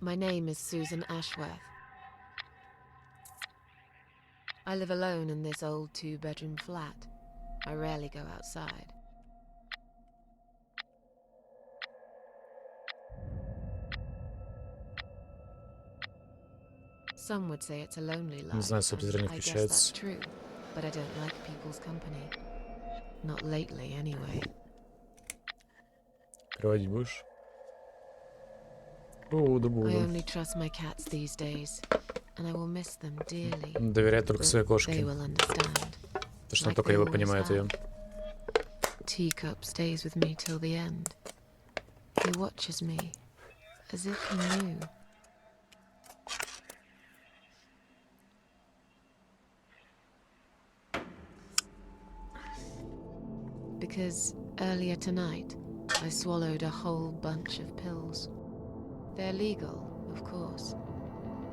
My name is Susan Ashworth. I live alone in this old two-bedroom flat. I rarely go outside. Some would say it's a lonely Не знаю, life, субтитры не and I guess that's включаются. true, but I don't like people's company. Not lately, anyway. Переводить будешь? Буду, I буду. only trust my cats these days, and I will miss them dearly. Доверяй только своей But кошке. they will understand, Потому что like только they его always понимает ее. have. Teacup stays with me till the end. He watches me, as if he knew. Because earlier tonight, I swallowed a whole bunch of pills. They're legal, of course,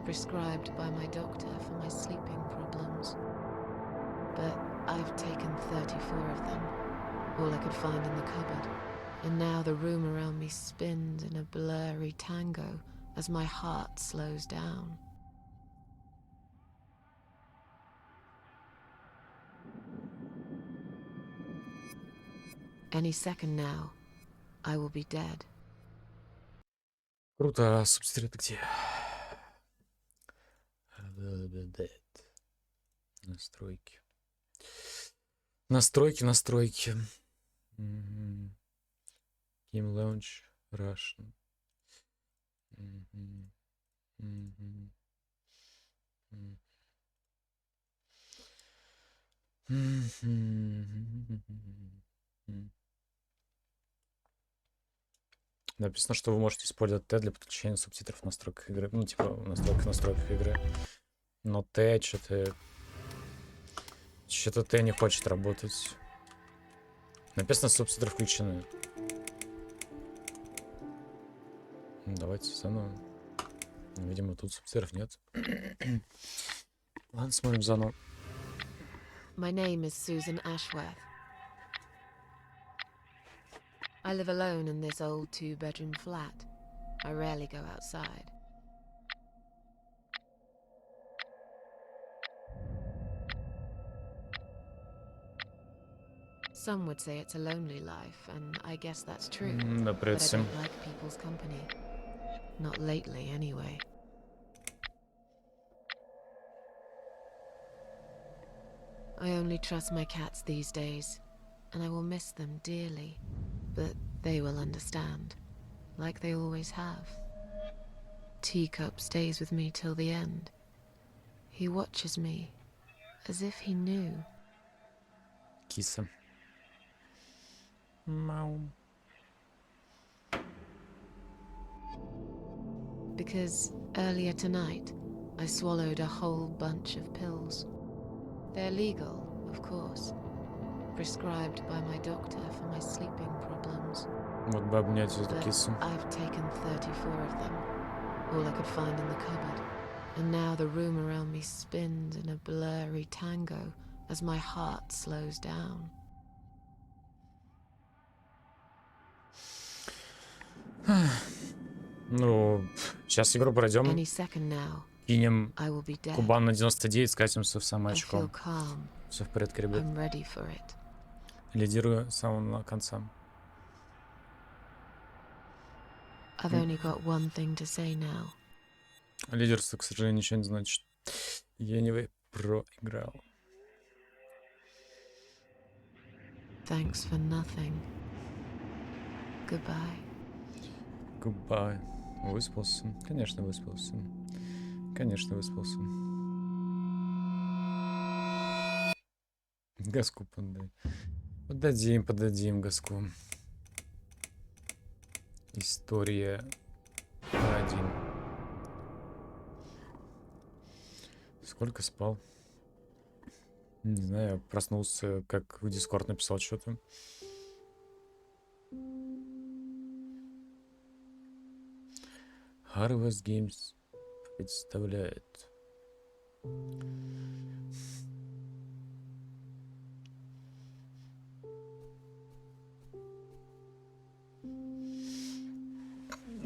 prescribed by my doctor for my sleeping problems. But I've taken 34 of them, all I could find in the cupboard. And now the room around me spins in a blurry tango as my heart slows down. Any second now, I will be dead. Круто, а субтитры где? Настройки. Настройки. Game Launch Russian. Написано, что вы можете использовать Т для подключения субтитров в настройках игры. Ну, типа, в настройках игры. Но Т что-то... Что-то Т не хочет работать. Написано, субтитры включены. Давайте заново. Видимо, тут субтитров нет. Ладно, смотрим заново. My name is Susan Ashworth. I live alone in this old two-bedroom flat. I rarely go outside. Some would say it's a lonely life, and I guess that's true. Да, But привет I всем. don't like people's company. Not lately, anyway. I only trust my cats these days, and I will miss them dearly. But they will understand, like they always have. Teacup stays with me till the end. He watches me, as if he knew. Киса. Мау. Because earlier tonight, I swallowed a whole bunch of pills. They're legal, of course, prescribed by my doctor for my sleeping problems. Вот бы обнять эту But кису. I've taken 34 of them, all I could find in the cupboard. And now the room around me spins in a blurry tango as my heart slows down. Ну, сейчас игру пройдем. Any second now, Кинем I will be dead. Кубан на 99, скатимся в самое I feel очко. calm. Все в порядке, ребят. I'm ready for it. Лидирую с самого конца. I've only got one thing to say now. Лидерство, к сожалению, ничего не значит. Я не проиграл. Thanks for nothing. Goodbye. Goodbye. Выспался? Конечно, выспался. Конечно, выспался. Газку поддай. Подадим газку. История 1. Сколько спал? Не знаю, проснулся, как в Discord написал что-то. Harvest Games представляет.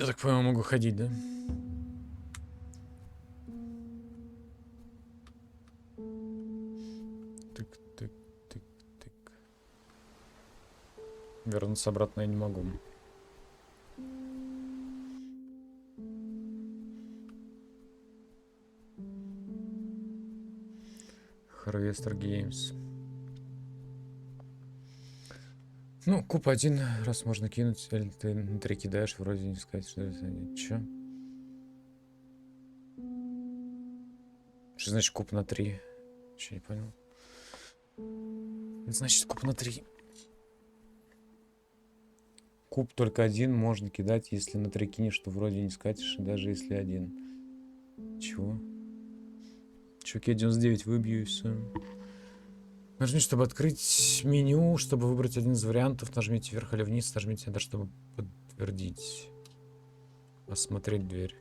Я так понимаю, могу ходить, да? Тык, тык, тык, тык. Вернуться обратно я не могу. Harvester Games. Ну, куб один раз можно кинуть, или ты на 3 кидаешь, вроде не сказать, что это... Чё? Что значит куб на 3? Че не понял? Значит куб на 3. Куб только один можно кидать, если на 3 кинешь, то вроде не скатишь, даже если один. Чего? Чуваки, 99 выбью и все. Нажмите, чтобы открыть меню, чтобы выбрать один из вариантов. Нажмите вверх или вниз, нажмите Enter, чтобы подтвердить. Осмотреть дверь.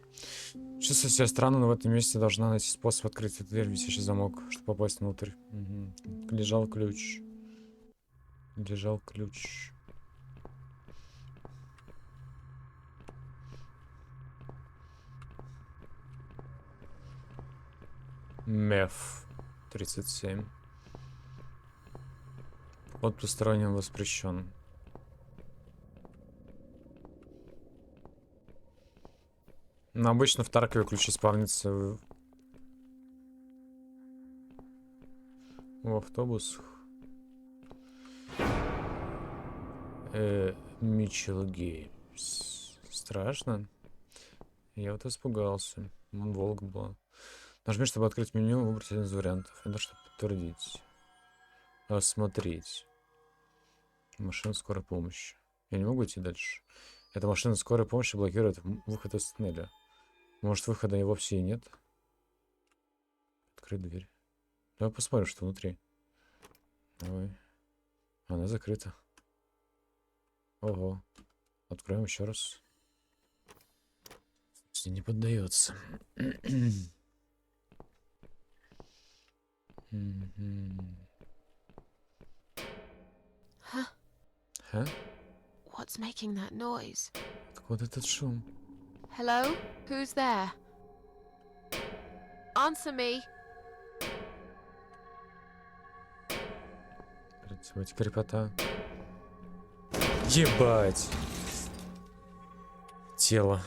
Чувствую себя странно, но в этом месте должна найти способ открыть эту дверь, висящий замок, чтобы попасть внутрь. Угу. Лежал ключ. Лежал ключ. Меф 37. От посторонним воспрещен. Но обычно в Таркове ключи спавнятся в автобусах. Митчелл Геймс. Страшно. Я вот испугался. Вон Волга была. Нажми, чтобы открыть меню, выбрать один из вариантов. Это чтобы подтвердить. Осмотреть. Машина скорой помощи. Я не могу идти дальше. Эта машина скорой помощи блокирует выход из туннеля. Может, выхода и вовсе и нет? Открыть дверь. Давай посмотрим, что внутри. Давай. Она закрыта. Ого. Откроем еще раз. Не поддается. Huh? Ха? What's making that noise? Откуда этот шум? Hello? Who's there? Answer me. Працювать крепота. Ебать! Тело.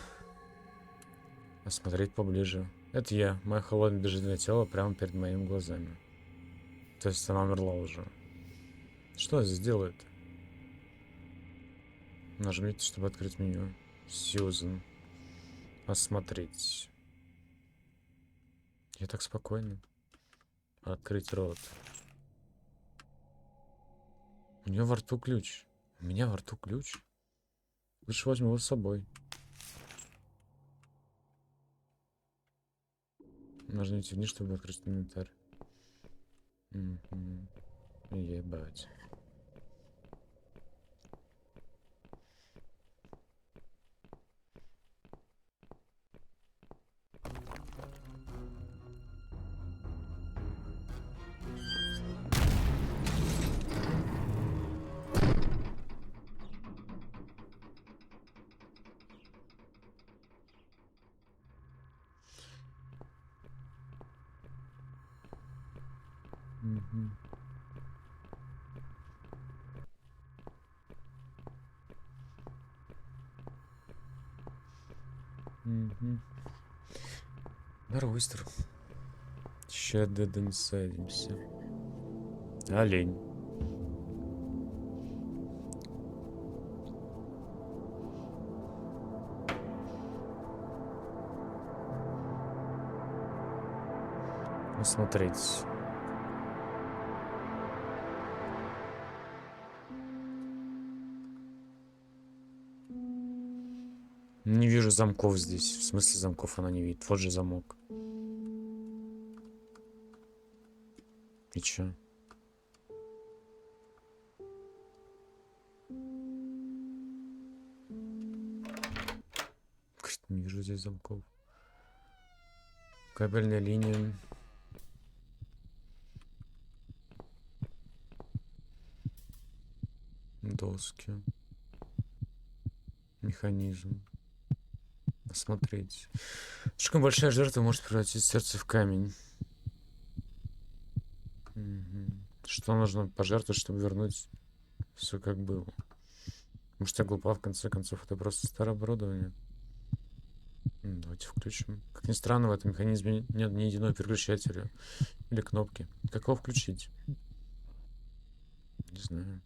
Осмотреть поближе. Это я. Мое холодное безжизненное тело прямо перед моими глазами. То есть она умерла уже. Что я здесь делает? Нажмите, чтобы открыть меню. Сьюзен. Осмотреть. Я так спокойно. Открыть рот. У нее во рту ключ. У меня во рту ключ. Лучше возьму его с собой. Нажмите вниз, чтобы открыть инвентарь. Ебать. Здорово, быстро. Ща садимся. Олень. Посмотреть. Не вижу замков здесь. В смысле замков она не видит. Вот же замок. И чё? Не вижу здесь замков. Кабельная линия. Доски. Механизм. Смотреть. Слишком большая жертва может превратить сердце в камень. Мгм. Что нужно пожертвовать, чтобы вернуть все как было? Может, я глупа, в конце концов, это просто старое оборудование. Давайте включим. Как ни странно, в этом механизме нет ни единого переключателя или кнопки. Как его включить? Не знаю.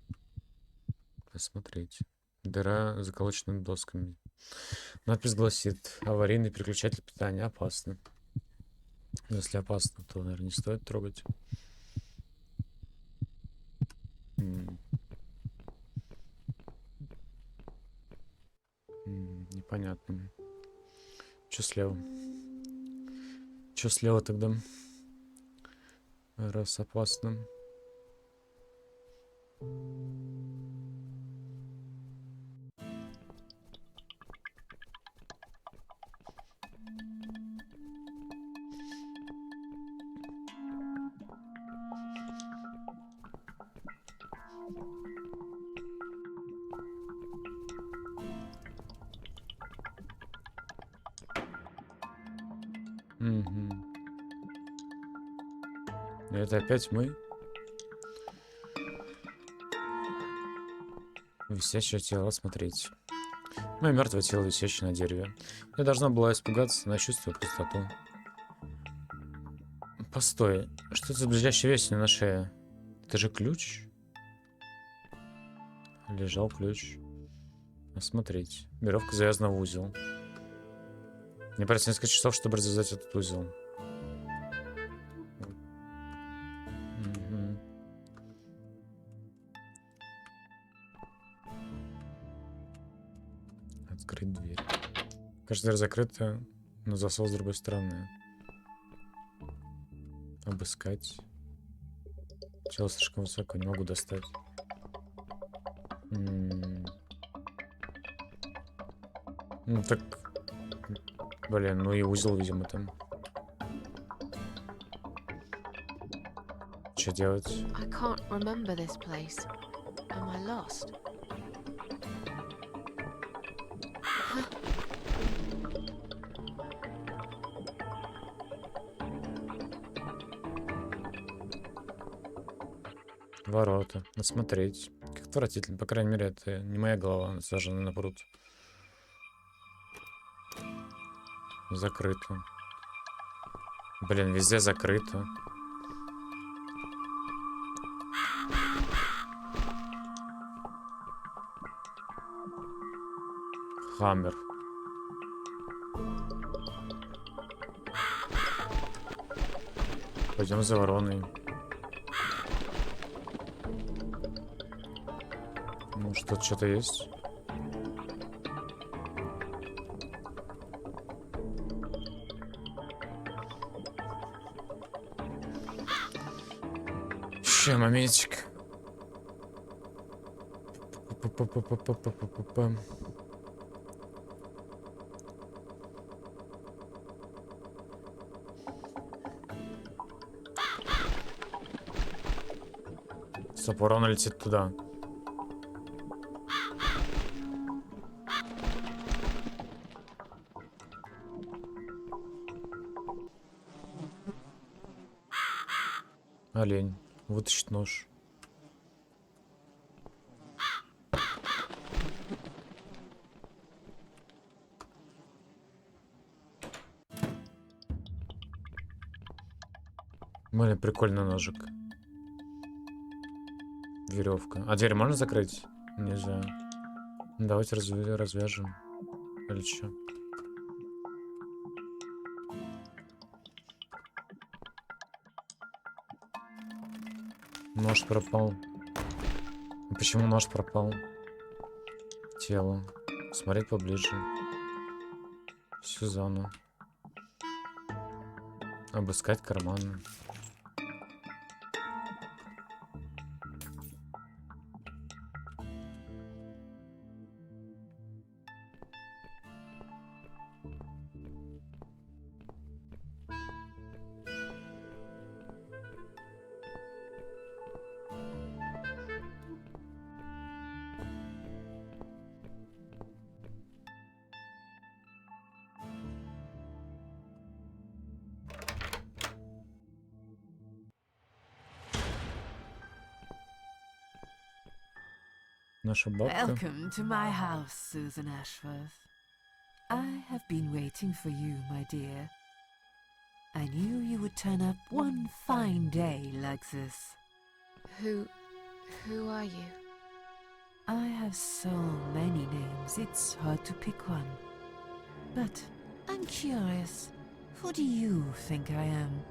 Посмотреть. Дыра заколочена досками. Надпись гласит: аварийный переключатель питания. Опасно. Если опасно, то, наверное, не стоит трогать. Непонятно. Что слева? Что слева тогда? Раз опасно. Мгм. И это опять мы? Висящее тело, смотреть. Мое мертвое тело, висящее на дереве. Я должна была испугаться, но я чувствую пустоту. Постой, что это за ближайшая вещь на шее? Это же ключ? Лежал ключ. Осмотреть. Веревка завязана в узел. Мне придется несколько часов, чтобы развязать этот узел. Мгм. Открыть дверь. Кажется, дверь закрыта, но засов с другой стороны. Обыскать. Тело слишком высоко, не могу достать. Ну так... Блин, ну и узел, видимо, там. Что делать? I can't remember this place. Am I lost? Ворота. Осмотреть. Как отвратительно. По крайней мере, это не моя голова, сажена на пруд. Закрыто. Блин, везде закрыто. Хаммер. Пойдем за вороной. Может, тут что-то есть? Еще моментик. Па-па-па-па-па-па-па-па. Стоп, ворона летит туда. Олень. Вытащить нож. Блин, прикольный ножик. Веревка. А дверь можно закрыть? Нельзя. Давайте развяжем. Или что? Нож пропал. Почему нож пропал? Тело. Смотреть поближе. Сюзанна. Обыскать карманы. Наша бабка. Welcome to my house, Susan Ashworth. I have been waiting for you, my dear. I knew you would turn up one fine day like this. Who are you? I have so many names, it's hard to pick one. But I'm curious, who do you think I am?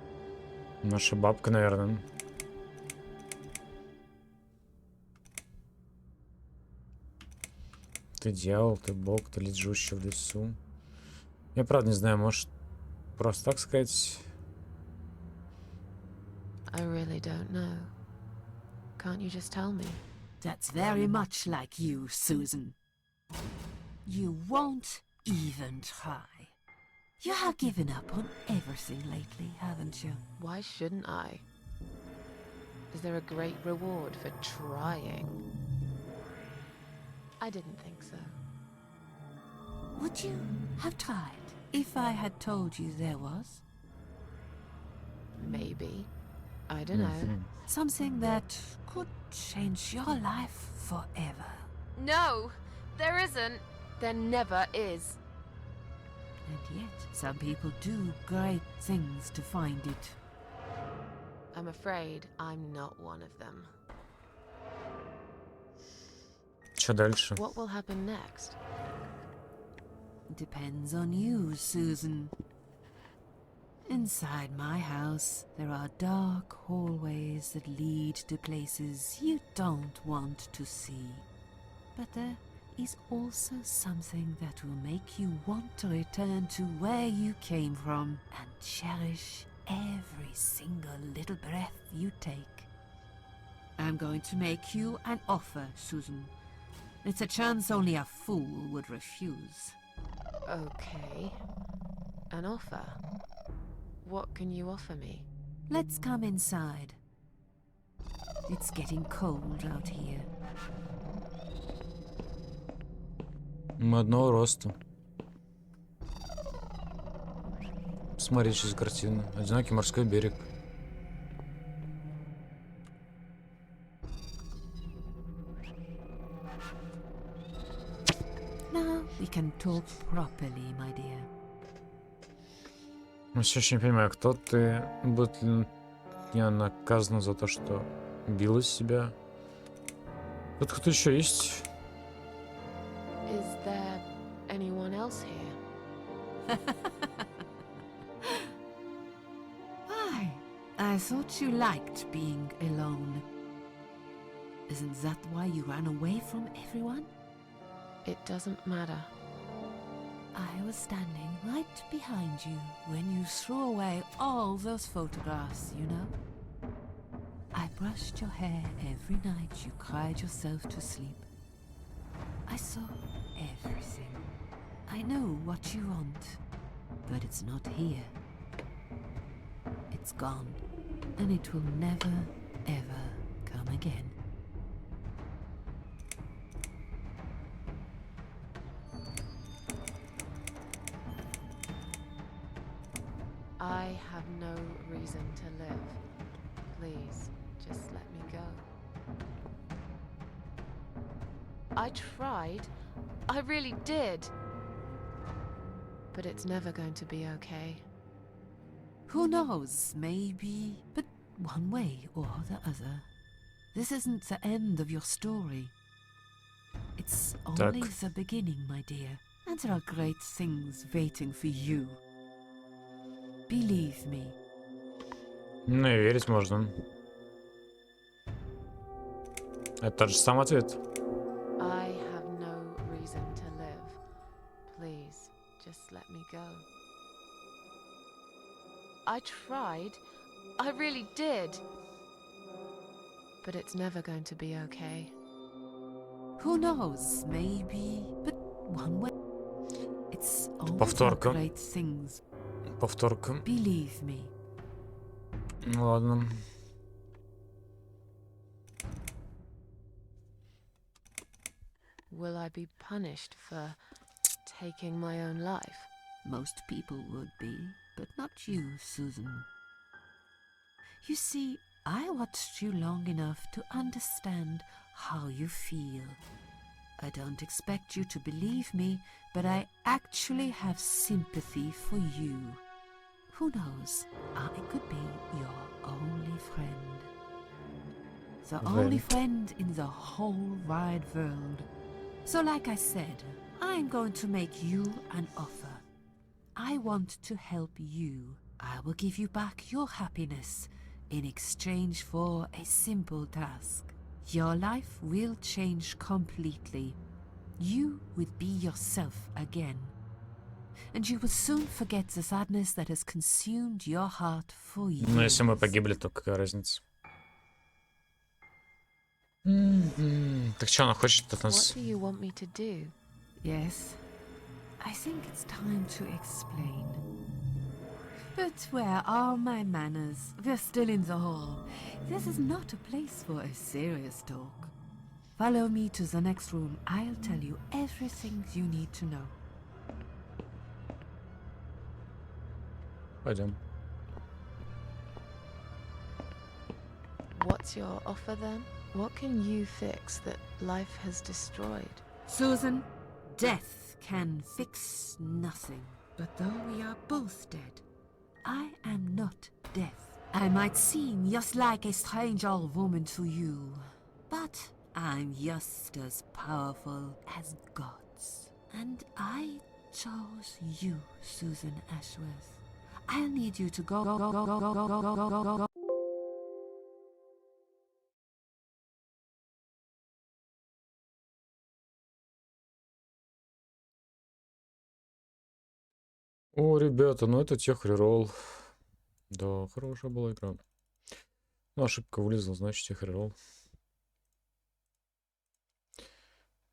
Наша бабка, наверное. Ты дьявол, ты бог, ты лежущий в лесу. Я правда не знаю, может просто так сказать. I really don't know. Can't you just tell me? That's very much like you, Susan. You won't even try. You have given up on everything lately, haven't you? Why shouldn't I? Is there a great reward for trying? I didn't think so. Would you have tried if I had told you there was? Maybe. I don't know. Something that could change your life forever. No! There isn't! There never is. And yet, some people do great things to find it. I'm afraid I'm not one of them. Что дальше? What will happen next? Depends on you, Susan. Inside my house, there are dark hallways that lead to places you don't want to see. But there is also something that will make you want to return to where you came from and cherish every single little breath you take. I'm going to make you an offer, Susan. It's a chance only a fool would refuse. Okay. An offer? What can you offer me? Let's come inside. It's getting cold out here. Мы одного роста. Смотри, сейчас картина. Одинокий морской берег. Now we can talk properly, my dear. Ну, все еще не понимаю, кто ты. Будет ли я наказана за то, что била себя? Вот кто еще есть? Is there anyone else here? Why? I thought you liked being alone. Isn't that why you ran away from everyone? It doesn't matter. I was standing right behind you when you threw away all those photographs, you know? I brushed your hair every night you cried yourself to sleep. I saw everything. I know what you want, but it's not here. It's gone, and it will never, ever come again. I have no reason to live. Please, just let me go. I tried. I really did. But it's never going to be okay. Who knows, maybe, but one way or the other. This isn't the end of your story. It's only the beginning, my dear. And there are great things waiting for you. Believe me. Ну и верить можно. Это тот же самый ответ. I have no reason to live. Please, just let me go. I tried. I really did. But it's never going to be okay. Who knows, maybe, but one way. It's only Повторка. great things. Повторка. Believe me. Ну ладно. Will I be punished for taking my own life? Most people would be, but not you, Susan. You see, I watched you long enough to understand how you feel. I don't expect you to believe me, but I actually have sympathy for you. Who knows? I could be your only friend. The only friend in the whole wide world. So like I said, I'm going to make you an offer. I want to help you. I will give you back your happiness in exchange for a simple task. Your life will change completely. You will be yourself again. And you will soon forget the sadness that has consumed your heart for years. Ну, если мы погибли, то какая разница? Так что она хочет от What нас? do you want me to do? Yes, I think it's time to explain. But where are my manners? We're still in the hall. This is not a place for a serious talk. Follow me to the next room. I'll tell you everything you need to know. Пойдем. What's your offer then? What can you fix that life has destroyed? Susan, death can fix nothing. But though we are both dead, I am not death. I might seem just like a strange old woman to you, but I'm just as powerful as gods. And I chose you, Susan Ashworth. I'll need you to go. О, ребята, ну это тех реролл. Да, хорошая была игра. Ну, ошибка вылезла, значит, тех реролл.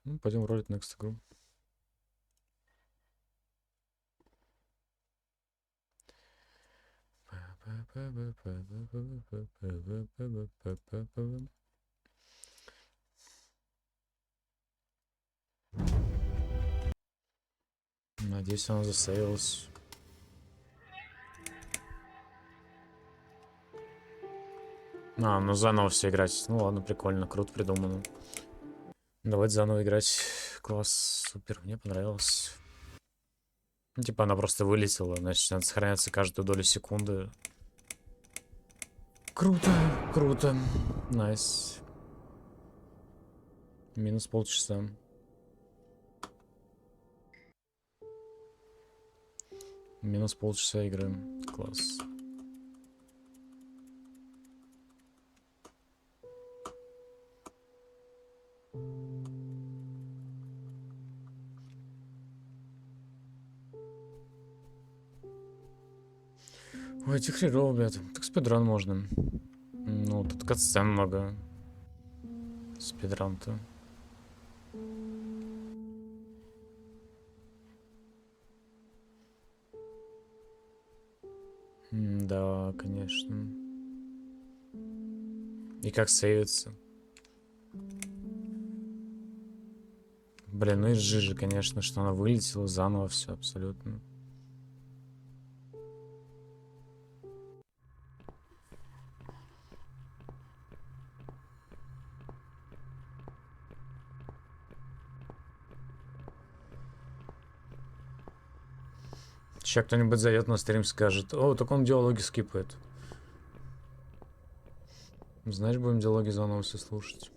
Ну, пойдем ролить next игру. Надеюсь, она засейвилась. Ну заново все играть. Ну ладно, прикольно, круто придумано. Давайте заново играть. Класс, супер, мне понравилось. Ну, типа она просто вылетела, значит, надо сохраняться каждую долю секунды. Круто, круто. Найс. Минус полчаса. Минус полчаса игры. Класс. Ой, этих херов, ребят. Так спидран можно. Ну, тут катсцен много. Спидран-то. Да, конечно. И как сейвится. Блин, ну и жижи, конечно, что она вылетела заново все абсолютно. Сейчас кто-нибудь зайдет на стрим, скажет: о, так он диалоги скипает. Значит, будем диалоги заново все слушать.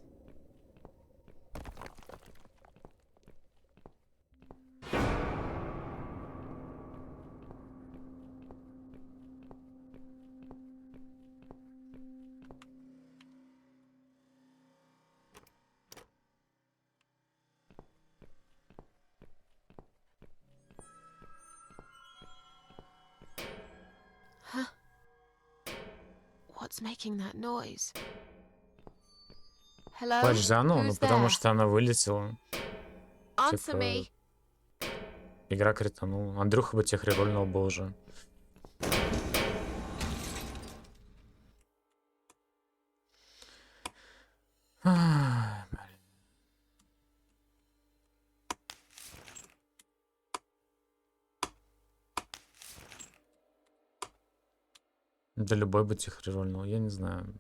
Huh? What's making that noise? Hello? Плачь заново, ну Who's потому there? что она вылетела. Answer Типа, me. игра кританула. Андрюха бы тех рерольнул бы уже. Ай, блин. Да любой бы тех рерольнул, я не знаю.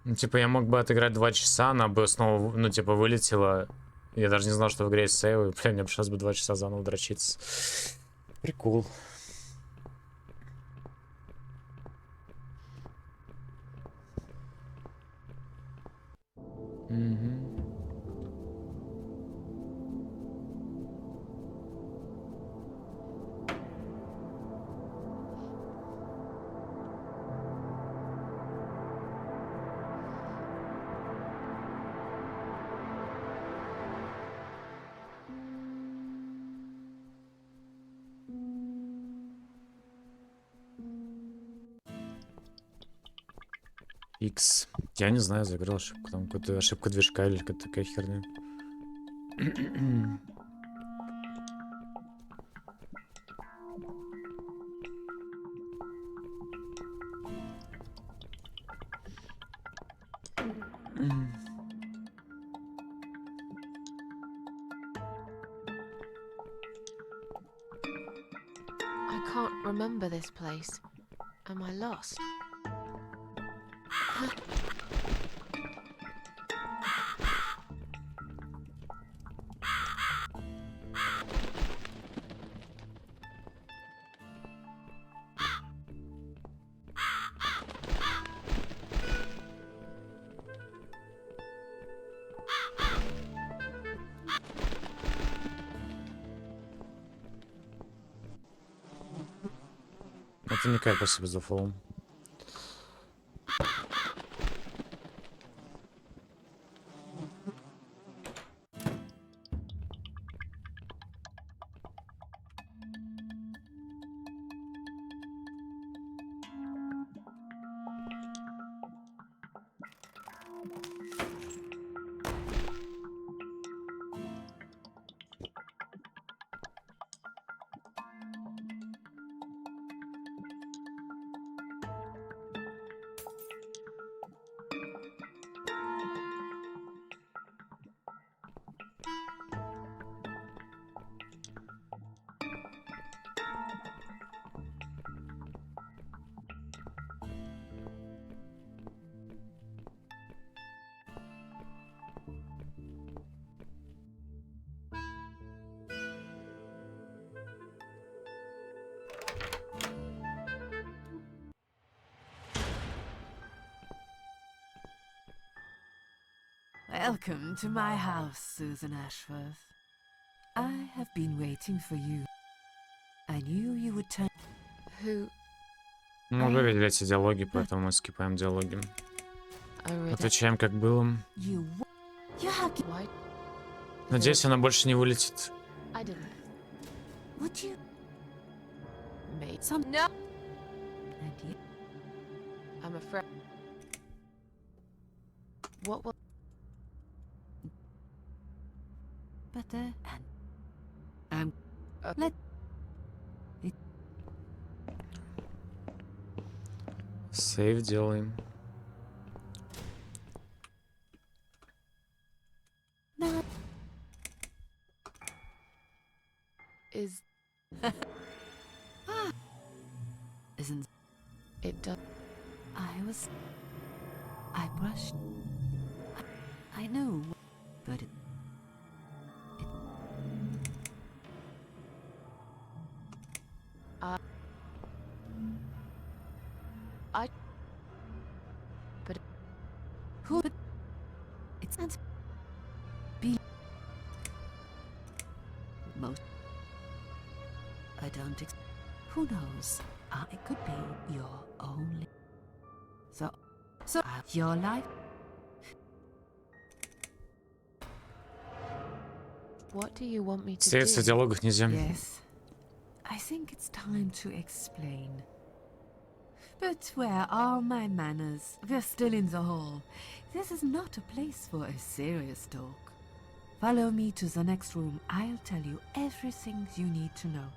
Ну, типа, я мог бы отыграть 2 часа, она бы снова, ну, типа, вылетела. Я даже не знал, что в игре есть сейвы. Блин, мне пришлось бы 2 часа заново дрочиться. Прикол. Угу. X. Я не знаю, закрыл ошибку. Там какую-то ошибку движка или какая-то такая херня. I can't remember this place. Am I lost? Huh? Это никак, спасибо за фоллоу. Welcome to my house, Susan Ashworth. I have been waiting for you. I knew you would turn. Who? Мы уже видели эти диалоги, поэтому мы скипаем диалоги. Отвечаем, как было. You have. Why? Надеюсь, она больше не вылетит. I didn't. Would you? Mate. Some. No. And you. I'm afraid. What will? Better and. Let. Сейв делаем. No. Is Isn't. it done? I brushed. I know, but it. But Who? But it's not. Be. Most. I don't. Who knows? It could be your only. So, your life. what do you want me to Сейвиться в do? диалогах нельзя. Yes. I think it's time to explain. But where are my manners? We're still in the hall. This is not a place for a serious talk. Follow me to the next room. I'll tell you everything you need to know.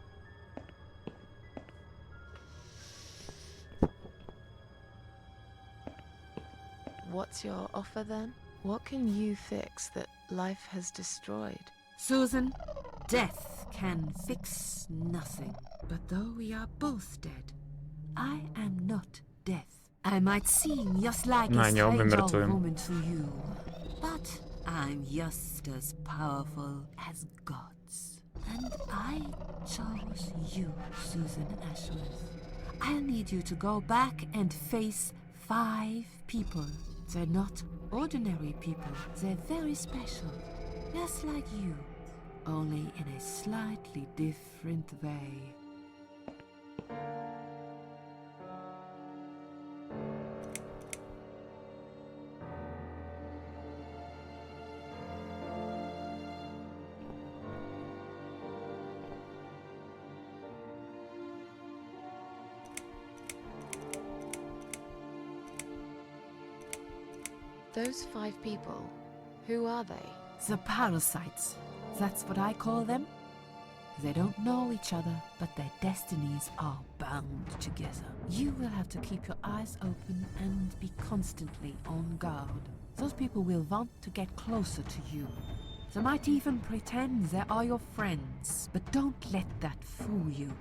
What's your offer then? What can you fix that life has destroyed? Susan, death can fix nothing. But though we are both dead, I am not death. I might seem just like No, a они оба strange old мертвы. woman to you, but I'm just as powerful as gods. And I chose you, Susan Ashworth. I'll need you to go back and face 5 people. They're not ordinary people. They're very special. Just like you, only in a slightly different way. Those 5 people, who are they? The parasites. That's what I call them. They don't know each other, but their destinies are bound together. You will have to keep your eyes open and be constantly on guard. Those people will want to get closer to you. They might even pretend they are your friends, but don't let that fool you.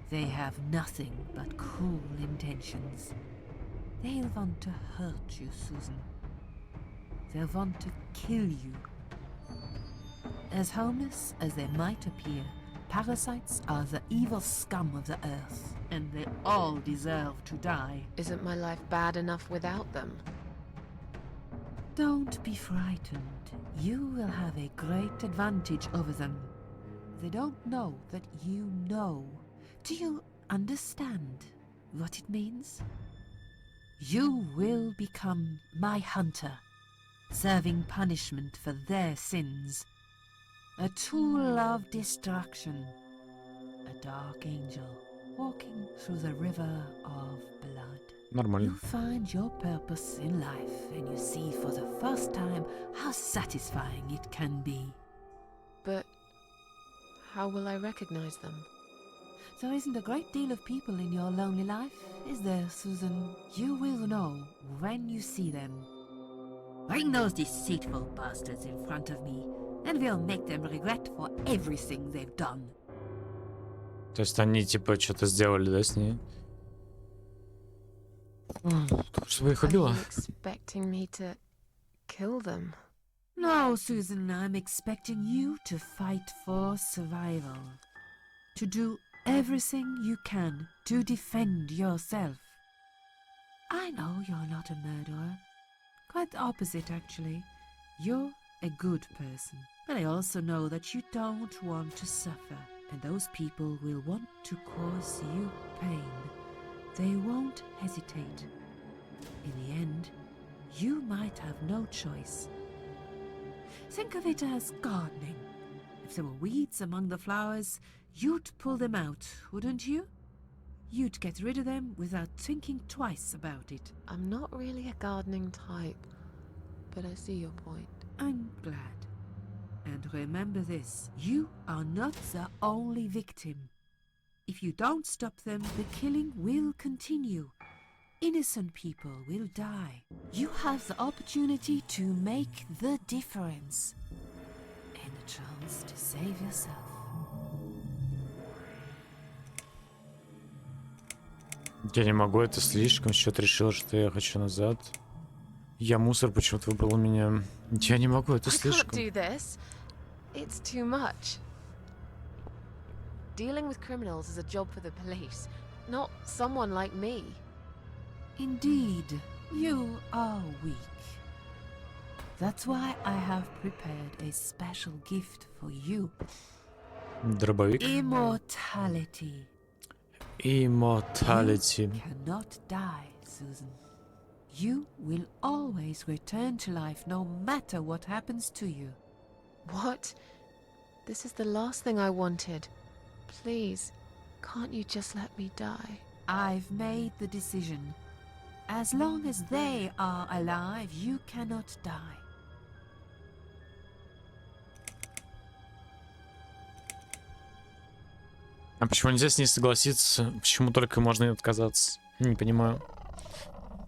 They have nothing but cruel intentions. They'll want to hurt you, Susan. They'll want to kill you. As harmless as they might appear, parasites are the evil scum of the earth, and they all deserve to die. Isn't my life bad enough without them? Don't be frightened. You will have a great advantage over them. They don't know that you know. Do you understand what it means? You will become my hunter, serving punishment for their sins. A tool of destruction. A dark angel walking through the river of blood. Нормально. You find your purpose in life and you see for the first time how satisfying it can be. But how will I recognize them? There isn't a great deal of people in your lonely life, is there, Susan? You will know when you see them. Bring those deceitful bastards in front of me, and we'll make them regret for everything they've done. То есть они типа что-то сделали, да, с ней? Чтобы их Are убило? you expecting me to kill them? No, Susan, I'm expecting you to fight for survival. To do everything you can to defend yourself. I know you're not a murderer. Quite the opposite, actually. You're a good person. But I also know that you don't want to suffer. And those people will want to cause you pain. They won't hesitate. In the end, you might have no choice. Think of it as gardening. If there were weeds among the flowers, you'd pull them out, wouldn't you? You'd get rid of them without thinking twice about it. I'm not really a gardening type, but I see your point. I'm glad. And remember this, you are not the only victim. If you don't stop them, the killing will continue. Innocent people will die. You have the opportunity to make the difference. And a chance to save yourself. Я не могу, это слишком. Счет решил, что я хочу назад. Я мусор, почему-то выбрал меня. Я не могу, это I can't слишком. do this. It's too much. Dealing with criminals is a job for the police, not someone like me. Indeed, you are weak. That's why I have prepared a special gift for you. Дробовик. Immortality. Immortality. You cannot die, Susan. You will always return to life no matter what happens to you. What? This is the last thing I wanted. Please, can't you just let me die? I've made the decision. As long as they are alive, you cannot die. А почему нельзя с ней согласиться? Почему только можно и отказаться? Не понимаю.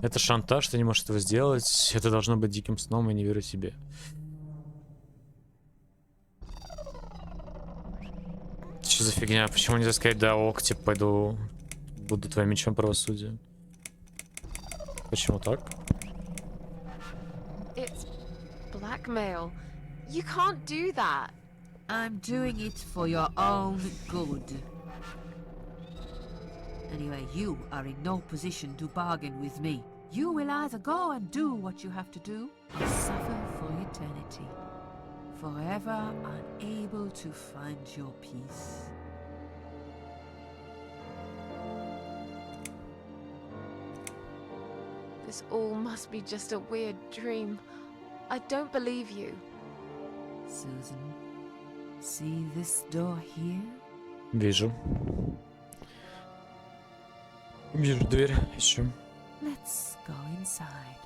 Это шантаж, ты не можешь этого сделать. Это должно быть диким сном, я не верю себе. Что за фигня? Почему нельзя сказать, да, ок, типа, пойду, буду твоим мечом правосудия? Почему так? It's blackmail. You can't do that. I'm doing it for your own good. Anyway, you are in no position to bargain with me. You will either go and do what you have to do, or suffer for eternity, forever unable to find your peace. This all must be just a weird dream. I don't believe you. Susan, see this door here? Вижу. Вижу дверь. Еще. Let's go inside.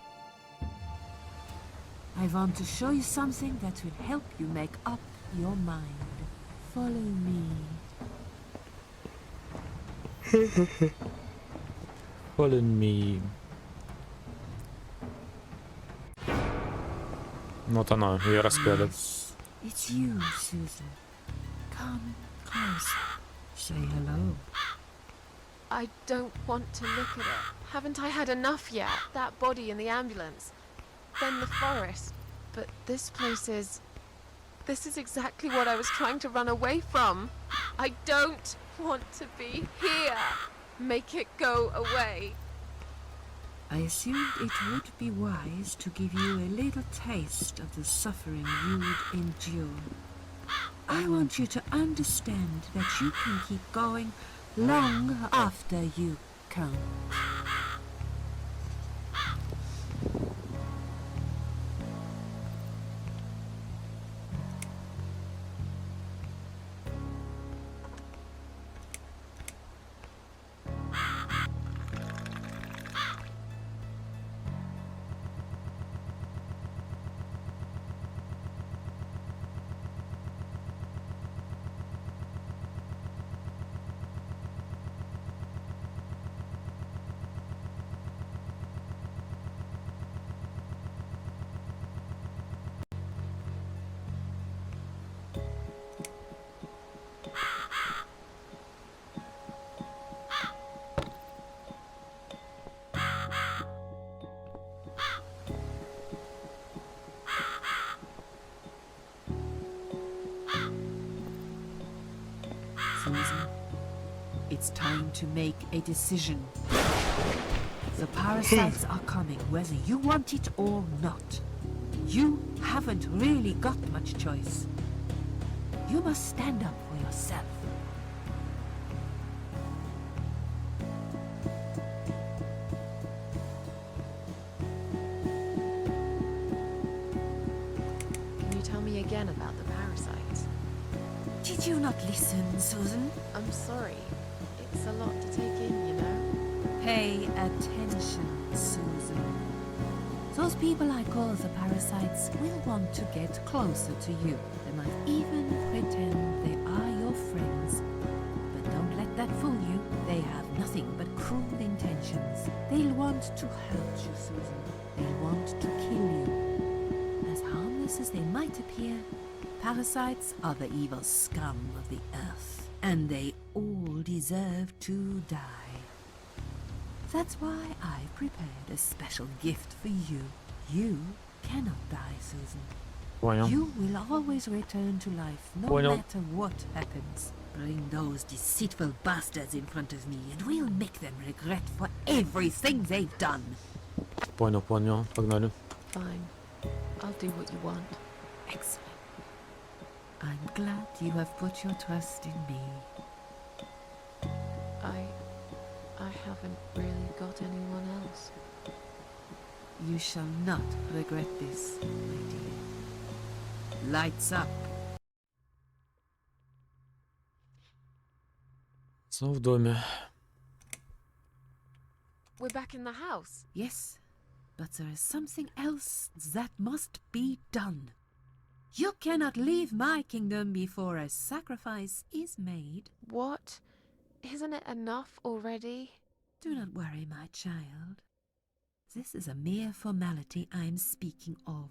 I want to show you something that will help you make up your mind. Follow me. Follow me. Вот оно, ее распяли. Yes, it's you, Susan. Come closer. Say hello. I don't want to look at it. Haven't I had enough yet? That body in the ambulance. Then the forest. But this place is... This is exactly what I was trying to run away from. I don't want to be here. Make it go away. I assumed it would be wise to give you a little taste of the suffering you would endure. I want you to understand that you can keep going long after you come. Susan, it's time to make a decision. The parasites are coming, whether you want it or not. You haven't really got much choice. You must stand up for yourself. Can you tell me again about the parasites? Did you not listen, Susan? I'm sorry. It's a lot to take in, you know? Pay attention, Susan. Those people I call the parasites will want to get closer to you. They might even pretend they are your friends. But don't let that fool you. They have nothing but cruel intentions. They'll want to hurt you, Susan. They'll want to kill you. As harmless as they might appear, parasites are the evil scum of the earth. And they all deserve to die. That's why I prepared a special gift for you. You cannot die, Susan. Понял. You will always return to life, no Понял. matter what happens. Bring those deceitful bastards in front of me, and we'll make them regret for everything they've done. Понял, понял. Погнали. Fine. I'll do what you want. Excellent. I'm glad you have put your trust in me. I haven't really got anyone else. You shall not regret this, my dear. Lights up. Снова в доме. We're back in the house. Yes, but there is something else that must be done. You cannot leave my kingdom before a sacrifice is made. What? Isn't it enough already? Do not worry, my child. This is a mere formality I'm speaking of.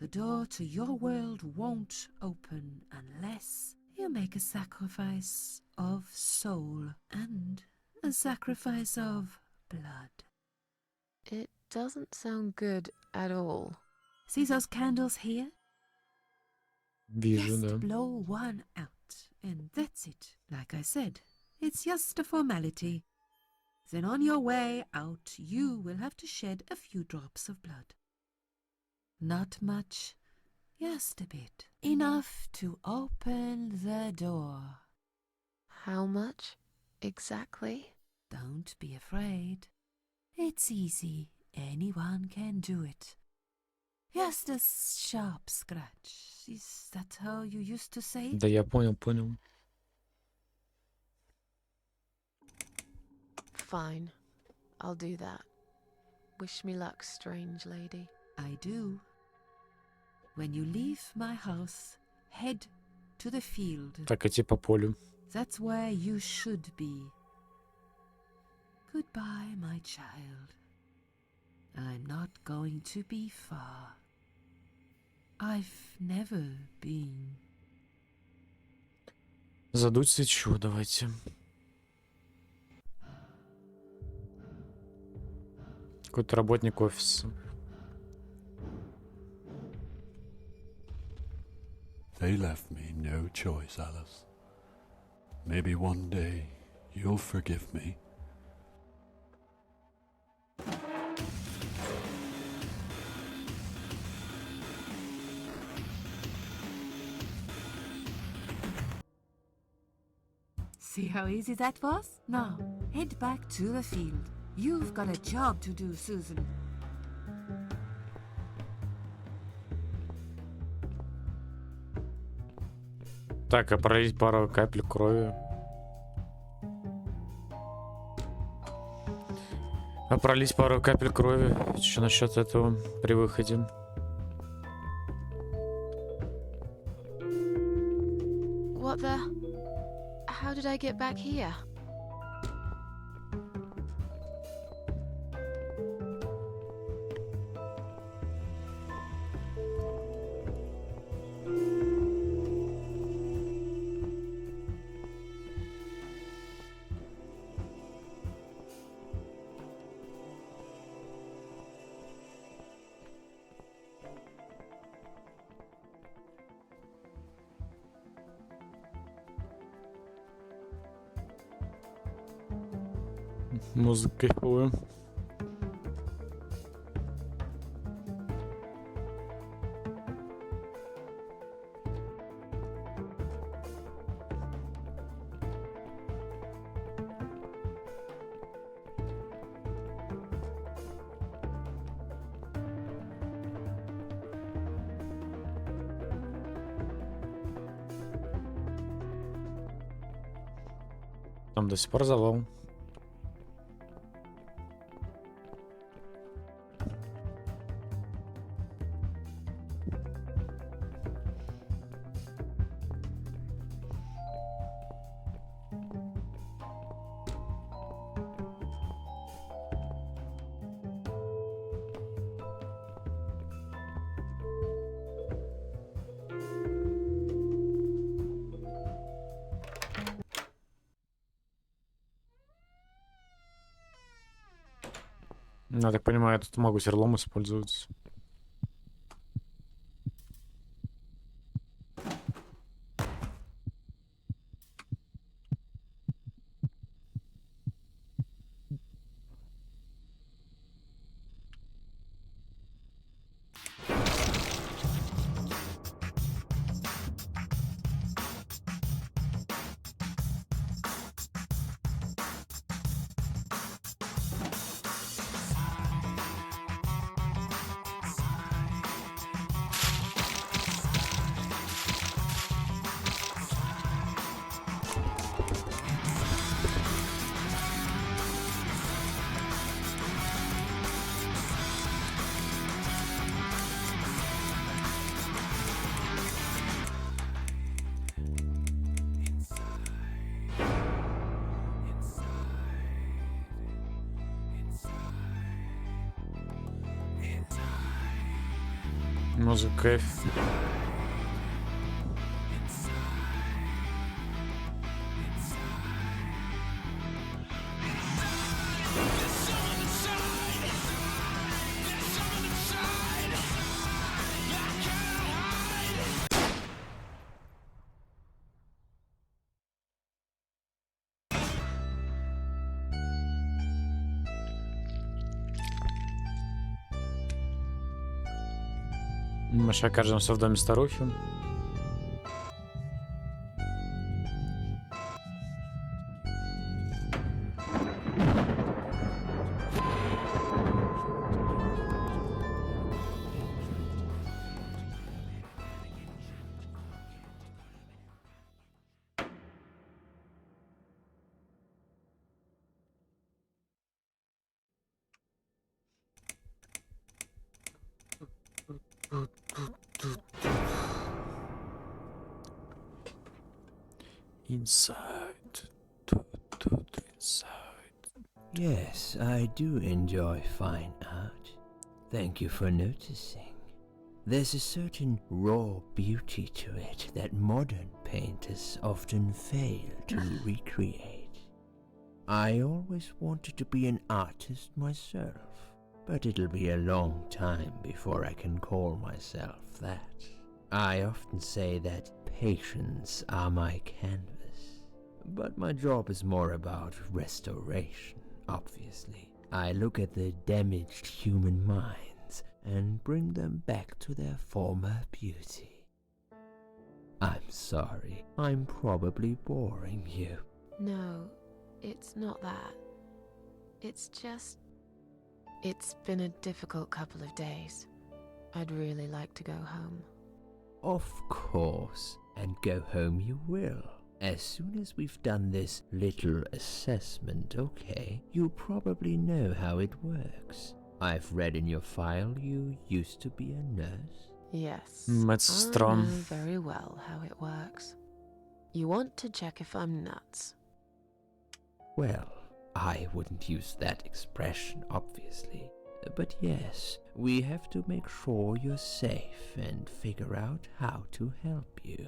The door to your world won't open unless you make a sacrifice of soul and a sacrifice of blood. It doesn't sound good at all. See those candles here? Вижу, Just да. blow one out, and that's it. Like I said, it's just a formality. Then on your way out, you will have to shed a few drops of blood. Not much, just a bit. Enough to open the door. How much exactly? Don't be afraid. It's easy. Anyone can do it. Just a sharp scratch. Is that how you used to say it? Да, я понял. Fine. I'll do that. Wish me luck, strange lady. I do. When you leave my house, head to the field. Так, идти по полю. That's where you should be. Goodbye, my child. I'm not going to be far. I've never been. Задуть свечу давайте. Какой-то работник офиса. They left me no choice, Alice. Maybe one day you'll forgive me. See how easy that was? Now, head back to the field. You've got a job to do, Susan. Так, а пролить пару капель крови. А пролить пару капель крови. Что насчет этого при выходе? What the? How did I get back here? Музыка кайфовая. Там до сих пор завал. Я так понимаю, я тут могу серлом использовать. Музыка кайф. Мы сейчас окажемся в доме старухи. Inside. Inside. Yes, I do enjoy fine art. Thank you for noticing. There's a certain raw beauty to it that modern painters often fail to recreate. I always wanted to be an artist myself, but it'll be a long time before I can call myself that. I often say that patients are my canvas, but my job is more about restoration, obviously. I look at the damaged human minds and bring them back to their former beauty. I'm sorry, I'm probably boring you. No, it's not that. It's just... It's been a difficult couple of days. I'd really like to go home. Of course, and go home you will. As soon as we've done this little assessment, okay, you'll probably know how it works. I've read in your file you used to be a nurse. Yes, Медсестра. I know very well how it works. You want to check if I'm nuts? Well, I wouldn't use that expression, obviously. But yes, we have to make sure you're safe and figure out how to help you.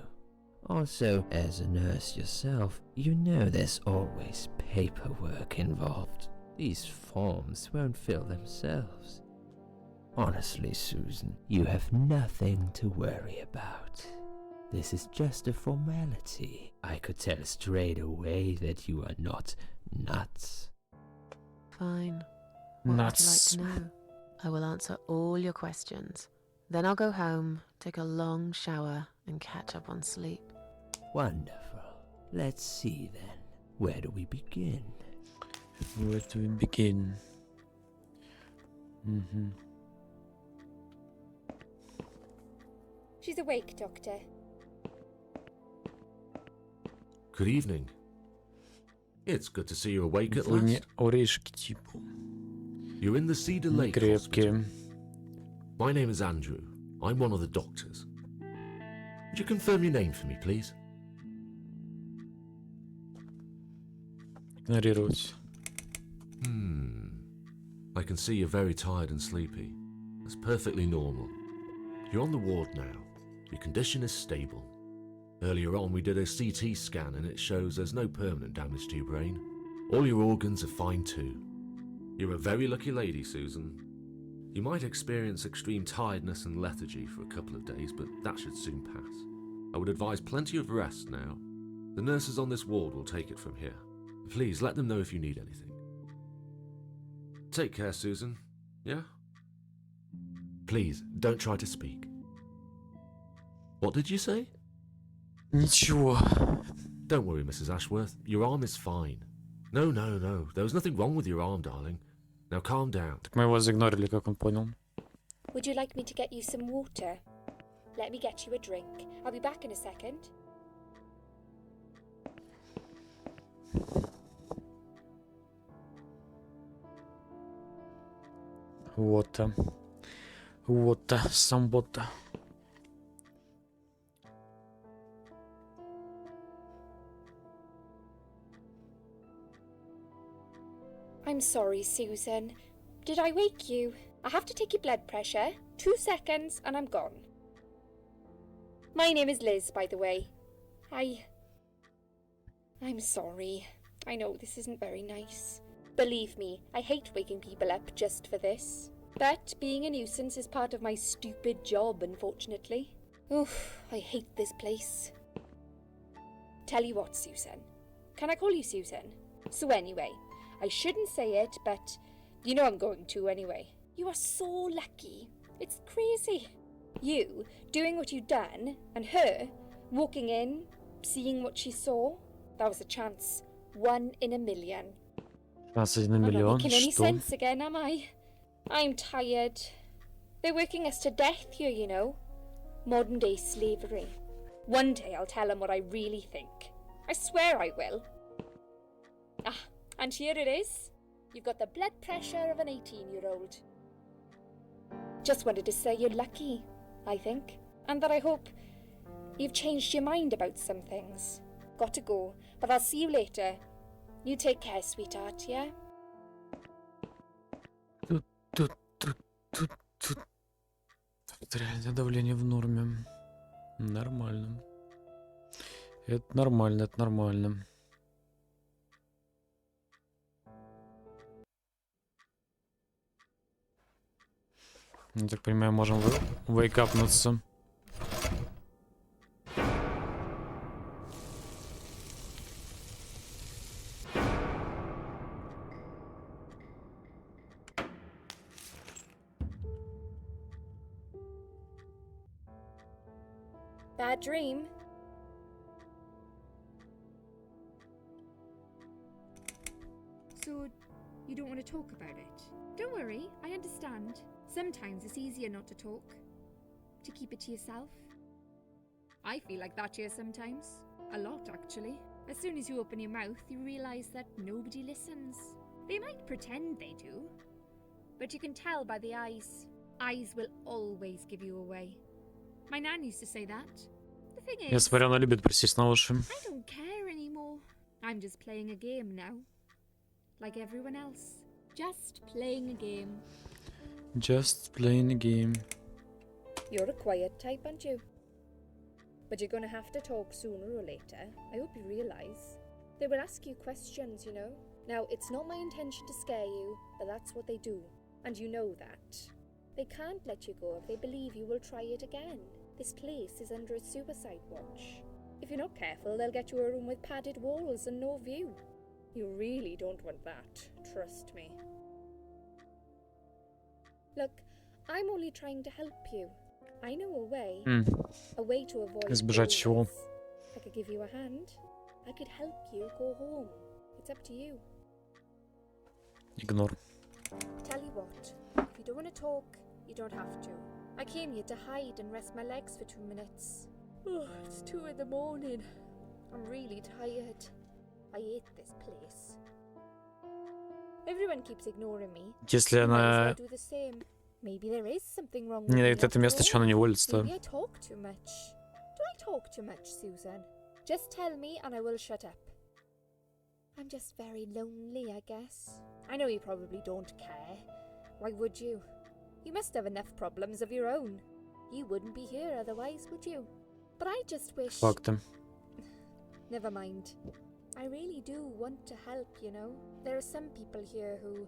Also, as a nurse yourself, you know there's always paperwork involved. These forms won't fill themselves. Honestly, Susan, you have nothing to worry about. This is just a formality. I could tell straight away that you are not nuts. Fine. What Nuts. would you like to know? I will answer all your questions. Then I'll go home, take a long shower, and catch up on sleep. Wonderful. Let's see then. Where do we begin? Where do we begin? She's awake, Doctor. Good evening. It's good to see you awake at Вы не last. орешки типа. You're in the Cedar Не Lake Hospital. крепкие. My name is Andrew. I'm one of the doctors. Would you confirm your name for me, please? Игнорировать. I can see you're very tired and sleepy. That's perfectly normal. You're on the ward now. Your condition is stable. Earlier on, we did a CT scan and it shows there's no permanent damage to your brain. All your organs are fine too. You're a very lucky lady, Susan. You might experience extreme tiredness and lethargy for a couple of days, but that should soon pass. I would advise plenty of rest now. The nurses on this ward will take it from here. Please let them know if you need anything. Take care, Susan. Yeah? Please, don't try to speak. What did you say? Ничего. Don't worry, Mrs. Ashworth. Your arm is fine. No. There was nothing wrong with your arm, darling. Now calm down. Так мы его заигнорили, как он понял. Would you like me to get you some water? Let me get you a drink. I'll be back in a second. Вот-то. Вот-то. Самбота. I'm sorry, Susan. Did I wake you? I have to take your blood pressure. 2 seconds and I'm gone. My name is Liz, by the way. I'm sorry. I know this isn't very nice. Believe me, I hate waking people up just for this. But being a nuisance is part of my stupid job, unfortunately. Oof, I hate this place. Tell you what, Susan. Can I call you Susan? So anyway, I shouldn't say it, but you know I'm going to anyway. You are so lucky. It's crazy. You doing what you'd done, and her walking in, seeing what she saw. That was a chance. 1 in a million. 15 на I'm not миллион, making any что? sense again, am I? I'm tired. They're working us to death here, you know. Modern day slavery. One day I'll tell them what I really think. I swear I will. Ah, and here it is. You've got the blood pressure of an 18-year-old. Just wanted to say you're lucky, I think. And that I hope you've changed your mind about some things. Got to go, but I'll see you later. You take care, sweetheart, yeah? Тут. Артериальное давление в норме. Нормально. Это нормально, это нормально. Я так понимаю, можем вейкапнуться. Bad dream? So, you don't want to talk about it? Don't worry, I understand. Sometimes it's easier not to talk. To keep it to yourself. I feel like that here sometimes. A lot, actually. As soon as you open your mouth, you realise that nobody listens. They might pretend they do, but you can tell by the eyes. Eyes will always give you away. My nan used to say that. The thing Я is, смотрю, она любит присесть на уши. I don't care anymore. I'm just playing a game now. Like everyone else. Just playing a game. Just playing a game. You're a quiet type, aren't you? But you're gonna have to talk sooner or later. I hope you realise. They will ask you questions, you know. Now, it's not my intention to scare you, but that's what they do. And you know that. They can't let you go if they believe you will try it again. This place is under a suicide watch. If you're not careful, they'll get you a room with padded walls and no view. You really don't want that, trust me. Look, I'm only trying to help you. I know a way. A way to avoid Избежать all чего? this. I could give you a hand. I could help you go home. It's up to you. Игнор. Tell you what, if you don't want to talk, you don't have to. I came here to hide and rest my legs for 2 minutes. Oh, it's 2 in the morning. I'm really tired. I hate this place. Everyone keeps ignoring me. Если You might as well она do the same. Maybe there is something wrong with не me дает это after место, all. что она не уволится-то? Maybe I talk too much. Do I talk too much, Susan? Just tell me and I will shut up. I'm just very lonely, I guess. I know you probably don't care. Why would you? You must have enough problems of your own. You wouldn't be here otherwise, would you? But I just wish... Факты. Never mind. I really do want to help, you know. There are some people here who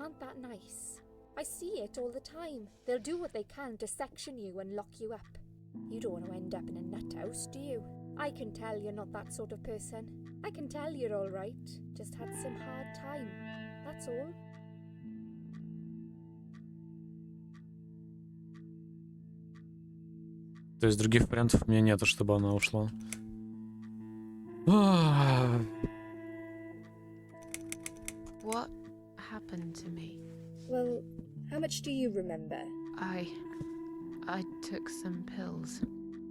aren't that nice. I see it all the time. They'll do what they can to section you and lock you up. You don't want to end up in a nut house, do you? I can tell you're not that sort of person. I can tell you're all right. Just had some hard time. That's all. То есть других вариантов у меня нету, чтобы она ушла. What happened to me? Well, how much do you remember? I took some pills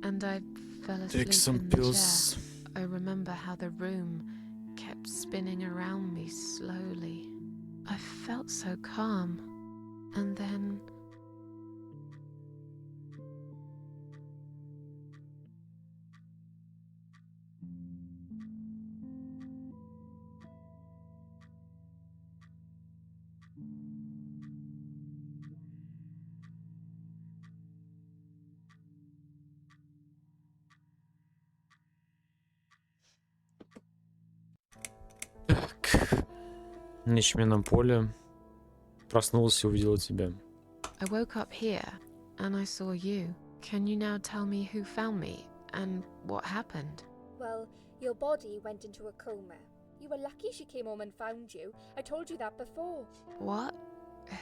and I fell asleep Take some in the pills. chair. I remember how the room kept spinning around me slowly. I felt so calm. And then... Так. На ячменном поле. Проснулся и увидела тебя. I woke up here and I saw you. Can you now tell me who found me and what happened? Well, your body went into a coma. You were lucky she came home and found you. I told you that before. What?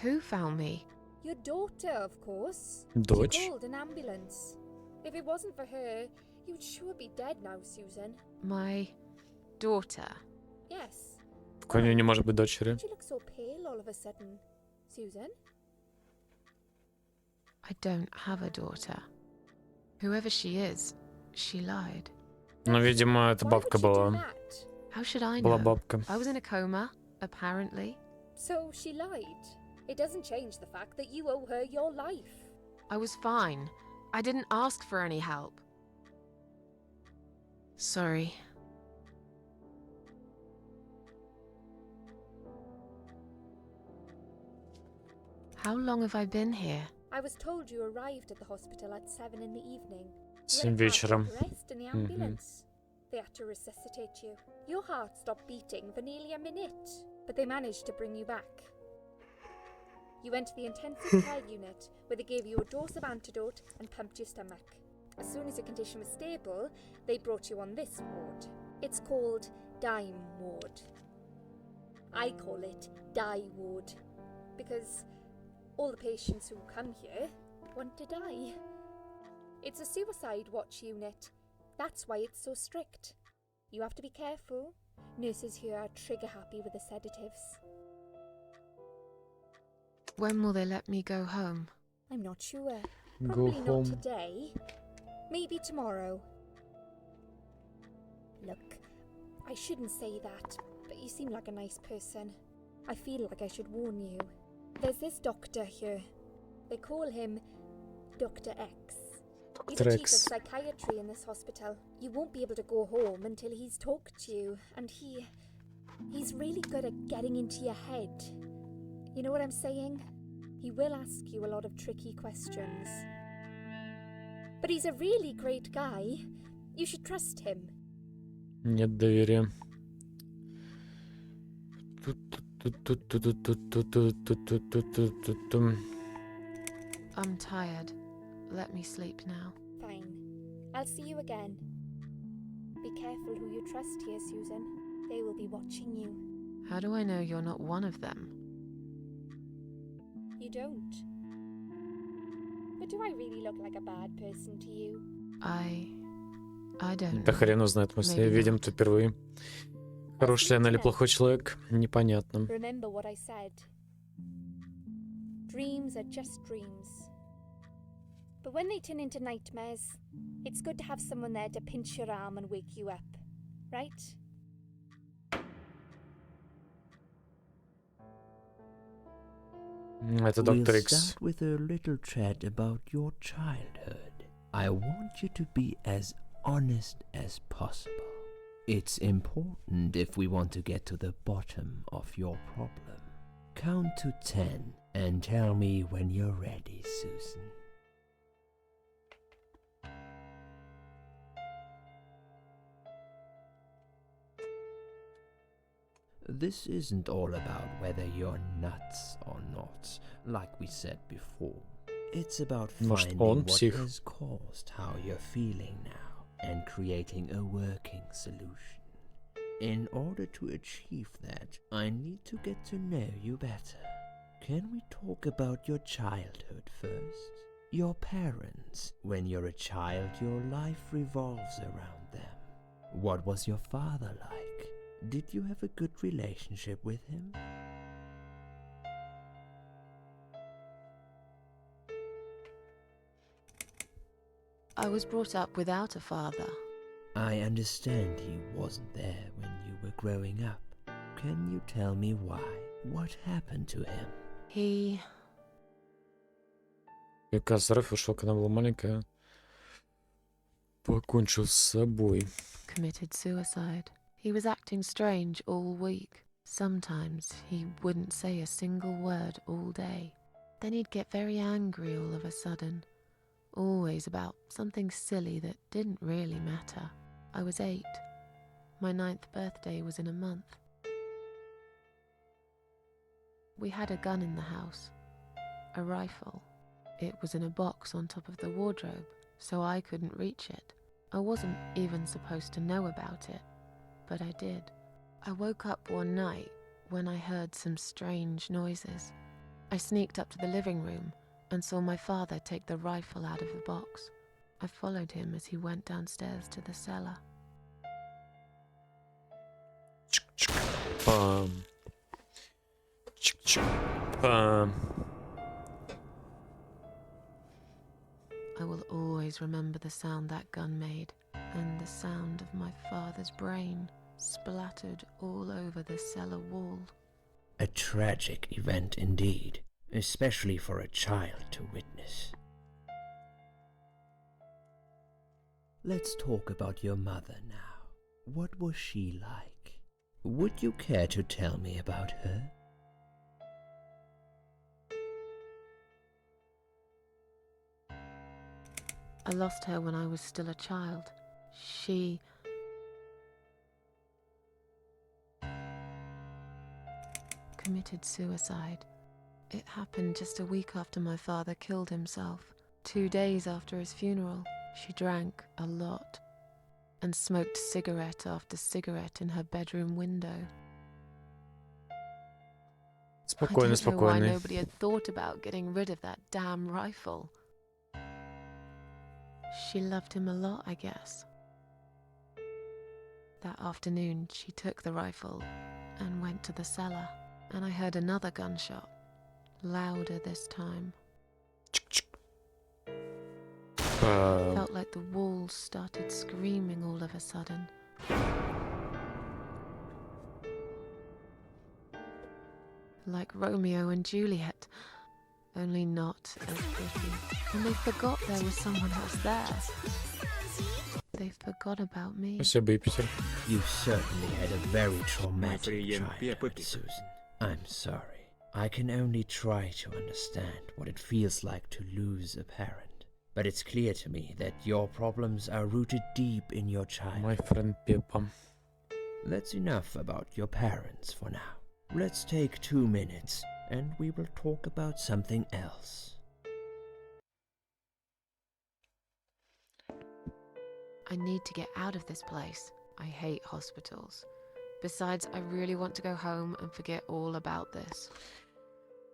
Who found me? Your daughter, of course. Дочь. She called an ambulance. If it wasn't for her, you'd sure be dead now, Susan. My daughter. Yes. Как у нее не может быть дочери? Why'd you look so pale all of a sudden, Susan? I don't have a daughter. Whoever she is, she lied. Ну, видимо, это Why бабка would she do была. that? How should I Была know? бабка. I was in a coma, apparently. So she lied. It doesn't change the fact that you owe her your life. I was fine. I didn't ask for any help. Sorry. How long have I been here? I was told you arrived at the hospital at 7 in the evening. You 7 had a вечером. cardiac arrest in the ambulance. They had to resuscitate you. Your heart stopped beating for nearly a minute, but they managed to bring you back. You went to the intensive care unit, where they gave you a dose of antidote and pumped your stomach. As soon as your condition was stable, they brought you on this ward. It's called Dime Ward. I call it Die Ward, because all the patients who come here want to die. It's a suicide watch unit. That's why it's so strict. You have to be careful. Nurses here are trigger happy with the sedatives. When will they let me go home? I'm not sure. Go Probably home. not today. Maybe tomorrow. Look, I shouldn't say that, but you seem like a nice person. I feel like I should warn you. There's this doctor here. They call him Dr. X. He's Dr. the chief of X. psychiatry in this hospital. You won't be able to go home until he's talked to you, and he's really good at getting into your head. You know what I'm saying? He will ask you a lot of tricky questions. But he's a really great guy. You should trust him. Нет доверия. I'm tired. Let me sleep now. Fine. I'll see you again. Be careful who you trust here, Susan. They will be watching you. How do I know you're not one of them? You don't. But do I really look like a bad person to you? I don't Да know. хрен его знает, мы с ней Maybe видим not. тут впервые. Хороший ли она или плохой человек, непонятно. Remember what I said. Dreams are just dreams. But when they turn into nightmares, it's good to have someone there to pinch your arm and wake you up, right? Это We'll доктор Икс. start with a little chat about your childhood. I want you to be as honest as possible. It's important if we want to get to the bottom of your problem. Count to 10 and tell me when you're ready, Susan. This isn't all about whether you're nuts or not, like we said before. It's about Может, finding он what псих? has caused how you're feeling now and creating a working solution. In order to achieve that, I need to get to know you better. Can we talk about your childhood first? Your parents. When you're a child, your life revolves around them. What was your father like? Did you have a good relationship with him? I was brought up without a father. I understand he wasn't there when you were growing up. Can you tell me why? What happened to him? He Косарев ушел, когда была маленькая. Покончил с собой. committed suicide. He was acting strange all week. Sometimes he wouldn't say a single word all day. Then he'd get very angry all of a sudden. Always about something silly that didn't really matter. I was 8. My 9th birthday was in a month. We had a gun in the house. A rifle. It was in a box on top of the wardrobe, so I couldn't reach it. I wasn't even supposed to know about it, but I did. I woke up one night when I heard some strange noises. I sneaked up to the living room and saw my father take the rifle out of the box. I followed him as he went downstairs to the cellar. Чик-чик-пам. Чик-чик-пам. I will always remember the sound that gun made, and the sound of my father's brain splattered all over the cellar wall. A tragic event indeed, especially for a child to witness. Let's talk about your mother now. What was she like? Would you care to tell me about her? I lost her when I was still a child. She committed suicide. It happened just a week after my father killed himself. 2 days after his funeral, she drank a lot and smoked cigarette after cigarette in her bedroom window. I Спокойно, don't know why спокойно. nobody had thought about getting rid of that damn rifle. She loved him a lot, I guess. That afternoon, she took the rifle and went to the cellar, and I heard another gunshot, louder this time. Пам. Felt like the walls started screaming all of a sudden. Like Romeo and Juliet, only not as pretty. And they forgot there was someone else there. They forgot about me. Спасибо, Юпитер. You certainly had a very traumatic Прием childhood, Пеппик. Susan. I'm sorry. I can only try to understand what it feels like to lose a parent. But it's clear to me that your problems are rooted deep in your childhood. My friend Peppa. That's enough about your parents for now. Let's take 2 minutes and we will talk about something else. I need to get out of this place. I hate hospitals. Besides, I really want to go home and forget all about this.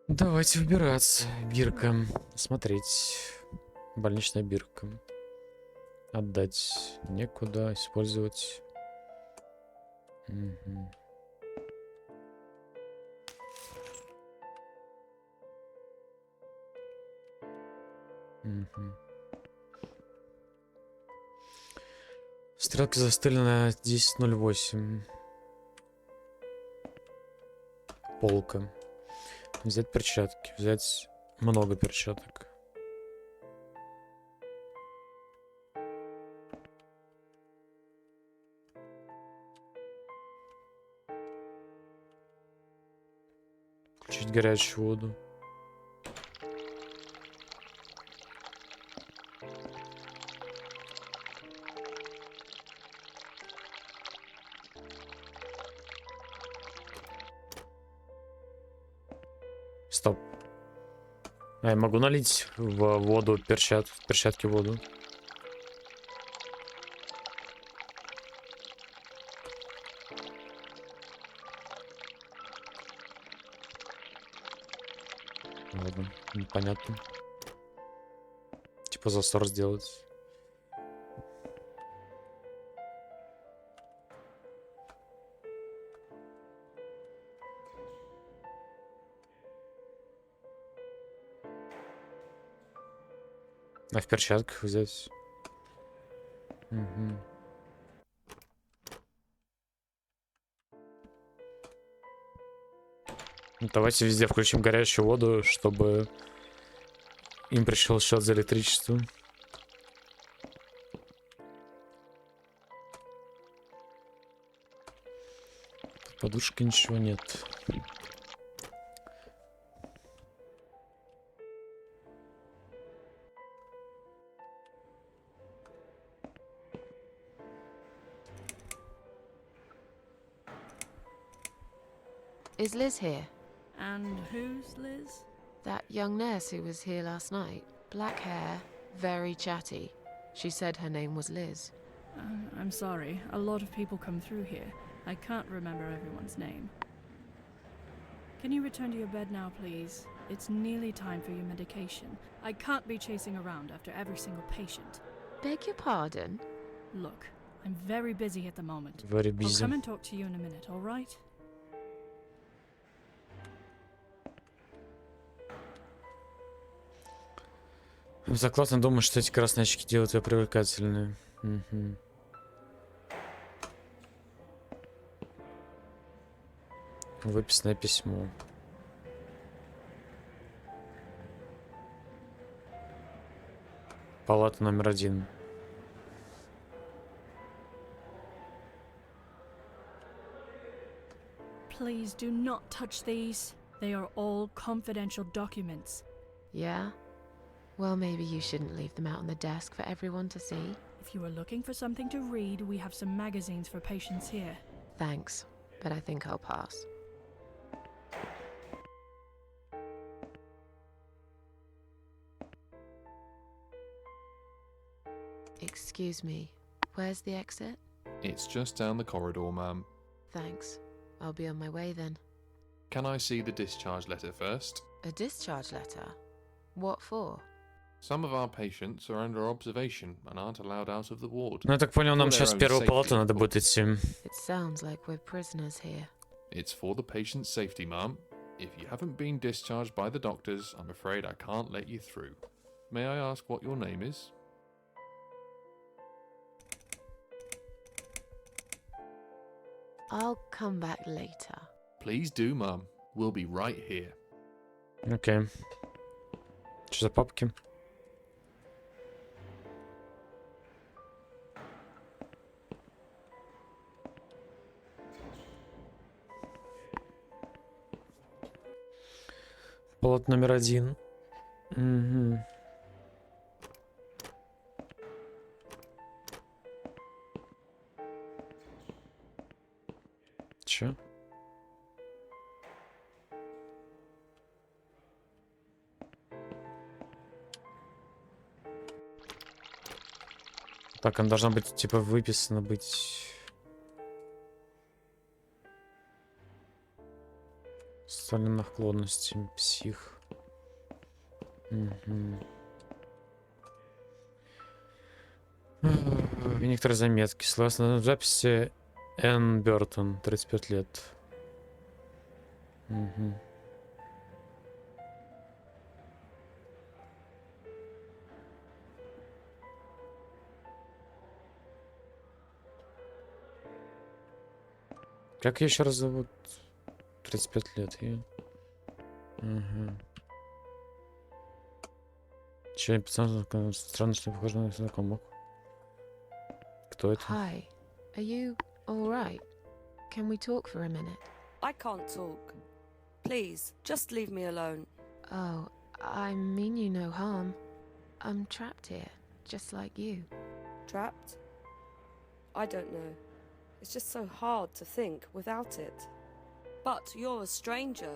Давайте выбираться. Бирка. Смотреть. Больничная бирка. Отдать некуда. Использовать. Мгм. Мгм. Стрелки застыли на 10:08. Полка. Взять перчатки. Взять много перчаток. Включить горячую воду. Стоп. А я могу налить в воду перчатки в воду? Ладно, непонятно. Типа засор сделать. А в перчатках взять? Угу. Давайте везде включим горячую воду, чтобы им пришел счет за электричество. Под подушкой ничего нет. Is Liz here? And who's Liz? That young nurse who was here last night. Black hair, very chatty. She said her name was Liz. I'm sorry. A lot of people come through here. I can't remember everyone's name. Can you return to your bed now, please? it's nearly time for your medication. I can't be chasing around after every single patient. Beg your pardon? Look, I'm very busy at the moment. Very I'll busy. come and talk to you in a minute, all right? Согласно, думаю, что эти красные очки делают ее привлекательной. Мгм. Выписанное письмо. Палата номер 1. Please do not touch these. They are all confidential documents. Yeah? Well, maybe you shouldn't leave them out on the desk for everyone to see. If you are looking for something to read, we have some magazines for patients here. Thanks, but I think I'll pass. Excuse me, where's the exit? It's just down the corridor, ma'am. Thanks. I'll be on my way then. Can I see the discharge letter first? A discharge letter? What for? Some of our patients are under observation and aren't allowed out of the ward. Ну, я так понял, нам For their сейчас в own первую safety, палату of надо будет course. идти. It sounds like we're prisoners here. It's for the patient's safety, ma'am. If you haven't been discharged by the doctors, I'm afraid I can't let you through. May I ask what your name is? I'll come back later. Please do, ma'am. We'll be right here. Окей. Что за папки? Палата номер 1. Угу. Чё? Так, она должна быть, типа, выписана быть... Социальные наклонности, псих. Угу. Некоторые заметки. Согласно записи, Энн Бёртон, 35 лет. Угу. Как ее еще раз зовут? 35 лет. И... Угу. Че, пацан, странно, что похож на знакомых. Кто это? Hi. Are you alright? Can we talk for a minute? I can't talk. Please, just leave me alone. Oh, I mean you no harm. I'm trapped here, just like you. Trapped? I don't know. It's just so hard to think without it. But you're a stranger.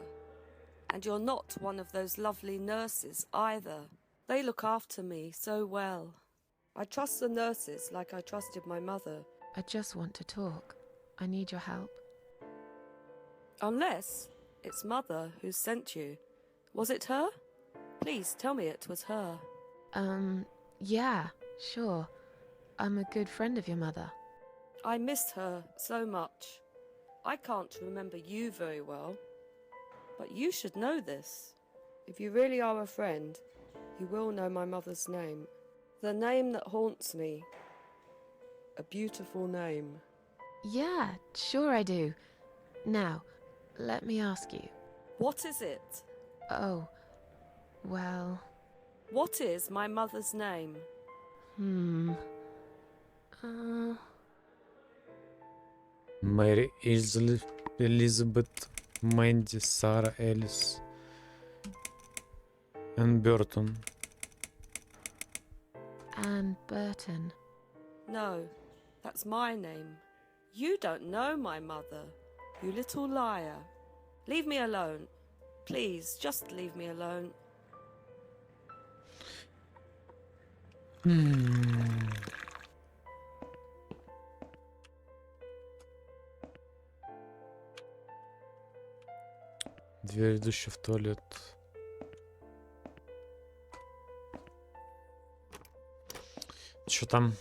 And you're not one of those lovely nurses either. They look after me so well. I trust the nurses like I trusted my mother. I just want to talk. I need your help. Unless it's Mother who sent you. Was it her? Please tell me it was her. Yeah, sure. I'm a good friend of your mother. I miss her so much. I can't remember you very well. But you should know this. If you really are a friend, you will know my mother's name. The name that haunts me. A beautiful name. Yeah, sure I do. Now, let me ask you. What is it? Oh, well... What is my mother's name? Мэри, Элизабет, Мэнди, Сара, Элис. Энн Бёртон. Anne Burton. No, that's my name. You don't know my mother, you little liar. Leave me alone. Please, just leave me alone. Дверь, ведущая в туалет. Что там?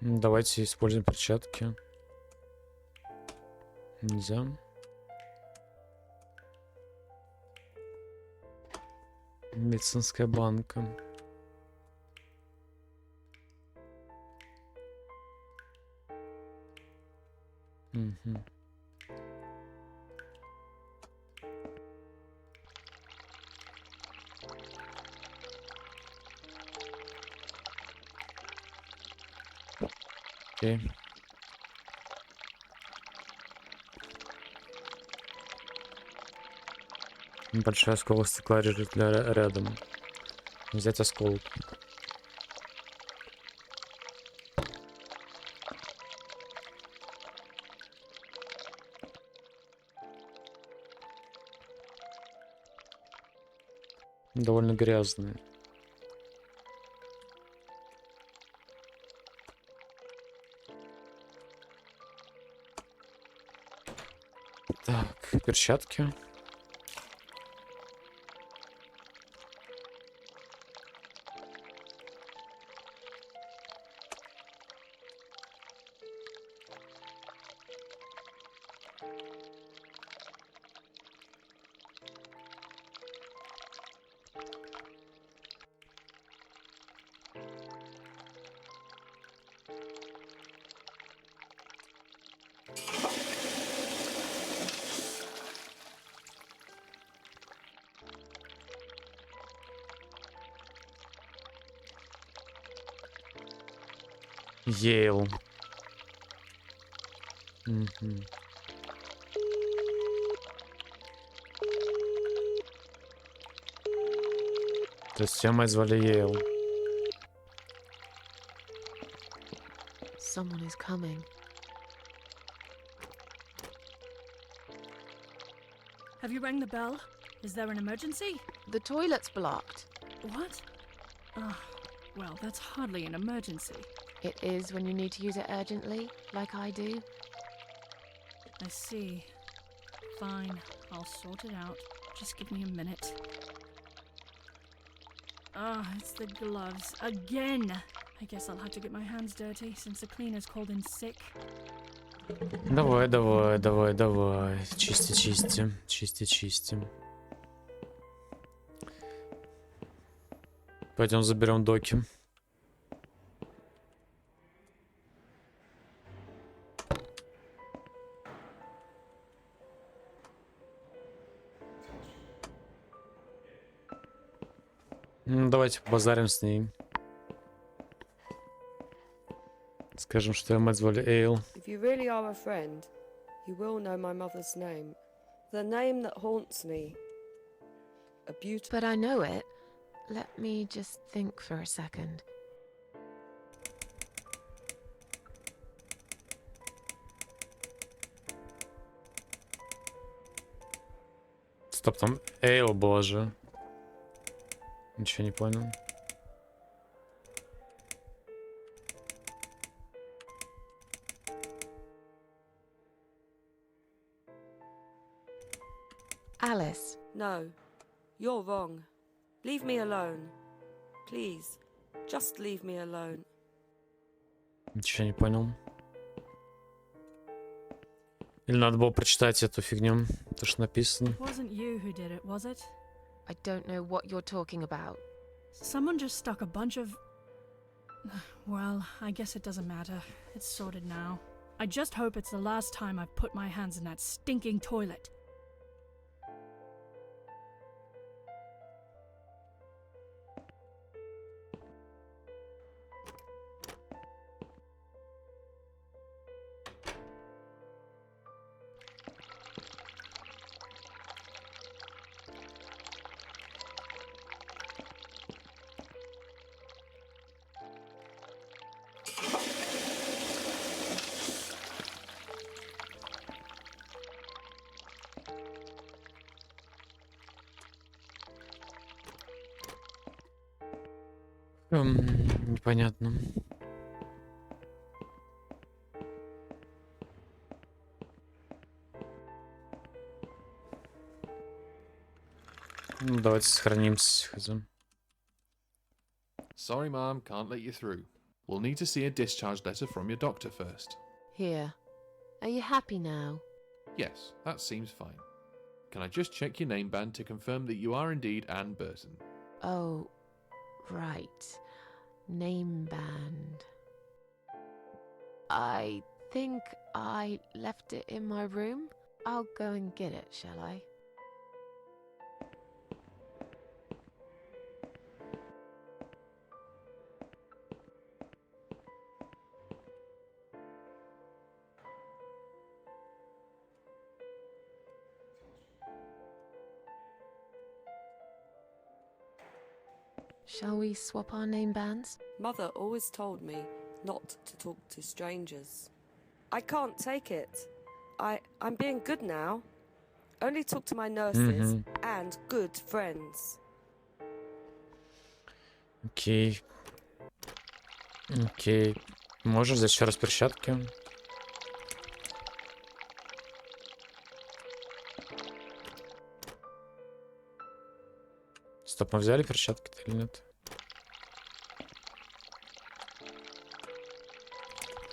Давайте используем перчатки. Нельзя. Медицинская банка. Мгм. Окей. Большой осколок стекла лежит рядом. Взять осколок. Довольно грязные. Так, перчатки. Ейл. Мгм. То есть все мать звали Ейл. Someone is coming. Have you rang the bell? Is there an emergency? The toilet's blocked. What? Oh, well, that's hardly an emergency. It is when you need to use it urgently, like I do. I see. Fine, I'll sort it out. Just give me a minute. Ah, it's the gloves. Again! I guess I'll have to get my hands dirty since the cleaner's called in sick. Давай, давай, давай, давай. Чисти, чисти. Чисти, чисти. Пойдем заберем доки. Давайте побазарим с ней. Скажем, что ее мать звали Эйл. If you really are a friend, you will know my mother's name. The name that haunts me. A beautiful... But I know it. Let me just think for a second. Стоп, там Эйл была же. Ничего не понял. Alice. No, you're wrong. Leave me alone. Please, just leave me alone. Ничего не понял. Или надо было прочитать эту фигню, то, что написано. It wasn't you who did it, was it? I don't know what you're talking about. Someone just stuck a bunch of... Well, I guess it doesn't matter. It's sorted now. I just hope it's the last time I've put my hands in that stinking toilet. Непонятно. давайте сохранимся. Sorry, Mom, can't let you through. We'll need to see a discharge letter from your doctor first. Here. Are you happy now? Yes, that seems fine. Can I just check your name band to confirm that you are indeed Anne Burton? Oh, right. Name band. I think I left it in my room. I'll go and get it, shall I? Shall we swap our name bands? Mother always told me not to talk to strangers. I can't take it. I'm being good now. Only talk to my nurses and good friends. Окей. Окей. Можешь взять еще раз перчатки? Стоп, мы взяли перчатки-то или нет?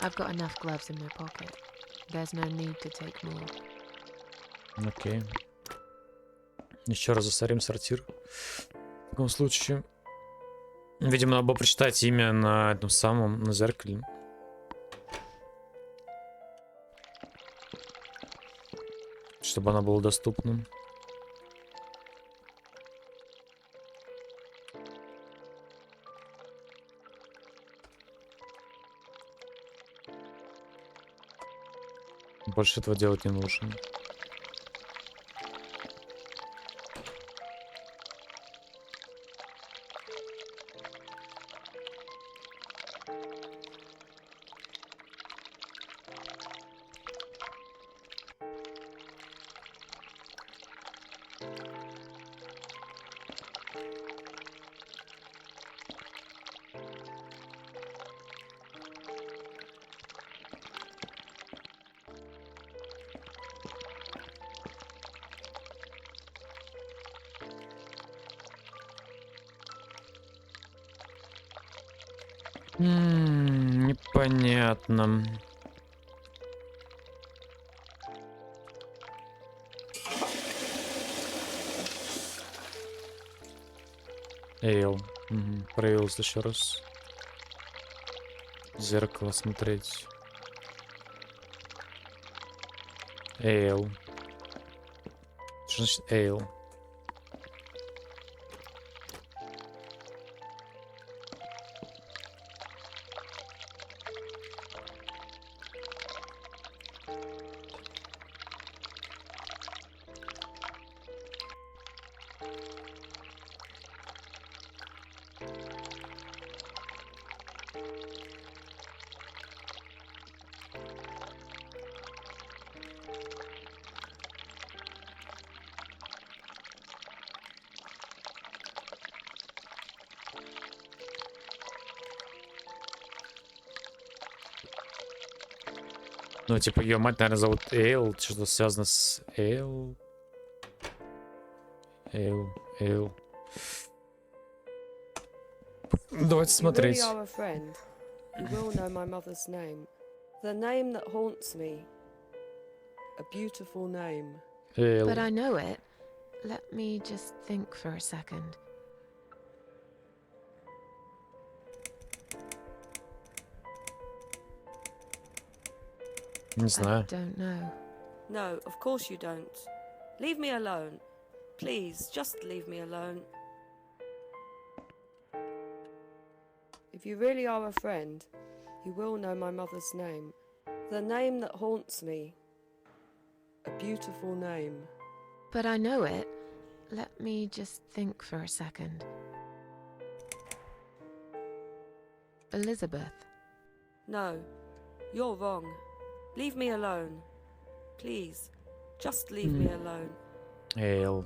I've got enough gloves in my pocket. There's no need to take more. Окей. Еще раз засорим сортир. В таком случае... Видимо, надо было прочитать имя на этом самом, на зеркале. Чтобы оно было доступным. Больше этого делать не нужно. Непонятно. Эйл. Проявился еще раз. Зеркало смотреть. Эйл. Что значит эйл? Ну, типа, ее мать, наверное, зовут Эйл. Что-то связано с Эйл. Эйл. Давайте смотреть. You really are a friend. You will know my mother's name. The name that haunts me. A beautiful name. Эйл. But I know it. Let me just think for a second. Не I знаю. don't know. No, of course you don't. Leave me alone. Please, just leave me alone. If you really are a friend, you will know my mother's name. The name that haunts me. A beautiful name. But I know it. Let me just think for a second. Elizabeth. No, you're wrong. Leave me alone. Please, just leave me alone. Эйл.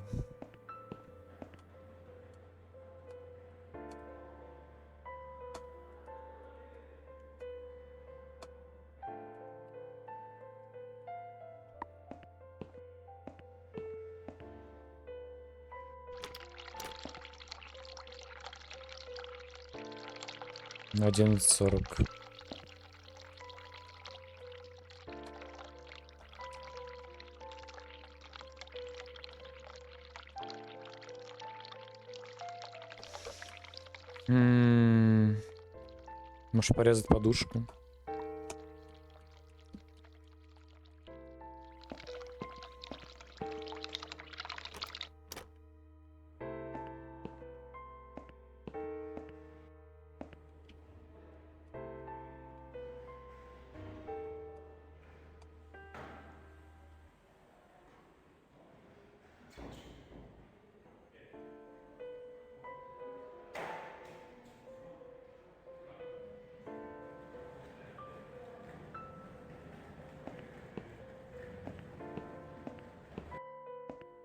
На 11:40. Можешь порезать подушку?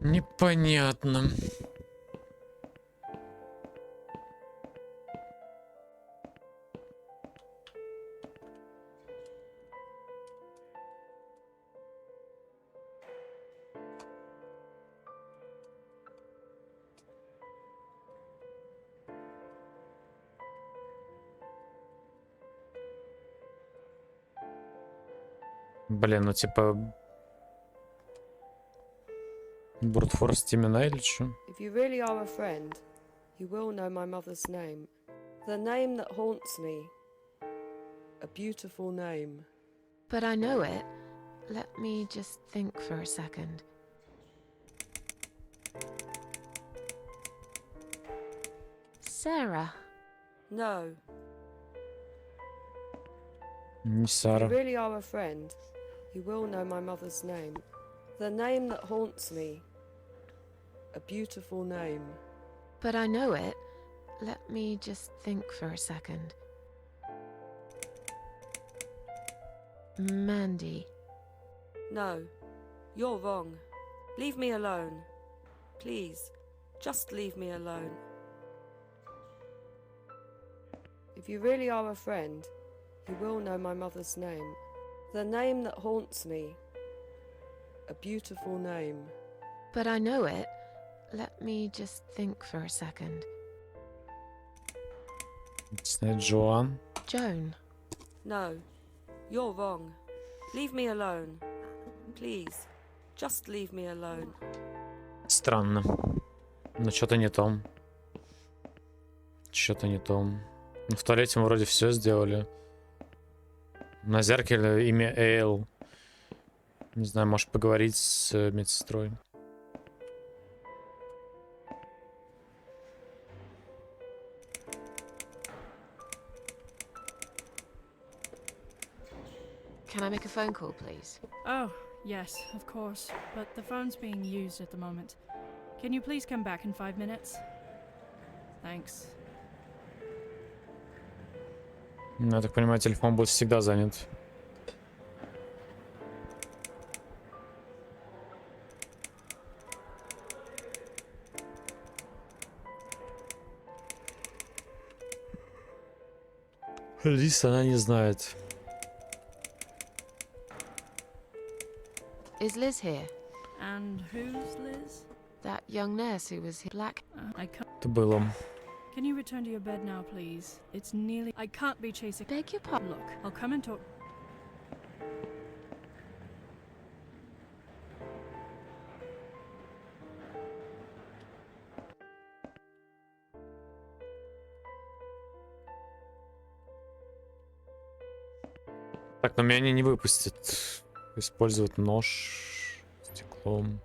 Непонятно. Блин, ну типа... Брутфорс имена или что? If you really are a friend, you will know my mother's name. The name that haunts me. A beautiful name. But I know it. Let me just think for a second. Sarah. No. Не If Сара. you really are a friend, you will know my mother's name. The name that haunts me. A beautiful name. But I know it. Let me just think for a second. Mandy. No. You're wrong. Leave me alone. Please. Just leave me alone. If you really are a friend, you will know my mother's name. The name that haunts me. A beautiful name. But I know it. Let me just think for a second. Снять Джоан. Joan. No. You're wrong. Leave me alone. Please. Just leave me alone. Странно. Но что-то не том. Что-то не том. Ну, в туалете мы вроде все сделали. На зеркале имя Эйл. Не знаю, можешь поговорить с медсестрой. Can I make a phone call, please? Oh, yes, of course. But the phone's being used at the moment. Can you please come back in 5 minutes? Thanks. Ну, я так понимаю, телефон будет всегда занят. Лиз, она не знает. Is Liz here? And who's Liz? That young nurse who was here. Black. I can't. Это было. Can you return to your bed now, please? It's nearly. I can't be chasing. Beg your pardon. Look, I'll come and talk. Так, но меня они не выпустят. Использовать нож стеклом.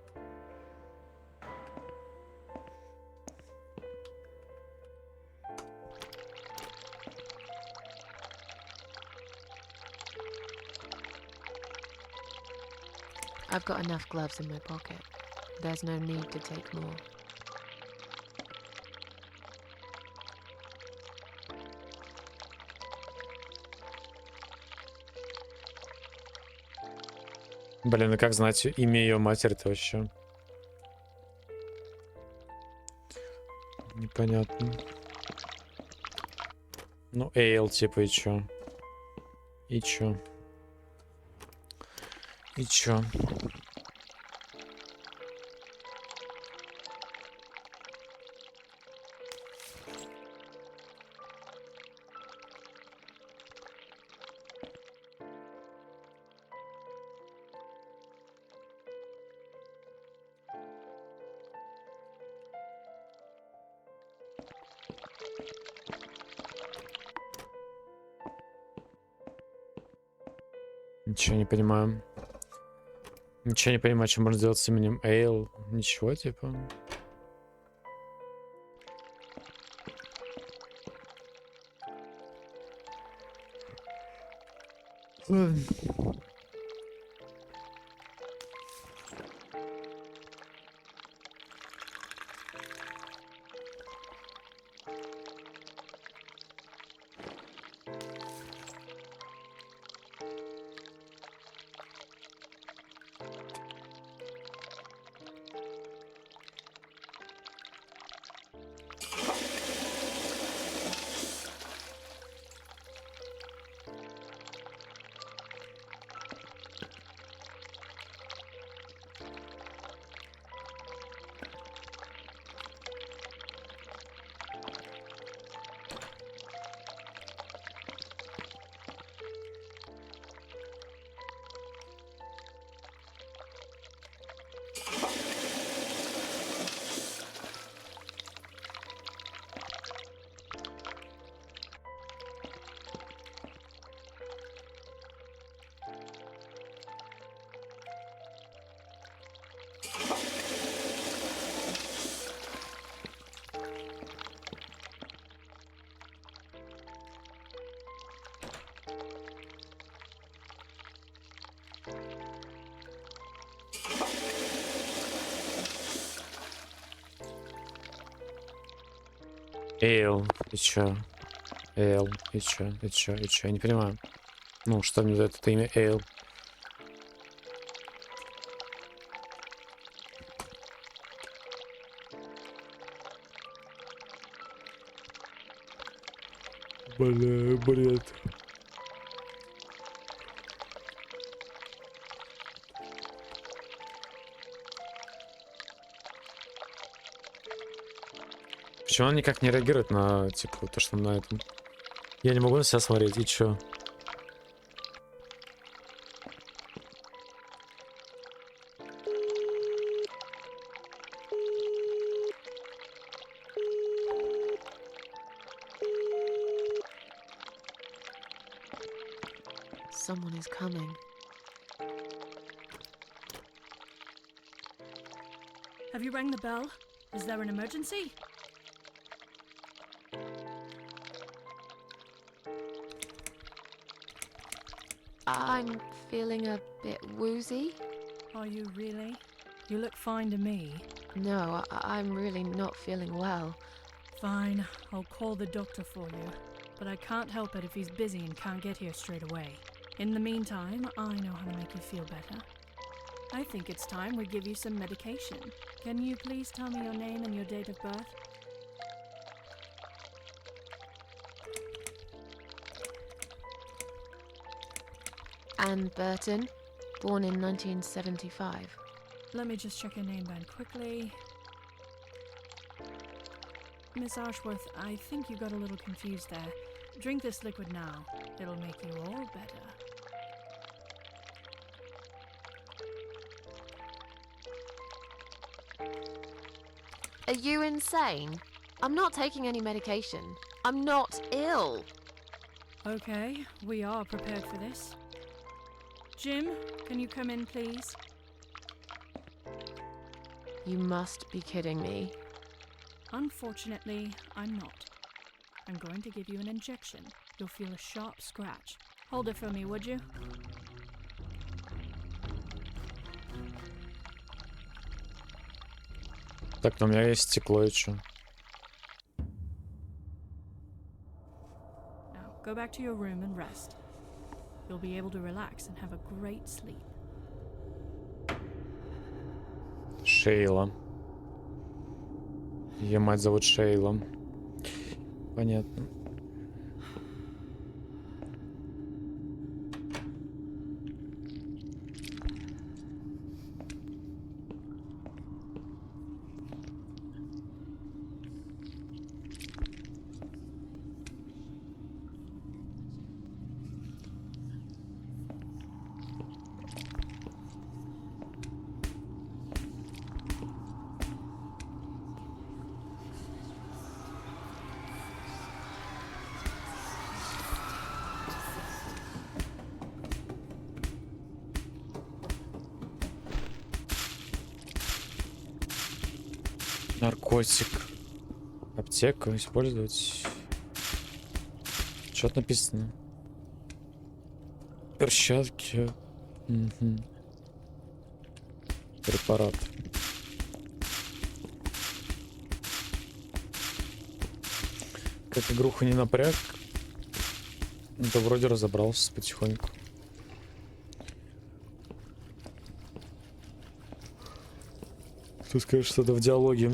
I've got enough gloves in my pocket. There's no need to take more. Блин, и как знать имя ее матери-то вообще? Непонятно. Ну, Эйл, типа, и чё? И чё? И чё? Ничего не понимаю. Ничего не понимаю, что можно сделать с именем Эйл. Ничего, типа. Ладно. Эйл, и чё? Эйл, и чё? И чё? И чё? Я не понимаю. Ну, что мне дает это имя Эйл? Бля, бред. Почему он никак не реагирует на, типа, то, что на этом? Я не могу на себя смотреть, и чё? Someone is coming. Have you rang the bell? Is there an emergency? I'm feeling a bit woozy. Are you really? You look fine to me. No, I'm really not feeling well. Fine, I'll call the doctor for you. But I can't help it if he's busy and can't get here straight away. In the meantime, I know how to make you feel better. I think it's time we give you some medication. Can you please tell me your name and your date of birth? Anne Burton, born in 1975. Let me just check your name band quickly. Miss Ashworth, I think you got a little confused there. Drink this liquid now. It'll make you all better. Are you insane? I'm not taking any medication. I'm not ill. Okay, we are prepared for this. Jim, can you come in, please? You must be kidding me. Unfortunately, I'm not. I'm going to give you an injection. You'll feel a sharp scratch. Hold it for me, would you? Так, ну у меня есть стекло, и чё? Now, go back to your room and rest. You'll be able to relax and have a great sleep. Шейла. Ее мать зовут Шейла. Понятно. Наркотик. Аптека использовать. Что-то написано. Перчатки. Угу. Препарат. Как игруху не напряг, то вроде разобрался потихоньку. Тут, конечно, надо в диалоге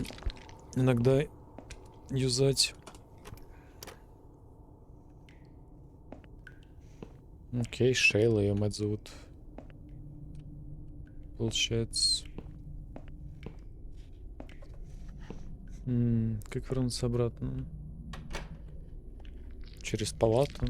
иногда юзать. Окей, Шейла, ее мать зовут. Получается. Как вернуться обратно? Через палату.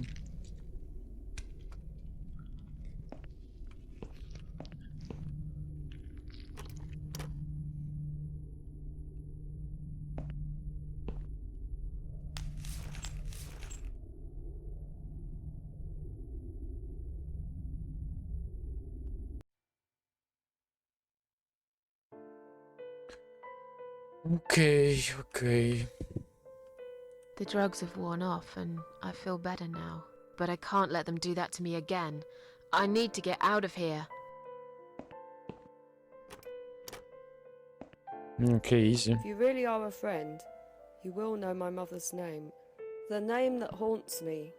Okay. The drugs have worn off and I feel better now. But I can't let them do that to me again. I need to get out of here. Okay, easy. If you really are a friend, you will know my mother's name. The name that haunts me.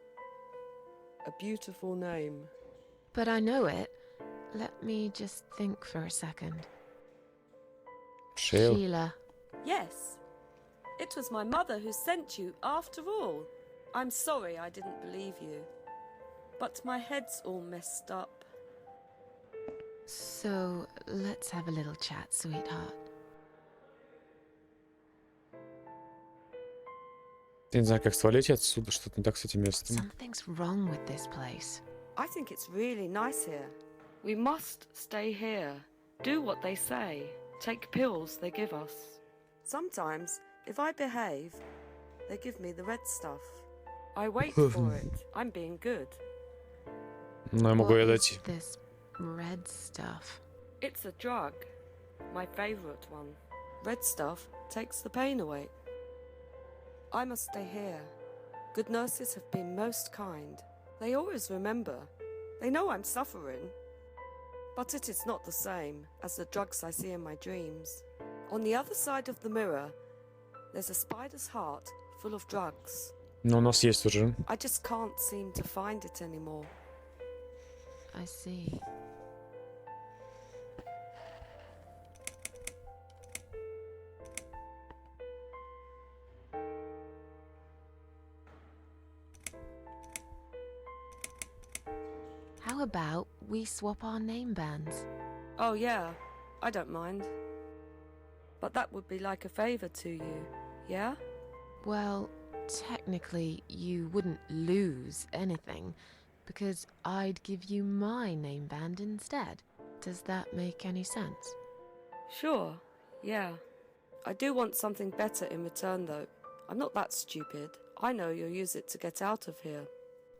A beautiful name. But I know it. Let me just think for a second. Shale. Sheila. Yes. It was my mother who sent you after all. I'm sorry I didn't believe you. But my head's all messed up. So, let's have a little chat, sweetheart. Я не знаю, как свалить отсюда, что-то не так с этим местом. Something's wrong with this place. I think it's really nice here. We must stay here. Do what they say. Take pills they give us. Sometimes, if I behave, they give me the red stuff. I wait for it. I'm being good. Ну, я могу What ей is дать. this red stuff? It's a drug. My favorite one. Red stuff takes the pain away. I must stay here. Good nurses have been most kind. They always remember. They know I'm suffering. But it is not the same as the drugs I see in my dreams. On the other side of the mirror, there's a spider's heart full of drugs. Но у нас есть уже. I just can't seem to find it anymore. I see. How about we swap our name bands? Oh yeah, I don't mind. But that would be like a favor to you, yeah? Well, technically, you wouldn't lose anything, because I'd give you my name band instead. Does that make any sense? Sure, yeah. I do want something better in return though. I'm not that stupid. I know you'll use it to get out of here.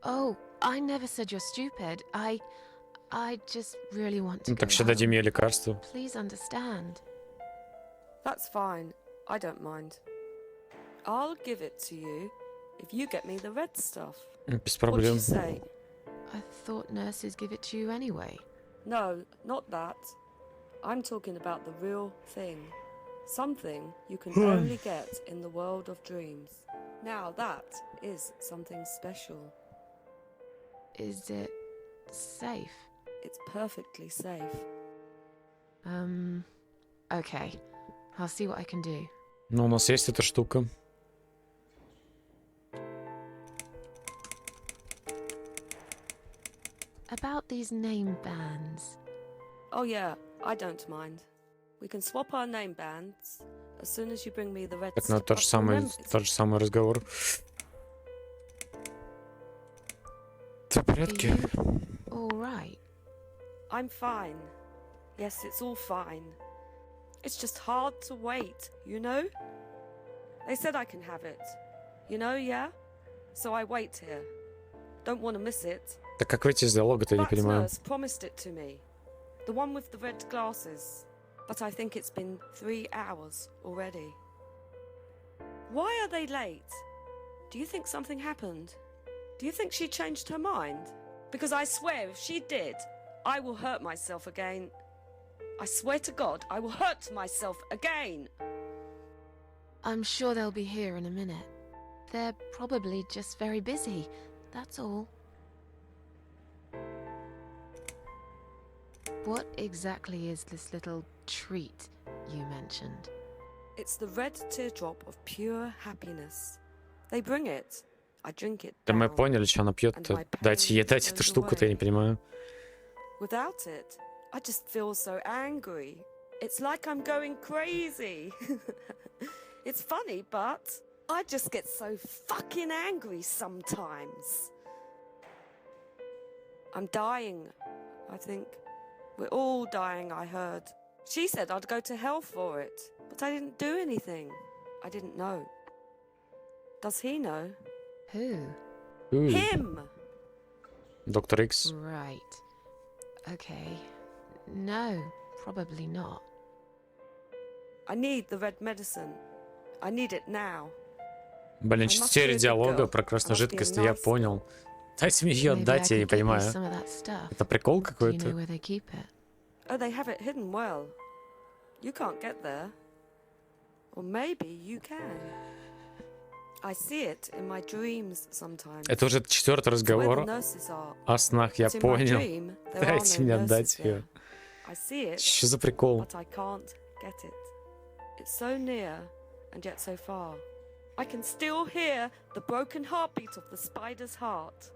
Oh, I never said you're stupid. I just really want to Ну, go так еще дадим home. ей лекарство. Please understand. That's fine. I don't mind. I'll give it to you if you get me the red stuff. Без What do проблем. you say? I thought nurses give it to you anyway. No, not that. I'm talking about the real thing. Something you can only get in the world of dreams. Now that is something special. Is it safe? It's perfectly safe. Okay. I'll see what I can do. Но у нас есть эта штука. About these name bands. Oh yeah, I don't mind. We can swap our name bands as soon as you bring me the red Так, ну stuff. тот же самый разговор. Ты в порядке? All right. I'm fine. Yes, it's all fine. It's just hard to wait, you know? They said I can have it. You know, yeah? So I wait here. Don't want to miss it. Так как выйти из диалога-то, я не That понимаю. nurse promised it to me. The one with the red glasses. But I think it's been 3 hours already. Why are they late? Do you think something happened? Do you think she changed her mind? Because I swear if she did, I will hurt myself again. I swear to God, I will hurt myself again. I'm sure they'll be here in a minute. They're probably just very busy, that's all. What exactly is this little treat you mentioned? It's the red teardrop of pure happiness. They bring it. I drink it Да мы down. поняли, что она пьет-то. Дайте ей дать эту штуку-то, я не понимаю. Without it, I just feel so angry. It's like I'm going crazy. It's funny, but I just get so fucking angry sometimes. I'm dying, I think. We're all dying, I heard. She said I'd go to hell for it, but I didn't do anything. I didn't know. Does he know? Who? Him! Доктор Икс. Right. Okay. No, probably not. I need the red medicine. I need it now. Блин, 4 диалога про красную жидкость, я понял. Дайте мне ее отдать, я не понимаю. Это прикол какой-то? Oh, they have it hidden well. You can't get there. Or maybe you can. I see it in my dreams sometimes. Это уже 4-й разговор о снах, я понял. Дайте мне отдать ее. Что за прикол? But I can't get it. It's so near and yet so far. I can still hear the broken heartbeat of the spider's heart.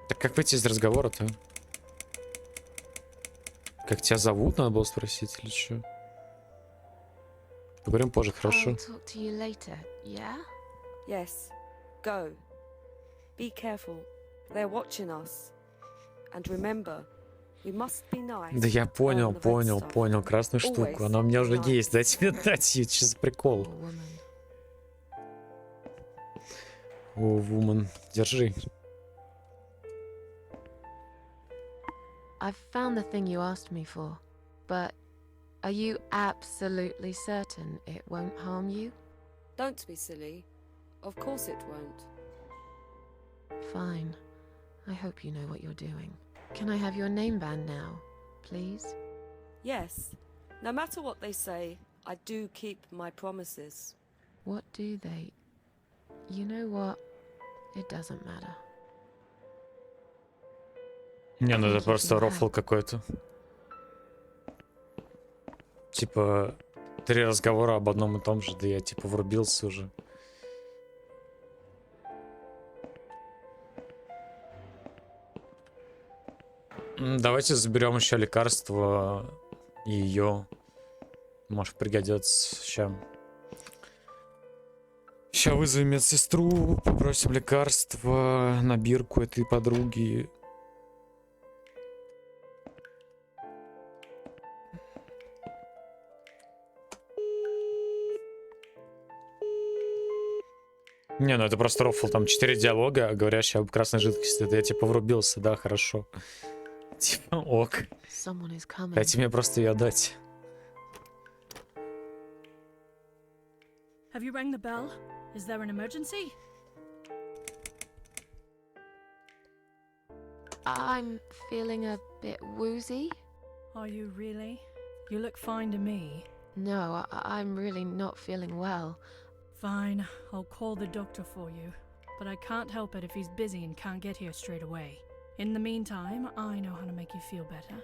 Так как выйти из разговора-то? Как тебя зовут, надо было спросить или что? Поговорим позже, хорошо? I'll talk to you later, yeah? Yes. Go. Be careful. They're watching us. And remember, we must be nice. Да я понял, понял. Красную штуку. Она у меня уже есть. Дайте мне дать ее. Что за прикол? О, woman. Держи. I've found the thing you asked me for, but are you absolutely certain it won't harm you? Don't be silly. Of course it won't. Fine. I hope you know what you're doing. Can I have your name band now, please? Yes. No matter what they say, I do keep my promises. What do they... You know what? It doesn't matter. Не, ну это просто рофл какой-то. Типа, 3 разговора об одном и том же, да я типа врубился уже. Давайте заберем еще лекарство и ее. Может пригодится. Сейчас вызовем медсестру, попросим лекарства на бирку этой подруги. Не, ну это просто рофл, там 4 диалога, говорящие об красной жидкости. Это я типа врубился, да, хорошо. Типа, ок. Дайте мне просто ее отдать. Have you rang the bell? Is there an emergency? I'm feeling a bit woozy. Are you really? You look fine to me. No, I'm really not feeling well. Fine, I'll call the doctor for you. But I can't help it if he's busy and can't get here straight away. In the meantime, I know how to make you feel better.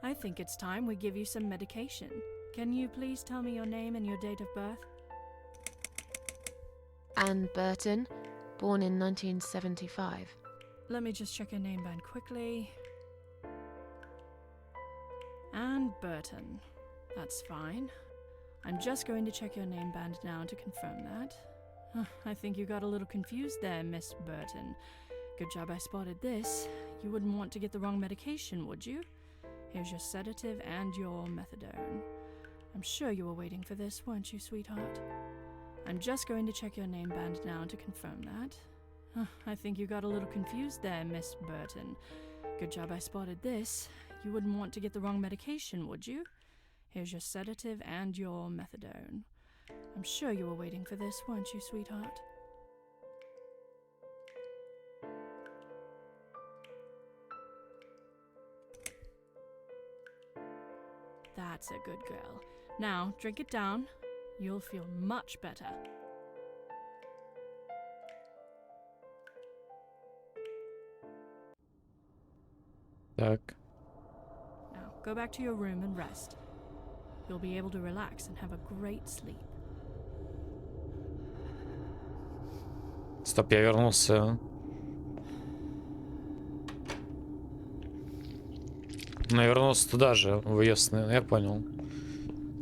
I think it's time we give you some medication. Can you please tell me your name and your date of birth? Anne Burton, born in 1975. Let me just check your name band quickly. Anne Burton. That's fine. I'm just going to check your name band now to confirm that. I think you got a little confused there, Miss Burton. Good job I spotted this. You wouldn't want to get the wrong medication, would you? Here's your sedative and your methadone. I'm sure you were waiting for this, weren't you, sweetheart? I'm just going to check your name band now to confirm that. I think you got a little confused there, Miss Burton. Good job I spotted this. You wouldn't want to get the wrong medication, would you? Here's your sedative and your methadone. I'm sure you were waiting for this, weren't you, sweetheart? That's a good girl. Now, drink it down. You'll feel much better. Так. Now, go back to your room and rest. You'll be able to relax and have a great sleep. Стоп, я вернулся. Ну, я вернулся туда же, в Ясный. Я понял.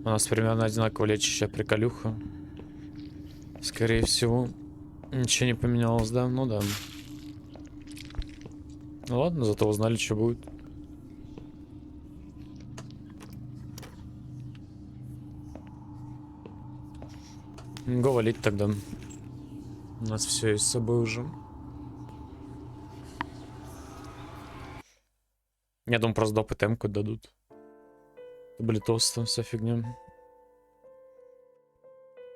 У нас примерно одинаково лечащая приколюха. Скорее всего, ничего не поменялось, да? Ну да. Ну ладно, зато узнали, что будет. Го валить тогда. У нас все есть с собой уже. Я думаю, просто допыт М-ку дадут. Таблетос там вся фигня.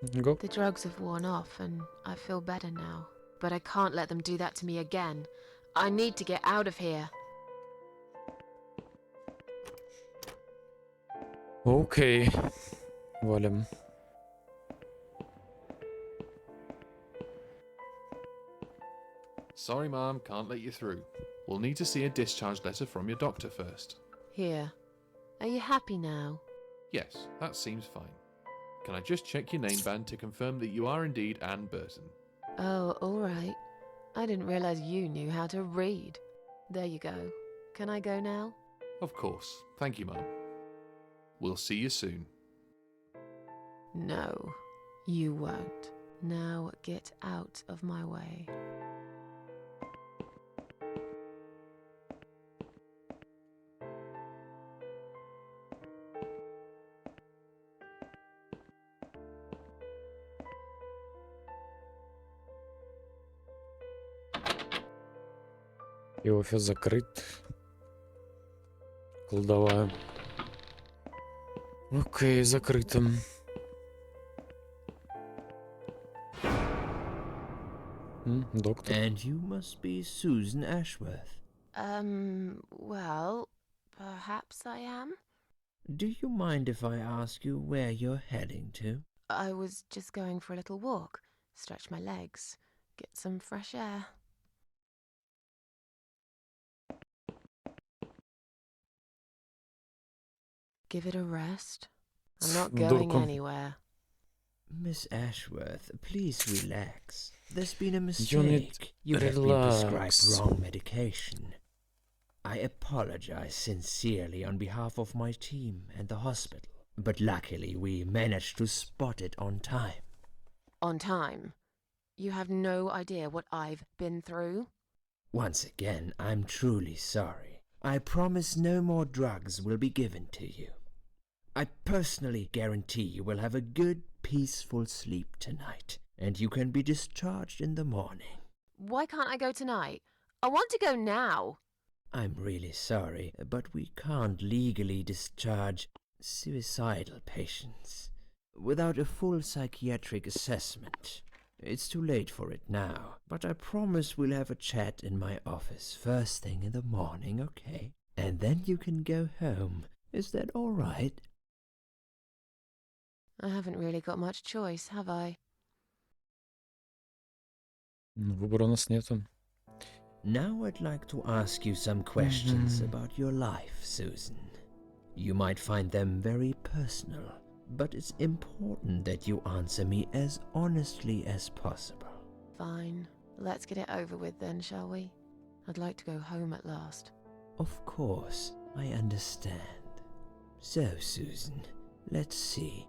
Го. The drugs have worn off and I feel better now. But I can't let them do that to me again. I need to get out of here. Окей. Валим. Sorry, Mom, can't let you through. We'll need to see a discharge letter from your doctor first. Here. Are you happy now? Yes, that seems fine. Can I just check your name band to confirm that you are indeed Anne Burton? Oh, all right. I didn't realize you knew how to read. There you go. Can I go now? Of course. Thank you, Mum. We'll see you soon. No, you won't. Now get out of my way. И офис закрыт. Кладовая. Окей, закрыто. Доктор. And you must be Susan Ashworth. Well, perhaps I am. Do you mind if I ask you where you're heading to? I was just going for a little walk, stretch my legs, get some fresh air. Give it a rest. I'm not going Дурку. anywhere. Miss Ashworth, please relax. There's been a You need mistake. You have been relax. prescribed wrong medication. I apologize sincerely on behalf of my team and the hospital, but luckily we managed to spot it on time. On time. You have no idea what I've been through. Once again, I'm truly sorry. I promise no more drugs will be given to you. I personally guarantee you will have a good, peaceful sleep tonight, and you can be discharged in the morning. Why can't I go tonight? I want to go now. I'm really sorry, but we can't legally discharge suicidal patients without a full psychiatric assessment. It's too late for it now, but I promise we'll have a chat in my office first thing in the morning, okay? And then you can go home. Is that all right? I haven't really got much choice, have I? Выбора у нас нету. Now I'd like to ask you some questions about your life, Susan. You might find them very personal, but it's important that you answer me as honestly as possible. Fine. Let's get it over with then, shall we? I'd like to go home at last. Of course, I understand. So, Susan, let's see.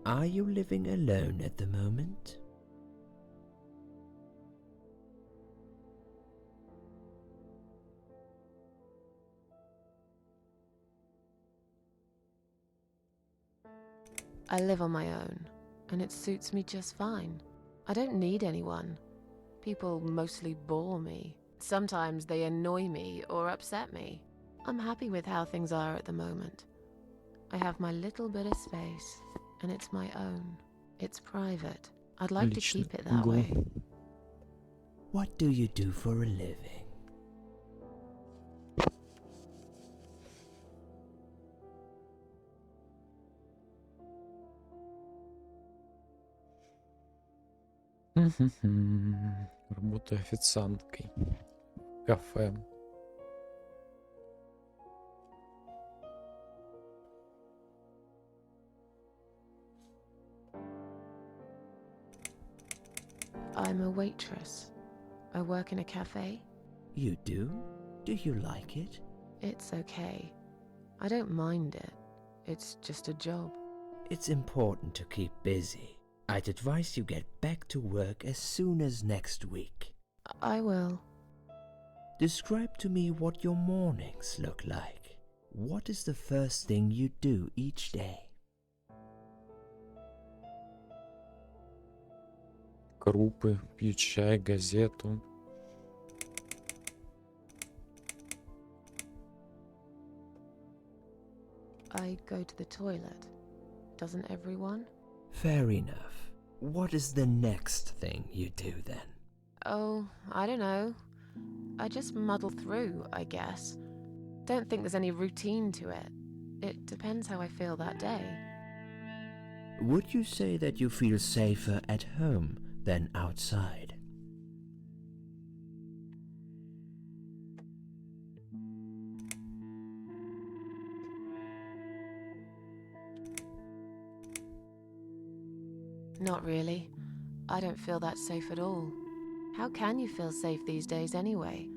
Are you living alone at the moment? I live on my own, and it suits me just fine. I don't need anyone. People mostly bore me. Sometimes they annoy me or upset me. I'm happy with how things are at the moment. I have my little bit of space, and it's my own. It's private. I'd like to Лично. keep it that Го. way. What do you do for a living? Работаю официанткой. В кафе. I'm a waitress. I work in a cafe. You do? Do you like it? It's okay. I don't mind it. It's just a job. It's important to keep busy. I'd advise you get back to work as soon as next week. I will. Describe to me what your mornings look like. What is the first thing you do each day? Крупы, пью чай, газету. I go to the toilet. Doesn't everyone? Fair enough. What is the next thing you do then? Oh, I don't know. I just muddle through, I guess. Don't think there's any routine to it. It depends how I feel that day. Would you say that you feel safer at home than outside? Not really. I don't feel that safe at all. How can you feel safe these days anyway?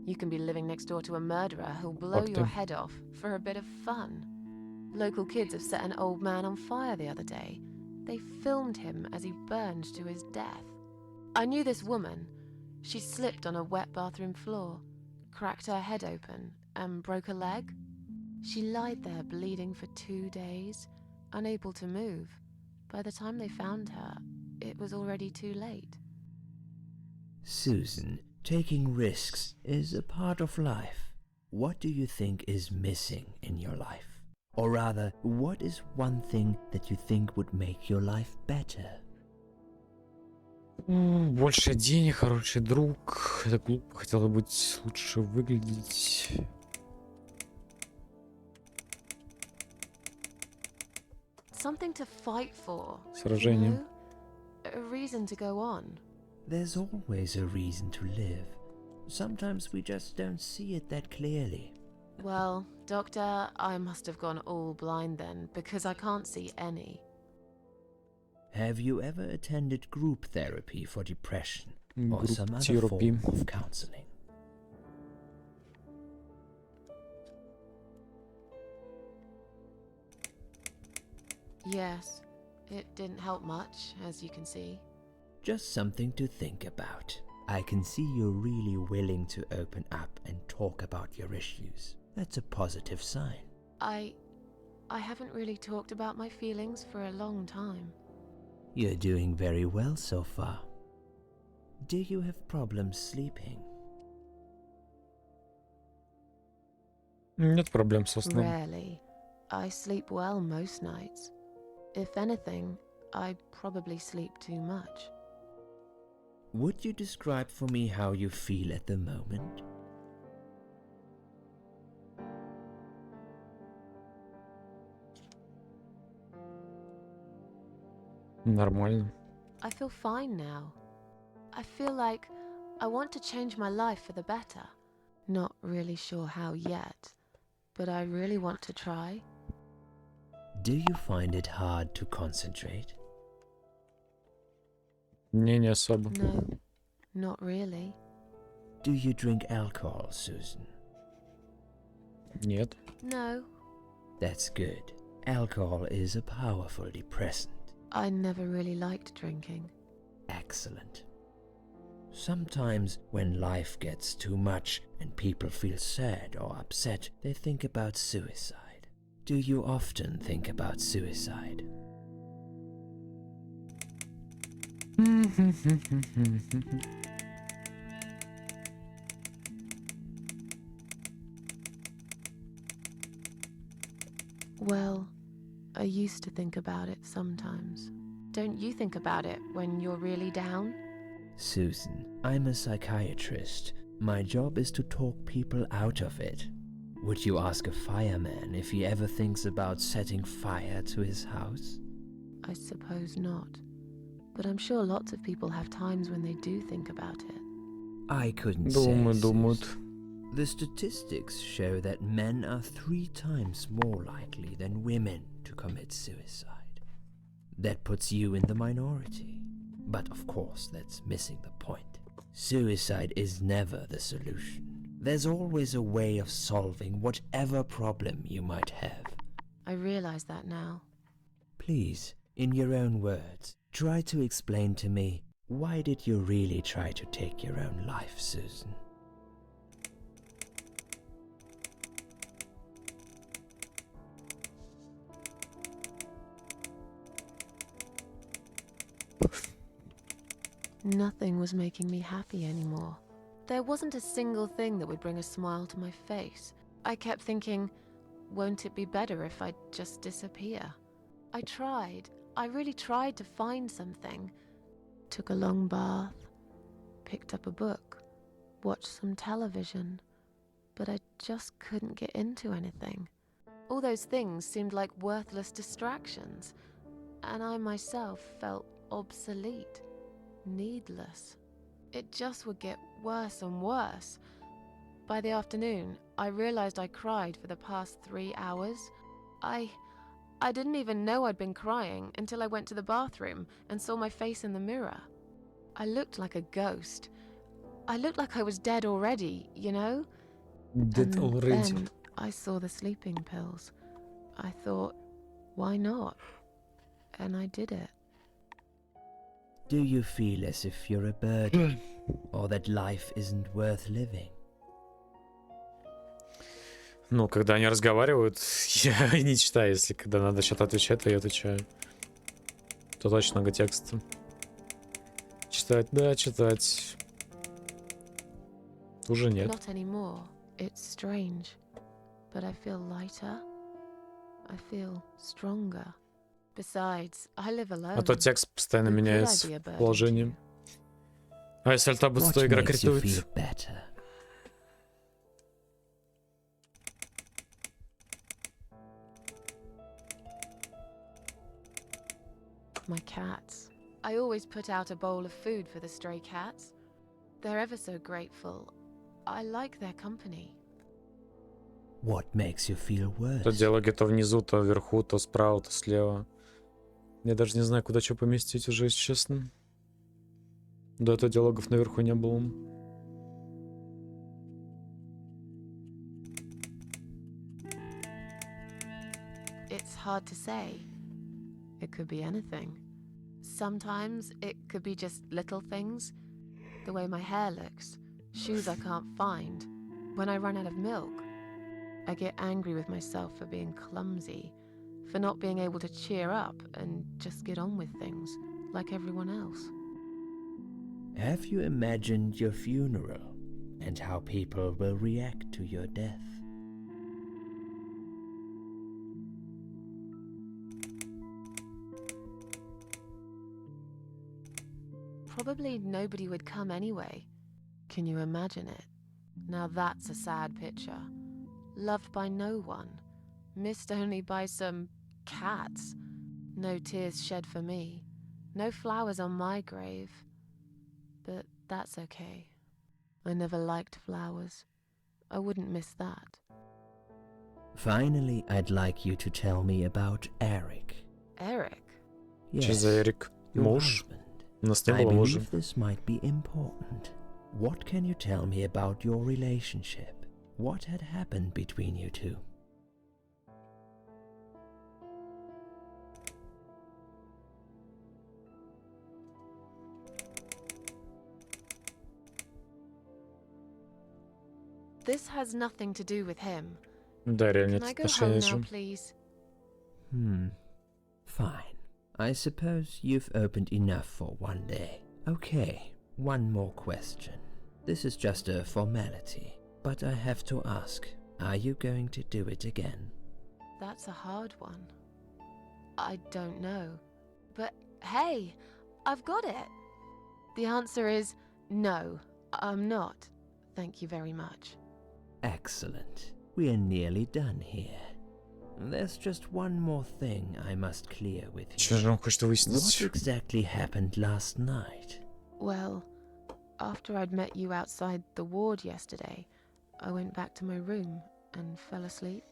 You can be living next door to a murderer who'll blow your Факты. head off for a bit of fun. Local kids have set an old man on fire the other day. They filmed him as he burned to his death. I knew this woman. She slipped on a wet bathroom floor, cracked her head open, and broke a leg. She lied there bleeding for 2 days, unable to move. By the time they found her, it was already too late. Susan, taking risks is a part of life. What do you think is missing in your life? Or rather, what is one thing that you think would make your life better? Больше денег, хороший друг. Это глупо, хотела быть лучше выглядеть. Something to fight for. Сражение. You know? A reason to go on. There's always a reason to live. Sometimes we just don't see it that clearly. Well, Doctor, I must have gone all blind then, because I can't see any. Have you ever attended group therapy for depression or Group some other therapy. form of counseling? Yes, it didn't help much, as you can see. Just something to think about. I can see you're really willing to open up and talk about your issues. That's a positive sign. I haven't really talked about my feelings for a long time. You're doing very well so far. Do you have problems sleeping? Нет проблем со сном. Rarely. I sleep well most nights. If anything, I probably sleep too much. Would you describe for me how you feel at the moment? Нормально. I feel fine now. I feel like I want to change my life for the better. Not really sure how yet, but I really want to try. Do you find it hard to concentrate? Не особо. No, not really. Do you drink alcohol, Susan? Нет. No, That's good. Alcohol is a powerful depressant. I never really liked drinking. Excellent. Sometimes when life gets too much and people feel sad or upset, they think about suicide. Do you often think about suicide? Well, I used to think about it sometimes. Don't you think about it when you're really down? Susan, I'm a psychiatrist. My job is to talk people out of it. Would you ask a fireman if he ever thinks about setting fire to his house? I suppose not. But I'm sure lots of people have times when they do think about it. I couldn't Думают, say, думают. Susan. The statistics show that men are 3 times more likely than women to commit suicide. That puts you in the minority. But of course, that's missing the point. Suicide is never the solution. There's always a way of solving whatever problem you might have. I realize that now. Please, in your own words, try to explain to me, why did you really try to take your own life, Susan? Nothing was making me happy anymore. There wasn't a single thing that would bring a smile to my face. I kept thinking, won't it be better if I just disappear? I tried. I really tried to find something. Took a long bath, picked up a book, watched some television, but I just couldn't get into anything. All those things seemed like worthless distractions, and I myself felt obsolete. Needless. It just would get worse and worse. By the afternoon, I realized I cried for the past 3 hours. I didn't even know I'd been crying until I went to the bathroom and saw my face in the mirror. I looked like a ghost. I looked like I was dead already, you know? Dead And already. then I saw the sleeping pills. I thought, why not? And I did it. Do you feel as if you're a burden, or that life isn't worth living? Ну, когда они разговаривают, я и не читаю. Если когда надо что-то отвечать, то я отвечаю. То точно много текста. Читать, да, читать. Уже нет. Not anymore. It's strange. But I feel lighter. I feel stronger. Besides, I live alone. А то текст постоянно Who could I меняется be a в burden положении. to? А если альта будет, What то игра makes you критует. feel better? My cats. I always put out a bowl of food for the stray cats. They're ever so grateful. I like their company. What makes you feel worse? То диалоги то внизу, то вверху, то справа, то слева. Я даже не знаю, куда что поместить уже, если честно. До этого диалогов наверху не было. It's hard to say. It could be anything. Sometimes it could be just little things. The way my hair looks, shoes I can't find, when I run out of milk. I get angry with myself for being clumsy, for not being able to cheer up and just get on with things, like everyone else. Have you imagined your funeral and how people will react to your death? Probably nobody would come anyway. Can you imagine it? Now that's a sad picture. Loved by no one. Missed only by some cats. No tears shed for me. No flowers on my grave. But that's okay. I never liked flowers. I wouldn't miss that. Finally, I'd like you to tell me about Eric. Eric? Что за Эрик? your Муж? husband. У нас не I было мужа. believe this might be important. What can you tell me about your relationship? What had happened between you two? This has nothing to do with him. Да, реально Can нет I go отношений home now, же. please? Fine. I suppose you've opened enough for one day. Okay, one more question. This is just a formality, but I have to ask, are you going to do it again? That's a hard one. I don't know. But hey, I've got it. The answer is no, I'm not. Thank you very much. Excellent. We are nearly done here. There's just one more thing I must clear with you. Что же он хочет What выяснить? exactly happened last night? Well, after I'd met you outside the ward yesterday, I went back to my room and fell asleep.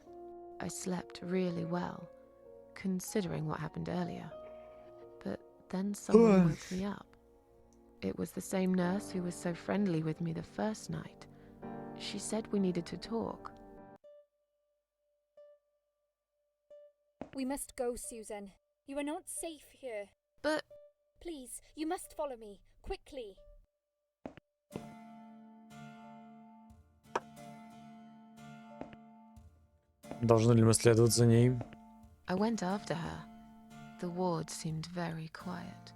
I slept really well, considering what happened earlier. But then someone woke me up. It was the same nurse who was so friendly with me the first night. She said we needed to talk. We must go, Susan. You are not safe here. But Please, you must follow me. Quickly. Должны ли мы следовать за ней? I went after her. The ward seemed very quiet.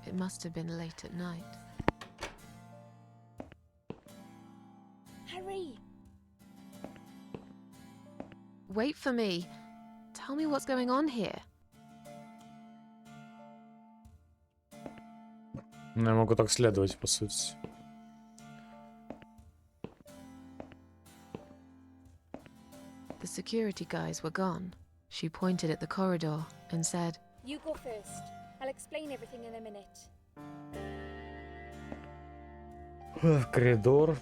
It must have been late at night. Hurry! Wait for me. Tell me what's going on here. Ну, я могу так следовать, по сути. The security guys were gone. She pointed at the corridor and said, You go first. I'll explain everything in a minute. Коридор.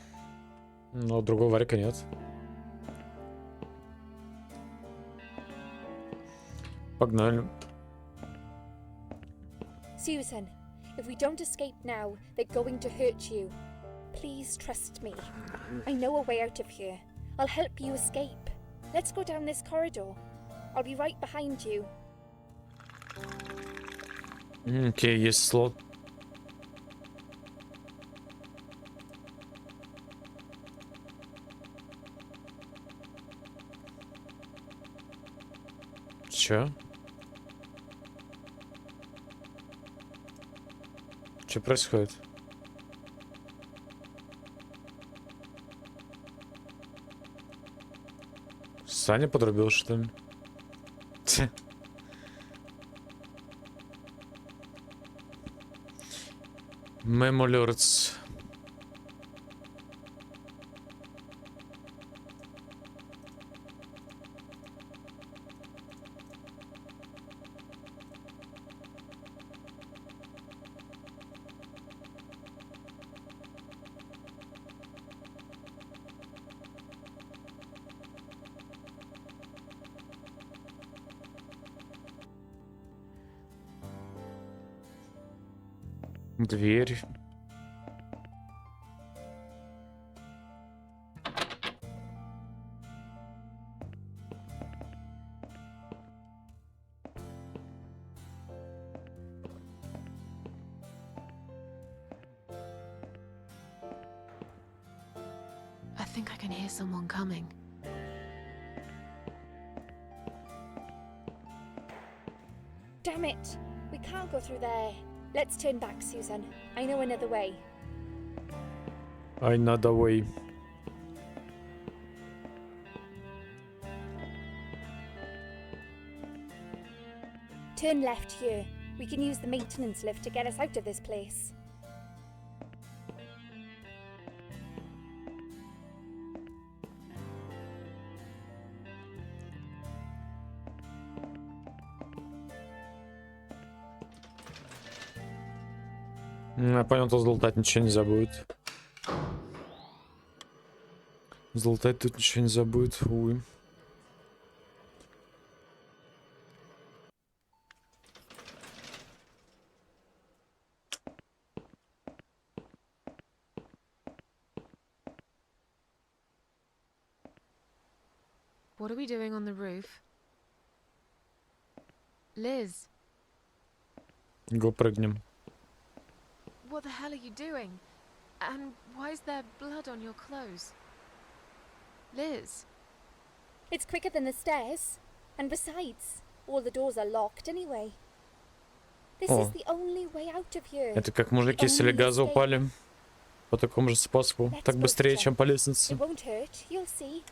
Но другого варика нет. Погнали. Susan, if we don't escape now, they're going to hurt you. Please trust me. I know a way out of here. I'll help you escape. Let's go down this corridor. I'll be right behind you. Окей, есть слот. Чё? Что происходит? Саня подрубил, что ли? Мемолерц. Дверь. I think I can hear someone coming. Damn it! We can't go through there. Let's turn back, Susan. I know another way. Another way. Turn left here. We can use the maintenance lift to get us out of this place. Я понял, то залутать ничего нельзя будет. Залутать тут ничего нельзя будет, увы. What are we doing on the roof? Liz, Го прыгнем. what the hell are you doing? And why is there blood on your clothes? Liz, It's quicker than the stairs. And besides, all the doors are locked anyway. This О. is the only way out of here. Это как мужики с газа упали. По такому же способу. Так быстрее, чем по лестнице. It won't hurt, you'll see.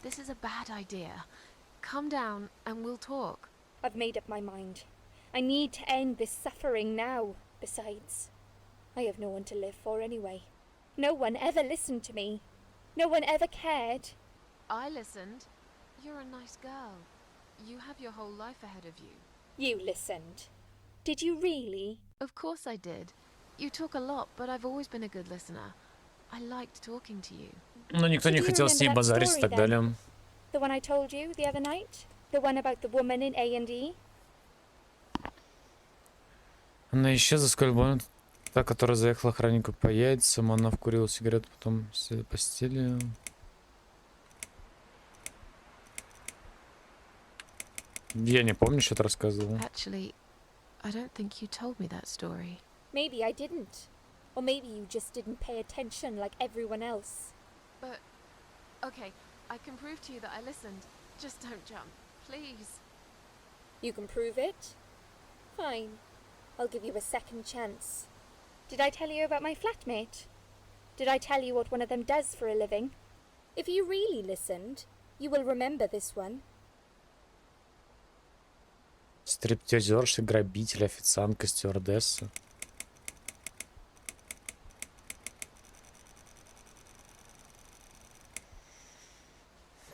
this is a bad idea. Come down and we'll talk. I've made up my mind. I need to end this suffering now. Besides, I have no one to live for anyway. No one ever listened to me. No one ever cared. I listened. You're a nice girl. You have your whole life ahead of you. You listened. Did you really? Of course I did. You talk a lot, but I've always been a good listener. I liked talking to you. Но никто не хотел с ней базарить и так далее. The one I told you the other night? The one about the woman in A&E? Она исчезла с кольбой. Та, которая заехала охраннику по яйцам, она вкурила сигарету, потом села в постели. Я не помню, что ты рассказывал. Actually, I don't think you told me that story. Maybe I didn't. Or maybe you just didn't pay attention like everyone else. But, okay, I can prove to you that I listened. Just don't jump, please. You can prove it? Fine. I'll give you a second chance. Did I tell you about my flatmate? Did I tell you what one of them does for a living? If you really listened, you will remember this one. Стриптизерша, грабитель, официантка, стюардесса.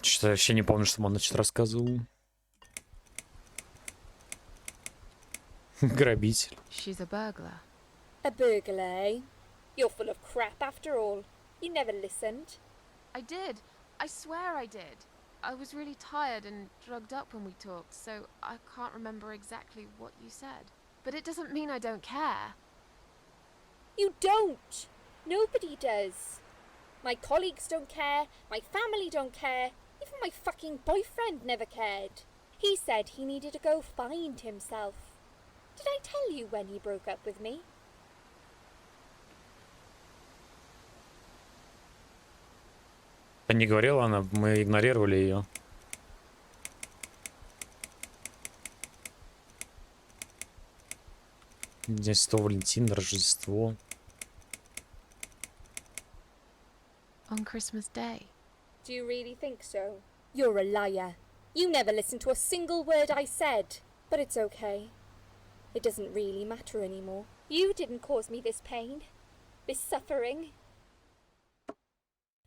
Что-то я вообще не помню, что он что-то рассказывал. Грабитель. She's a burglar. A burglar, eh? You're full of crap after all. You never listened. I did. I swear I did. I was really tired and drugged up when we talked, so I can't remember exactly what you said. But it doesn't mean I don't care. You don't! Nobody does. My colleagues don't care, my family don't care, even my fucking boyfriend never cared. He said he needed to go find himself. Did I tell you when he broke up with me? Не говорила она, мы игнорировали ее. День Святого Валентина, Рождество. On Christmas Day. Do you really think so? You're a liar. You never listened to a single word I said. But it's okay. It doesn't really matter anymore. You didn't cause me this pain, this suffering.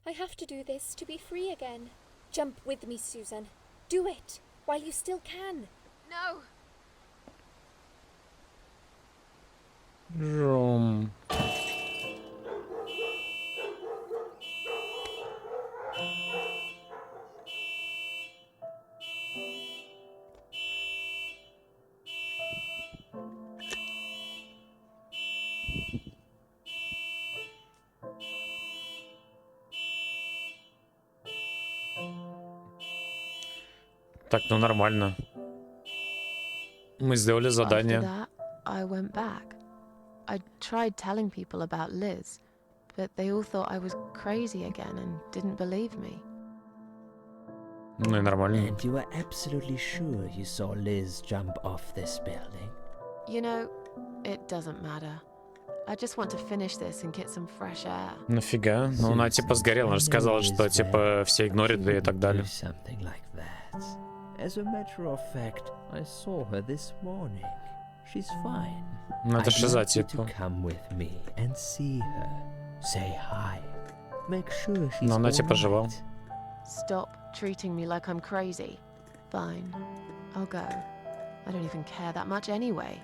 I have to do this to be free again. Jump with me, Susan. Do it while you still can. No! Жом. Так, ну нормально. Мы сделали After задание. that, I went back. I tried telling people about Liz, but they all thought I was crazy again and didn't believe me. Ну и нормально. And you are absolutely sure you saw Liz jump off this building? You know, it doesn't matter. I just want to finish this and get some fresh air. Нафига? Ну она типа сгорела, она же сказала, что типа все игнорят ее и так далее. Something like that. As a matter of fact, I saw her this morning. She's fine. Ну это шиза I'd like you типа. to come with me and see her. Say hi. Make sure she's Но она типа жива. alright. Stop treating me like I'm crazy. Fine, I'll go. I don't even care that much anyway.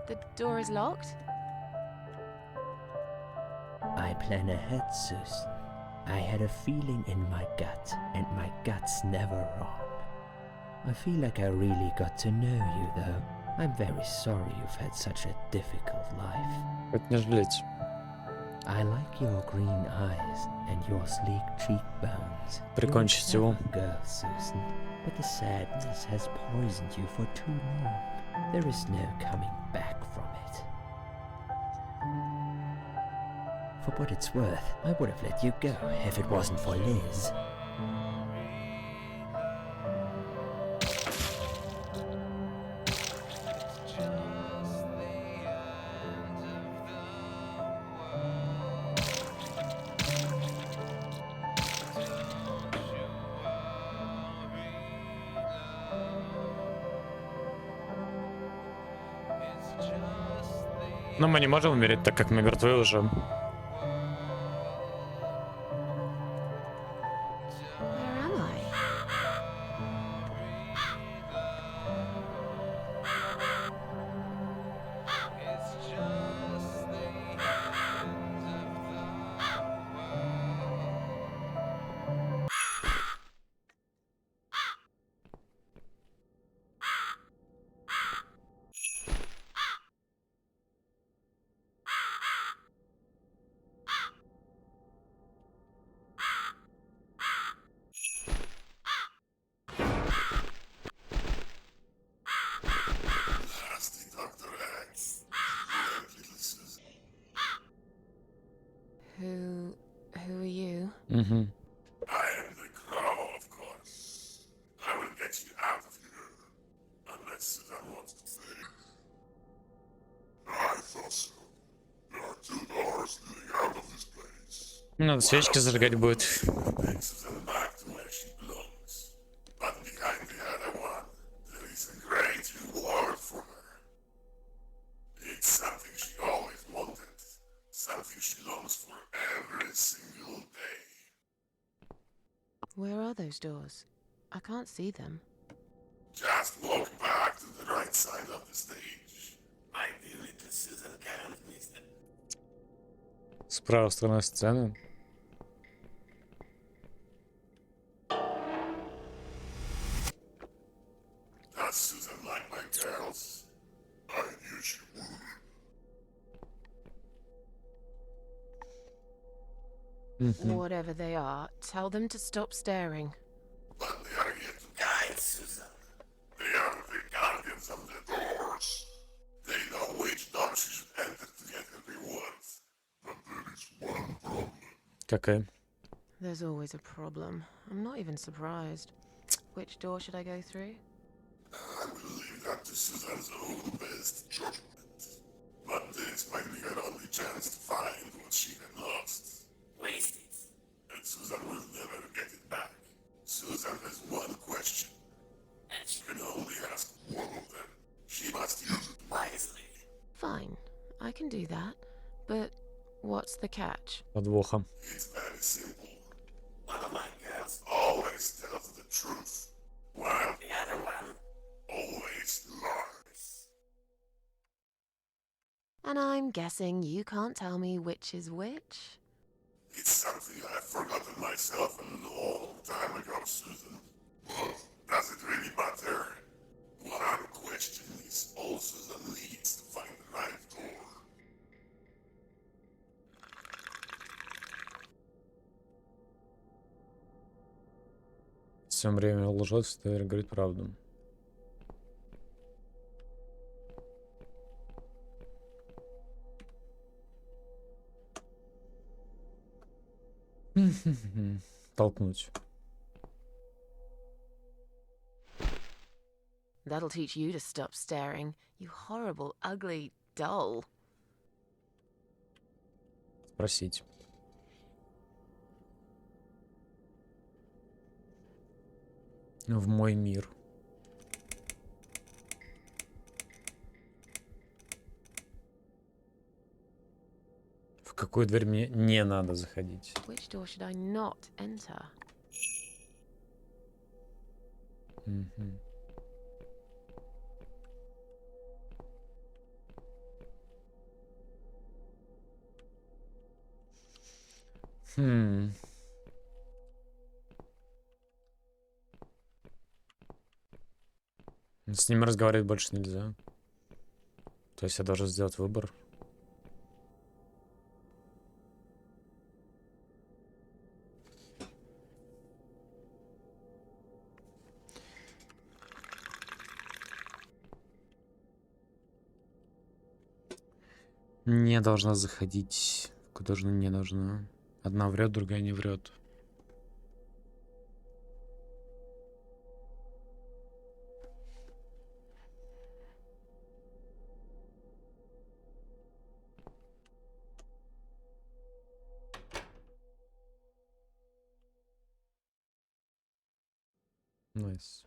The door is locked? I plan ahead, Susan. I had a feeling in my gut, and my gut's never wrong. I feel like I really got to know you, though. I'm very sorry you've had such a difficult life. Хоть не жалеть. I like your green eyes and your sleek cheekbones. Прикончить You're a его. clever girl, Susan, but the sadness has poisoned you for too long. There is no coming back from it. For what it's worth, I would have let you go if it wasn't for Liz. Но мы не можем умереть, так как мы мертвы уже. Where am I? Who are you? Угу. I am the Crow, of course. I will get you out of here. Unless Susan wants to stay. I thought so. There are 2 doors leading out of this place. Надо свечки зажигать будет. Take Susan back to where she belongs. But behind the other one, there is a great reward for her. It's something she always wanted. Something she longs for every single day. Where are those doors? I can't see them. Just walk back to the right side of the stage. My dearly to Susan can't miss them. С правой стороны сцены. Does Susan like my girls? I knew she would. Whatever they are, tell them to stop staring. But they are here to guide Susan. They are the guardians of the doors. They know which door she should enter to get her rewards. But there is one problem. Какая? There's always a problem. I'm not even surprised. Which door should I go through? I will leave that to Susan's own best judgment. But this might be her only chance to find what she had lost. Waste it. And Susan will never get it back. Susan has one question. And she can only ask one of them. She must use it wisely. Fine, I can do that. But what's the catch? Подвохом. It's very simple. One of my girls always tells the truth, while the other one always lies. And I'm guessing you can't tell me which is which? It's something I've forgotten myself a long time ago, Susan. But does it really matter? One question is all Susan needs to find the right door. Все время лжет, всегда говорит правду. Толкнуть. That'll teach you to stop staring, you horrible, ugly doll. Спросить. В мой мир. В какую дверь мне не надо заходить? Which door should I not enter? Мгм. Хм. С ним разговаривать больше нельзя. То есть я должен сделать выбор. Не должна заходить. Куда же не должна? Одна врет, другая не врет. Найс.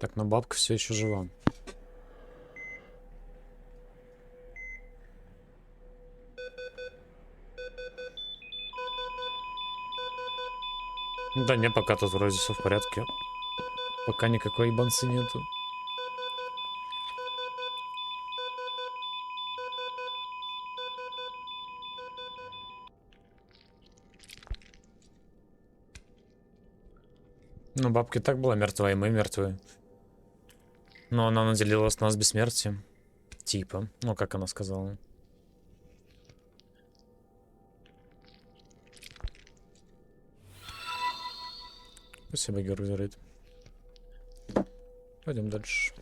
Так, но бабка все еще жива. Да не, пока тут вроде все в порядке. Пока никакой ебанцы нету. Ну, бабка и так была мертва, и мы мертвые. Но она наделила нас бессмертием. Типа. Ну, как она сказала. Спасибо, Георгий, за рейд. Пойдем дальше.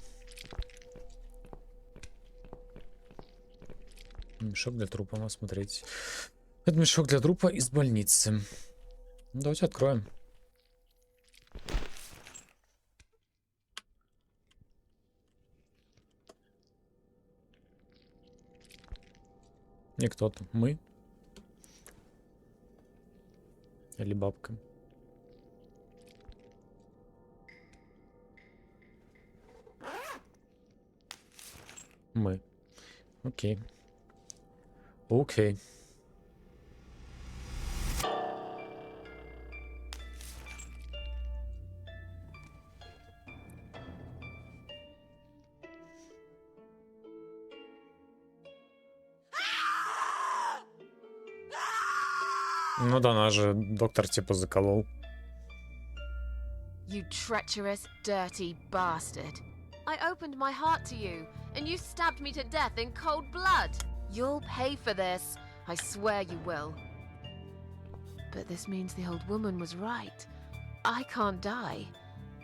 Мешок для трупа, надо смотреть. Это мешок для трупа из больницы. Ну, давайте откроем. Не кто-то. Мы? Или бабка? Мы. Окей. Окей. Ну да, нас же доктор типа заколол. You treacherous, dirty bastard. I opened my heart to you, and you stabbed me to death in cold blood. You'll pay for this. I swear you will. But this means the old woman was right. I can't die.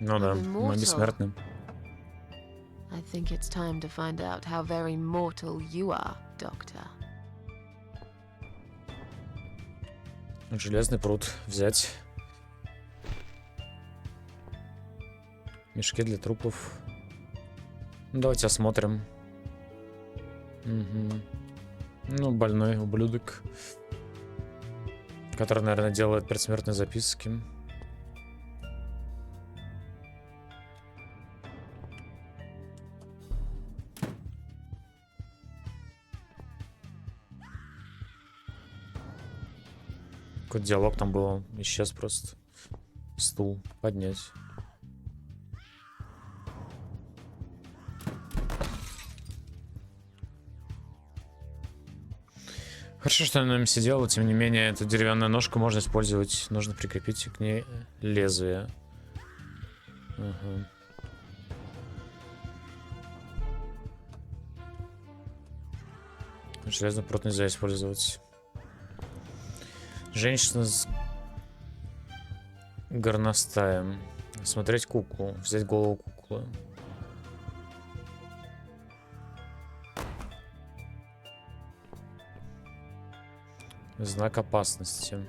Ну да, I'm мы immortal. бессмертны. I think it's time to find out how very mortal you are, Doctor. Железный пруд взять. Мешки для трупов. Ну, давайте осмотрим. Угу. Ну, больной ублюдок. Который, наверное, делает предсмертные записки. Какой диалог там был? Исчез просто. Стул поднять. Хорошо, что она на нем сидела, тем не менее, эту деревянную ножку можно использовать. Нужно прикрепить к ней лезвие. Угу. Железный пруд нельзя использовать. Женщина с горностаем. Смотреть куклу. Взять голову куклы. Знак опасности.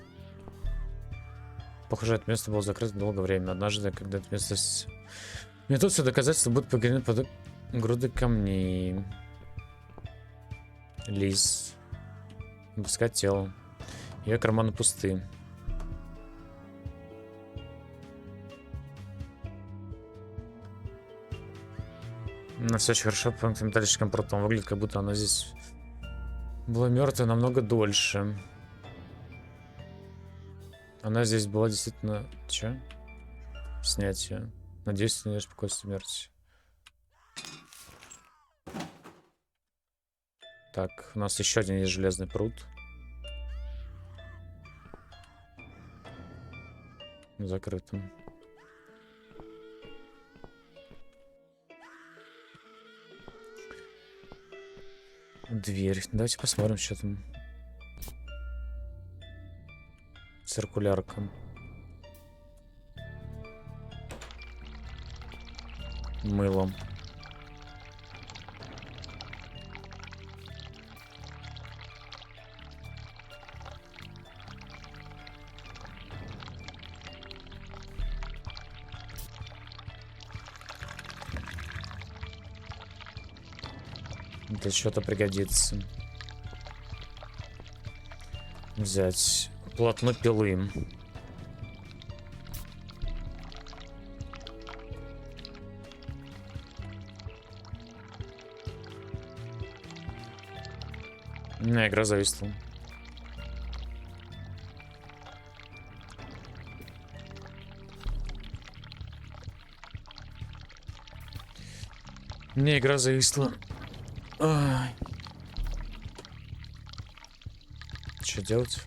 Похоже, это место было закрыто долгое время. Однажды, когда это место... Мне тут все доказательства будут погребены под груды камней. Лис. Обыскать тело. Ее карманы пусты. На все очень хорошо по металлическим прутам. Выглядит, как будто она здесь была мертвая намного дольше. Она здесь была действительно... Че? Снять ее. Надеюсь, ты не спокойствие смерти. Так, у нас еще один есть железный пруд. Закрытым. Дверь. Давайте посмотрим, что там. Циркулярка. Мыло. Это что-то пригодится. Взять полотно пилы. Не, игра зависла. Не, игра зависла. Ай. Что делать?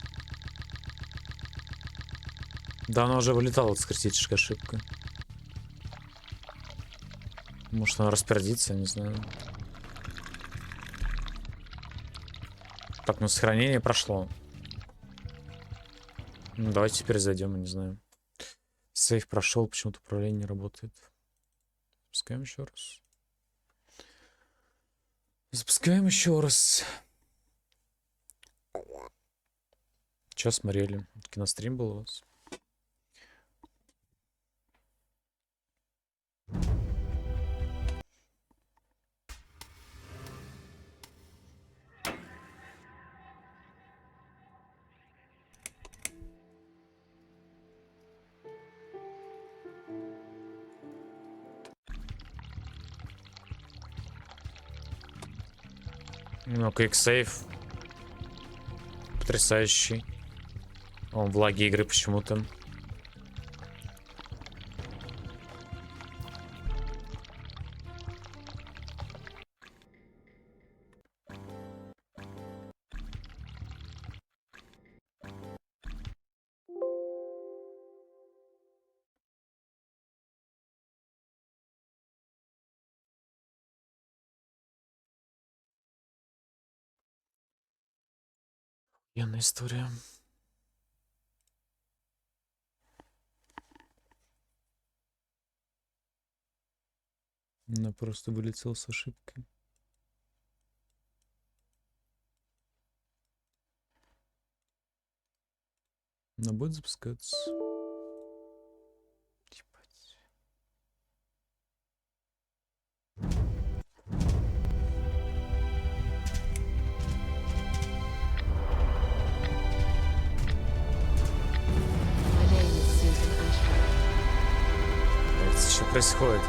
Да, она уже вылетала, это критическая ошибка. Может, она распердится, не знаю. Так, ну сохранение прошло. Ну, давайте теперь зайдем, я не знаю. Сейф прошел, почему-то управление не работает. Запускаем еще раз. Запускаем еще раз. Что смотрели? Кинострим был у вас? Ну, квиксейв. Потрясающий. Он в лаге игры почему-то. Охуенная история. Она просто вылетела с ошибкой. Она будет запускаться. Ебать. My name is Susan Ashford. Это что происходит?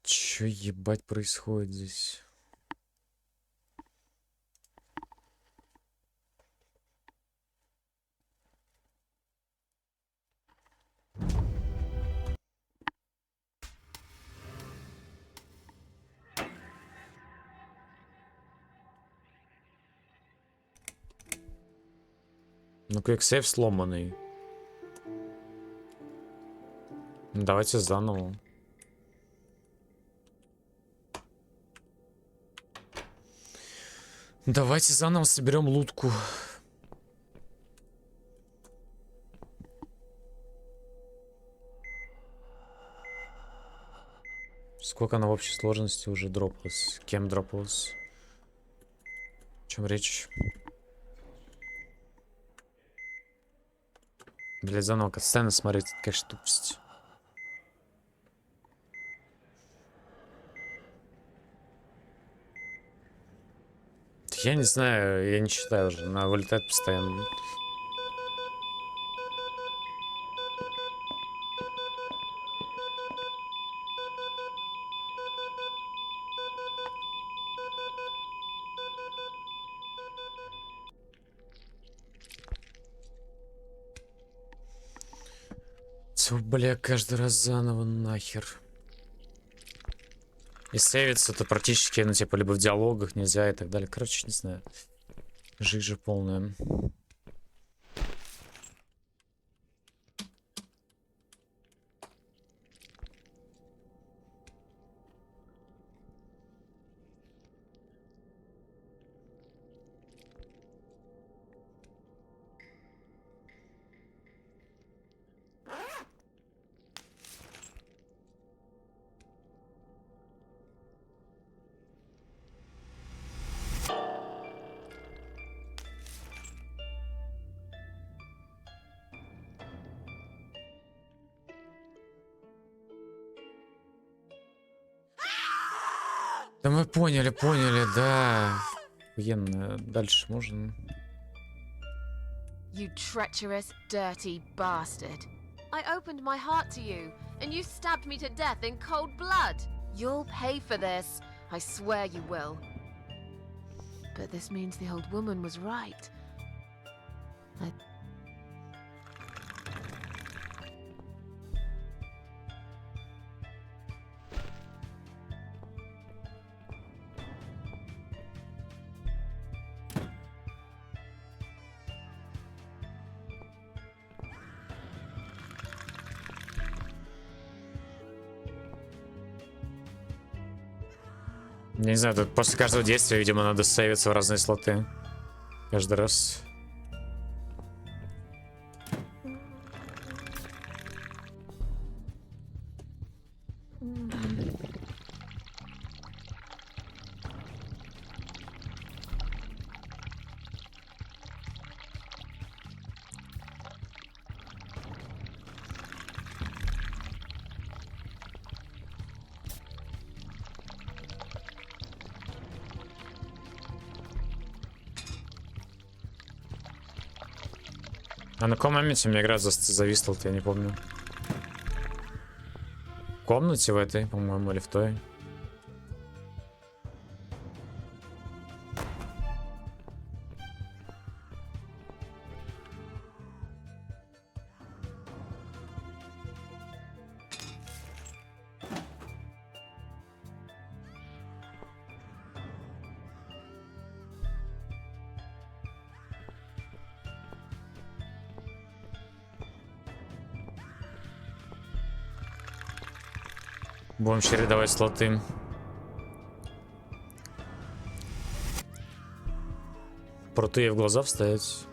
Чё ебать происходит здесь? Ну, квиксейв сломанный. Ну, давайте заново. Давайте заново соберем лутку. Сколько она в общей сложности уже дропалась? Кем дропалась? О чем речь? Блять, заново катсцены смотреть, это, конечно, тупость. Я не знаю, я не читаю уже, она вылетает постоянно. Всё, бля, каждый раз заново нахер. И сейвиться-то практически, ну, типа, либо в диалогах нельзя и так далее. Короче, не знаю. Жижа полная. Да мы поняли, да. Охуенно. Дальше можно. You treacherous, dirty bastard. I opened my heart to you, and you stabbed me to death in cold blood. You'll pay for this. I swear you will. But this means the old woman was right. Я не знаю, тут после каждого действия, видимо, надо сейвиться в разные слоты. Каждый раз. А на каком моменте у меня игра зависла-то, я не помню. В комнате в этой, по-моему, или в той. Будем чередовать слоты. Пруты в глаза вставить.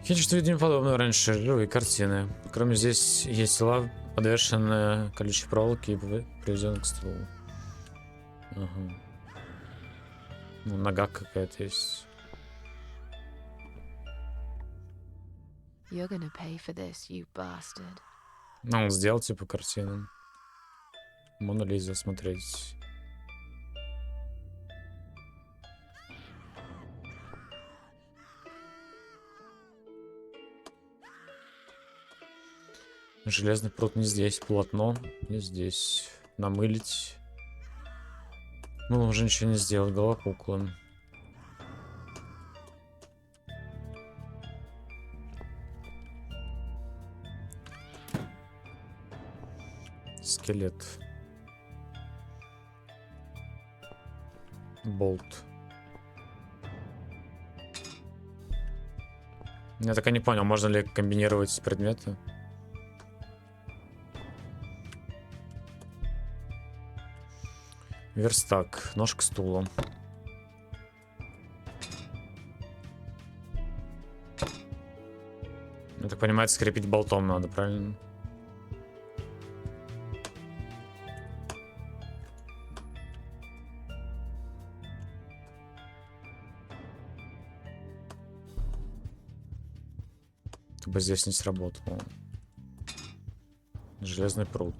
Я что видел подобное раньше. Живые картины. Кроме здесь есть тела, подвешенные колючей проволоки и приведены к столу. Ага. Ну, нога какая-то есть. You're gonna pay for this, you bastard. Ну, он сделал типа картину. Мона Лиза смотреть. Железный пруд не здесь, полотно не здесь. Намылить. Ну, он уже ничего не сделал, голова куклы. Скелет. Болт. Я так и не понял, можно ли комбинировать предметы. Верстак, ножка стула. Я так понимаю, скрепить болтом надо, правильно? Бы здесь не сработало. Железный пруд.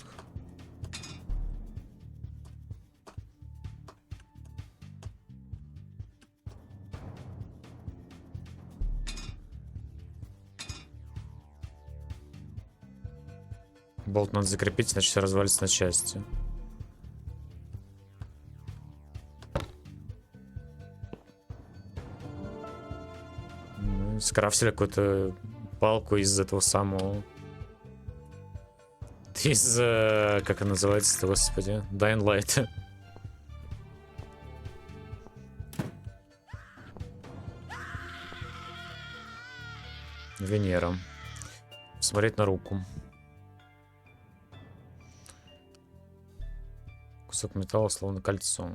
Болт надо закрепить, иначе все развалится на части. Ну, скрафтили какую-то палку из этого самого... Из... как она называется-то, господи? Dying Light. Венера. Смотреть на руку. Кусок металла, словно кольцо.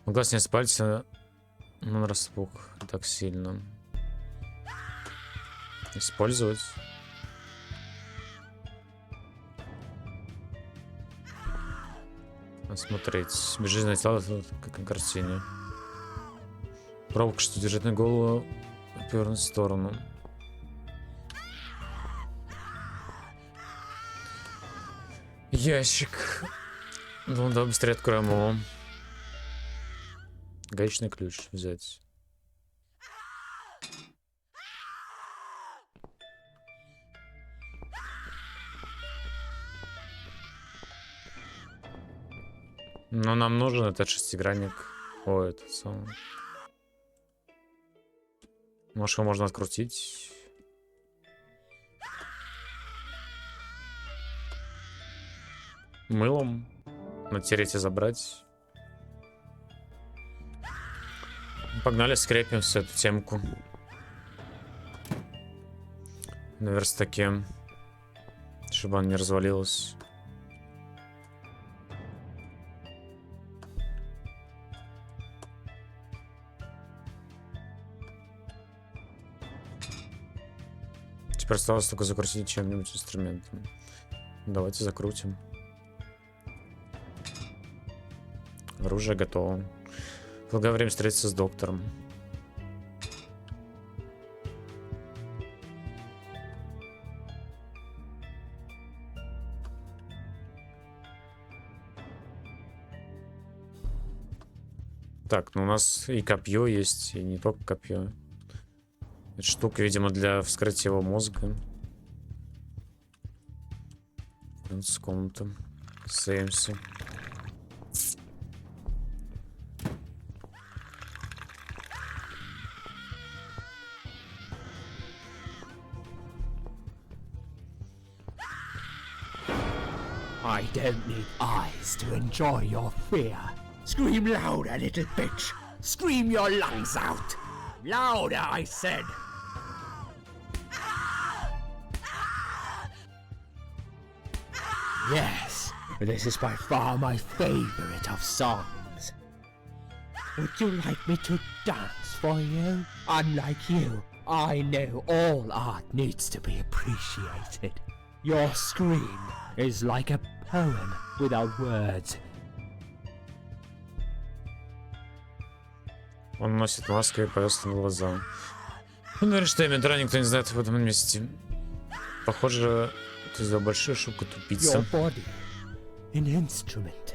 Глаз не с пальца, но он распух так сильно. Использовать. Смотреть. Безжизненное тело, как на картине. Проволока, что держит на голову, повернуть в сторону. Ящик. Ну да, быстрее откроем его. Гаечный ключ взять. Но нам нужен этот шестигранник. О, этот самый. Может, его можно открутить. Мылом. Натереть и забрать. Погнали, скрепим всю эту темку. На верстаке. Чтобы она не развалилась. Теперь осталось только закрутить чем-нибудь инструментом. Давайте закрутим. Оружие готово. Предлагаю время встретиться с доктором. Так, ну у нас и копье есть, и не только копье. Эта штука, видимо, для вскрытия его мозга. С комнаты. Сеймси. I don't need eyes to enjoy your fear. Scream louder, little bitch. Scream your lungs out. Louder, I said. Yes, this is by far my favorite of songs. Would you like me to dance for you? Unlike you, I know all art needs to be appreciated. Your scream is like a poem without words. Он носит маску и повязку на глаза. Он говорит, что имя Дра никто не знает в этом месте. Похоже, ты сделал большую ошибку, тупица. Your body, an instrument.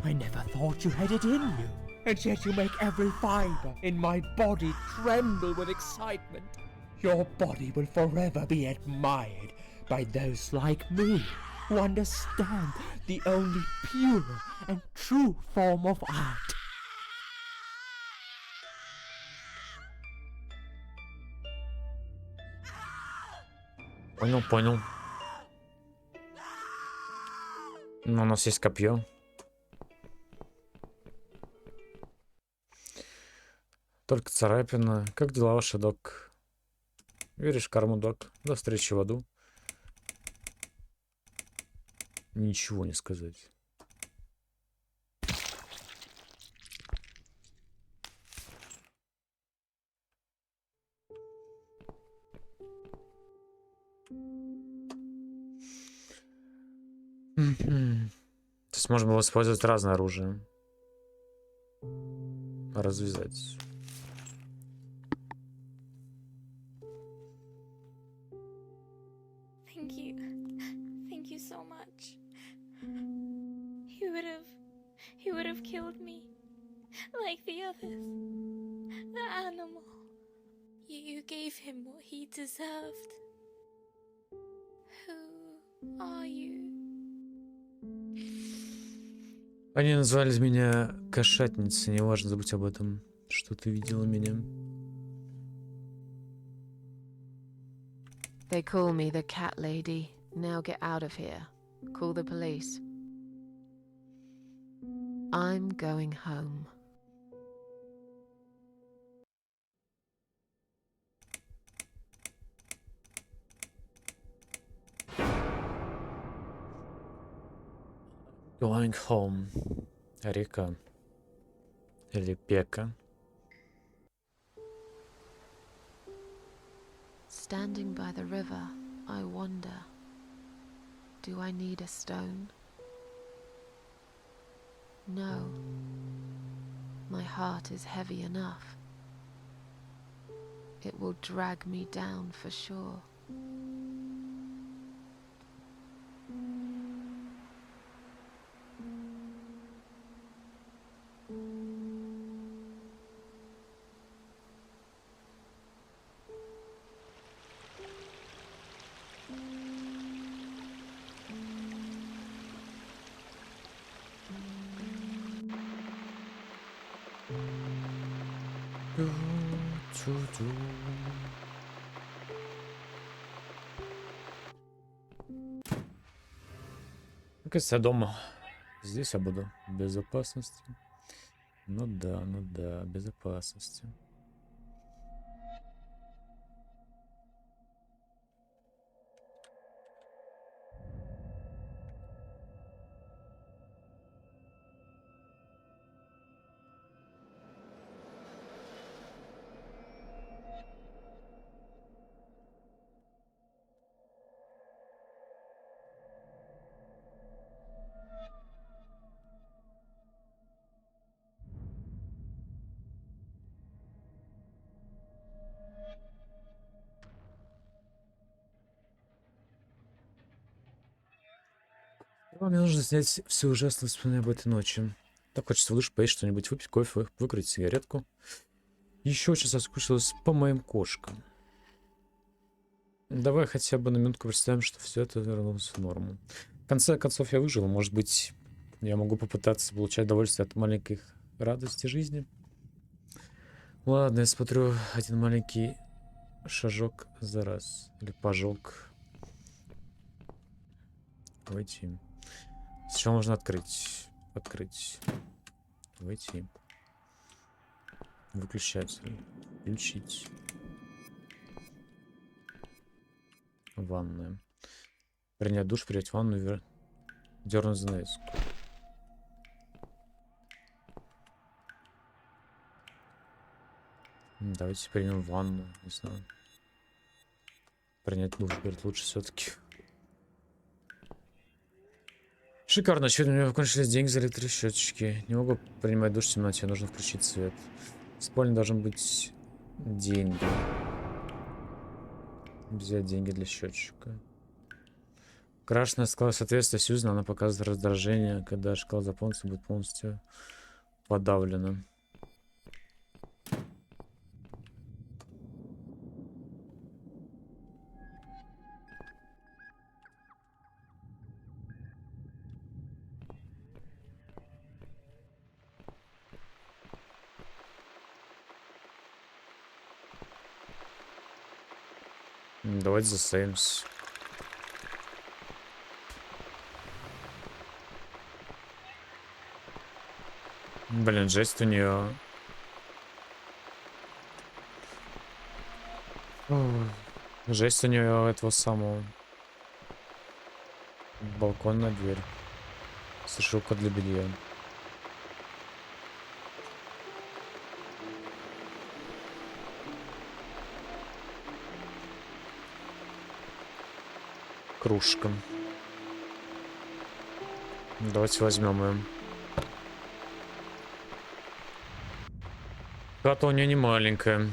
I never thought you had it in you. And yet you make every fiber in my body tremble with excitement. Your body will forever be admired by those like me who understand the only pure and true form of art. Понял, понял. Но у нас есть копье. Только царапина. Как дела ваши, док? Веришь в карму, док? До встречи в аду. Ничего не сказать. То есть можно было использовать разное оружие. Развязать. Thank you so much. He would have killed me, like the others. The animal. You gave him what he deserved. Who are you? Они назвали меня кошатницей, неважно, забудь об этом, что ты видела меня. They call me the cat lady. Now get out of here. Call the police. I'm going home. Going home. Река. Или пека. Standing by the river, I wonder, do I need a stone? No. My heart is heavy enough. It will drag me down for sure. Тю-тю-тю. Мне кажется, я дома. Здесь я буду в безопасности. Ну да, безопасности. Мне нужно снять все ужасные воспоминания об этой ночи. Так хочется в душ поесть что-нибудь, выпить кофе, выкурить сигаретку. Еще очень соскучилась по моим кошкам. Давай хотя бы на минутку представим, что все это вернулось в норму. В конце концов я выжил, может быть, я могу попытаться получать удовольствие от маленьких радостей жизни. Ладно, я смотрю один маленький шажок за раз. Или пожог. Войти. Сначала можно открыть. Открыть. Войти. Выключатель. Включить. Ванная. Принять душ, принять ванну, дернуть занавеску. Давайте примем ванну, не знаю. Принять душ, говорит, лучше все-таки. Шикарно, сегодня у меня кончились деньги за электросчетчики. Не могу принимать душ в темноте, нужно включить свет. В спальне должны быть деньги. Взять деньги для счетчика. Крашеная шкала соответствия Сьюзан, она показывает раздражение, когда шкала заполнится, будет полностью подавлена. Давайте засеймся. Блин, жесть у нее. Жесть у нее этого самого. Балконная дверь. Сушилка для белья. Кружка. Давайте возьмем ее. Хата у нее не маленькая.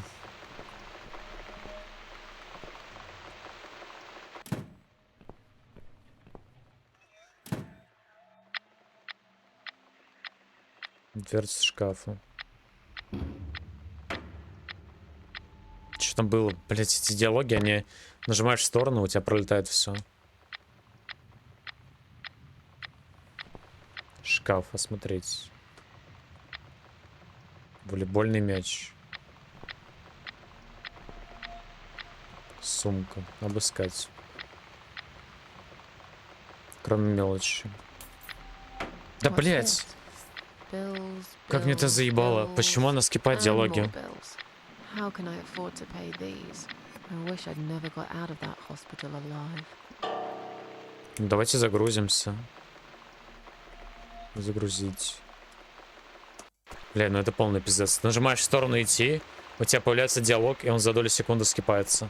Дверца шкафа. Что там было? Блять, эти диалоги, они нажимаешь в сторону, у тебя пролетает все. Шкаф, осмотреть. Волейбольный мяч. Сумка. Обыскать. Кроме мелочи. Да What's блять! this? Bills, Как мне это bills, заебало. bills, Почему она скипает and диалоги? more bills. How can I afford to pay these? I wish I'd never got out of that hospital alive. Давайте загрузимся. Загрузить. Бля, ну это полный пиздец. Нажимаешь в сторону идти, у тебя появляется диалог, и он за долю секунды скипается.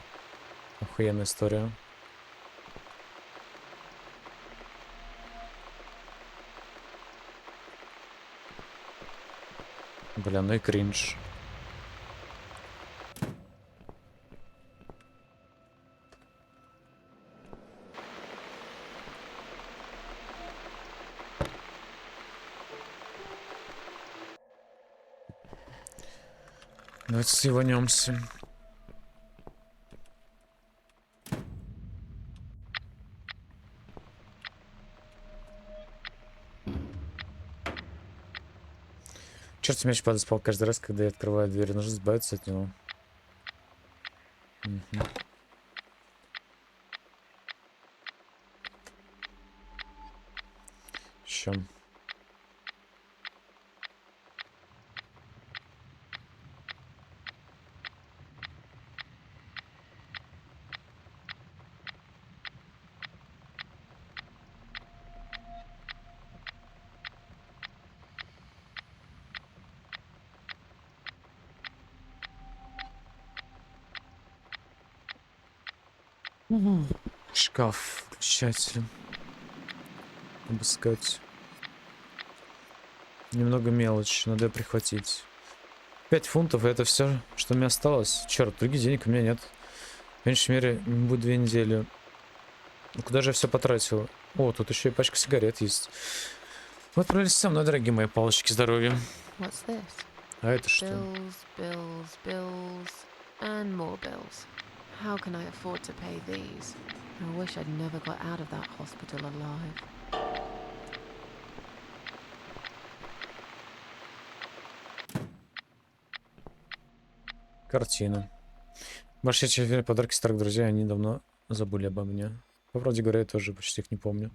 Охуенная история. Бля, ну и кринж. Давайте сиванемся. Черт, мяч падает с пола каждый раз, когда я открываю дверь. Нужно избавиться от него. Мгм. Чем? Шкаф. Включатель. Обыскать. Немного мелочи. Надо прихватить. 5 фунтов, и это все, что мне осталось. Черт, других денег у меня нет. По меньшей мере, будет 2 недели. Ну, куда же я все потратил? О, тут еще и пачка сигарет есть. Вы отправились со мной, дорогие мои палочки здоровья. What's this? А это что? Bills, bills, bills, and more bills. How can I afford to pay these? I wish I'd never got out of that hospital alive. Картина. Большая часть подарки старых друзей, они давно забыли обо мне. По правде говоря, я тоже почти их не помню.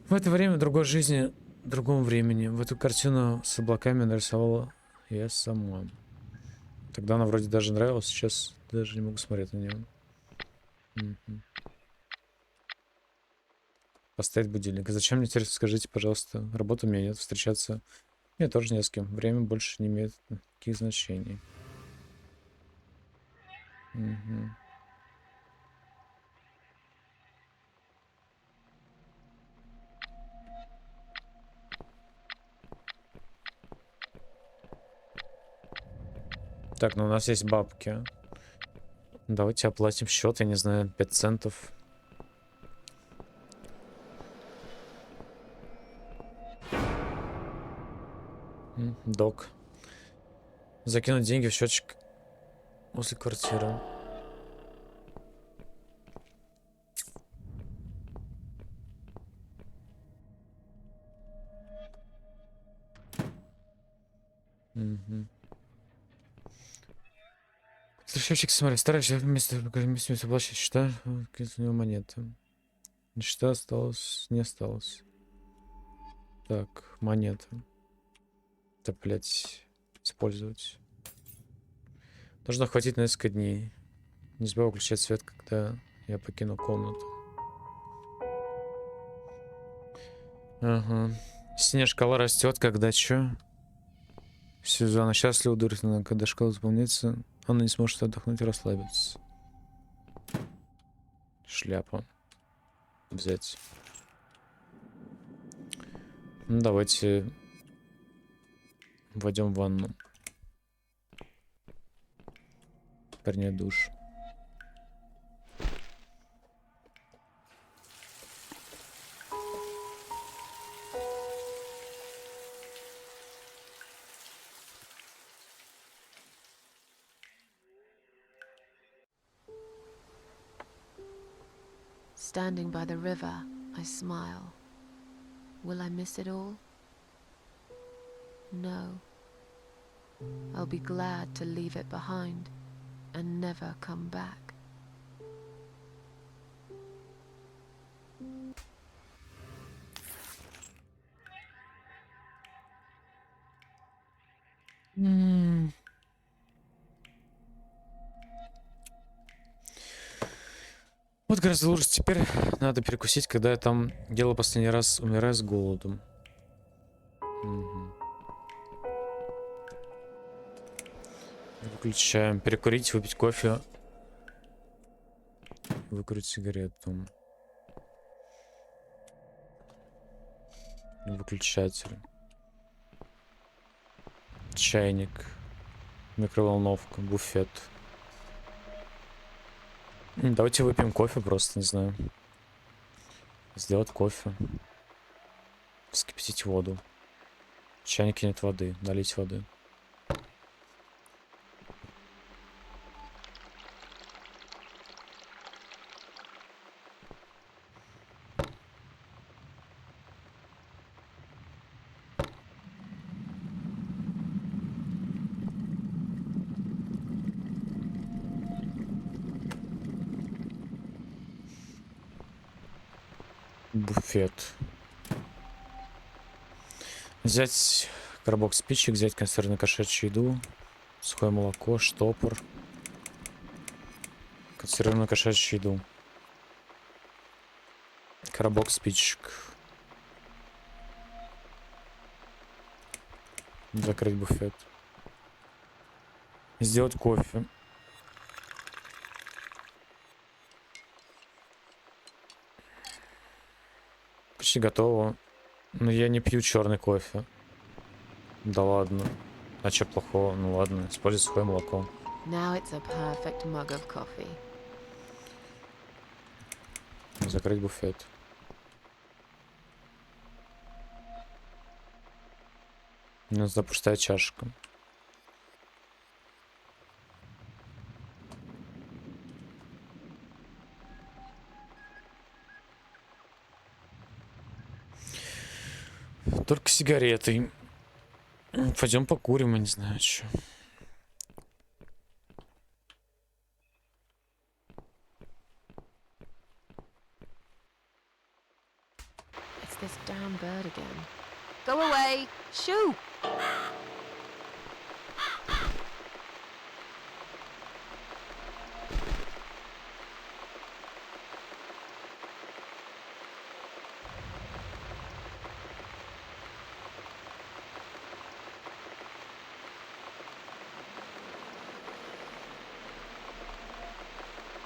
В это время другой жизни, другом времени. В эту картину с облаками нарисовала я сама. Тогда она вроде даже нравилась, сейчас даже не могу смотреть на нее. Мгм. Поставить будильник. Зачем мне теперь, скажите, пожалуйста, работы у меня нет, встречаться мне тоже не с кем. Время больше не имеет никаких значений. Мгм. Так, ну у нас есть бабки. Давайте оплатим счет, я не знаю, 5 центов. Док. Закинуть деньги в счетчик возле квартиры. Угу. Счетчик, смотри, старайся вместо оплачивать счета, у него монеты. Счета осталось, не осталось. Так, монеты. Это, блядь, использовать. Должно хватить на несколько дней. Не забывай выключать свет, когда я покину комнату. Ага. Синяя шкала растет, когда чё? Сюзанна счастлива, удовлетворена. Когда шкала заполнится, она не сможет отдохнуть и расслабиться. Шляпа. Взять. Ну, давайте войдем в ванну. Принять душ. Standing by the river, I smile. Will I miss it all? No. I'll be glad to leave it behind and never come back. Вот гораздо лучше. Теперь надо перекусить, когда я там делал последний раз, умирая с голодом. Мгм. Выключаем. Перекурить, выпить кофе. Выкурить сигарету. Выключатель. Чайник. Микроволновка. Буфет. Давайте выпьем кофе просто, не знаю. Сделать кофе. Вскипятить воду. В чайнике нет воды. Налить воды. Буфет. Взять коробок спичек, взять консервную кошачью еду, сухое молоко, штопор, консервную кошачью еду, коробок спичек. Закрыть буфет. Сделать кофе. Почти готово. Но я не пью черный кофе. Да ладно. А что плохого? Ну ладно, используй сухое молоко. Now it's a perfect mug of coffee. Закрыть буфет. Мне нужна пустая чашка. Только сигареты. Пойдем покурим, я не знаю, что. It's this damn bird again. Go away! Shoo!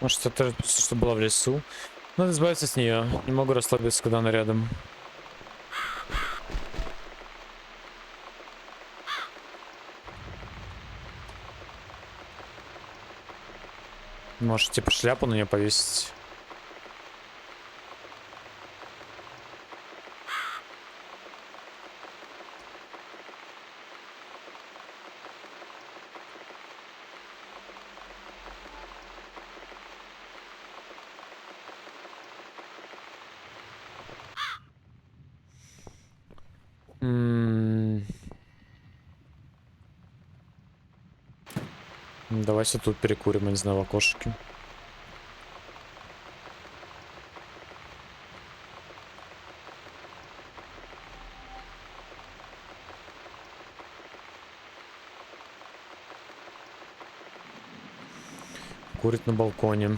Может, это что было в лесу? Надо избавиться с нее. Не могу расслабиться, когда она рядом. Может, типа шляпу на нее повесить? Давайте тут перекурим, я не знаю, в окошке. Курит на балконе.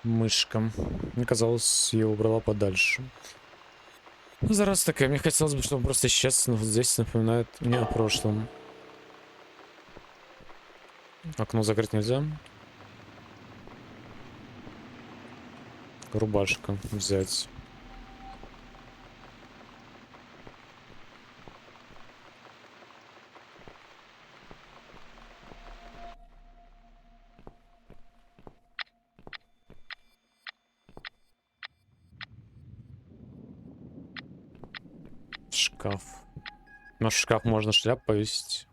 Мышка. Мне казалось, ее убрала подальше. Ну, зараза такая, мне хотелось бы, чтобы он просто исчез, но вот здесь напоминает мне о прошлом. Окно закрыть нельзя. Рубашка взять. Шкаф. Но в шкаф можно шляп повесить.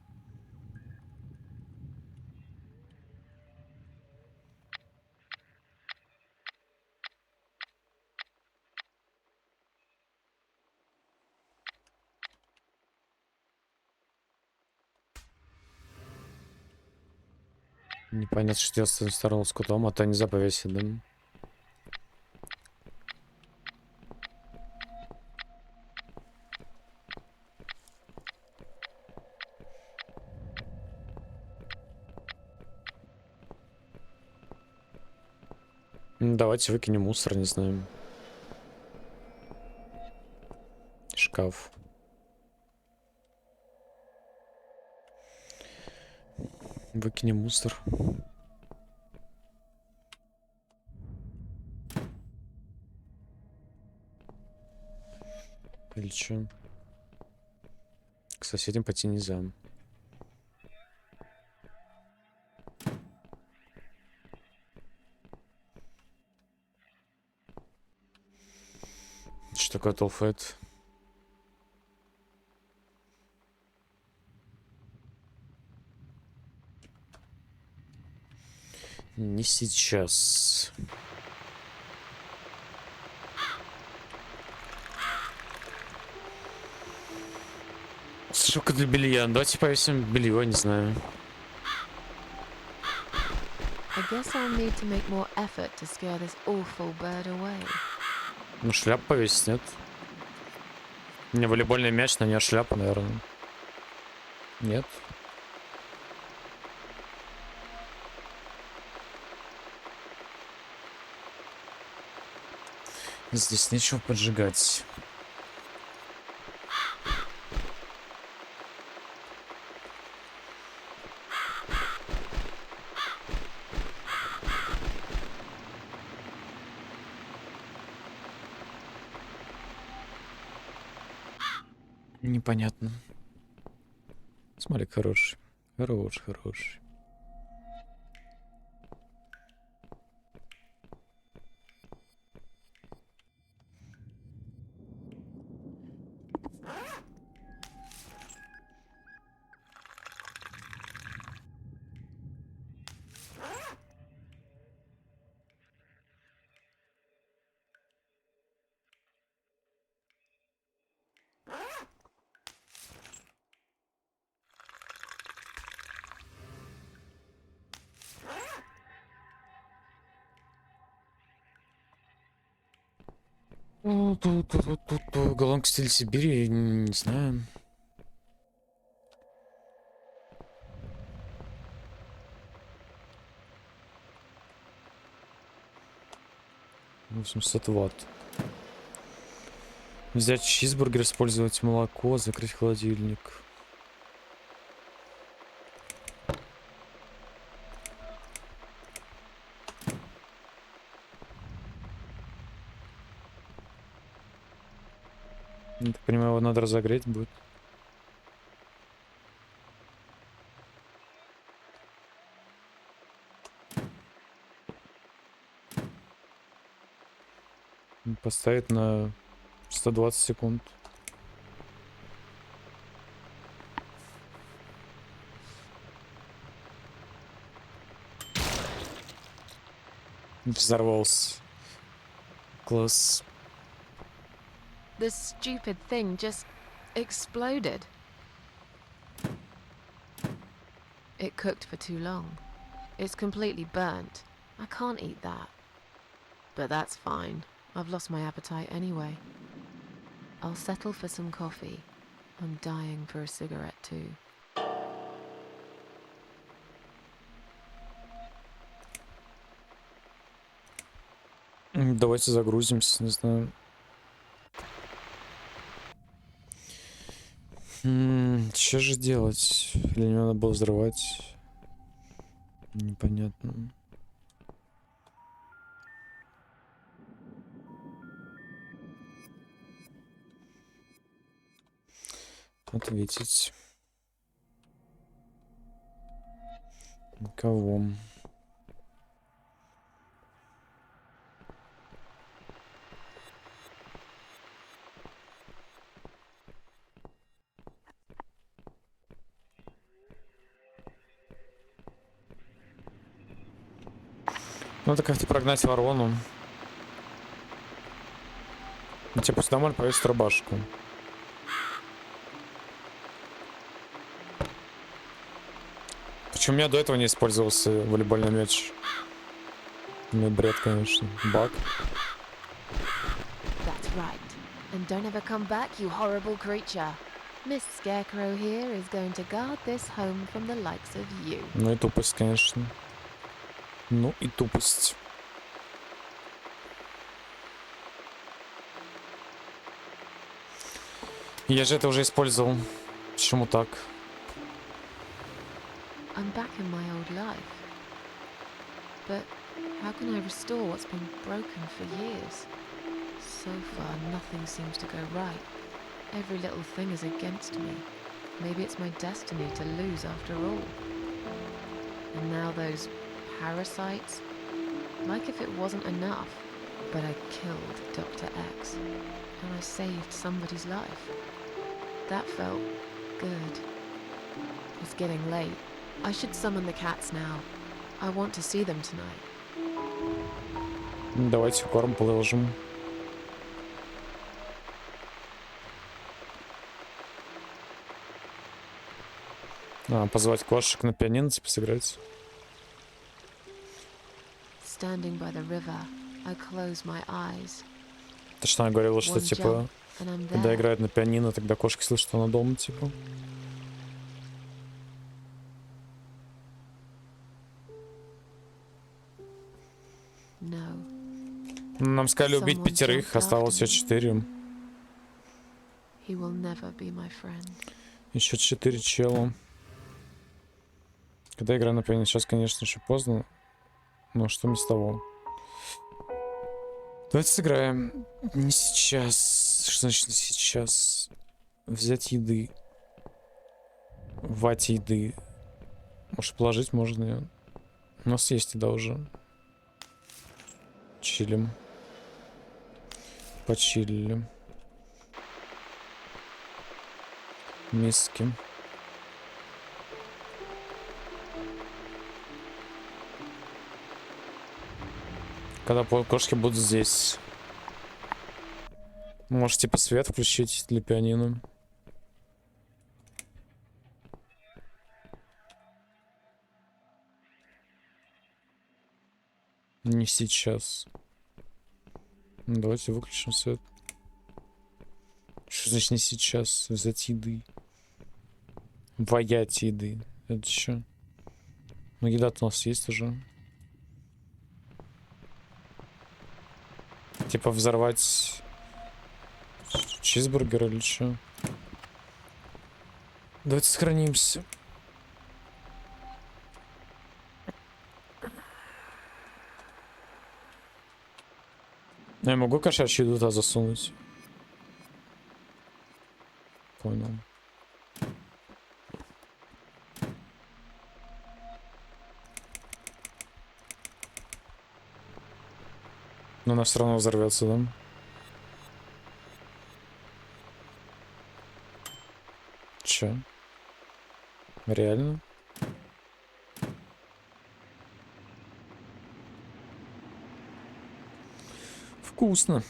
Непонятно, что делать с этой стороной с котом, а то нельзя повесить, да? Давайте выкинем мусор, не знаю. Шкаф. Выкинем мусор. Или что? К соседям пойти нельзя. Что такое толфет? Не сейчас. Штука для белья. Давайте повесим белье, не знаю. I guess I'll need to make more effort to scare this awful bird away. Ну, шляпу повесить, нет? У меня волейбольный мяч, на нее шляпа, наверное. Нет? Здесь нечего поджигать. Непонятно. Смотри, хороший. Хороший. Головка стиль Сибири, не знаю. Ну, 800 ватт. Взять чизбургер, использовать молоко, закрыть холодильник. Я так понимаю, его надо разогреть будет. Поставить на 120 секунд. Взорвался. Класс. This stupid thing just exploded. It cooked for too long. It's completely burnt. I can't eat that. But that's fine. I've lost my appetite anyway. I'll settle for some coffee. I'm dying for a cigarette too. Давайте загрузимся, не знаю. Что же делать? Или не надо было взрывать? Непонятно. Ответить. Кого? Надо как-то прогнать ворону. Ну, тебе пусть домой повесит рубашку. Почему у меня до этого не использовался волейбольный мяч? Ну, бред, конечно. Баг. That's right. And don't ever come back, you horrible creature. Miss Scarecrow here is going to guard this home from the likes of you. Ну и тупость, конечно. Ну и тупость. Я же это уже использовал. Почему так? I'm back in my old life. But how can I restore what's been broken for years? So far, nothing seems to go right. Every little thing is against me. Maybe it's my destiny to lose after all. And now those parasites. Like if it wasn't enough. But I killed Dr. X. And I saved somebody's life. That felt good. It's getting late. I should summon the cats now. I want to see them tonight. Давайте корм положим. А, позвать кошек на пианино, типа, сыграть. Standing by the river, I close my eyes. То, что она говорила, что, One типа, jump, and I'm когда there. играет на пианино, тогда кошки слышат, что она дома, типа. No. Нам сказали убить Someone 5, jumped осталось after еще me. 4. He will never be my friend. Еще 4 чела. Когда играю на пианино? Сейчас, конечно, еще поздно. Но что мне с того? Давайте сыграем. Не сейчас. Что значит не сейчас? Взять еды. Вать еды. Может, положить можно ее. У нас есть еда уже. Чилим. Почилили. Миски. Когда кошки будут здесь. Может, типа свет включить для пианино. Не сейчас. Давайте выключим свет. Что значит не сейчас? Взять еды. Воять еды. Это что? Ну, еда-то у нас есть уже. Типа взорвать чизбургер или что? Давайте сохранимся. Я могу кошачью еду туда засунуть? Понял. Но она все равно взорвется, да? Че? Реально? Вкусно.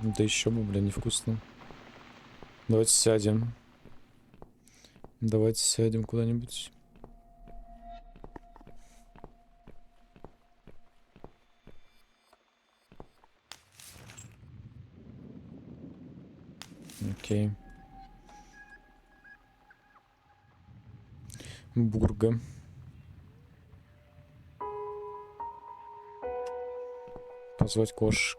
Да еще бы, блин, невкусно. Давайте сядем. Давайте сядем куда-нибудь. Окей. Бурга. Позвать кошек.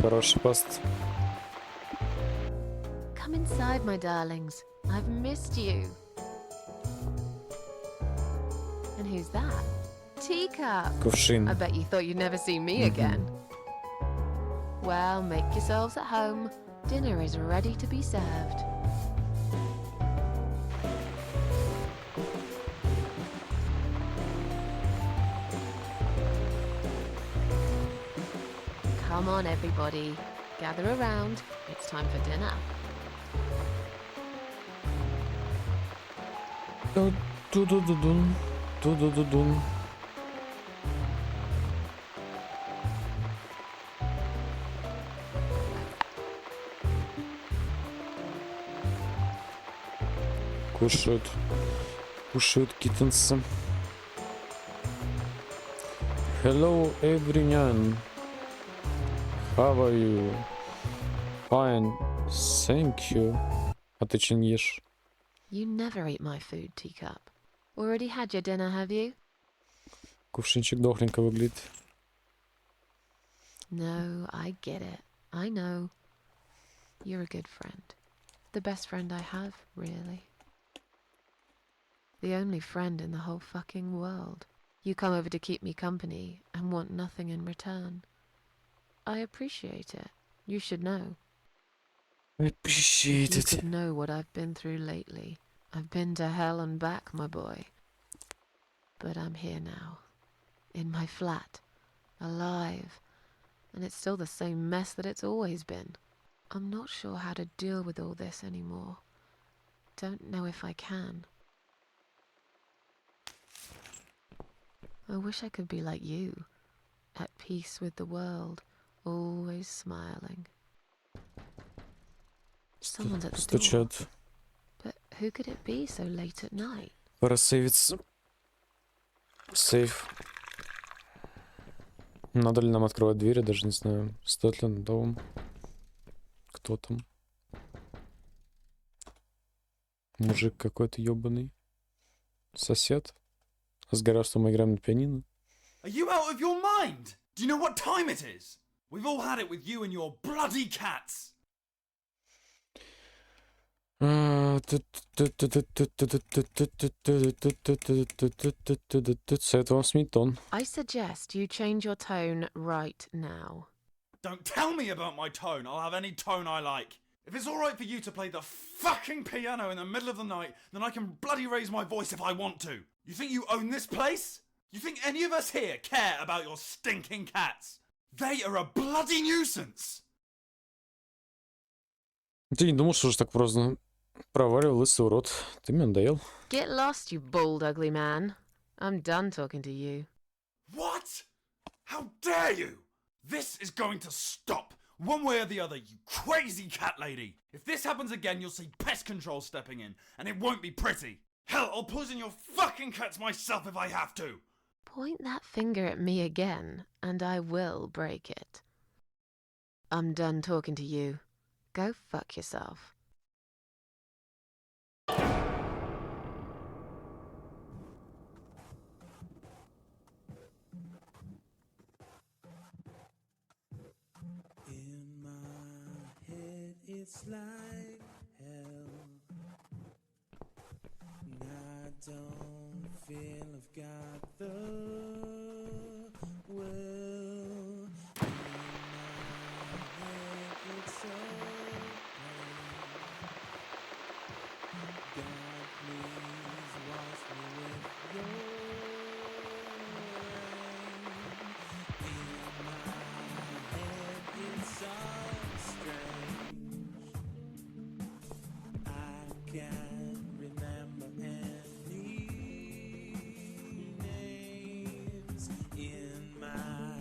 Хороший пост. Come inside, my darlings. I've missed you. And who's that? Teacup. Кувшин. I bet you thought you'd never see me again. Well, make yourselves at home. Dinner is ready to be served. Come on, everybody. Gather around. It's time for dinner. Ту-ду-ду-дун. Ту-ду-ду-дун. Кушают. Кушают китенцы. Hello, everyone. How are you? Fine. Thank you. А ты че не ешь? You never eat my food, Teacup. Already had your dinner, have you? Кувшинчик дохленько выглядит. No, I get it. I know. You're a good friend. The best friend I have, really. The only friend in the whole fucking world. You come over to keep me company and want nothing in return. I appreciate it. You should know. I You appreciate it. could know what I've been through lately. I've been to hell and back, my boy. But I'm here now, in my flat, alive, and it's still the same mess that it's always been. I'm not sure how to deal with all this anymore. Don't know if I can. I wish I could be like you, at peace with the world, always smiling. Someone's at the door. Стучат. But who could it be so late at night? Пора сейвиться. Сейф. Надо ли нам открывать двери, даже не знаю. Стоит ли на дом? Кто там? Мужик какой-то ёбаный. Сосед. С городством мы играем на пианино. Are you out of your mind? Do you know what time it is? We've all had it with you and your bloody cats. Совет вам сменить тон. I suggest you change your tone right now. Don't tell me about my tone. I'll have any tone I like. If it's alright for you to play the fucking piano in the middle of the night, then I can bloody raise my voice if I want to. You think you own this place? You think any of us here care about your stinking cats? They are a bloody nuisance. Ты не думал, что уже так поздно? Проваливал, лысый урод. Ты мне надоел. Get lost, you bald, ugly man. I'm done talking to you. What? How dare you? This is going to stop. One way or the other, you crazy cat lady. If this happens again, you'll see pest control stepping in, and it won't be pretty. Hell, I'll poison your fucking cats myself if I have to. Point that finger at me again, and I will break it. I'm done talking to you. Go fuck yourself. In my head, it's like hell. I don't feel I've got the will. In my head, it's so plain. God, please wash me with your rain. In my head, it's so strange. I can't remember any names. In my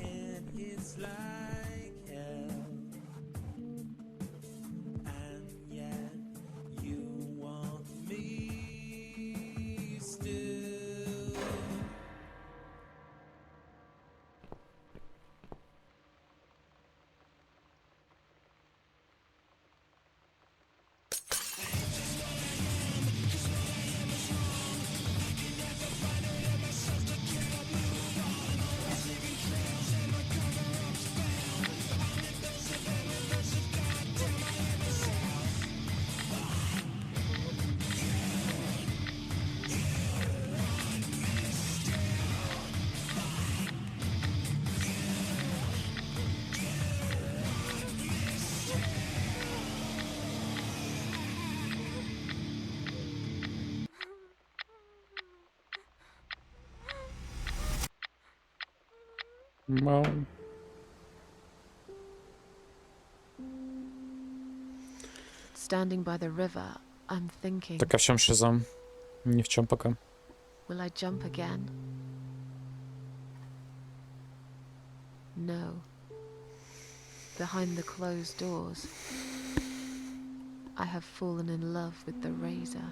head, it's like hell. And yet you want me still. Мау. Standing by the river, I'm thinking, Так, а в чем Шазам? Ни в чем пока. will I jump again? No. Behind the closed doors, I have fallen in love with the razor.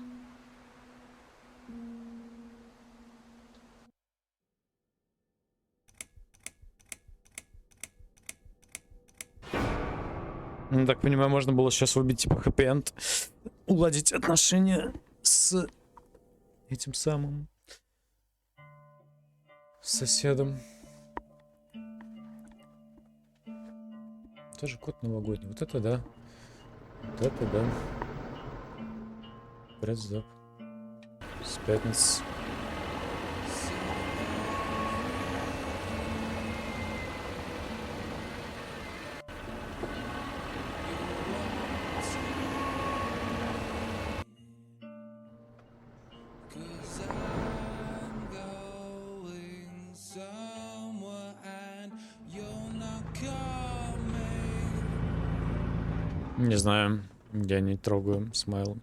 Ну, так понимаю, можно было сейчас выбить типа хэппи-энд, уладить отношения с этим самым соседом. Тоже кот новогодний. Вот это да. Вот это да. Пресс-зап. С пятницы. Не знаю, я не трогаю смайл.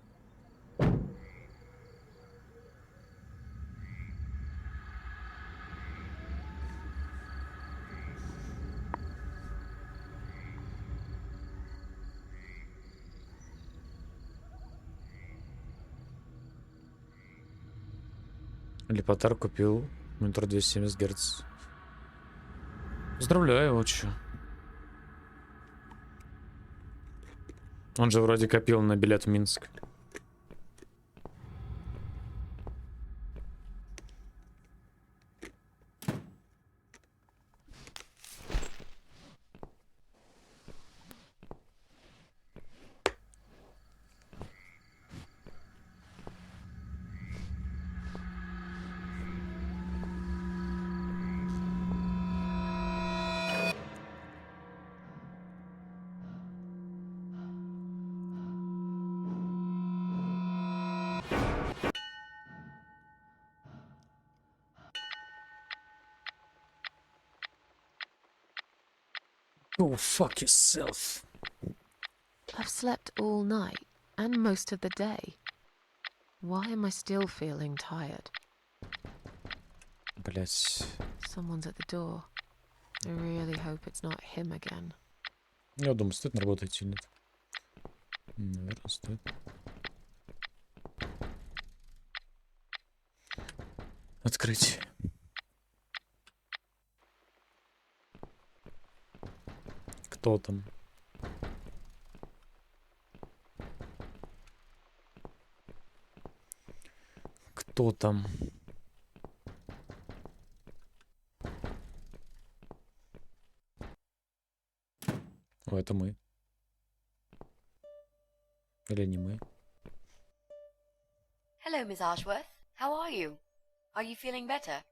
Лепотар купил монитор 270 Гц. Поздравляю его, чё. Он же вроде копил на билет в Минск. Go fuck yourself. I've slept all night and most of the day. Why am I still feeling tired? Блять. Someone's at the door. I really hope it's not him again. Я думаю, стоит на работу идти или нет? Наверное, стоит. Открыть. Кто там? Кто там? О, это мы. Или не мы? Hello, Miss Ashworth. How are you? Are you feeling better?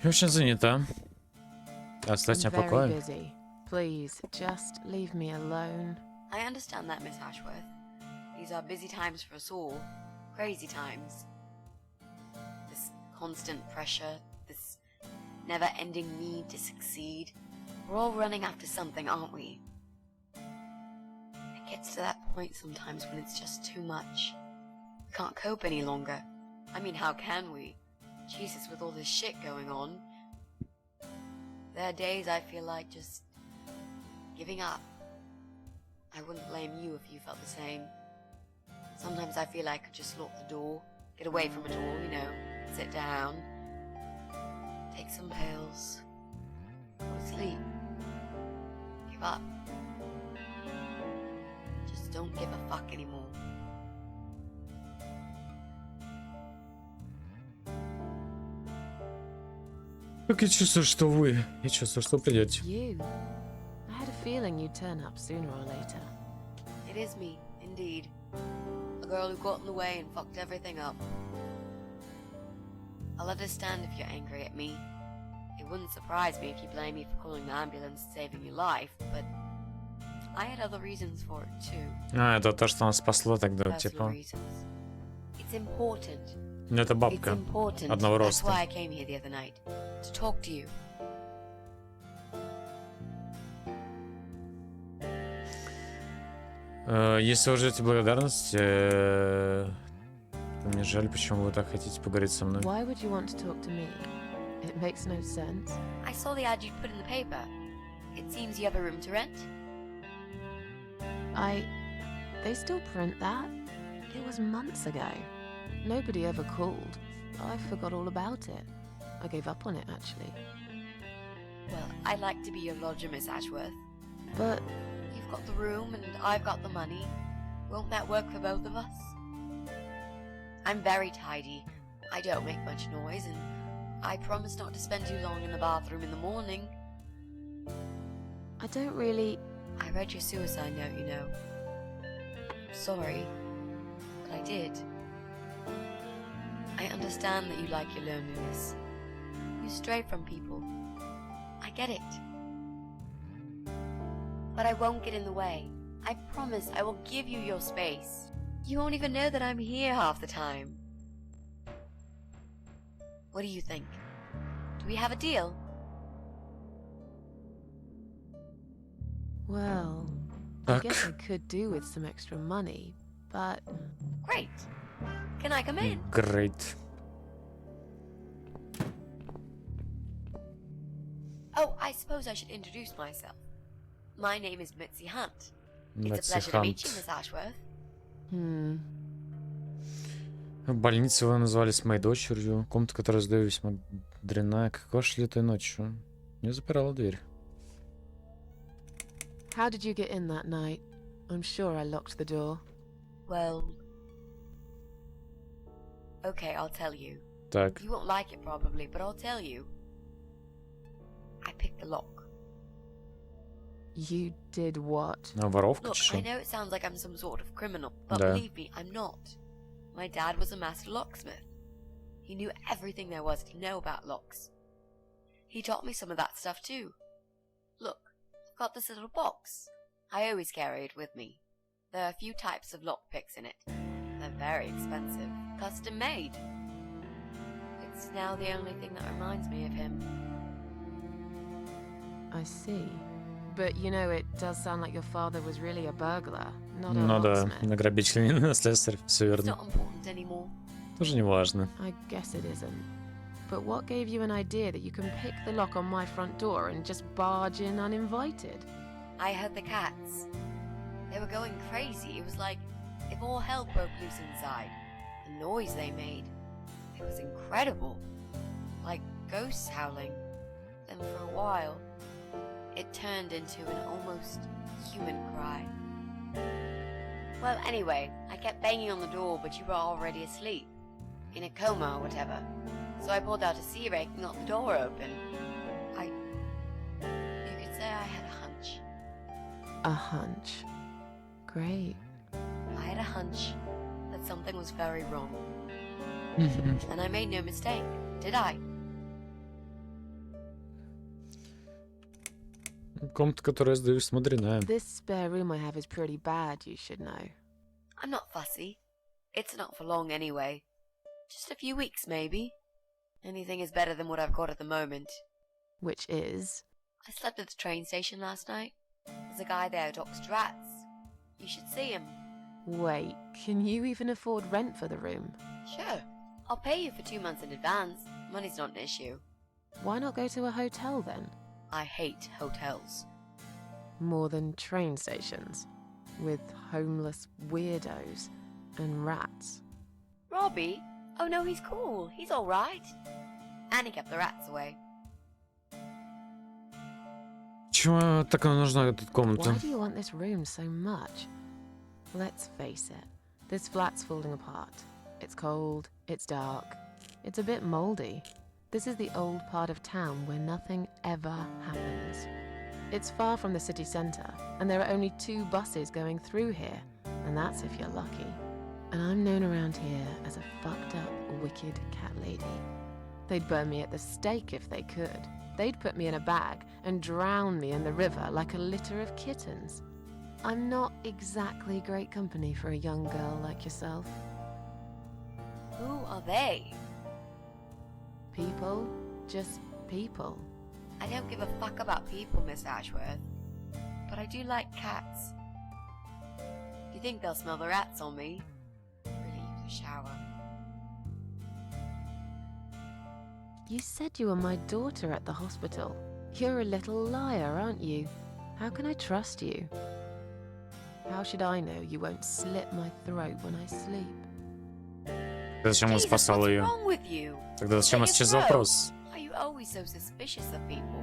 Я очень занята. Оставьте I'm меня в very покое. busy. Please, just leave me alone. I understand that, Miss Ashworth. These are busy times for us all. Crazy times. This constant pressure, this never-ending need to succeed. We're all running after something, aren't we? It gets to that point sometimes when it's just too much. We can't cope any longer. I mean, how can we? Jesus, with all this shit going on. There are days I feel like just giving up. I wouldn't blame you if you felt the same. Sometimes I feel like I could just lock the door, get away from it all, you know, sit down, take some pills, go to sleep, give up. Just don't give a fuck anymore. Так я чувствую, что вы. Я чувствую, что придете. You? I had a feeling you'd turn up sooner or later. It is me, indeed. A girl who got in the way and fucked everything up. I'll understand if you're angry at me. It wouldn't surprise me if you blame me for calling the ambulance and saving your life, but I had other reasons for it too. А, это то, что нас спасло тогда, Personal типа. reasons. It's important. Ну, это It's бабка. important. Одного That's роста. why I came here the other night. To talk to you. Если вы ждете благодарности, мне жаль, почему вы так хотите поговорить со мной. Why would you want to talk to me? It makes no sense. I saw the ad you'd put in the paper. It seems you have a room to rent. They still print that? It was months ago. Nobody ever called. I forgot all about it. I gave up on it, actually. Well, I'd like to be your lodger, Miss Ashworth. But You've got the room and I've got the money. Won't that work for both of us? I'm very tidy. I don't make much noise and I promise not to spend too long in the bathroom in the morning. I don't really... I read your suicide note, you know. Sorry, but I did. I understand that you like your loneliness. You stray from people. I get it. But I won't get in the way. I promise I will give you your space. You won't even know that I'm here half the time. What do you think? Do we have a deal? Well, I guess I could do with some extra money, but... Great. Can I come in? Great. Oh, I suppose I should introduce myself. My name is Mitzi Hunt. It's a Mitzi pleasure to meet you, Hunt. Miss Ashworth. В больнице вы назвали с моей дочерью. Комната, которую сдаю, весьма дрянная. Как вошли этой ночью? Не запирала дверь. How did you get in that night? I'm sure I locked the door. Well... Okay, I'll tell you. Так. You won't like it probably, but I'll tell you. I picked the lock. You did what? Воровка, Look, что? I know it sounds like I'm some sort of criminal, but Да. believe me, I'm not. My dad was a master locksmith. He knew everything there was to know about locks. He taught me some of that stuff too. Look, I've got this little box. I always carry it with me. There are a few types of lockpicks in it. They're very expensive, custom made. It's now the only thing that reminds me of him. I see. But you know, it does sound like your father was really a burglar, not a Ну да, locksmith. на грабитель, не на слесарь. Все It's верно. not important anymore. Тоже не важно. I guess it isn't. But what gave you an idea that you can pick the lock on my front door and just barge in uninvited? I heard the cats. They were going crazy. It was like if all hell broke loose inside. The noise they made. It was incredible. Like ghosts howling. Then for a while, it turned into an almost human cry. Well, anyway, I kept banging on the door, but you were already asleep. In a coma or whatever. So I pulled out a sea rake and got the door open. You could say I had a hunch. A hunch. Great. I had a hunch that something was very wrong. And I made no mistake, did I? Комната, которую я сдаю, смотренная. This spare room I have is pretty bad, you should know. I'm not fussy. It's not for long anyway. Just a few weeks, maybe. Anything is better than what I've got at the moment. Which is? I slept at the train station last night. There's a guy there who talks to rats. You should see him. Wait, can you even afford rent for the room? Sure. I'll pay you for 2 months in advance. Money's not an issue. Why not go to a hotel then? I hate hotels. More than train stations. With homeless weirdos and rats. Robbie? Oh no, he's cool. He's alright. And he kept the rats away. Чего такая нужна эта комната? Why do you want this room so much? Let's face it, this flat's falling apart. It's cold, it's dark, it's a bit mouldy. This is the old part of town where nothing ever happens. It's far from the city centre, and there are only 2 buses going through here, and that's if you're lucky. And I'm known around here as a fucked up, wicked cat lady. They'd burn me at the stake if they could. They'd put me in a bag and drown me in the river like a litter of kittens. I'm not exactly great company for a young girl like yourself. Who are they? People, just people. I don't give a fuck about people, Miss Ashworth. But I do like cats. Do you think they'll smell the rats on me? Really use a shower. You said you were my daughter at the hospital. You're a little liar, aren't you? How can I trust you? How should I know you won't slit my throat when I sleep? Зачем он Jesus, спасал what's ее? wrong with you? Тогда зачем Slit your сейчас throat? вопрос? Are you always so suspicious of people?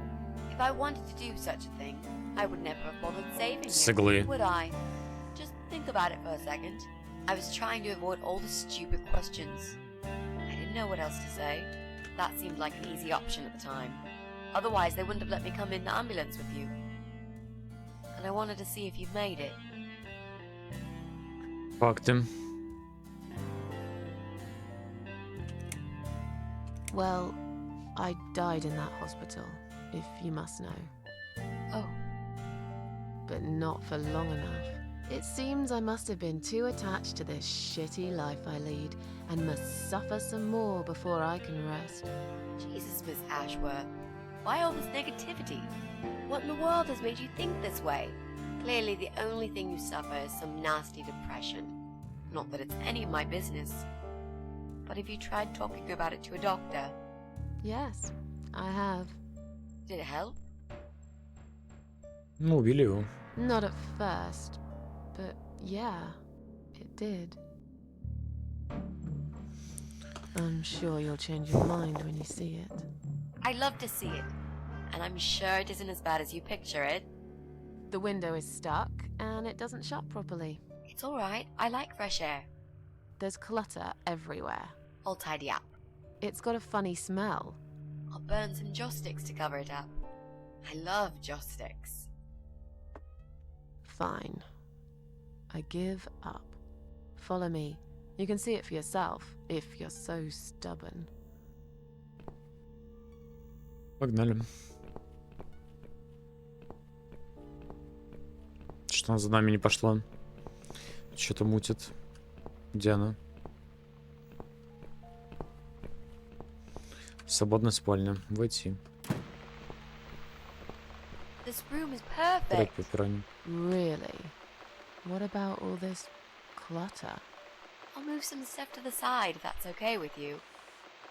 If I wanted to do such a thing, I would never have bothered saving С you, иглы. would I? Just think about it for a second. I was trying to avoid all the stupid questions. I didn't know what else to say. That seemed like an easy option at the time. Otherwise, they wouldn't have let me come in the ambulance with you. And I wanted to see if you've made it. Факты. Well, I died in that hospital, if you must know. Oh. But not for long enough. It seems I must have been too attached to this shitty life I lead and must suffer some more before I can rest. Jesus, Miss Ashworth. Why all this negativity? What in the world has made you think this way? Clearly, the only thing you suffer is some nasty depression. Not that it's any of my business. But have you tried talking about it to a doctor? Yes, I have. Did it help? Ну, убили его. Not at first, but yeah, it did. I'm sure you'll change your mind when you see it. I love to see it. And I'm sure it isn't as bad as you picture it. The window is stuck, and it doesn't shut properly. It's alright. I like fresh air. There's clutter everywhere. I'll tidy up. It's got a funny smell. I'll burn some joss sticks to cover it up. I love joss sticks. Fine. I give up. Follow me. You can see it for yourself, if you're so stubborn. Погнали. Что она за нами не пошла? Что-то мутит. Где она? Свободная спальня. Войти. This room is perfect. Трек пепперони. Really? What about all this clutter? I'll move some stuff to the side if that's okay with you.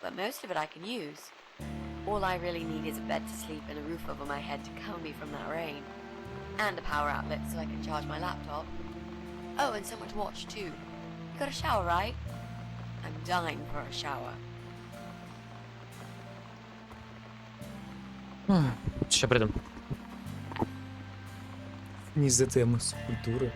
But most of it I can use. All I really need is a bed to sleep and a roof over my head to cover me from that rain. And a power outlet so I can charge my laptop. Oh, and someone to watch too. You got a shower, right? I'm dying for a shower. Сейчас придем. Не из-за темы субкультуры.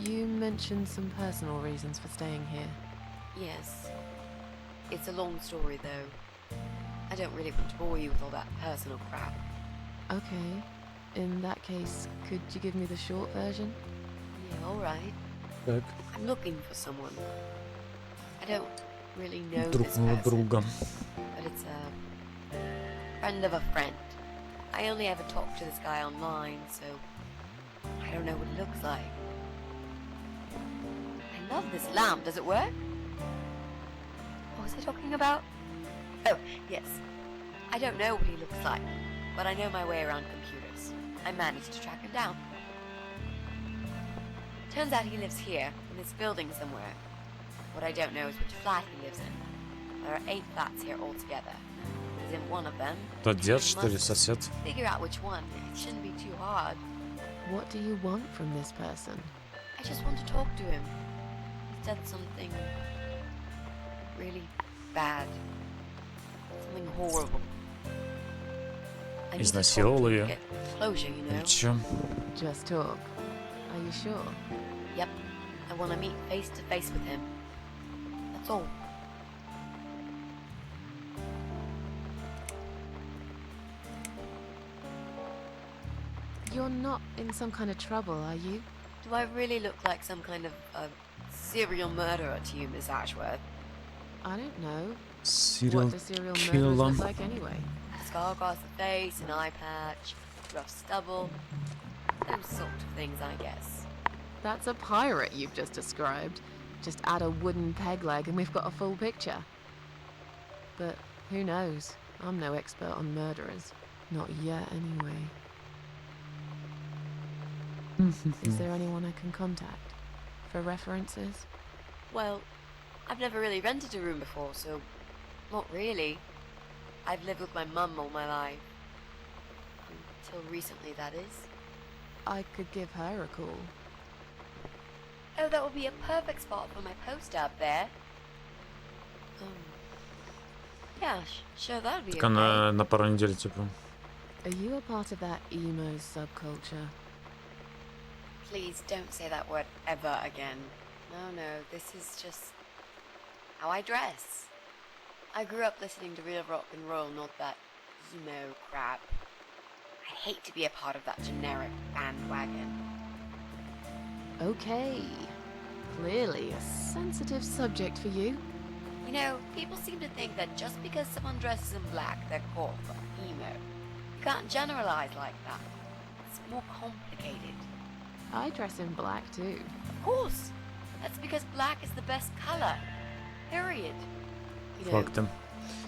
You mentioned some personal reasons for staying here. Yes. It's a long story, though. I don't really want to bore you with all that personal crap. Okay. In that case, could you give me the short version? Yeah, alright. Так, I'm looking for someone. I don't really know друг this моего person, друга. but it's a friend of a friend. I only ever talk to this guy online, so I don't know what he looks like. I love this lamp. Does it work? What was I talking about? Oh, yes. I don't know what he looks like, but I know my way around computers. I managed to track him down. Turns out he lives here, in this building somewhere. What I don't know is which flat he lives in. There are 8 flats here altogether. He's in one of them. Тот дед, I что ли, must сосед? figure out which one. It shouldn't be too hard. What do you want from this person? I just want to talk to him. He's done something really bad. Something horrible. I need to talk to Изнасиловал him to ее? get closure, you Или know? чё? Just talk. Are you sure? Yep. I want to meet face to face with him. That's all. You're not in some kind of trouble, are you? Do I really look like some kind of serial murderer to you, Miss Ashworth? I don't know. Serial What do serial murderers killer. look like anyway? Scar across the face, an eye patch, rough stubble. Those sort of things, I guess. That's a pirate you've just described. Just add a wooden peg leg and we've got a full picture. But who knows? I'm no expert on murderers. Not yet, anyway. Is there anyone I can contact? For references? Well, I've never really rented a room before, so not really. I've lived with my mum all my life. Until recently, that is. I could give her a call. Oh, that would be a perfect spot for my poster up there. Yeah, sure, that would be Так okay. она на пару недель, типа. Are you a part of that emo subculture? Please don't say that word ever again. No, this is just how I dress. I grew up listening to real rock and roll, not that emo crap. I hate to be a part of that generic bandwagon. Okay. Clearly a sensitive subject for you. You know, people seem to think that just because someone dresses in black, they're called emo. You can't generalize like that. It's more complicated. I dress in black too. Of course. That's because black is the best color. Period. You know, Факты.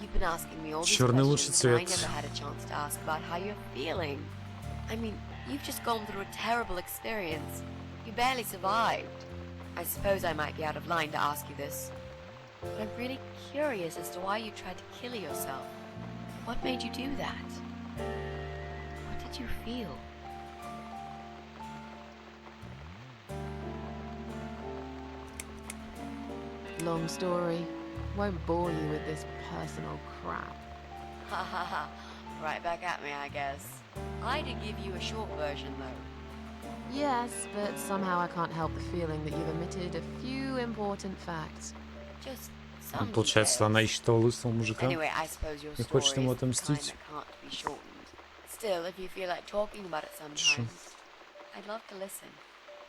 you've been asking me all these Чёрный лучший questions, and I цвет. never had a chance to ask about how you're feeling. I mean, you've just gone through a terrible experience. You barely survived. I suppose I might be out of line to ask you this, but I'm really curious as to why you tried to kill yourself. What made you do that? What did you feel? Long story. Won't bore you with this personal crap. Ha ha ha. Right back at me, I guess. I did give you a short version, though. Yes, but somehow I can't help the feeling that you've omitted a few important facts. Just some Получается, она ищет того лысого мужика. Anyway, I suppose your И story хочет ему is the kind отомстить. that can't be shortened. Still, if you feel like talking about it Sure. sometimes, I'd love to listen.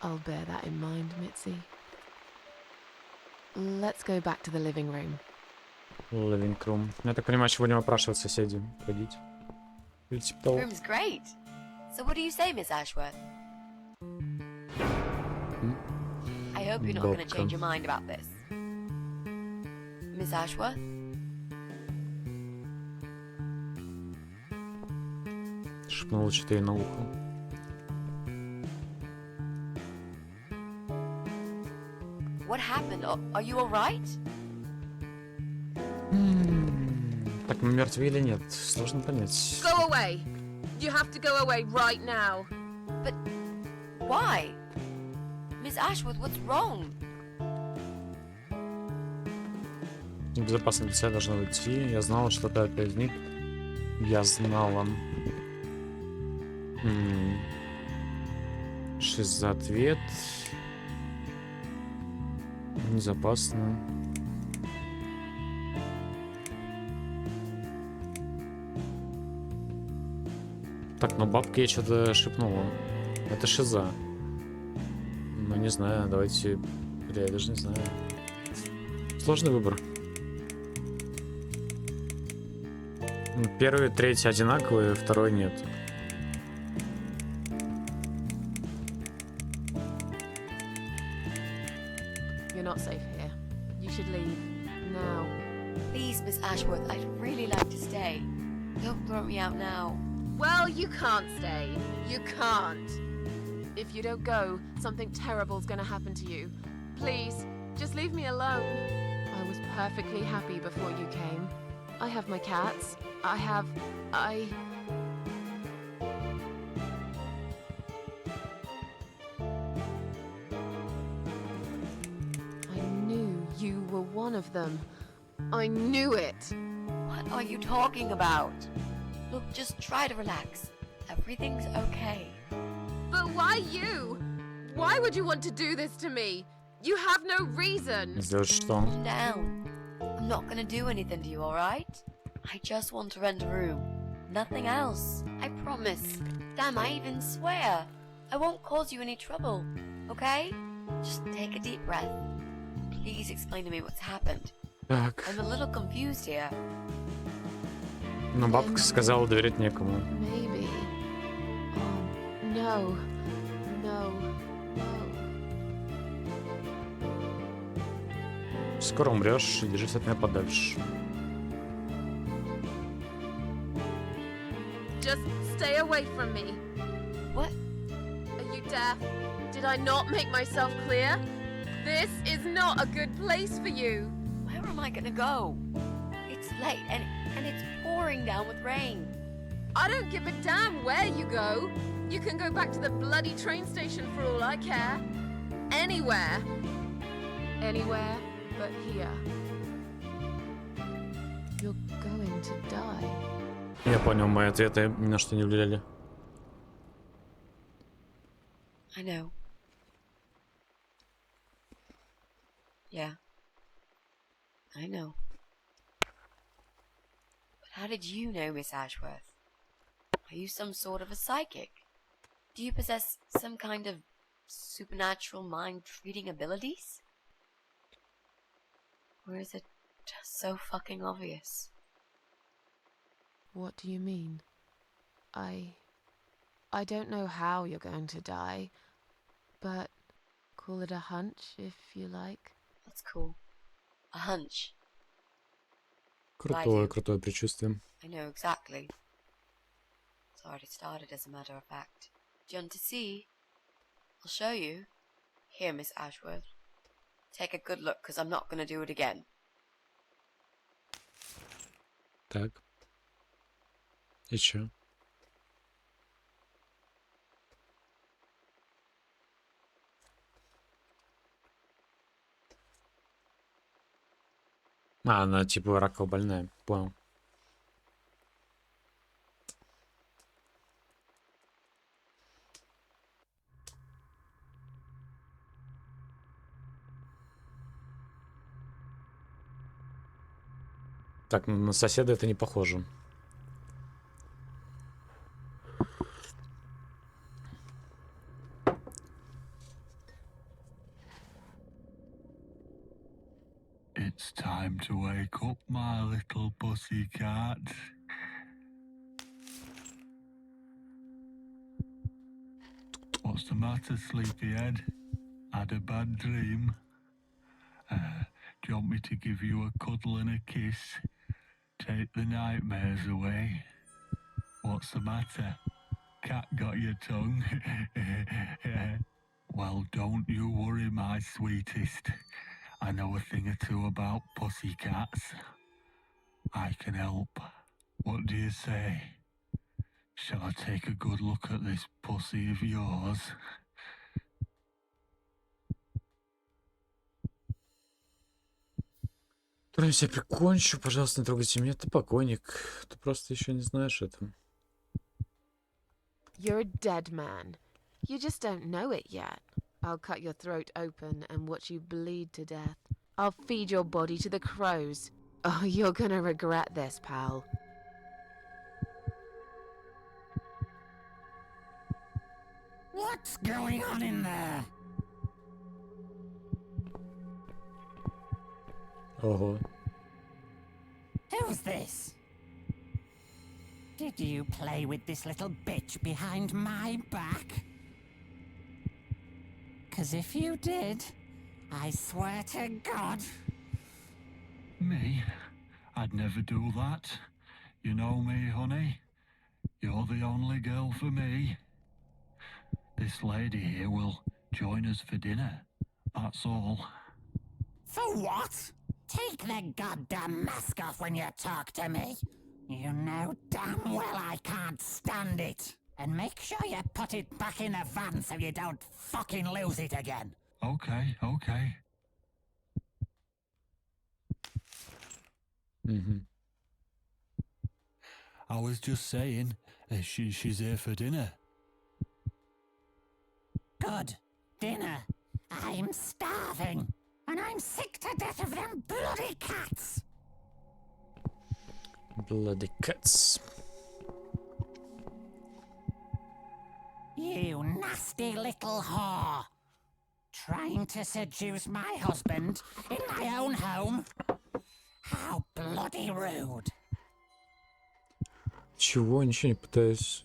I'll bear that in mind, Mitzi. Let's go back to the living room. Living room. Я так понимаю, сегодня опрашивать соседей. Ходить. Или типа того. Room's great. So what do you say, Miss Ashworth? I hope you're not going to Бабка. change your mind about this. Miss Ashworth? Шепнула что-то ей на ухо. What happened? Are you alright? Так мы мертвы или нет? Сложно понять. Go away! You have to go away right now. But why? Miss Ashworth, what's wrong? Безопасно для себя должна уйти. Я знала, что это из них. Я знала. Что за ответ? Незапасно. Так, но бабка ей что-то шепнула. Это шиза. Ну, не знаю, давайте... Бля, я даже не знаю. Сложный выбор. Первый, третий одинаковые, второй нет. You're not safe here. You should leave. Now. Please, Miss Ashworth, I'd really like to stay. Don't throw me out now. Well, you can't stay. You can't. If you don't go, something terrible's gonna happen to you. Please, just leave me alone. I was perfectly happy before you came. I have my cats. I knew you were one of them. I knew it. What are you talking about? Look, just try to relax. Everything's okay. But why you? Why would you want to do this to me? You have no reason. Сделать что? Calm down. I'm not gonna do anything to you, alright? I just want to rent a room. Nothing else. I promise. Damn, I even swear. I won't cause you any trouble. Okay? Just take a deep breath. Please explain to me what's happened. Так. I'm a little confused here. Но бабка сказала доверять некому. Maybe. Oh, no. No. No. Скоро умрешь, и держись от меня подальше. Just stay away from me. What? Are you deaf? Did I not make myself clear? This is not a good place for you. Where am I gonna go? It's late and it's pouring down with rain. I don't give a damn where you go. You can go back to the bloody train station for all I care. Anywhere. Anywhere but here. You're going to die. Я понял, мои ответы ни на что не влияли. I know. Yeah. I know. But how did you know, Miss Ashworth? Are you some sort of a psychic? Do you possess some kind of supernatural mind-reading abilities? Or is it just so fucking obvious? What do you mean? I don't know how you're going to die, but call it a hunch if you like. That's cool. A hunch. Крутое предчувствие. I know exactly. It's already started, as a matter of fact. Do you want to see? I'll show you. Here, Miss Ashworth. Take a good look, because I'm not going to do it again. Так. И чё? А, она типа раково больная. Понял. Так, на соседа это не похоже. It's time to wake up, my little pussycat. What's the matter, sleepyhead? Had a bad dream? Do you want me to give you a cuddle and a kiss? Take the nightmares away? What's the matter? Cat got your tongue? Well, don't you worry, my sweetest. I know a thing or two about pussycats. I can help. What do you say? Shall I take a good look at this pussy of yours? Я себя прикончу, пожалуйста, не трогайте меня. Ты покойник. Ты просто еще не знаешь это. You're a dead man. You just don't know it yet. I'll cut your throat open and watch you bleed to death. I'll feed your body to the crows. Oh, you're gonna regret this, pal. What's going on in there? Ого. Who's this? Did you play with this little bitch behind my back? 'Cause if you did, I swear to God... Me? I'd never do that. You know me, honey. You're the only girl for me. This lady here will join us for dinner. That's all. For what? Take the goddamn mask off when you talk to me. You know damn well I can't stand it. And make sure you put it back in the van so you don't fucking lose it again. Okay, okay. I was just saying, she's here for dinner. Good. Dinner. I'm starving. And I'm sick to death of them bloody cats. Bloody cats. You nasty little whore. Trying to seduce my husband in my own home? How bloody rude. Чего? Ничего не пытаюсь.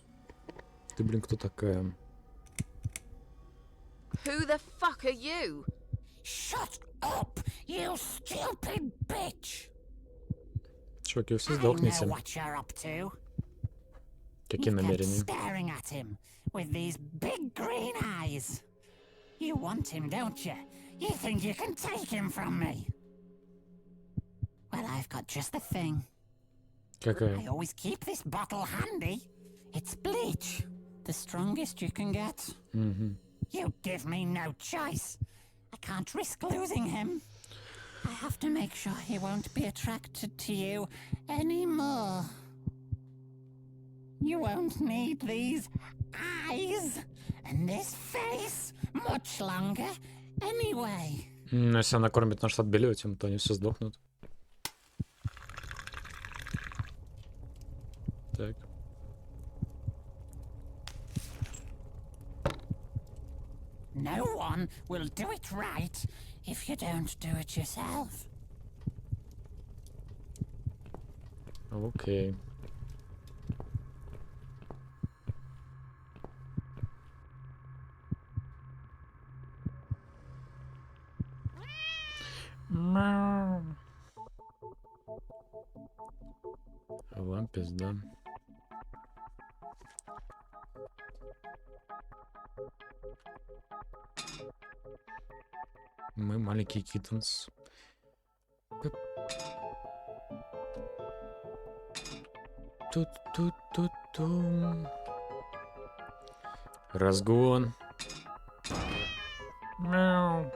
Ты, блин, кто такая? Who the fuck are you? Shut up, you stupid bitch. Чуваки, вы все I know сдохнете. what you're up to. Какие You kept намерения? staring at him with these big green eyes. You want him, don't you? You think you can take him from me? Well, I've got just the thing. Какая? I always keep this bottle handy. It's bleach, the strongest you can get. You give me no choice. I can't risk losing him. I have to make sure he won't be attracted to you anymore. You won't need these eyes and this face much longer anyway. Если она кормит наш отбеливателем, то они все сдохнут. Так. No one will do it right if you don't do it yourself. Окей. Вам пизда. Мы маленький киттенс. Тут-тут-тут-тум. Разгон. Мяу.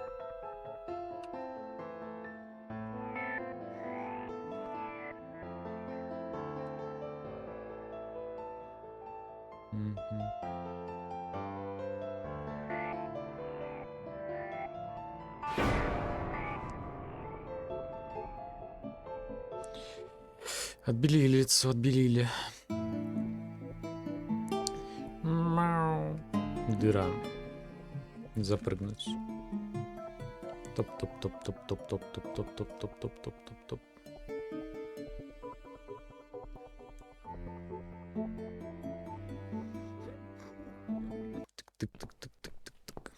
Отбелили лицо, отбелили. Мяу. Дыра. Запрыгнуть. Топ-топ-топ-топ-топ-топ-топ-топ-топ-топ-топ-топ-топ. Тык-тык-тык-тык-тык-тык.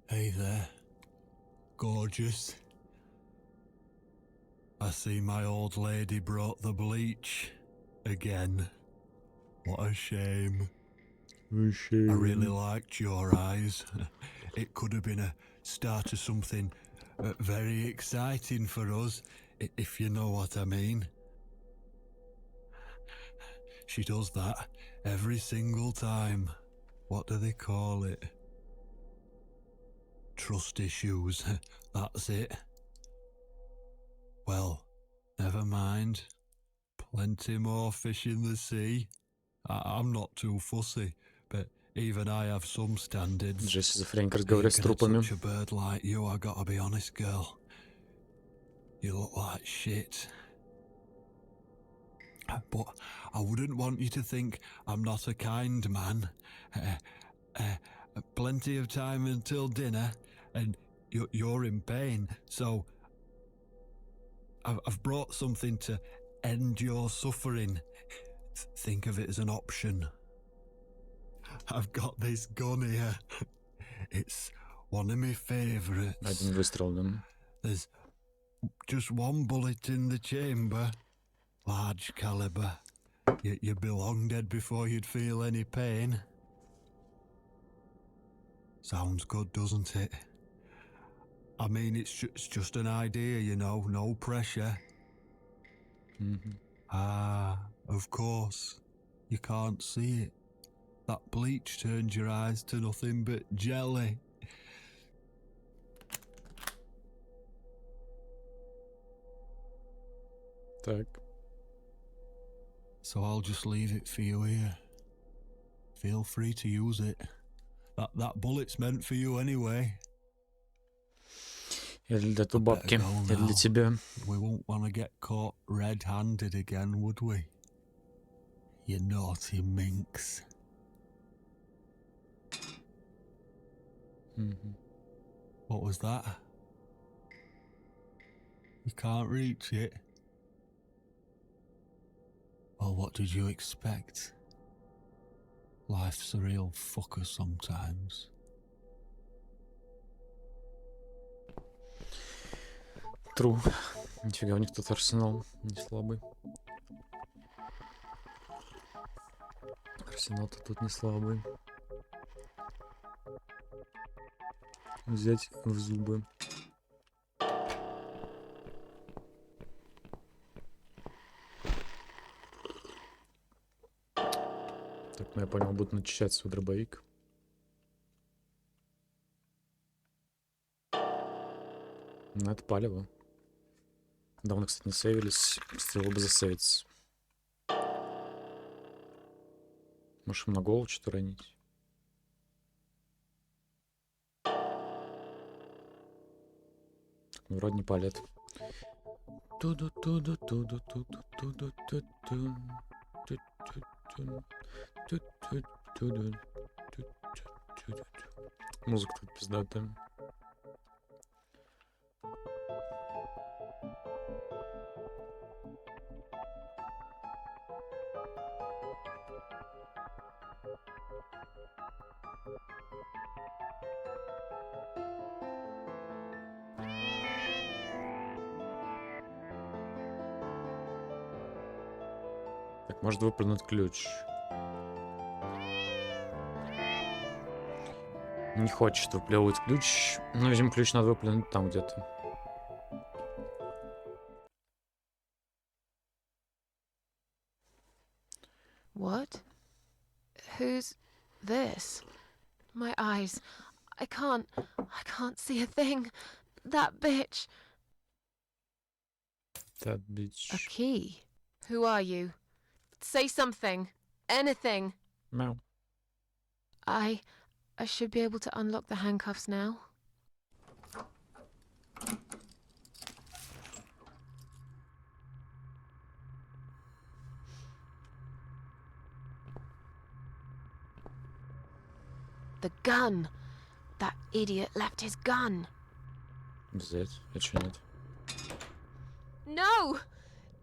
Hey there, gorgeous. I see my old lady brought the bleach again. What a shame. I really liked your eyes. It could have been a start of something very exciting for us, if you know what I mean. She does that every single time. What do they call it? Trust issues. That's it. Well, never mind. Plenty more fish in the sea. I'm not too fussy, but Even I have some standards. Шизофреник разговаривает с трупами. Such a bird like you, I gotta be honest, girl. You look like shit. But I wouldn't want you to think I'm not a kind man. Plenty of time until dinner, and you're in pain, so I've brought something to end your suffering. Think of it as an option. I've got this gun here. It's one of my favourites. Один выстрел, да? There's just one bullet in the chamber. Large caliber. You'd be long dead before you'd feel any pain. Sounds good, doesn't it? I mean, it's just an idea, you know, no pressure. Ah, of course. You can't see it. That bleach turns your eyes to nothing but jelly. Так. So I'll just leave it for you here. Feel free to use it. That bullet's meant for you anyway. Или для той бабки, или для тебя. We won't want to get caught red-handed again, would we? You naughty minx. What was that? You can't reach it? Well, what did you expect? Life's a real fucker sometimes. Тру. Нифига, у них тут арсенал не слабый. Арсенал-то тут не слабый. Взять в зубы. Так, ну я понял, буду начищать свой дробовик. Ну это палево. Давно, кстати, не сейвились. Стоило бы засейвиться. Может, на голову что-то ранить? Ну, вроде не палит. Музыка тут пиздатая. Так, может выплюнуть ключ. Не хочет выплевывать ключ. Ну, видимо, ключ надо выплюнуть там где-то. What? Who's this? My eyes. I can't see a thing. That bitch. That bitch. A key. Who are you? Say something. Anything. Meow. I should be able to unlock the handcuffs now. The gun. That idiot left his gun. Взять. А чё нет? No!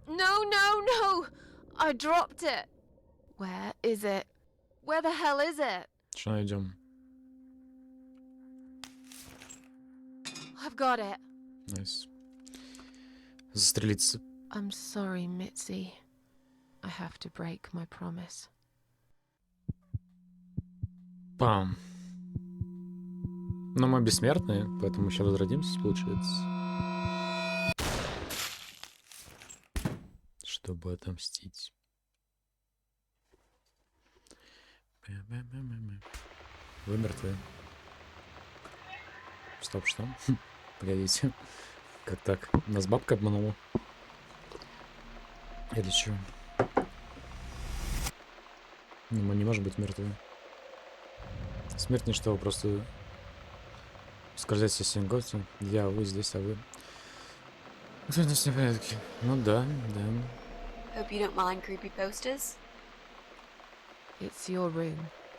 No! I dropped it. Where is it? Where the hell is it? Что найдем? I've got it. Найс. Застрелиться. I'm sorry, Mitzi. I have to break my promise. Пам. Но мы бессмертные, поэтому еще возродимся, получается. Чтобы отомстить. Вы мертвы. Стоп, что? Погодите. Как так? Нас бабка обманула? Или что? Мы не можем быть мертвы. Смерть ничто, вы просто скользите всем гостем. Я, вы здесь, а вы. Все здесь в порядке. Ну да, да. Hope you don't mind creepy posters. It's your room.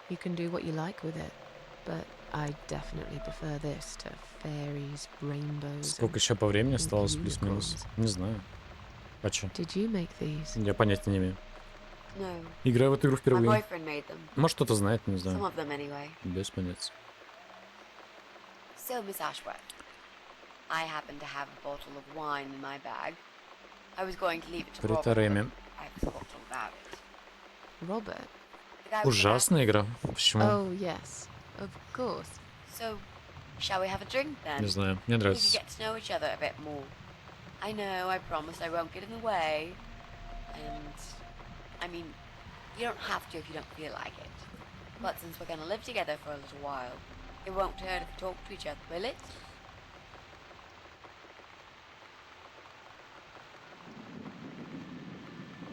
You can do what you like with it. But I definitely prefer this to fairies, rainbows. Сколько еще по времени осталось, плюс-минус? Не знаю. А чё? Did you make these? Я понятия не имею. No. Играю в эту игру My впервые. boyfriend made them. Может, кто-то знает, не Some знаю. of them anyway. Без понятия. So, Miss Ashworth, I happen to have a bottle of wine in my bag. I was going to leave it to Robert, but Реми. I forgot all about it. Robert? The guy with the Ужасная игра. Почему? Oh, yes. Of course. So, shall we have a drink then? Не знаю. Мне We could нравится. get to know each other a bit more. I know, I promised I won't get in the way. And, I mean, you don't have to if you don't feel like it. But since we're gonna live together for a little while, it won't hurt if we talk to each other, will it?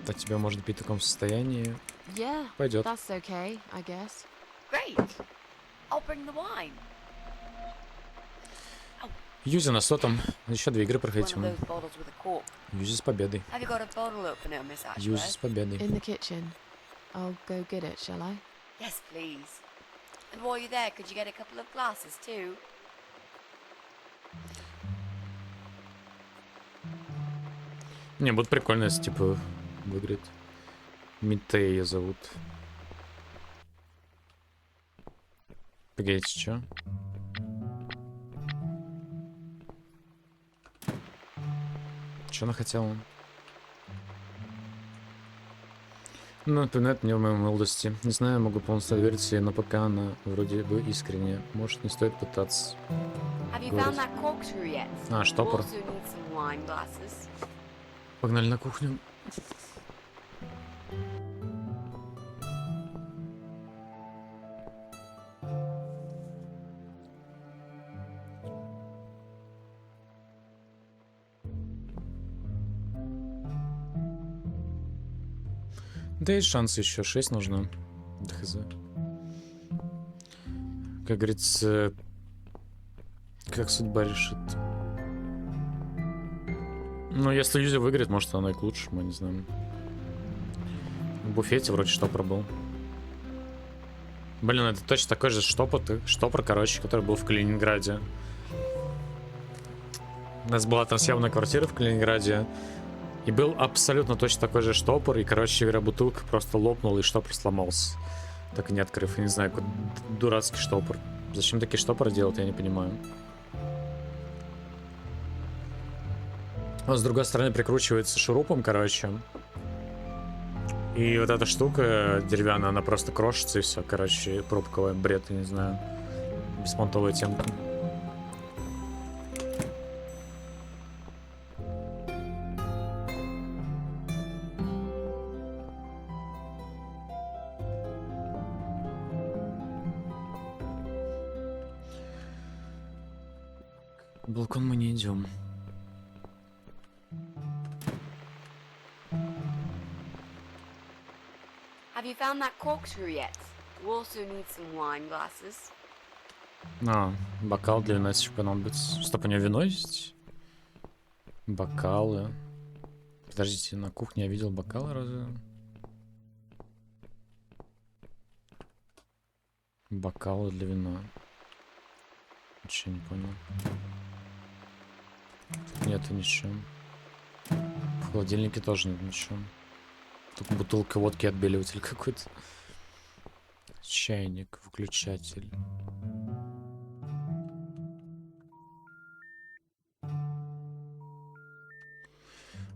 Так тебя может быть в таком состоянии. Yeah, Пойдет. that's okay, I guess. Great. I'll bring the wine. Юзи на 100-м. Еще 2 игры One проходить of мы. those bottles with a cork. Юзи с победой. Have you got a bottle opener, Miss Юзи Ashworth? с победой. In the kitchen. I'll go get it, shall I? Yes, please. And while you're there, could you get a couple of glasses too? Не, будет прикольно, если типа выиграет. Митей ее зовут. Погодите, чё? Чё она хотела? Ну, напоминает мне в моей молодости. Не знаю, могу полностью доверить ей, но пока она вроде бы искренняя. Может, не стоит пытаться. Have you Говорит. found that corkscrew yet? А, штопор. Also need some wine glasses. Погнали на кухню. Да есть шанс еще. 6 нужно. Да хз. Как говорится, как судьба решит. Ну, если Юзи выиграет, может, она и к лучшему, не знаю. В буфете вроде штопор был. Блин, это точно такой же штопор, короче, который был в Калининграде. У нас была там съемная квартира в Калининграде. И был абсолютно точно такой же штопор. И, короче говоря, бутылка просто лопнула, и штопор сломался. Так и не открыв. Я не знаю, какой дурацкий штопор. Зачем такие штопоры делать, я не понимаю. А с другой стороны прикручивается шурупом, короче. И вот эта штука деревянная, она просто крошится и все. Короче, пробковый бред, я не знаю. Беспонтовая темка. В балкон мы не идем. Have you found that corkscrew yet? You also need some wine glasses. А, бокал для вина еще понадобится. Стоп, у нее вино есть? Бокалы. Подождите, на кухне я видел бокалы разве? Бокалы для вина. Ничего не понял. Нет, ничего. В холодильнике тоже нет ничего. Только бутылка водки, отбеливатель какой-то. Чайник, выключатель.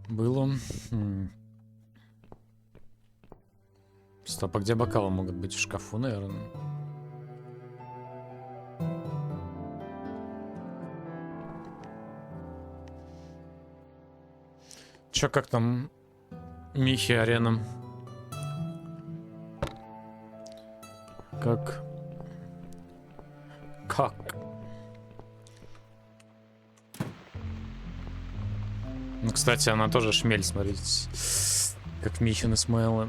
Было. Стоп, а где бокалы могут быть? В шкафу, наверное. Чё, как там Михи Арена? Как? Ну, кстати, она тоже шмель, смотрите. Как Михин Исмаила.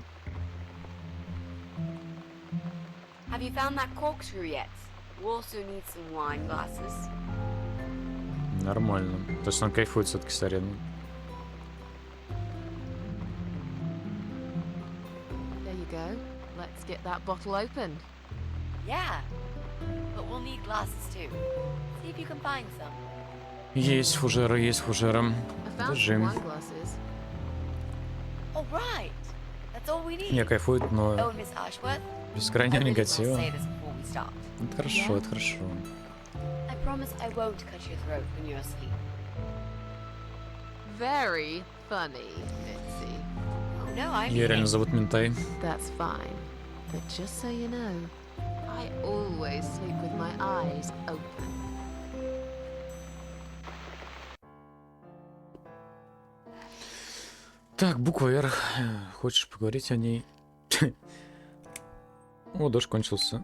Have you found that corkscrew yet? You also need some wine glasses. Нормально. То есть он кайфует все-таки с арены. There you go. Let's get that bottle opened. Yeah, but we'll need glasses too. See if you can find some. Есть фужеры, есть фужеры. I found some Держим. wine glasses. All right, that's all we need. Не кайфует, Oh, но and Miss Ashworth, без I крайнего really must негатива. say this before we start. Это хорошо, это хорошо. I promise I won't cut your throat when you're asleep. Very funny, Mitzi. Oh no, I mean Ее реально it. зовут Ментай. That's fine. But just so you know, I always sleep with my eyes open. Так, буква R. Хочешь поговорить о ней? О, дождь кончился.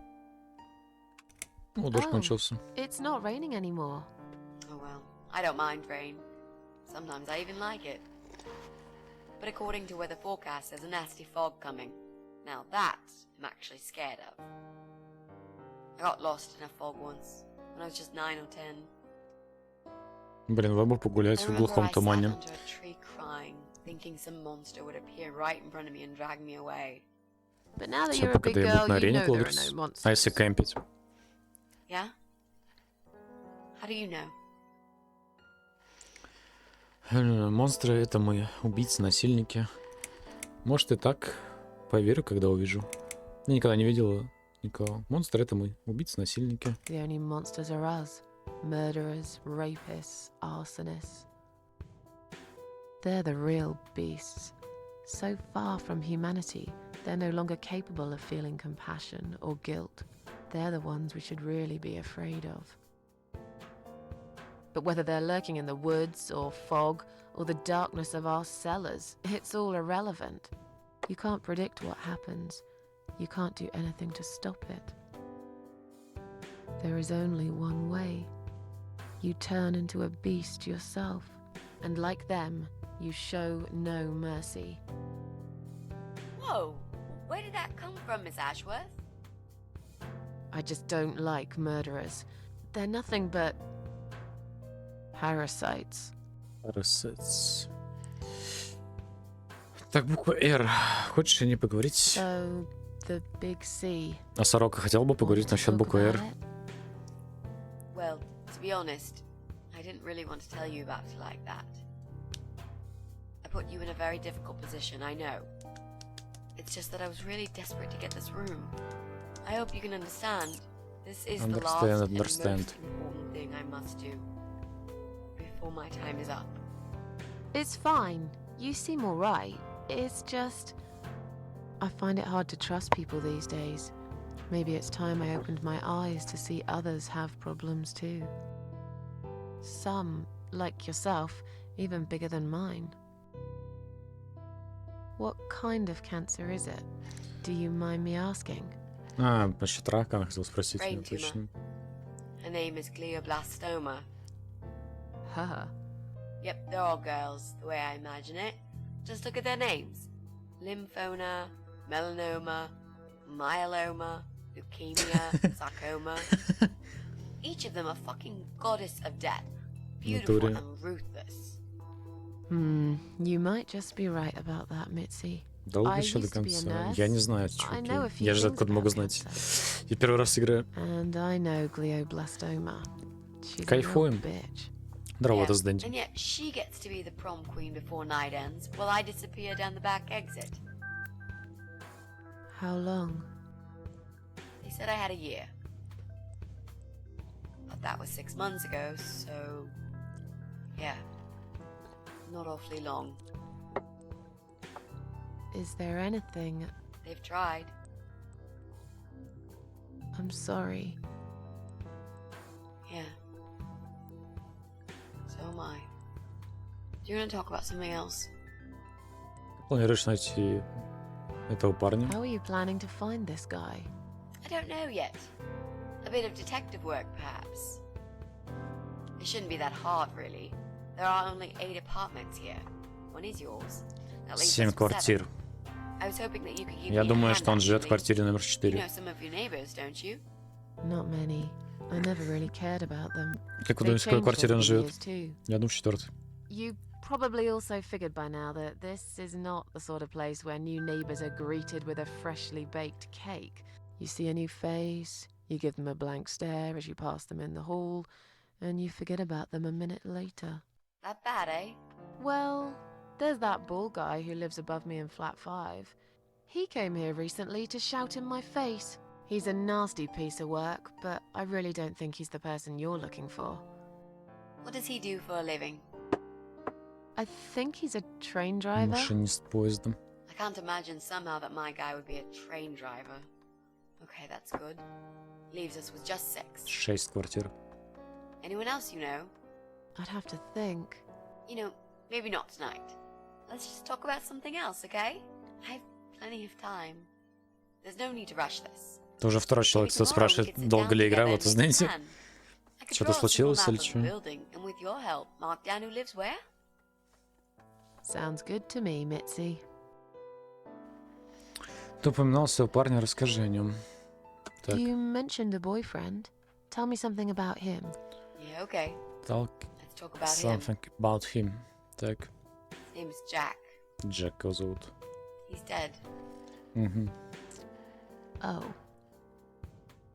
О, дождь Oh. кончился. It's not raining anymore. Oh well, I don't mind rain. Sometimes I even like it. But according to weather forecast, there's a nasty fog coming. Now that I'm actually scared of. I got lost in a fog once, when I was just 9 or 10. Блин, вы бы погулять I в remember глухом I sat тумане. under a tree crying, thinking some monster would appear right in front of me and drag me away. But now that Все, you're a пока big ты girl, будут на you арене know there are Кловерс. no А если monsters. кемпить? Yeah? How do you know? Монстры — это мы, убийцы, насильники. Может и так. Поверю, когда увижу. Я никогда не видела никого. Монстры — это мы, убийцы, насильники. The only monsters are us. Murderers, rapists, arsonists. They're the real beasts. So far from humanity, they're no longer capable of feeling compassion or guilt. They're the ones we should really be afraid of. But whether they're lurking in the woods or fog or the darkness of our cellars, it's all irrelevant. You can't predict what happens. You can't do anything to stop it. There is only one way. You turn into a beast yourself, and like them, you show no mercy. Whoa! Where did that come from, Miss Ashworth? I just don't like murderers. They're nothing but parasites. Parasites. Так, буква R. Хочешь о ней поговорить? So, the big C. А Сорока хотел бы поговорить Want to насчет talk буквы about R? it? Well, to be honest, I didn't really want to tell you about it like that. I put you in a very difficult position, I know. It's just that I was really desperate to get this room. I hope you can understand. This is the last and most important thing I must do before my time is up. It's fine. You seem alright. It's just... I find it hard to trust people these days. Maybe it's time I opened my eyes to see others have problems too. Some, like yourself, even bigger than mine. What kind of cancer is it? Do you mind me asking? А, насчет рака она хотела спросить. Brain ну, точно. Her name is glioblastoma. Haha. Yep, they're all girls, the way I imagine it. Just look at their names. Lymphoma, melanoma, myeloma, leukemia, sarcoma. Each of them a fucking goddess of death. Beautiful Натуре. and ruthless. You might just be right about that, Mitzi. Долго I еще до used to be a конца. nurse. Я не знаю, I know a чуваки. few Я же things откуда могу about знать. cancer. Я первый раз играю. And I know glioblastoma. She's a real Кайфуем. bitch. Здорово, Yeah, Дэнди. and yet she gets to be the prom queen before night ends, while I disappear down the back exit. How long? They said I had a year. But that was 6 months ago, so... yeah. Not awfully long. Is there anything... They've tried. I'm sorry. Yeah. So am I. Do you want to talk about something else? Планируешь найти этого парня? How are you planning to find this guy? I don't know yet. A bit of detective work, perhaps. It shouldn't be that hard, really. There are only 8 apartments here. One is yours. That leaves 7 us with 7. квартир. I was hoping that you could give Я me a думаю, hand, что он живет в actually. квартире номер You 4. know some of your neighbors, don't you? Not many. I never really cared about them. Как вы They думаете, в какой changed квартире over он the живет? years too. Я думаю, в 4. You probably also figured by now that this is not the sort of place where new neighbors are greeted with a freshly baked cake. You see a new face, you give them a blank stare as you pass them in the hall, and you forget about them a minute later. That bad, eh? Well, there's that bald guy who lives above me in flat 5. He came here recently to shout in my face. He's a nasty piece of work, but I really don't think he's the person you're looking for. What does he do for a living? I think he's a train driver. Машинист поезда. I can't imagine somehow that my guy would be a train driver. Okay, that's good. Leaves us with just 6. 6 квартир. Anyone else you know? I'd have to think. You know, maybe not tonight. Let's just talk about something else, okay? I have plenty of time. There's no need to rush this. Это уже второй человек, кто спрашивает, долго ли игра, вот, знаете? Что-то случилось или что? Sounds good to me, Mitzi. Ты упоминал своего парня, расскажи о нем. Так. You mentioned a boyfriend. Tell me something about him. Yeah, okay. Talk Let's talk about something about him. Так. His name is Jack. Джек его зовут. He's dead. Угу. Oh.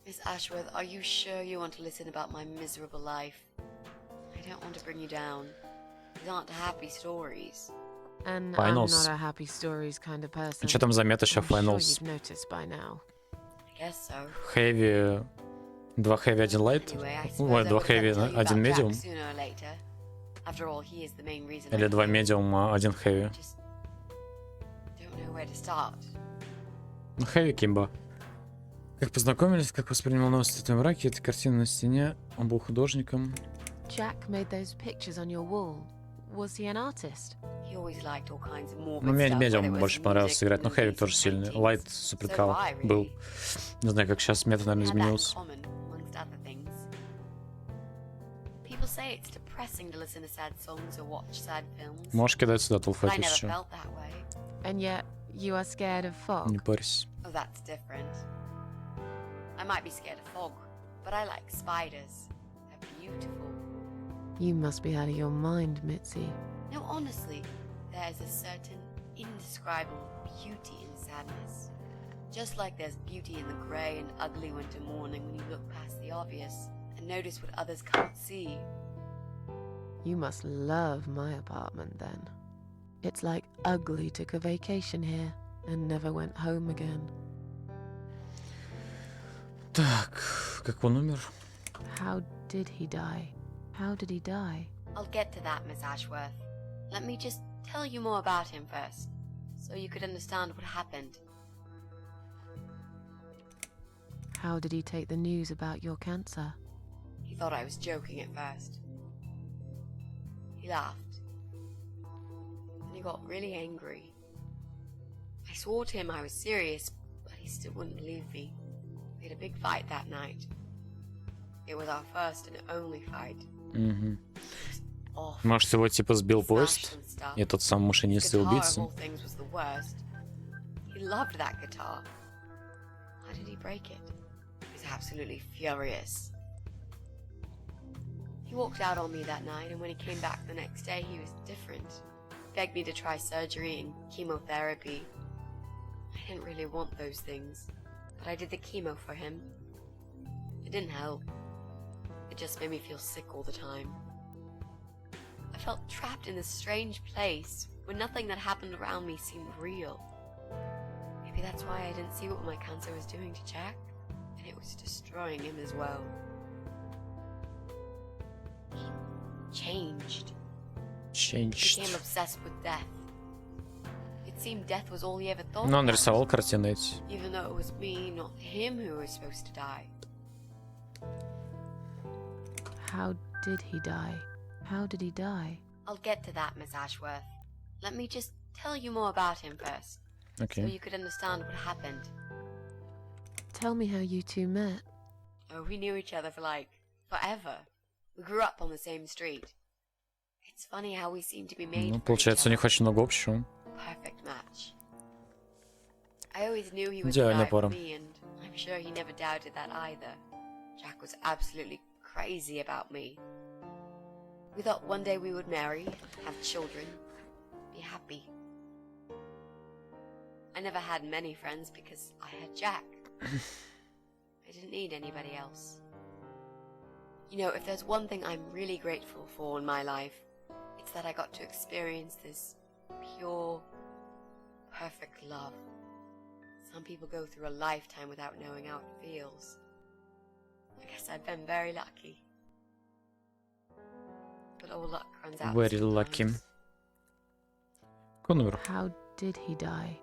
Miss Ashworth, are you sure you want to listen about my miserable life? I don't want to bring you down. These aren't happy stories. And Finals. I'm not a happy stories kind of person. Что там за мета еще I'm sure Finals? you've noticed by now. I guess so. Heavy... 2 Heavy, 1 Light? Anyway, I Ой, suppose I 2 would have Heavy, to tell you 1 about Medium? Jack sooner or later. After all, he is the main reason Или I'm 2 here. Medium, 1 Heavy? Just don't know where to start. Ну, Heavy Кимба. Как познакомились, как воспринимал новости о твоем раке, это картина на стене, он был художником. Jack made those pictures on your wall. Was he an artist? He always liked all kinds of morbid Ну, stuff, whether it Медиум was больше понравилось music, сыграть, но Heavy movies, тоже and сильный. paintings. Light супер So кал do I, really. был. Не знаю, как сейчас мета, наверное, Had that in изменился. common, amongst other things. People say it's depressing to listen to sad songs or watch sad films. Можешь кидать сюда But I толфать, never если что. felt that way. And yet, you are scared of fog. Не парься. Oh, that's different. I might be scared of fog, but I like spiders. They're beautiful. You must be out of your mind, Mitzi. No, honestly, there's a certain indescribable beauty in sadness. Just like there's beauty in the grey and ugly winter morning when you look past the obvious and notice what others can't see. You must love my apartment then. It's like Ugly took a vacation here and never went home again. Так, как он умер? How did he die? How did he die? I'll get to that, Miss Ashworth. Let me just tell you more about him first, so you could understand what happened. How did he take the news about your cancer? He thought I was joking at first. He laughed. Then he got really angry. I swore to him I was serious, but he still wouldn't believe me. We had a big fight that night. It was our first and only fight. Угу. Awful. Может, его типа сбил Smashed поезд? some stuff. И тот самый машинист и His guitar of убийца? all things was the worst. He loved that guitar. How did he break it? He was absolutely furious. He walked out on me that night, and when he came back the next day, he was different. Begged me to try surgery and chemotherapy. I didn't really want those things, but I did the chemo for him. It didn't help. It just made me feel sick all the time. I felt trapped in this strange place where nothing that happened around me seemed real. Maybe that's why I didn't see what my cancer was doing to Jack, and it was destroying him as well. He changed. He became obsessed with death. It seemed death was all he ever thought Ну, он about, рисовал картины эти. even though it was me, not him, who was supposed to die. How did he die? How did he die? I'll get to that, Miss Ashworth. Let me just tell you more about him first, so Окей. you could understand what happened. Tell me how you two met. Oh, we knew each other for like forever. We grew up on the same street. It's funny how we seem to be made Ну, for each получается, у other. них очень много общего. Perfect match. I always knew he was the Идеальная guy for пара. me, and I'm sure he never doubted that either. Jack was absolutely crazy about me. We thought one day we would marry, have children, be happy. I never had many friends because I had Jack. I didn't need anybody else. You know, if there's one thing I'm really grateful for in my life, it's that I got to experience this pure, perfect love. Some people go through a lifetime without knowing how it feels. I guess I've been very lucky. But all luck runs out Very lucky. sometimes. Конор. How did he die?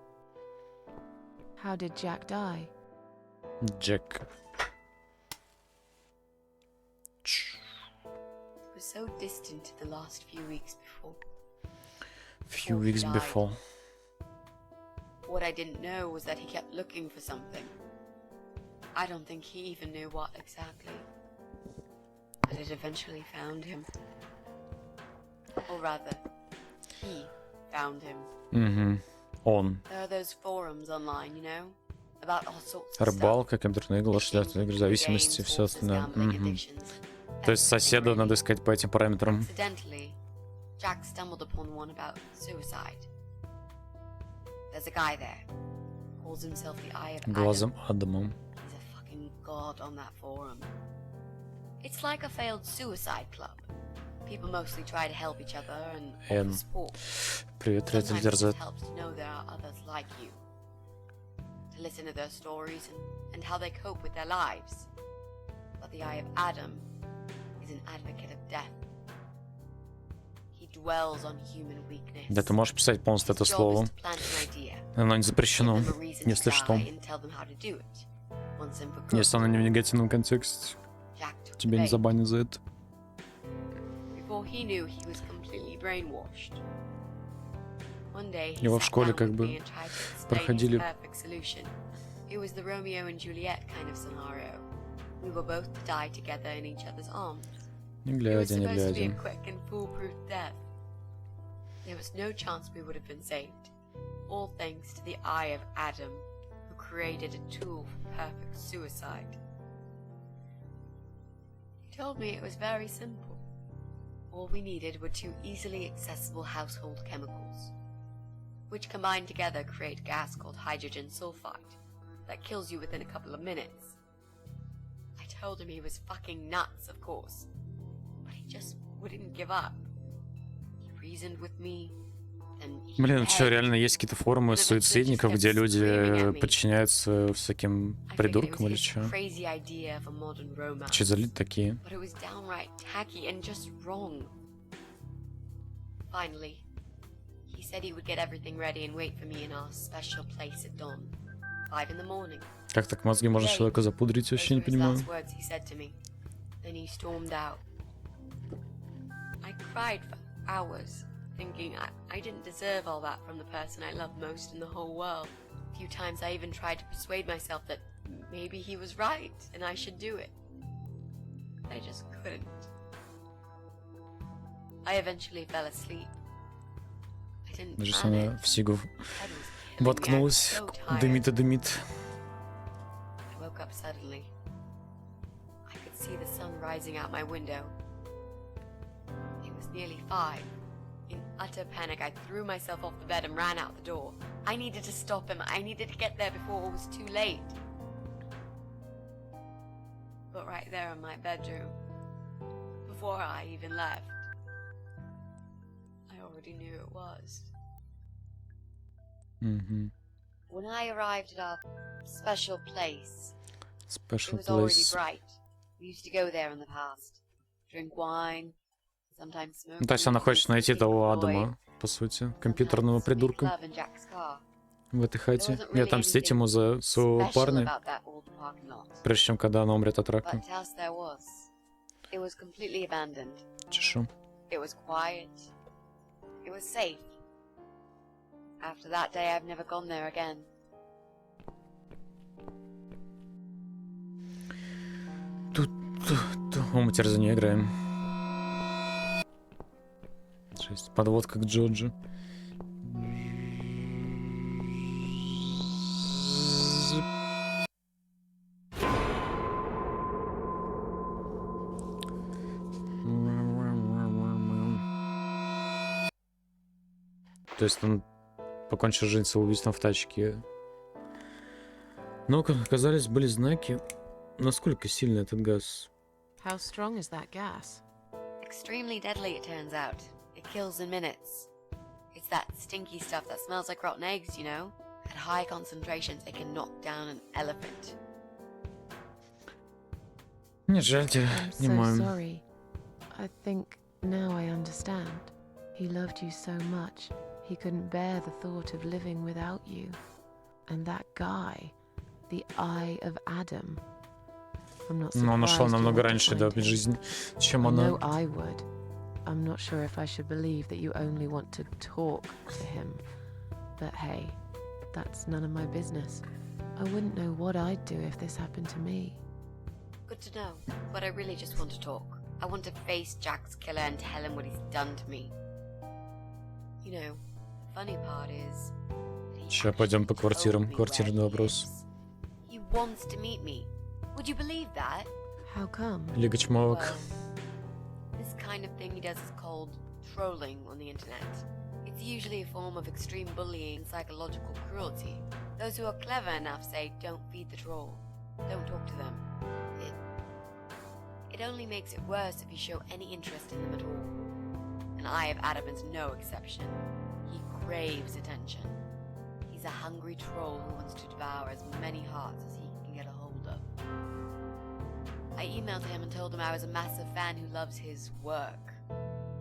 How did Jack die? Джек. It was so distant the last few weeks before. Few Before he weeks died. before. What I didn't know was that he kept looking for something. I don't think he even knew what exactly. But it eventually found him. Or rather, he found him. Угу. Он. There are those forums online, you know? About all sorts of stuff. Рыбалка, компьютерные игры, лошадиные игры, зависимости, все остальное. Мгм. То есть соседа надо искать по этим параметрам. Accidentally, Jack stumbled upon one about suicide. There's a guy there. Calls himself the Eye of Adam. Глазом Адама. He's a fucking god on that forum. It's like a failed suicide club. People mostly try to help each other and offer support. Привет, третий Sometimes it дерзает. just helps to know there are others like you. To listen to their stories and how they cope with their lives. But the Eye of Adam is an advocate of death. He dwells on human weakness. Да, ты можешь писать полностью это слово. Оно не запрещено, если что. Если оно не в негативном контексте. Тебя не забанят за это. Его в школе как бы проходили. It was the Romeo and Juliet kind of scenario. We were both to die together in each other's arms. Не It was глядя, не supposed to be a глядя. quick and foolproof death. There was no chance we would have been saved. All thanks to the Eye of Adam, who created a tool for perfect suicide. He told me it was very simple. All we needed were 2 easily accessible household chemicals, which combined together create a gas called hydrogen sulfide that kills you within a couple of minutes. I told him he was fucking nuts, of course, but he just wouldn't give up. He reasoned with me, then he Блин, что, begged. реально есть какие-то форумы суицидников, где люди подчиняются всяким I figured it was придуркам или his что? crazy idea of a modern romance. Что за люди такие? But it was downright tacky and just wrong. Finally, he said he would get everything ready and wait for me in our special place at dawn, 5 in the morning. Как так мозги можно человека запудрить, вообще не Those were his понимаю. last words he said to me. Then he stormed out. I cried for hours, thinking I didn't deserve all that from the person I loved most in the whole world. A few times I even tried to persuade myself that maybe he was right and I should do it. I just couldn't. I eventually fell asleep. I didn't Даже plan она it. в Сигу My head was killing me. I was воткнулась, so tired. дымит и дымит. I woke up suddenly. I could see the sun rising out my window. It was nearly 5. In utter panic, I threw myself off the bed and ran out the door. I needed to stop him. I needed to get there before it was too late. But right there in my bedroom, before I even left, I already knew it was. Угу. When I arrived at our special place, it Special was already place. bright. We used to go there in the past. Drink wine, sometimes smoke. Ну, то есть она хочет найти того Адама, по сути, компьютерного придурка Love in Jack's car. в этой хате. И отомстить ему за своего Special парня, about that old parking lot. прежде чем когда она умрет от рака. But else there was. It was completely abandoned. Чешу. It was quiet. It was safe. After that day, I've never gone there again. Уматерзание играем. 6. Подводка к Джоджи. То есть он покончил жизнь самоубийством в тачке. Но, как оказались, были знаки, насколько сильный этот газ. How strong is that gas? Extremely deadly, it turns out. It kills in minutes. It's that stinky stuff that smells like rotten eggs, you know? At high concentrations, it can knock down an elephant. Не жальте, I'm не so мою. sorry. I think now I understand. He loved you so much, he couldn't bear the thought of living without you. And that guy, the Eye of Adam. I'm not Но он нашел surprised you намного want to раньше, да, find him. жизнь, чем I она. know I would. I'm not sure if I should believe that you only want to talk to him. But hey, that's none of my business. I wouldn't know what I'd do if this happened to me. Good to know, but I really just want to talk. I want to face Jack's killer and tell him what he's done to me. You know, the funny part is... Сейчас пойдем по квартирам. Квартирный вопрос. He wants to meet me. Would you believe that? How come? Лига чмовок. Well, this kind of thing he does is called trolling on the internet. It's usually a form of extreme bullying and psychological cruelty. Those who are clever enough say, don't feed the troll. Don't talk to them. It only makes it worse if you show any interest in them at all. And Eye of Adam is no exception. He craves attention. He's a hungry troll who wants to devour as many hearts as he can get a hold of. I emailed him and told him I was a massive fan who loves his work.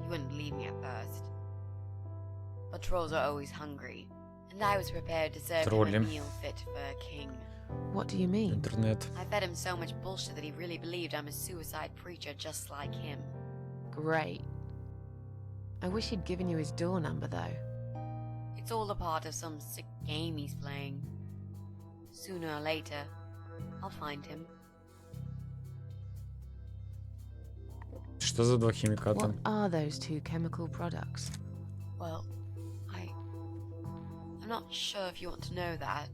He wouldn't believe me at first. But trolls are always hungry, and I was prepared to serve him a meal fit for a king. What do you mean? Internet. I fed him so much bullshit that he really believed I'm a suicide preacher just like him. Great. I wish he'd given you his door number, though. It's all a part of some sick game he's playing. Sooner or later, I'll find him. Что за два химиката? What are those two chemical products? Well, I'm not sure if you want to know that.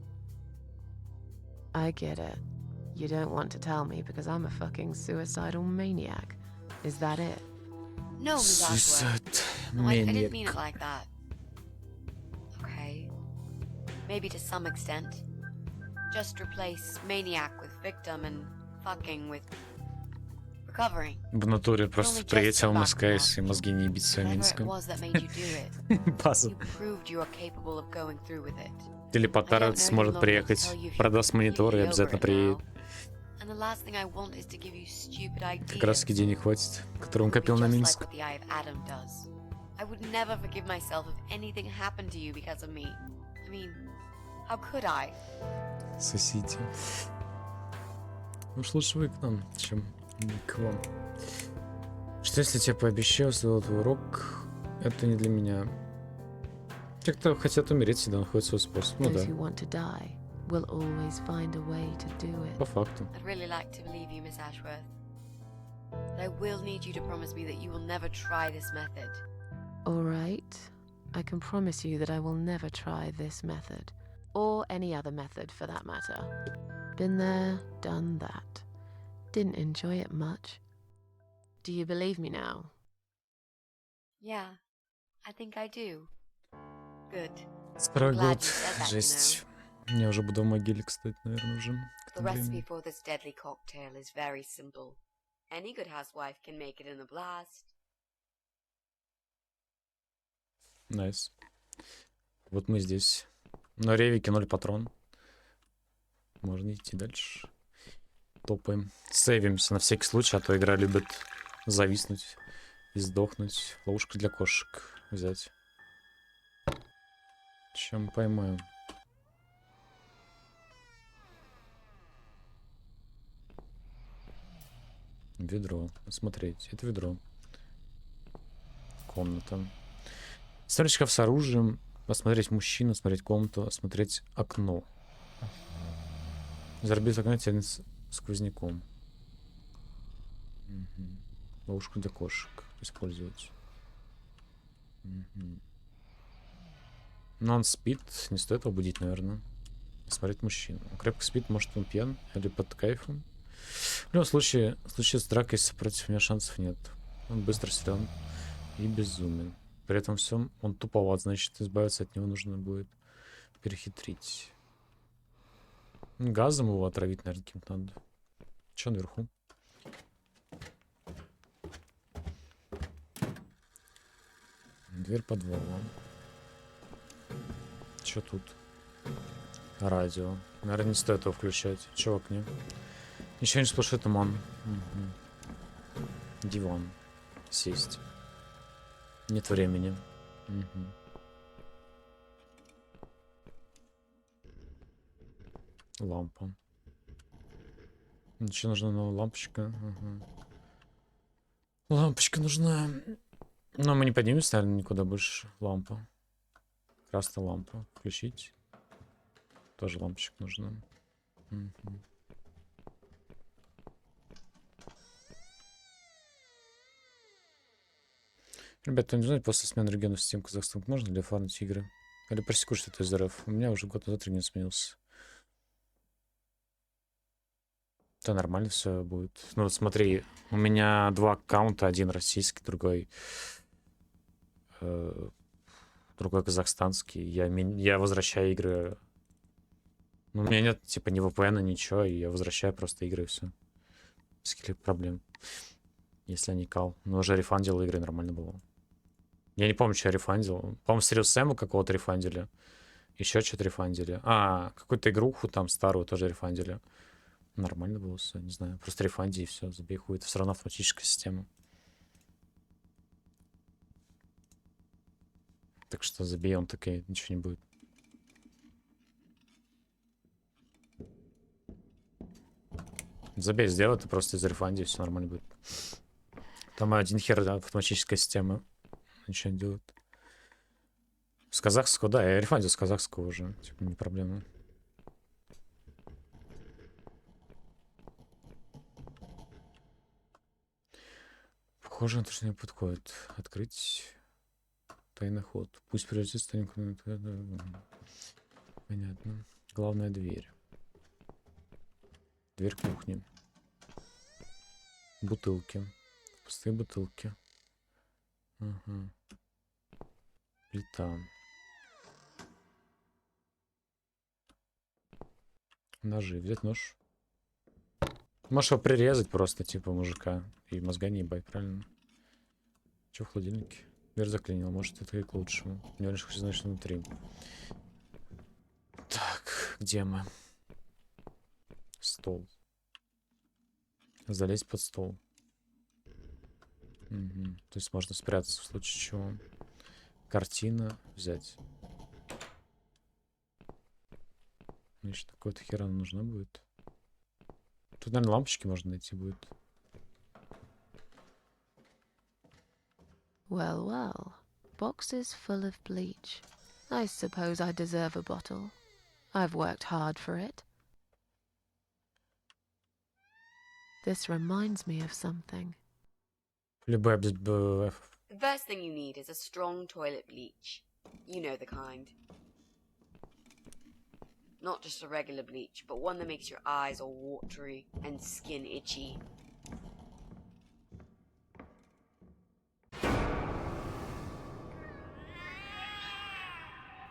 I get it. You don't want to tell me because I'm a fucking suicidal maniac. Is that it? No, Ms. Ashworth. No, I didn't mean it like that. Okay. Maybe to some extent. Just replace maniac with victim and fucking with recovering. В натуре просто приятел Маскайс и мозги не бить своим Минском. База. Телепортатор сможет приехать, продаст монитор и обязательно приедет. Как раз таки денег хватит, который он копил на Минск. I would never forgive myself if anything happened to you because of me. I mean, how could I? Сосите. Уж лучше вы к нам, чем к вам. Что если тебе пообещал сделать урок, это не для меня. Те, кто хотят умереть, всегда находят свой способ. Ну да. По факту. I'd really like to believe you, Miss Ashworth. But I will need you to promise me that you will never try this method. All right. I can promise you that I will never try this method. Or any other method, for that matter. Been there, done that. Didn't enjoy it much. Do you believe me now? Yeah, I think I do. Good. Скоро год. Жесть. Я уже буду в могиле, кстати, наверное, уже. The recipe for this deadly cocktail is very simple. Any good housewife can make it in a blast. Найс. Вот мы здесь. На ревике 0 патрон. Можно идти дальше. Топаем. Сейвимся на всякий случай, а то игра любит зависнуть и сдохнуть. Ловушка для кошек взять. Чем поймаем? Ведро. Смотреть. Это ведро. Комната. Смотреть шкаф с оружием. Осмотреть мужчину. Смотреть комнату. Осмотреть окно. Зарубить окно тянет сквозняком. Угу. Ловушку для кошек использовать. Угу. Но он спит. Не стоит его будить, наверное. Смотреть мужчину. Крепко спит, может он пьян или под кайфом. В любом случае, в случае с дракой против меня шансов нет. Он быстро силен и безумен. При этом всем он туповат, значит, избавиться от него нужно будет перехитрить. Газом его отравить, наверное, каким-то надо. Че наверху? Дверь подвала. Че тут? Радио. Наверное, не стоит его включать. Че в окне? Ничего не сплошной туман. Угу. Диван. Сесть. Нет времени. Угу. Лампа. Ничего, нужна новая лампочка. Угу. Лампочка нужна. Но мы не поднимемся, наверное, никуда больше. Лампа. Красная лампа. Включить. Тоже лампочка нужна. Угу. Ребята, не знаю, после смены регионов систем Казахстана можно ли оформить игры? Или просеку, что это из РФ? У меня уже год назад регион сменился. Да нормально все будет. Ну вот смотри, у меня 2 аккаунта, один российский, другой казахстанский. Я возвращаю игры. Ну, у меня нет типа ни VPN, ничего, и я возвращаю просто игры и все. Без каких-либо проблем. Если я не кал. Но уже рефандил игры, нормально было. Я не помню, что я рефандил. По-моему, Serious Sam какого-то рефандили. Еще что-то рефандили. А, какую-то игруху там старую тоже рефандили. Нормально было все, не знаю. Просто рефанди и все, забей хуй. Это все равно автоматическая система. Так что забей, он такой, ничего не будет. Забей, сделай это просто из рефанди, все нормально будет. Там один хер, да, автоматическая система. Ничего не делает. С казахского, да, я рефандил с казахского уже. Типа, не проблема. Похоже, на то, что не подходит. Открыть тайный ход. Пусть превратится в тайный ход. Понятно. Главная дверь. Дверь кухни. Бутылки. Пустые бутылки. Ага. Плита. Ножи. Взять нож. Можешь его прирезать просто, типа, мужика. И мозга не ебать, правильно? Че в холодильнике? Дверь заклинила. Может, это и к лучшему. У него лишь хочет знать, что внутри. Так, где мы? Стол. Залезть под стол. Угу. То есть можно спрятаться в случае чего. Картина взять. Мне что, какой-то хера нужна будет? Тут, наверное, лампочки можно найти будет. Well, well. Boxes full of bleach. I suppose I deserve a bottle. I've worked hard for it. This reminds me of something. The first thing you need is a strong toilet bleach. You know the kind. Not just a regular bleach, but one that makes your eyes all watery and skin itchy.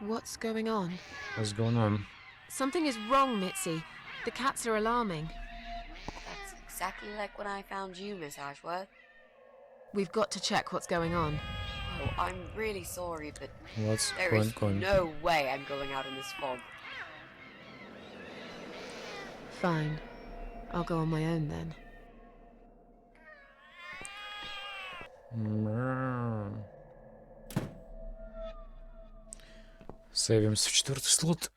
What's going on? What's going on? Something is wrong, Mitzi. The cats are alarming. That's exactly like when I found you, Miss Ashworth. We've got to check what's going on. Oh, I'm really sorry, but What's there is going on? no way I'm going out in this fog. Fine. I'll go on my own then. Сейвимся в 4-й слот.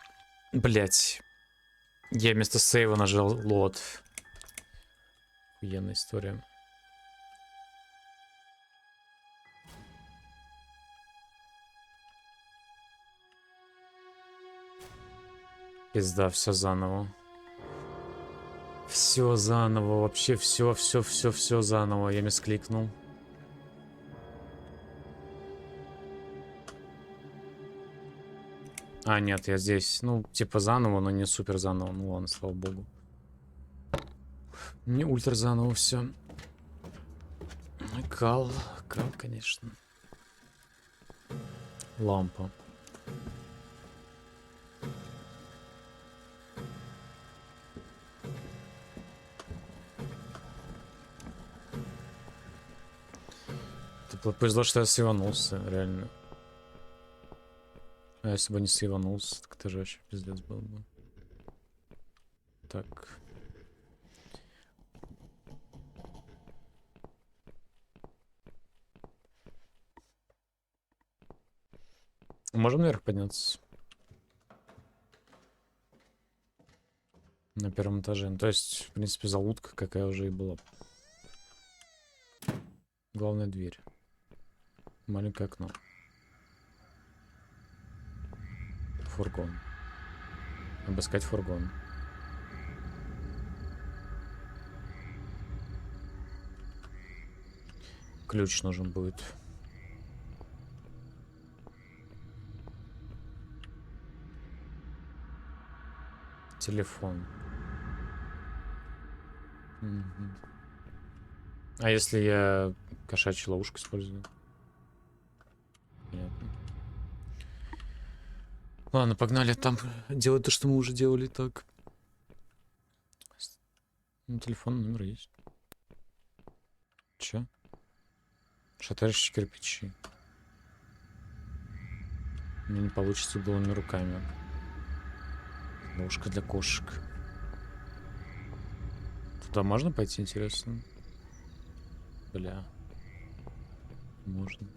Блять. Я вместо сейва нажал лот. Охуенная история. Пизда, все заново. Все заново, вообще все заново. Я мискликнул. А, нет, я здесь, ну, типа заново, но не супер заново. Ну ладно, слава богу. Не ультра заново все. Кал, конечно. Лампа. Повезло, что я сейванулся, реально. А если бы не сейванулся, так это же вообще пиздец был бы. Так. Можем наверх подняться? На первом этаже. Ну, то есть, в принципе, залутка какая уже и была. Главная дверь. Маленькое окно. Фургон. Обыскать фургон. Ключ нужен будет. Телефон. Мгм. А если я кошачью ловушку использую? Понятно. Ладно, погнали там делать то, что мы уже делали так. Ну, телефон, номер есть. Чё? Шатающие кирпичи. Мне не получится голыми руками. Ловушка для кошек. Туда можно пойти, интересно? Бля. Можно.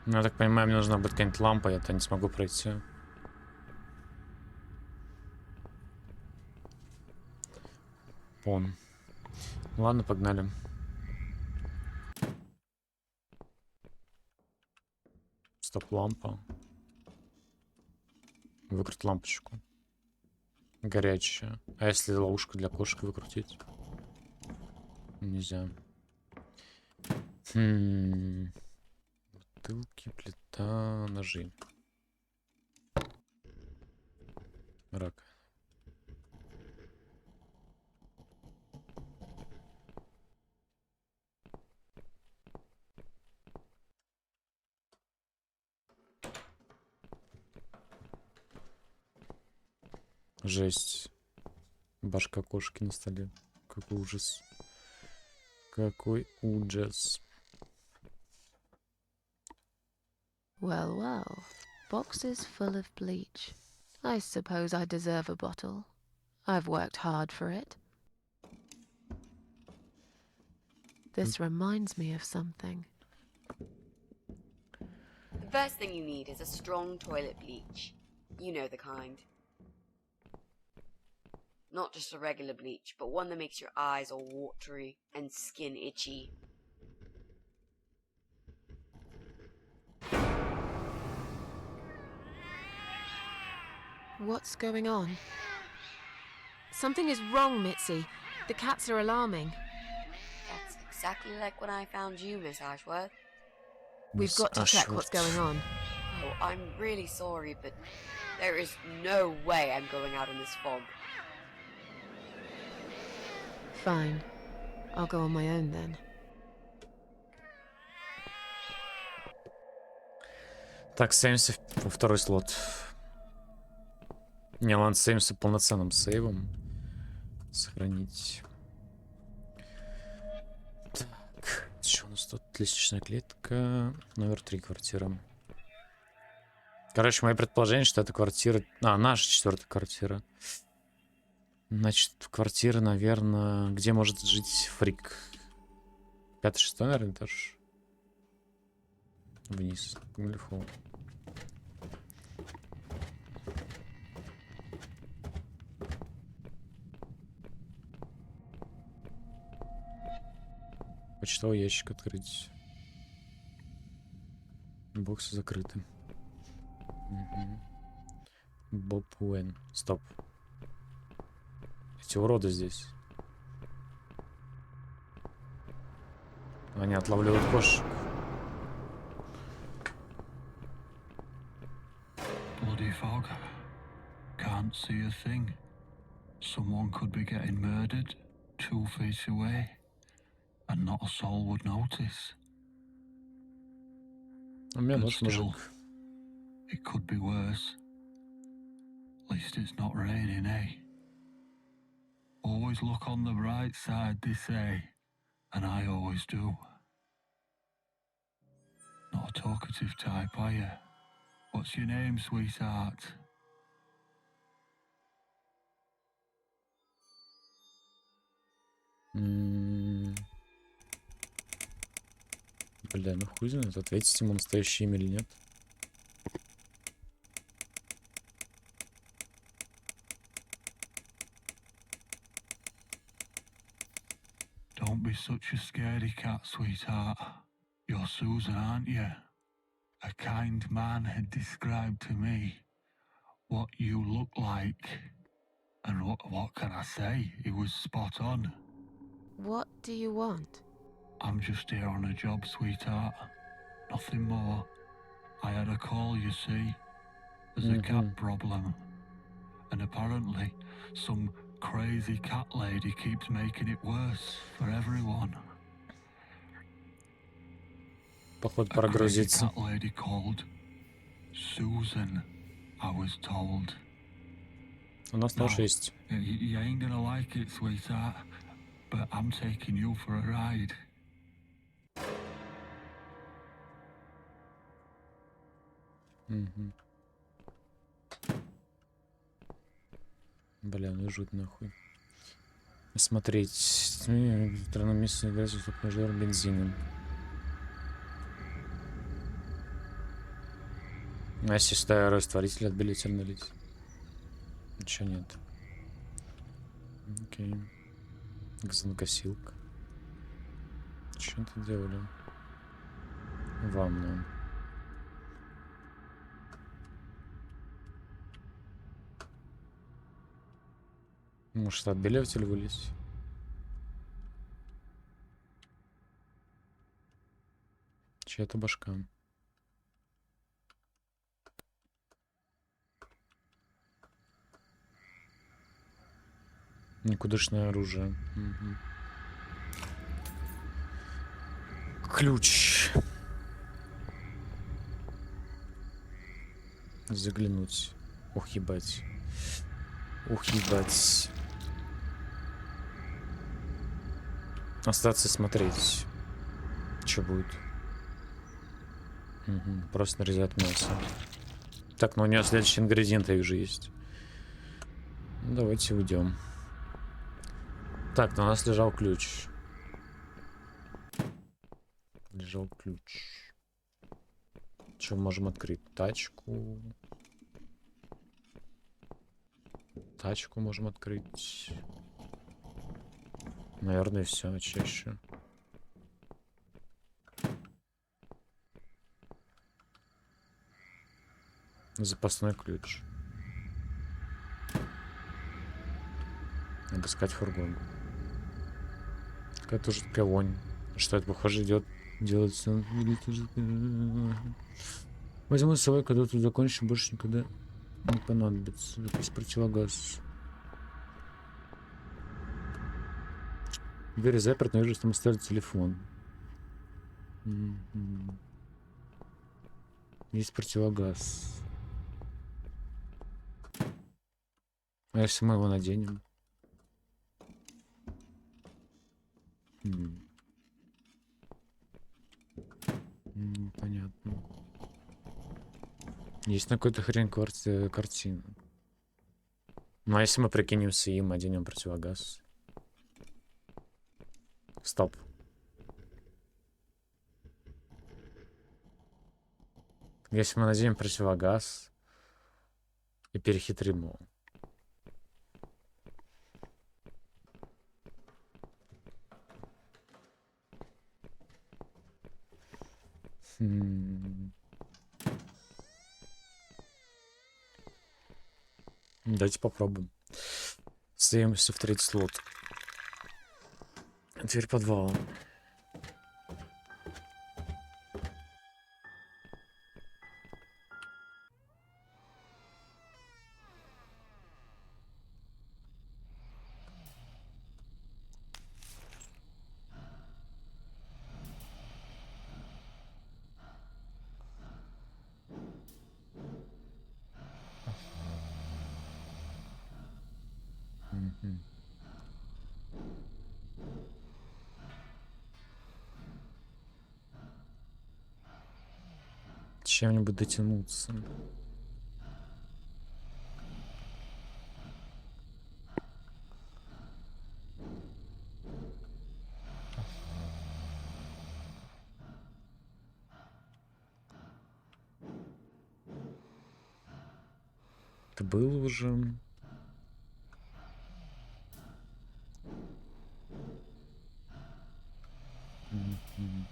Ну, я так понимаю, мне нужна будет какая-нибудь лампа, я-то не смогу пройти. Вон. Ладно, погнали. Стоп-лампа. Выкруть лампочку. Горячая. А если ловушку для кошек выкрутить? Нельзя. Бутылки, плита, ножи. Рак. Жесть. Башка кошки на столе. Какой ужас. Какой ужас. Well, well. Boxes full of bleach. I suppose I deserve a bottle. I've worked hard for it. This reminds me of something. The first thing you need is a strong toilet bleach. You know the kind. Not just a regular bleach, but one that makes your eyes all watery and skin itchy. What's going on? Something is wrong, Mitzi. The cats are alarming. That's exactly like when I found you, Miss Ashworth. We've got to check what's going on. Oh, I'm really sorry, but there is no way I'm going out in this fog. Fine. I'll go on my own then. Так, сейвимся во второй слот. Не, ладно, сейвимся полноценным сейвом. Сохранить. Так, что у нас тут? Лестничная клетка. Номер 3, квартира. Короче, мое предположение, что это квартира... А, наша 4-я квартира. Значит, квартира, наверное... Где может жить фрик? 5-6, наверное, этаж. Вниз. Глифол. Почтовый ящик открыть. Боксы закрыты. Угу. Боб Уэн. Стоп. Эти уроды здесь. Они отлавливают кошек. Bloody fog. Can't see a thing. Someone could be getting murdered 2 feet away. and not a soul would notice. У меня But нос, still, мужик. it could be worse. At least it's not raining, eh? Always look on the bright side, they say, and I always do. Not a talkative type, are you? What's your name, sweetheart? Бля, ну хуй знает, ответить ему настоящее имя или нет. Don't be such a scaredy cat, sweetheart. You're Susan, aren't you? A kind man had described to me what you look like. And what can I say? He was spot on. What do you want? I'm just here on a job, sweetheart. Nothing more. I had a call, you see. There's a cat problem. And apparently, some crazy cat lady keeps making it worse for everyone. Походу A crazy прогрузится. cat lady called Susan, I was told. У нас тоже есть. You ain't gonna like it, sweetheart, but I'm taking you for a ride. Бля, ну жуть нахуй. Смотреть. Странное место играть в пожар бензином. А если сюда растворитель от билетера налить? Ничего нет. Окей. Газонокосилка. Что это делали? Ванну. Может, отбеливатель вылезть? Чья-то башка. Никудышное оружие. Ключ. Заглянуть. Ох, ебать. Ух, ебать. Остаться смотреть. Что будет? Просто нарезать мясо. Так, ну у нее следующий ингредиент, я вижу, есть. Ну, давайте уйдем. Так, ну у нас лежал ключ. Лежал ключ. Что можем открыть? Тачку. Тачку можем открыть. Наверное, все. Чаще. Запасной ключ. Обыскать фургон. Какая-то жуткая вонь. Что это, похоже, идет делать? Возьму с собой, когда тут закончим, больше никогда не понадобится. Запись противогаз. Дверь заперта, вижу, что там оставили телефон. Есть противогаз. А если мы его наденем? Понятно. Есть на какой-то хрень картина. Ну а если мы прикинемся им, оденем противогаз? Стоп. Если мы наденем противогаз и перехитрим его. Давайте попробуем. Стоимся в третий слот. Дверь подвала. Мгм. Чем-нибудь дотянуться. Это было уже. Мгм.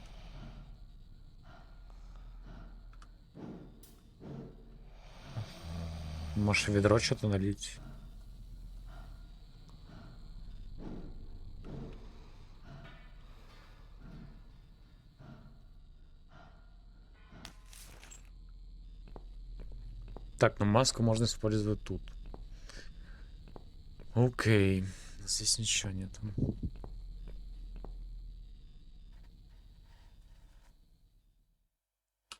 Можешь в ведро что-то налить? Так, ну маску можно использовать тут. Окей. Здесь ничего нет.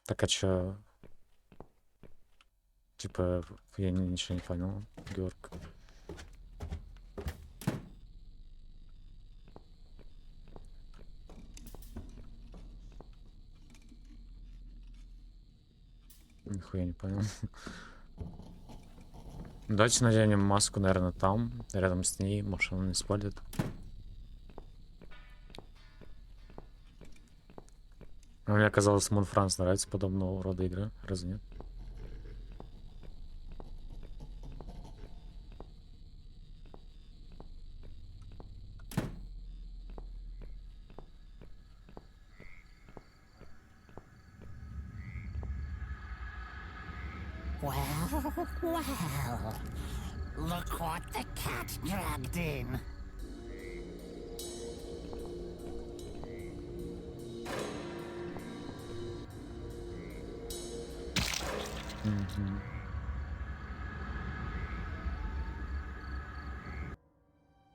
Так, а чё? Типа, я ничего не понял, Георг. Нихуя не понял. Давайте наденем маску, наверное, там, рядом с ней. Может, он использует. А мне казалось, Мон Франс нравится подобного рода игры. Разве нет? Well, well. Look what the cat dragged in. Мгм.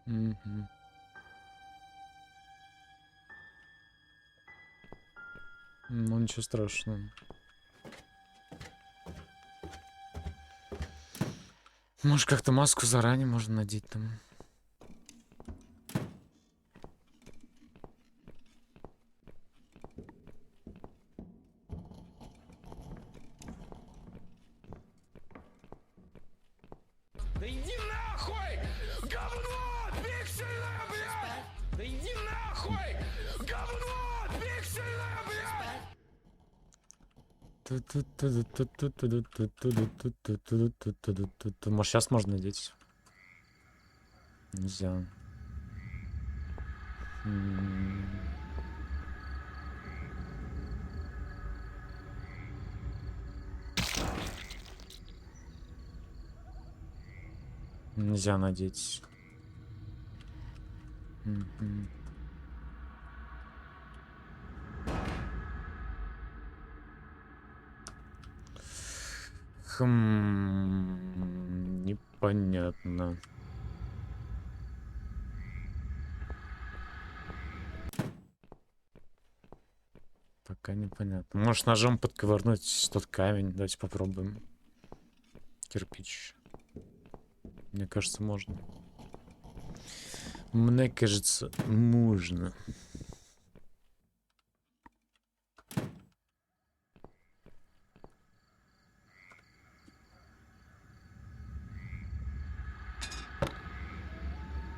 Мгм. Ну, ничего страшного. Может, как-то маску заранее можно надеть там. Да иди нахуй! Говно! Пиксельное, блядь! Да иди нахуй! Говно! Пиксельное, блядь! Может, сейчас можно надеть? Нельзя. Нельзя надеть. Мгм. Непонятно. Пока непонятно. Может, ножом подковырнуть тот камень? Давайте попробуем. Кирпич. Мне кажется, можно. Мне кажется, можно.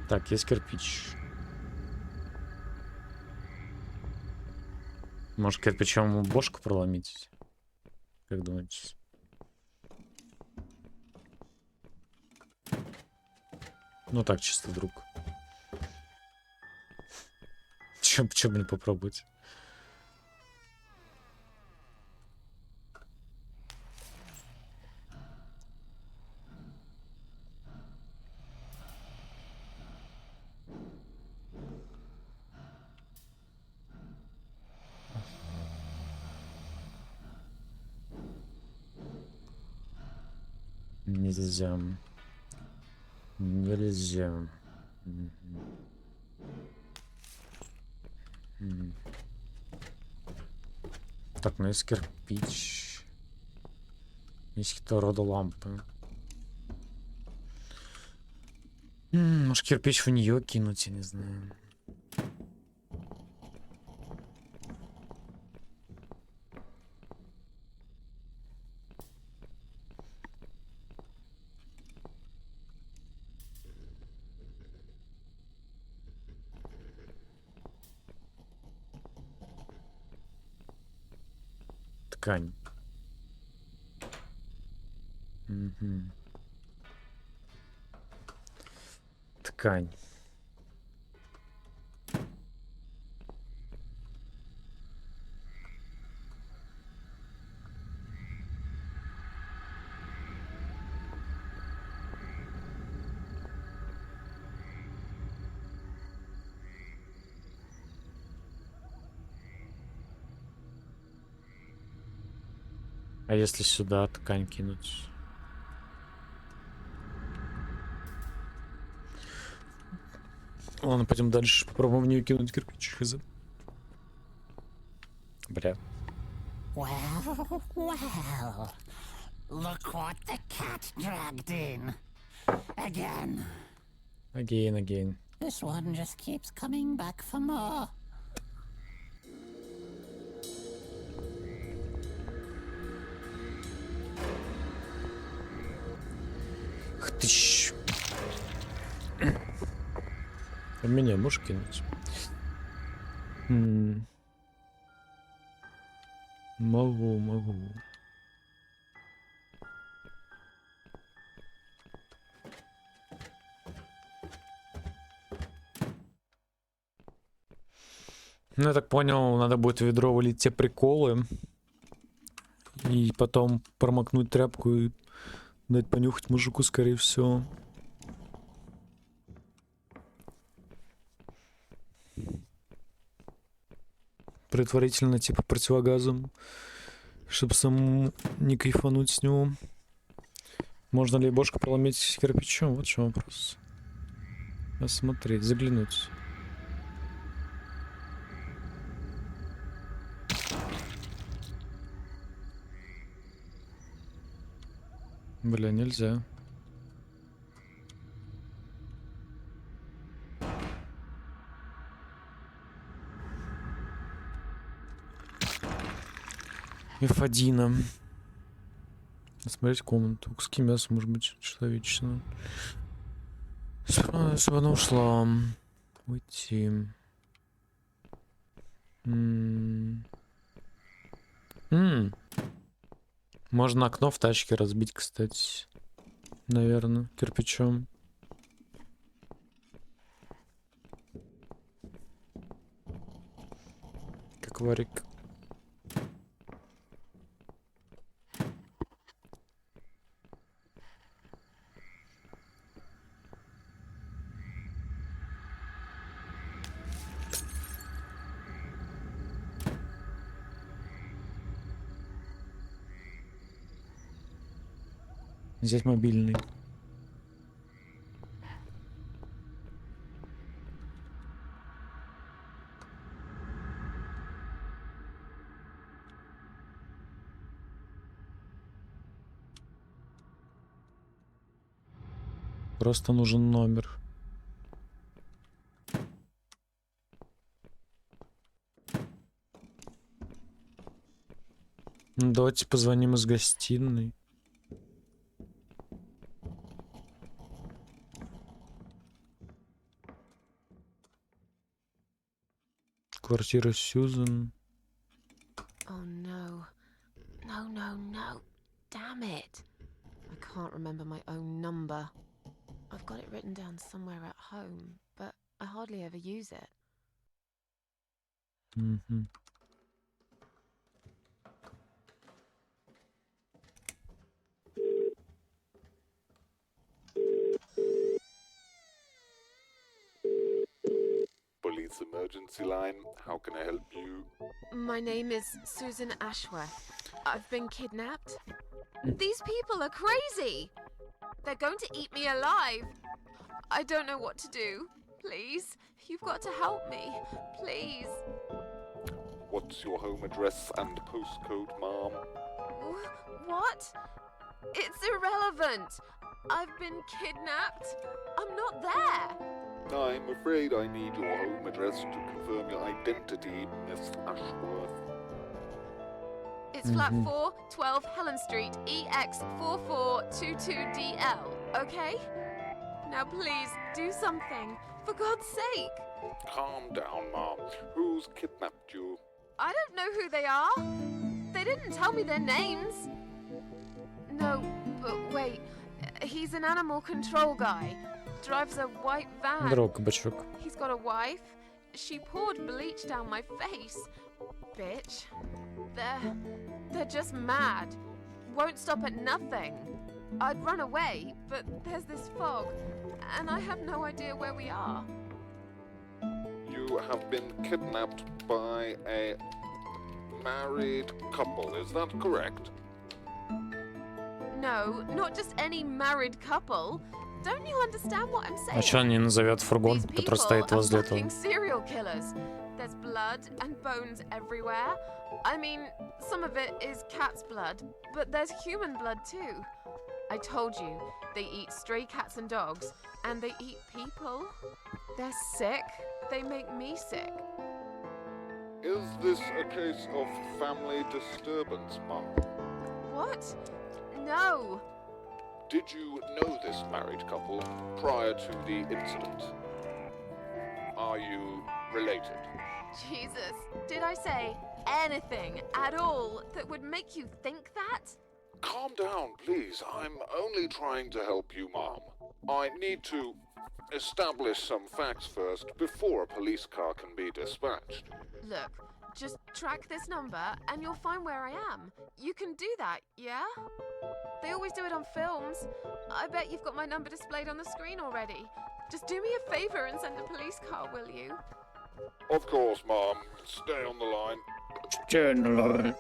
Так, есть кирпич. Может, кирпичом ему бошку проломить? Как думаете? Ну так, чисто вдруг. Чё бы не попробовать? Нельзя. Нельзя. Мгм. Мгм. Так, ну есть кирпич. Есть какие-то рода лампы. Может, кирпич в нее кинуть, я не знаю. Ткань. Мгм. Ткань. А если сюда ткань кинуть? Ладно, пойдем дальше. Попробуем в нее кинуть кирпич. Хз. Бля. Well, well. Look what the cat dragged in. Again. Again. This one just keeps coming back for more. Ах ты ж. А меня можешь кинуть? Могу. Ну, я так понял, надо будет в ведро вылить те приколы. И потом промокнуть тряпку и дать понюхать мужику, скорее всего. Предварительно, типа, противогазом. Чтобы самому не кайфануть с него. Можно ли бошку проломить кирпичом? Вот в чем вопрос. Осмотреть, заглянуть. Бля, нельзя. F1. Осмотреть комнату. Куски мяса, может быть, человечного. Если она ушла. Уйти. Можно окно в тачке разбить, кстати. Наверное, кирпичом. Как варик. Взять мобильный. Просто нужен номер. Ну, давайте позвоним из гостиной. Квартира Сьюзен. Oh no. No. Damn it. I can't remember my own number. I've got it written down somewhere at home, but I hardly ever use it. Police emergency line. How can I help you? My name is Susan Ashworth. I've been kidnapped. These people are crazy. They're going to eat me alive. I don't know what to do. Please, you've got to help me. Please. What's your home address and postcode, ma'am? What? It's irrelevant. I've been kidnapped. I'm not there. I'm afraid I need your home address to confirm your identity, Miss Ashworth. It's flat 4, 12 Helen Street, EX4422DL, okay? Now please, do something. For God's sake. Calm down, Mom. Who's kidnapped you? I don't know who they are. They didn't tell me their names. No, but wait. He's an animal control guy. Drives a white van. Здорово, кабачок. He's got a wife. She poured bleach down my face. Bitch. They're just mad. Won't stop at nothing. I'd run away, but there's this fog, and I have no idea where we are. You have been kidnapped by a married couple, is that correct? No, not just any married couple. Don't you understand what I'm saying? А чё он не назовет фургон, который стоит возле этого? Fucking serial killers. There's blood and bones everywhere. I mean, some of it is cat's blood, but there's human blood too. I told you, they eat stray cats and dogs, and they eat people. They're sick. They make me sick. Is this a case of family disturbance, Mom? What? No. Did you know this married couple prior to the incident? Are you related? Jesus, did I say anything at all that would make you think that? Calm down, please. I'm only trying to help you, Mom. I need to establish some facts first before a police car can be dispatched. Look, just track this number and you'll find where I am. You can do that, yeah? They always do it on films. I bet you've got my number displayed on the screen already. Just do me a favor and send a police car, will you? Of course, Mom. Stay on the line. Stay on the line.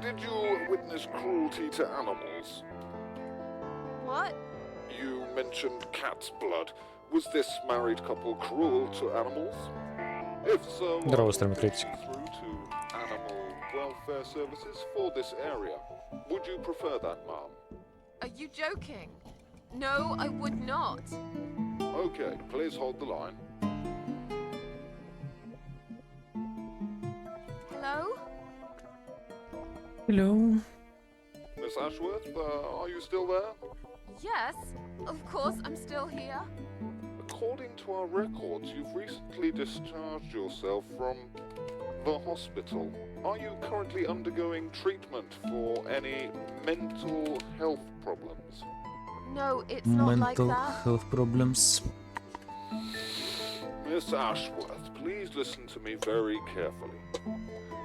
Did you witness cruelty to animals? What? You mentioned cat's blood. Was this married couple cruel to animals? If so, Здорово, стримокритик. through to animal welfare services for this area. Would you prefer that, Mom? Are you joking? No, I would not. Okay, please hold the line. Hello? Hello. Miss Ashworth, are you still there? Yes, of course I'm still here. According to our records, you've recently discharged yourself from the hospital. Are you currently undergoing treatment for any mental health problems? No, it's not like Mental that. health problems. Miss Ashworth, please listen to me very carefully.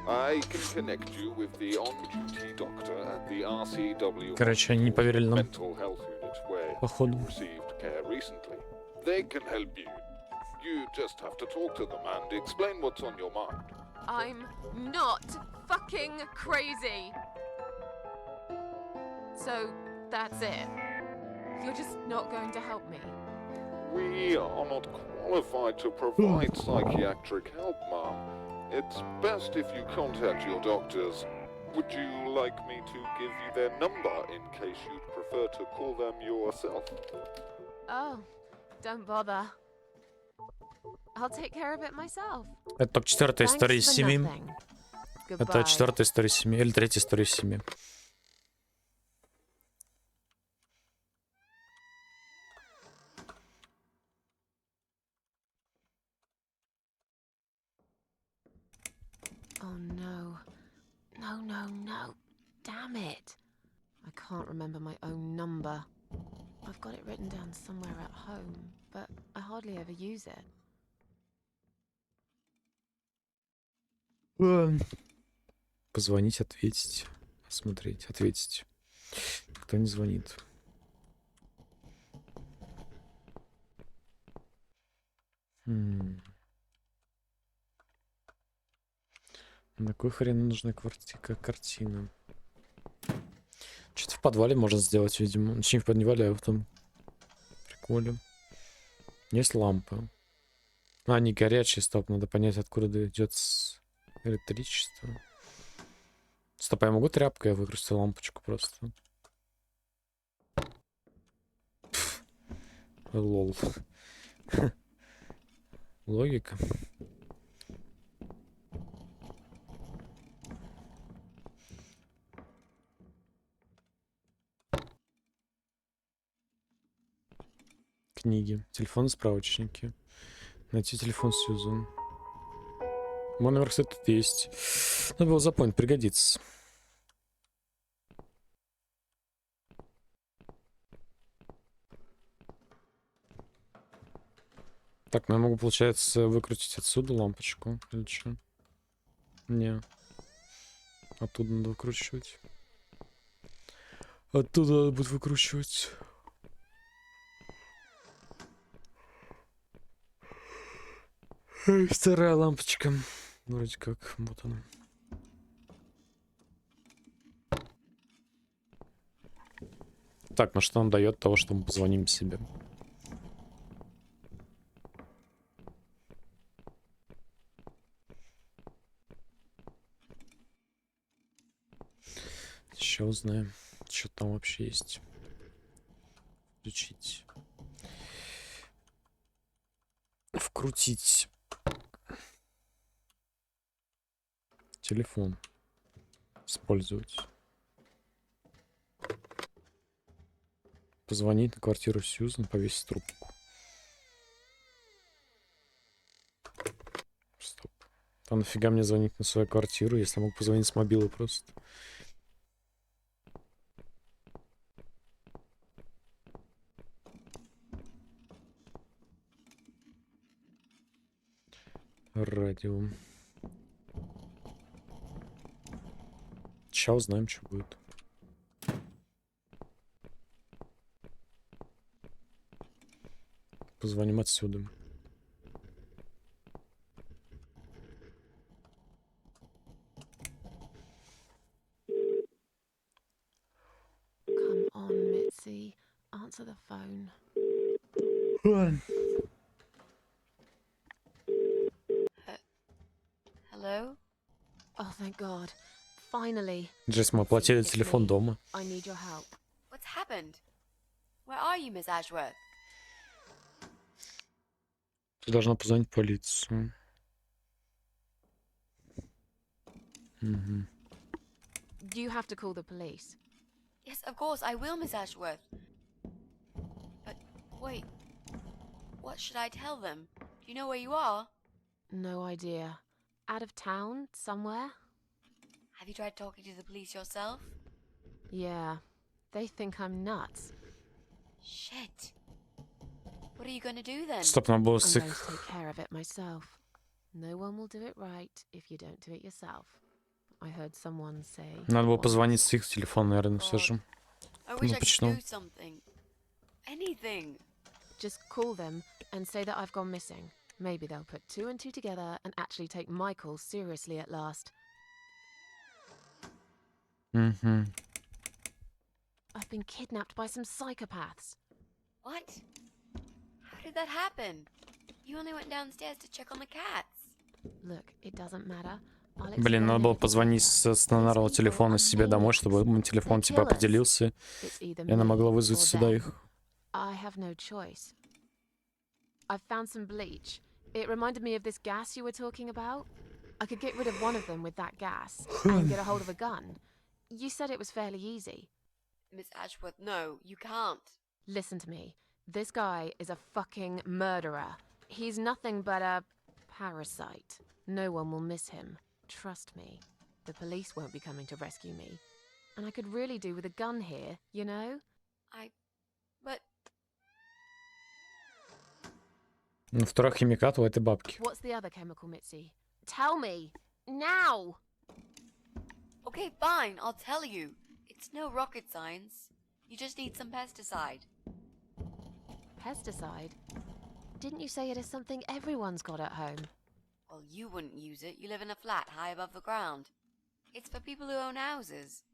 I can connect you with the on-duty doctor at the RCW Короче, они не поверили нам. mental health unit where Походу. you received care recently. They can help you. You just have to talk to them and explain what's on your mind. I'm not fucking crazy. So, that's it. You're just not going to help me. We are not qualified to provide psychiatric help, Mom. It's best if you contact your doctors. Would you like me to give you their number in case you'd prefer to call them yourself? Oh, don't bother. I'll take care of it myself. Это только четвертая история из Thanks for 7. nothing. Это Goodbye. четвертая история из 7 или третья история из 7. Oh no. No, no, no. Damn it. I can't remember my own number. I've got it written down somewhere at home, but I hardly ever use it. Позвонить, ответить, смотреть, ответить. Кто не звонит? На кой хрен нужна картина? Что-то в подвале можно сделать, видимо. Точнее, в подвале, а в том приколе. Есть лампа. А, они горячие, стоп. Надо понять, откуда идет электричество. Стоп, а я могу тряпкой выкрасить лампочку просто? Лол. Логика. Книги. Телефон, справочники. Найти телефон Сьюзан. Мой номер, кстати, тут есть. Надо было запомнить, пригодится. Так, ну я могу, получается, выкрутить отсюда лампочку. Или что? Не. Оттуда надо выкручивать. Оттуда надо будет выкручивать. Эй, вторая лампочка. Вроде как, вот она. Так, ну что нам дает того, что мы позвоним себе? Сейчас узнаем, что там вообще есть. Включить. Вкрутить. Телефон. Использовать. Позвонить на квартиру Сьюзан, повесить трубку. Стоп. А нафига мне звонить на свою квартиру, если я мог позвонить с мобилы просто? Радио. Сейчас узнаем, что будет. Позвоним отсюда. Come on, Mitzi. Answer the phone. Hello? Oh, thank God. Finally. Джесс, мы оплатили It's телефон me. дома. I need your help. What's happened? Where are you, Miss Ashworth? Ты должна позвонить в полицию. Угу. You have to call the police. Yes, of course, I will, Miss Ashworth. But, wait. What should I tell them? Do you know where you are? No idea. Out of town, somewhere? Have you tried talking to the police yourself? Yeah. They think I'm nuts. Shit. What are you gonna do then? Стоп, надо было I'm с going to их... take care of it myself. No one will do it right if you don't do it yourself. I heard someone say... Надо было once. позвонить с их телефона, наверное, все же. I wish Ну, I could почему? do something. Anything. Just call them and say that I've gone missing. Maybe they'll put two and two together and actually take my call seriously at last. Угу. I've been kidnapped by some psychopaths. What? How did that happen? You only went downstairs to check on the cats. Look, it doesn't matter. Блин, надо было позвонить со стационарного телефона себе домой, чтобы мой телефон типа определился, и она могла вызвать сюда их. I have no choice. I've found some bleach. It reminded me of this gas you were talking about. I could get rid of one of them with that gas and get a hold of a gun. You said it was fairly easy. Miss Ashworth, no, you can't. Listen to me. This guy is a fucking murderer. He's nothing but a parasite. No one will miss him. Trust me. The police won't be coming to rescue me. And I could really do with a gun here, you know? But... Ну, второй химикат у этой бабки. What's the other chemical, Mitzi? Tell me! Now! Okay, fine, I'll tell you. It's no rocket science. You just need some pesticide. Pesticide? Didn't you say it is something everyone's got at home? Well, you wouldn't use it. You live in a flat high above the ground. It's for people who own houses.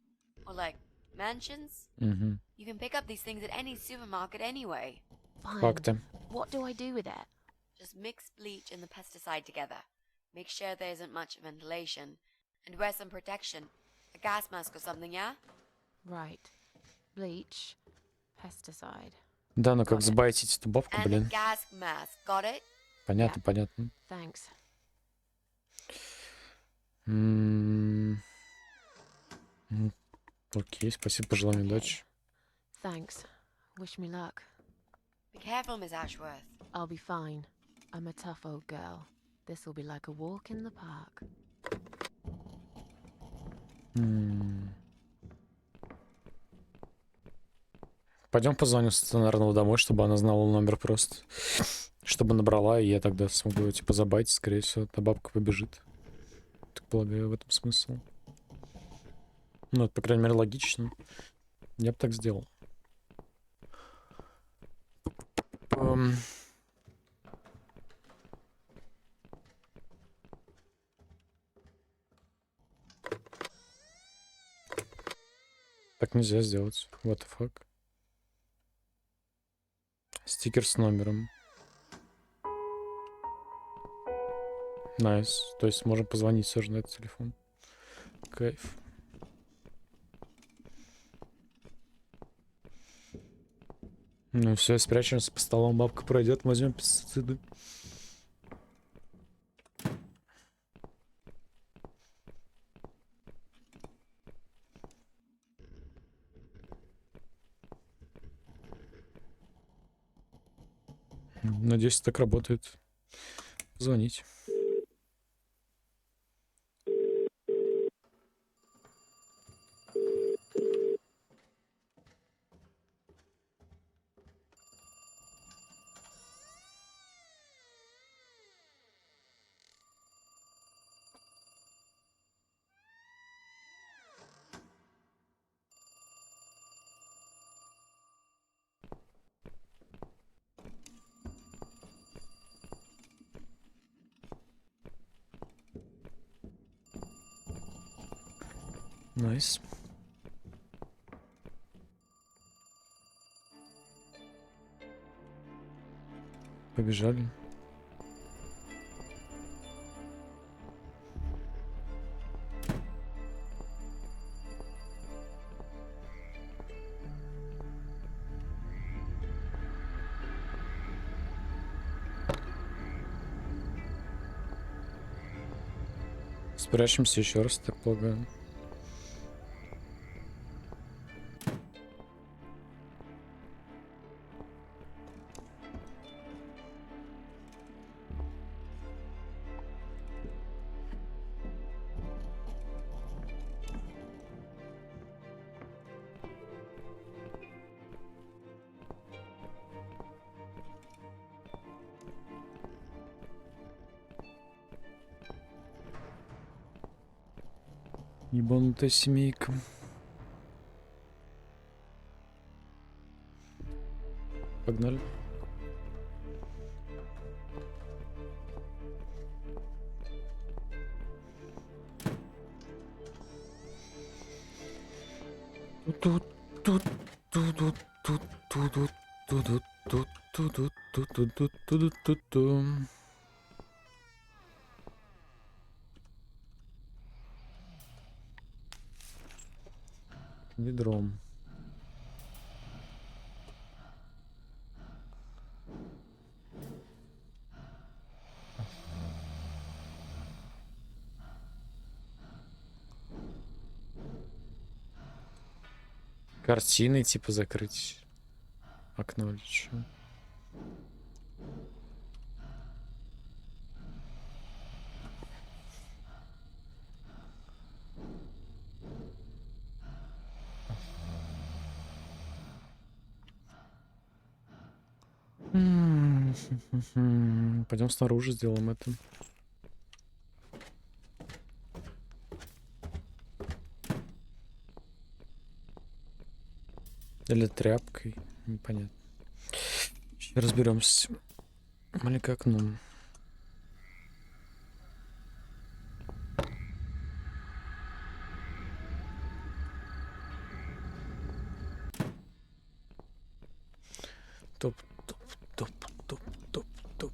Or like, mansions. Угу. You can pick up these things at any supermarket anyway. Fine. Факты. What do I do with it? Just mix bleach and the pesticide together. Make sure there isn't much ventilation. And wear some protection. A gas mask or something, yeah? Right. Bleach. Pesticide. Да, но как забайтить эту бабку, And a блин. gas mask, got it? Понятно, понятно. Thanks. Окей, спасибо, пожелаем удачи. Thanks. Wish me luck. Be careful, Miss Ashworth. I'll be fine. I'm a tough old girl. This will be like a walk in the park. Пойдем позвоню стационарного домой, чтобы она знала номер просто. Чтобы набрала, и я тогда смогу ее типа забайтить, скорее всего, та бабка побежит. Так полагаю, в этом смысл. Ну, это, по крайней мере, логично. Я бы так сделал. Так нельзя сделать. What the fuck? Стикер с номером. Найс. То есть можем позвонить все же на этот телефон. Кайф. Ну все, спрячемся по столам, бабка пройдет, возьмем пестициды. Надеюсь, так работает. Позвонить. Найс. Побежали. Спрячемся еще раз, так полагаю. Ебанутая семейка. Погнали. Ведром. Картиной типа закрыть окно или что? Пойдем снаружи сделаем это. Или тряпкой. Непонятно. Сейчас разберемся. Маленькое окно. Топ, топ, топ, топ, топ, топ.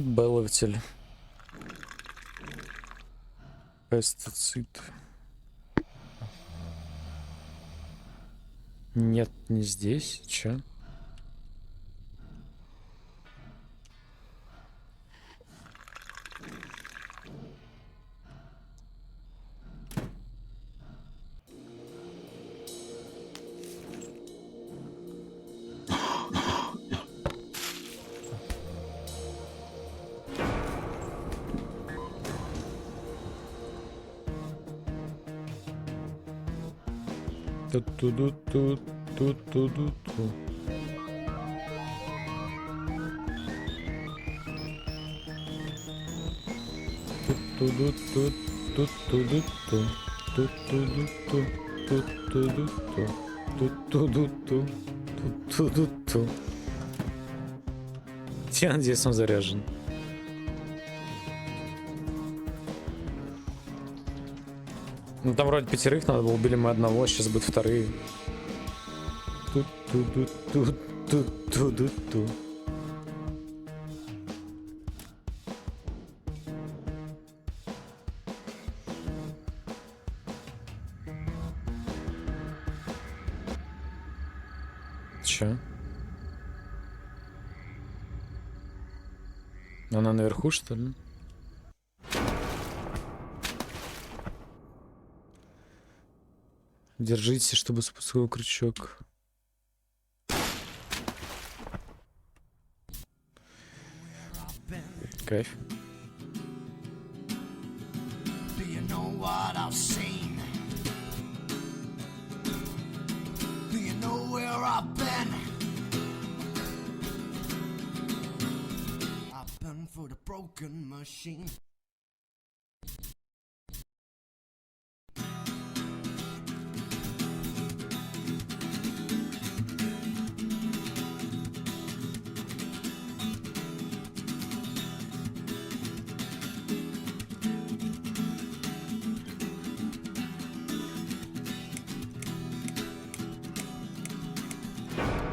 Отбелыватель. Пестицид. Нет, не здесь. Чё? Тут-ту-ду-ту-ту-ту-ду-ту. Тут-ту-ду-ту-ту-ту-ду-ту. Тут-ту-ду-ту-ту-ту-ду-ту. Тут-ту-ду-ту. Тут-ту-ду-ту. Я надеюсь, он заряжен. Ну там вроде 5, надо было, убили мы одного, сейчас будет 2. Тут-ту-ду-ту-ту-ту-ду-ту. Чё? Она наверху, что ли? Держите, чтобы спусковой крючок. Кайф. Do you know what I've seen? Do you know where I've been? I've been for the broken machine.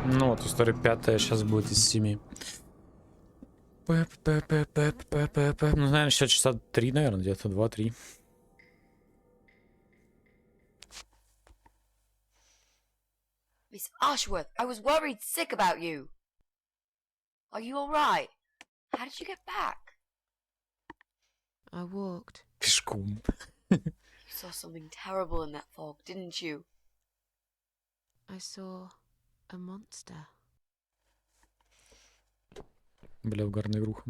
Ну вот, история 5 сейчас будет из 7. Ну, наверное, еще часа 3, наверное, где-то 2-3. Miss Ashworth, I was worried sick about you. Are you alright? How did you get back? I walked. Пешком. You saw something terrible in that fog, didn't you? I saw a monster. Бля, угарная игруха.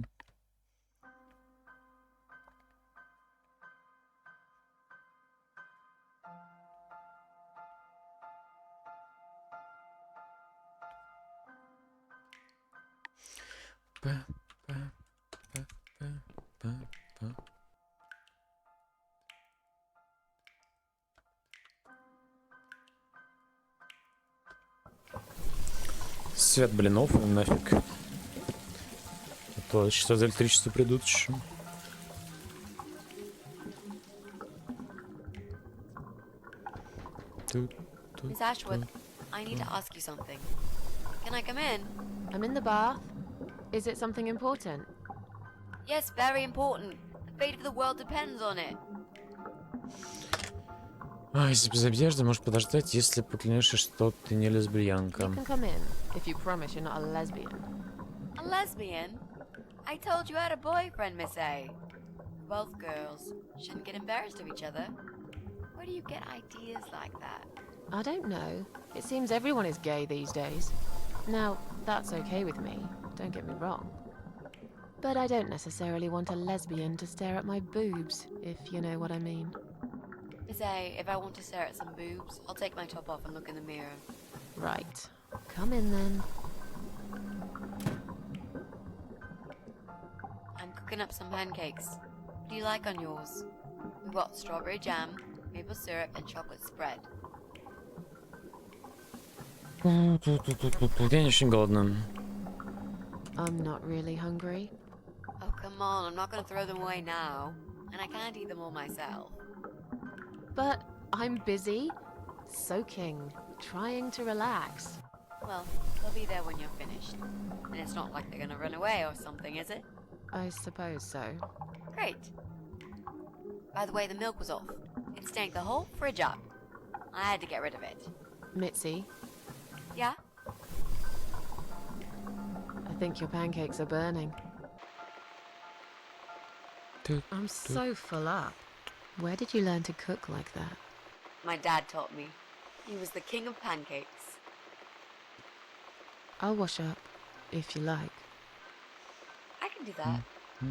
Свет блинов, нафиг. А то сейчас за электричество придут еще. Miss Ashworth, I need to ask you something. Can I come in? I'm in the bath. Is it something important? Yes, very important. The fate of the world depends on it. А, если без одежды, можешь подождать, если поклянешься, что ты не лесбиянка. You can come in if you promise you're not a lesbian. A lesbian? I told you I had a boyfriend, Miss A. Both girls shouldn't get embarrassed of each other. Where do you get ideas like that? I don't know. It seems everyone is gay these days. Now, that's okay with me, don't get me wrong. But I don't necessarily want a lesbian to stare at my boobs, if you know what I mean. Miss A, if I want to stare at some boobs, I'll take my top off and look in the mirror. Right. Come in then. I'm cooking up some pancakes. What do you like on yours? We've got strawberry jam, maple syrup, and chocolate spread. Я не очень голодный. I'm not really hungry. Oh, come on, I'm not going to throw them away now. And I can't eat them all myself. But I'm busy, soaking, trying to relax. Well, they'll be there when you're finished. And it's not like they're going to run away or something, is it? I suppose so. Great. By the way, the milk was off. It stank the whole fridge up. I had to get rid of it. Mitzi, Yeah? I think your pancakes are burning. I'm so full up. Where did you learn to cook like that? My dad taught me. He was the king of pancakes. I'll wash up, if you like. I can do that.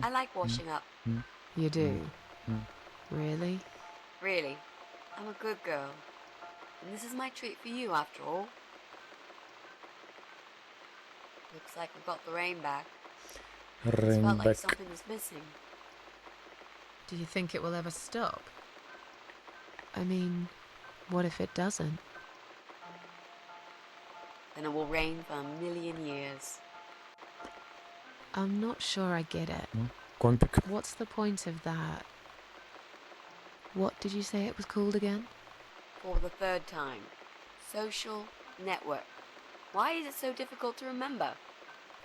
I like washing up. You do? Really? Really. I'm a good girl. And this is my treat for you, after all. Looks like we've got the rain back. It felt like something was missing. Do you think it will ever stop? I mean, what if it doesn't? Then it will rain for 1,000,000 years. I'm not sure I get it. Компик. What's the point of that? What did you say it was called again? For the third time. Social network. Why is it so difficult to remember?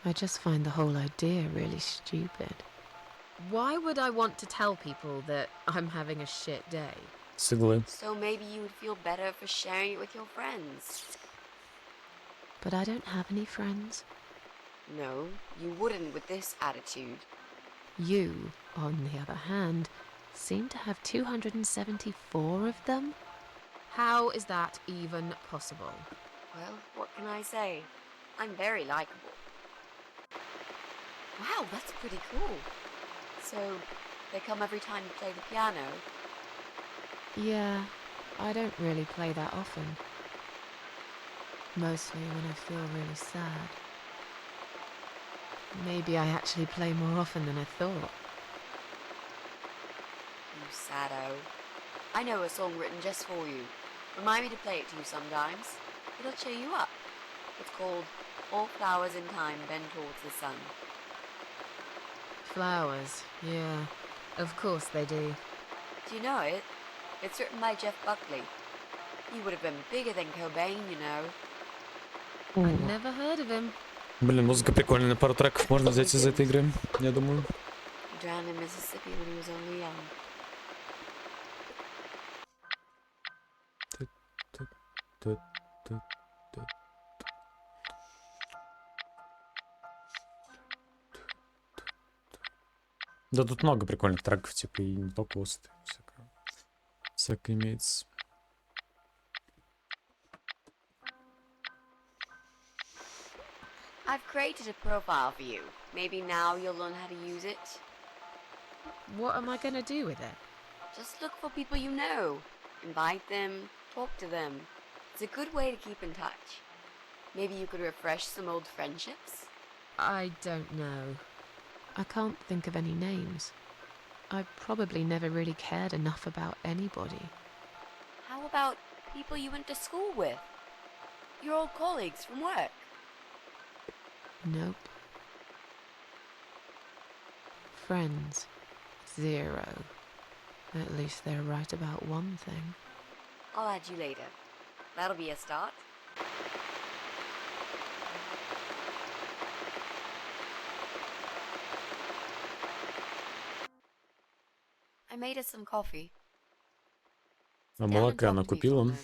I just find the whole idea really stupid. Why would I want to tell people that I'm having a shit day? Согласен. So maybe you would feel better for sharing it with your friends. But I don't have any friends. No, you wouldn't with this attitude. You, on the other hand, seem to have 274 of them? How is that even possible? Well, what can I say? I'm very likable. Wow, that's pretty cool. So, they come every time you play the piano? Yeah, I don't really play that often. Mostly when I feel really sad. Maybe I actually play more often than I thought. You saddo. I know a song written just for you. Remind me to play it to you sometimes. It'll cheer you up. It's called All Flowers in Time Bend Towards the Sun. Flowers, yeah. Of course they do. Do you know it? It's written by Jeff Buckley. He would have been bigger than Cobain, you know. I've never heard of him. Блин, музыка прикольная, на пару треков можно взять из этой игры, я думаю. He drowned in Mississippi when he was only young. Да тут много прикольных треков, типа, и не только Ост, всякое имеется. I've created a profile for you. Maybe now you'll learn how to use it. What am I going to do with it? Just look for people you know. Invite them, talk to them. It's a good way to keep in touch. Maybe you could refresh some old friendships? I don't know. I can't think of any names. I probably never really cared enough about anybody. How about people you went to school with? Your old colleagues from work? Nope. Friends. 0. At least they're right about one thing. I'll add you later. That'll be a start. I made us some coffee. А молока она купила? I'm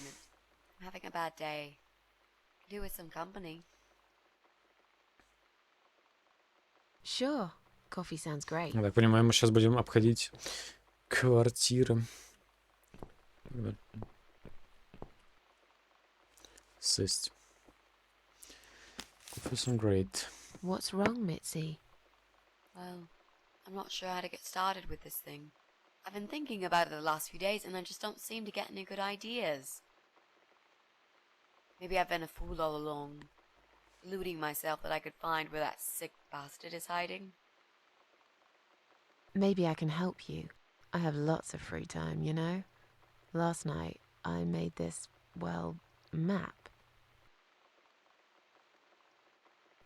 having a bad day. Could do with some company. Sure. Coffee sounds great. Я так понимаю, мы сейчас будем обходить квартиры. 6. Coffee sounds great. What's wrong, Mitzi? Well, I'm not sure how to get started with this thing. I've been thinking about it the last few days and I just don't seem to get any good ideas. Maybe I've been a fool all along, deluding myself that I could find where that sick bastard is hiding. Maybe I can help you. I have lots of free time, you know? Last night, I made this, well, map.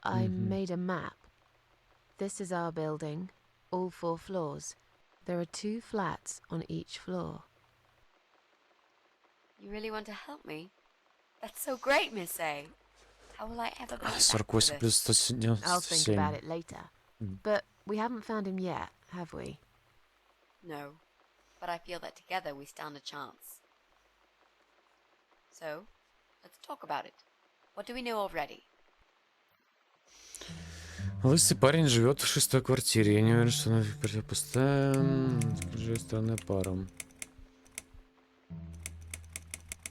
I made a map. This is our building, all 4 floors. There are 2 flats on each floor. You really want to help me? That's so great, Miss A. How will I ever pay back for 48 плюс this? 197. I'll think about it later. But we haven't found him yet, have we? No, but I feel that together we stand a chance. So, let's talk about it. What do we know already? Лысый парень живет в 6-й квартире. Я не уверен, что она квартира пустая. Скажи, странная пара.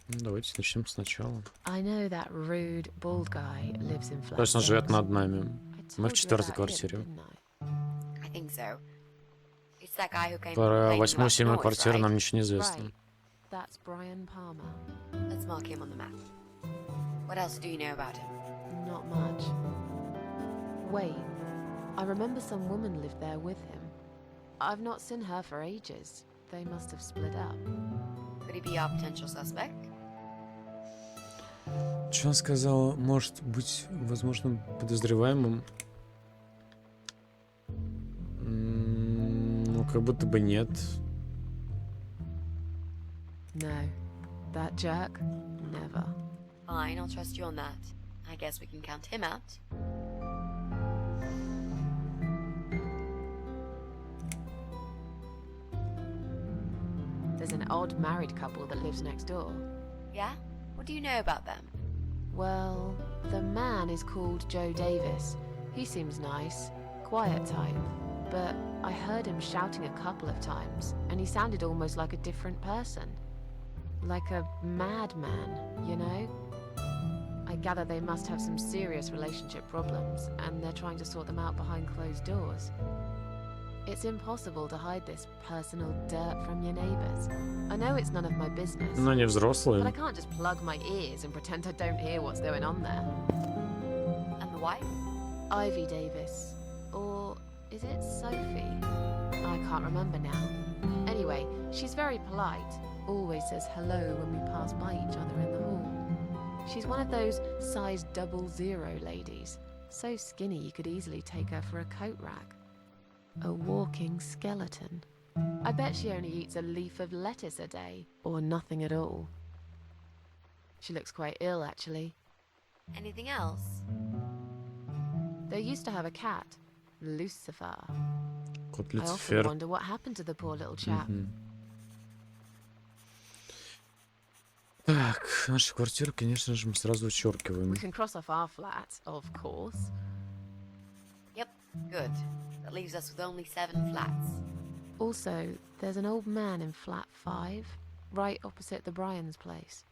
Давайте начнем сначала. I know that rude, bald guy lives in flat То есть он живет 6. над нами. Мы в I told you 4-й about him, квартире. didn't I? I think so. It's that guy who came Про complaining 8-ю, about 7-ю noise, квартиру right? нам ничего не известно. Right. That's Brian Palmer. Let's mark him on the map. What else do you know about him? Not much. Wait, I remember some woman lived there with him. I've not seen her for ages. They must have split up. Could he be our potential suspect? Что он сказал? Может быть возможным подозреваемым? Ну, как будто бы нет. No. That jerk? Never. Fine, I'll trust you on that. I guess we can count him out. There's an odd married couple that lives next door. Yeah? What do you know about them? Well, the man is called Joe Davis. He seems nice, quiet type, but I heard him shouting a couple of times, and he sounded almost like a different person. Like a madman, you know? I gather they must have some serious relationship problems, and they're trying to sort them out behind closed doors. It's impossible to hide this personal dirt from your neighbors. I know it's none of my business, Но они взрослые. but I can't just plug my ears and pretend I don't hear what's going on there. And the wife? Ivy Davis. Or is it Sophie? I can't remember now. Anyway, she's very polite. Always says hello when we pass by each other in the hall. She's one of those size 00 ladies. So skinny you could easily take her for a coat rack. A walking skeleton. I bet she only eats a leaf of lettuce a day, or nothing at all. She looks quite ill, actually. Anything else? They used to have a cat, Lucifer. Кот I often Люцифер. wonder what happened to the poor little chap. Так, нашу квартиру, конечно же, мы сразу We вычеркиваем. can cross off our flat, of course. Yep, good. That leaves us with only 7 flats. Also, there's an old man in flat 5, right opposite the Bryans' place.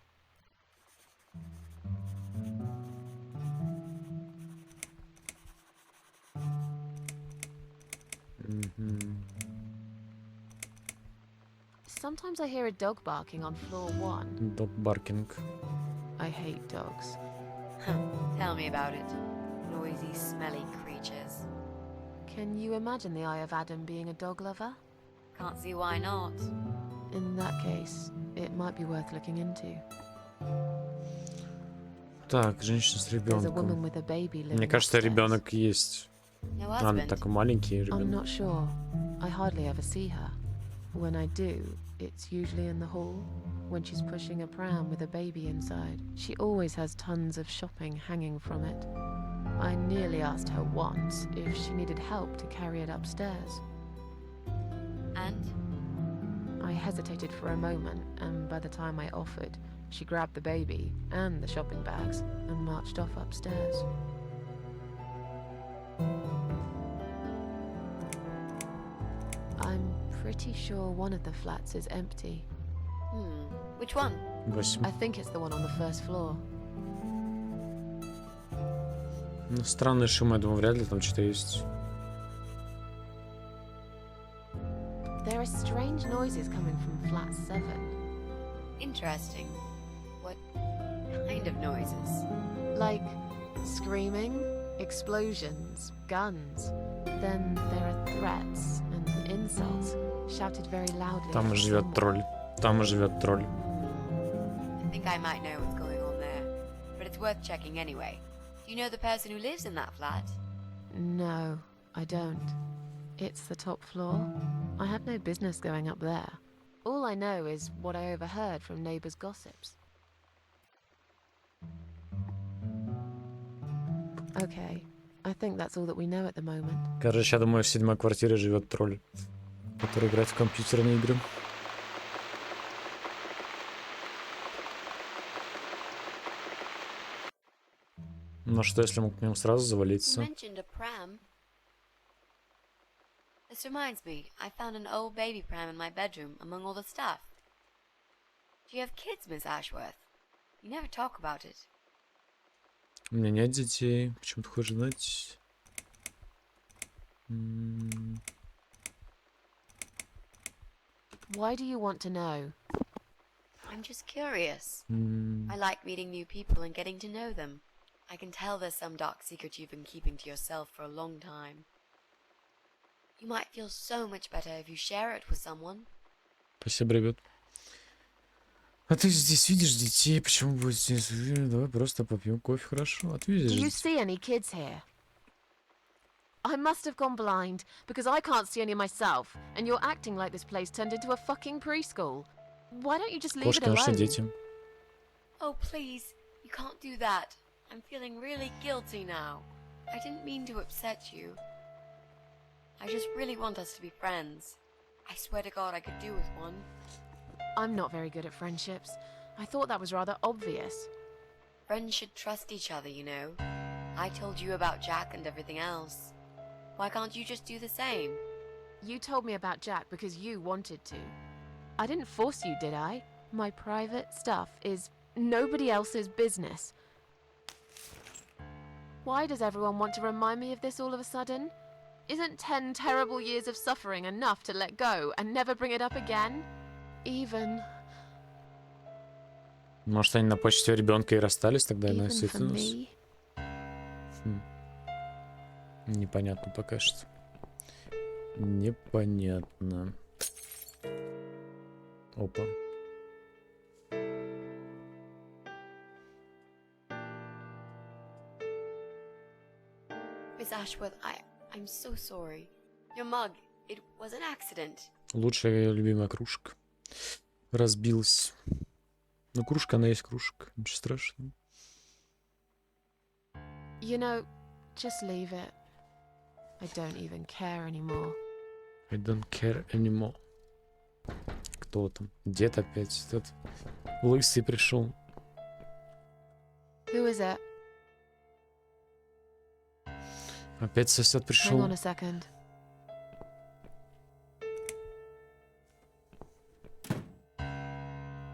Sometimes I hear a dog barking on floor 1. Dog barking. I hate dogs. Tell me about it. Noisy, smelly creatures. Can you imagine the Eye of Adam being a dog lover? Can't see why not. In that case, it might be worth looking into. Так, женщина с There's a woman ребенком. with a baby living Мне кажется, upstairs. ребенок есть. No Она husband? такой маленький I'm ребенок. not sure. I hardly ever see her. When I do, it's usually in the hall, when she's pushing a pram with a baby inside. She always has tons of shopping hanging from it. I nearly asked her once if she needed help to carry it upstairs. And? I hesitated for a moment, and by the time I offered, she grabbed the baby and the shopping bags and marched off upstairs. I'm pretty sure one of the flats is empty. Which one? 8. I think it's the one on the first floor. Ну, странные шумы, я думаю, вряд ли там что-то есть. There are strange noises coming from flat 7. Interesting. What kind of noises? Like screaming, explosions, guns. Then there are threats and insults shouted very loudly. Там from живет someone. тролль. Там живет тролль. I think I might know what's going on there, but it's worth checking anyway. Do you know the person who lives in that flat? No, I don't. It's the top floor. I have no business going up there. All I know is what I overheard from neighbors' gossips. Okay, I think that's all that we know at the moment. Короче, я думаю, в 7-й квартире живет тролль, который играет в компьютерные игры. Ну что, если мы к нему сразу You завалиться? mentioned a pram. This reminds me, I found an old baby pram in my bedroom among all the stuff. Do you have kids, Miss Ashworth? You never talk about it. У меня нет детей. Почему ты хочешь знать? Why do you want to know? I'm just curious. I like meeting new people and getting to know them. I can tell there's some dark secret you've been keeping to yourself for a long time. You might feel so much better if you share it with someone. Спасибо, ребят. А ты здесь видишь детей? Почему бы здесь? Давай просто попьем кофе, хорошо? А ты Do you видишь? see any kids here? I must have gone blind, because I can't see any myself, and you're acting like this place turned into a fucking preschool. Why don't you just leave it Кошки наши alone? дети. Oh, please, you can't do that. I'm feeling really guilty now. I didn't mean to upset you. I just really want us to be friends. I swear to God I could do with one. I'm not very good at friendships. I thought that was rather obvious. Friends should trust each other, you know. I told you about Jack and everything else. Why can't you just do the same? You told me about Jack because you wanted to. I didn't force you, did I? My private stuff is nobody else's business. Why does everyone want to remind me of this all of a sudden? Isn't 10 terrible years of suffering enough to let go and never bring it up again? Even Может, они на почте у ребенка и расстались тогда, на for me? Непонятно пока что. Непонятно. Опа. Miss Ashworth, I'm so sorry. Your mug, it was an accident. Лучшая ее любимая кружка. Разбилась. Но кружка, она есть кружка. Ничего страшного. You know, just leave it. I don't even care anymore. I don't care anymore. Кто там? Дед опять. Этот лысый пришел. Who is it? Опять сосед Hang пришел. on a second.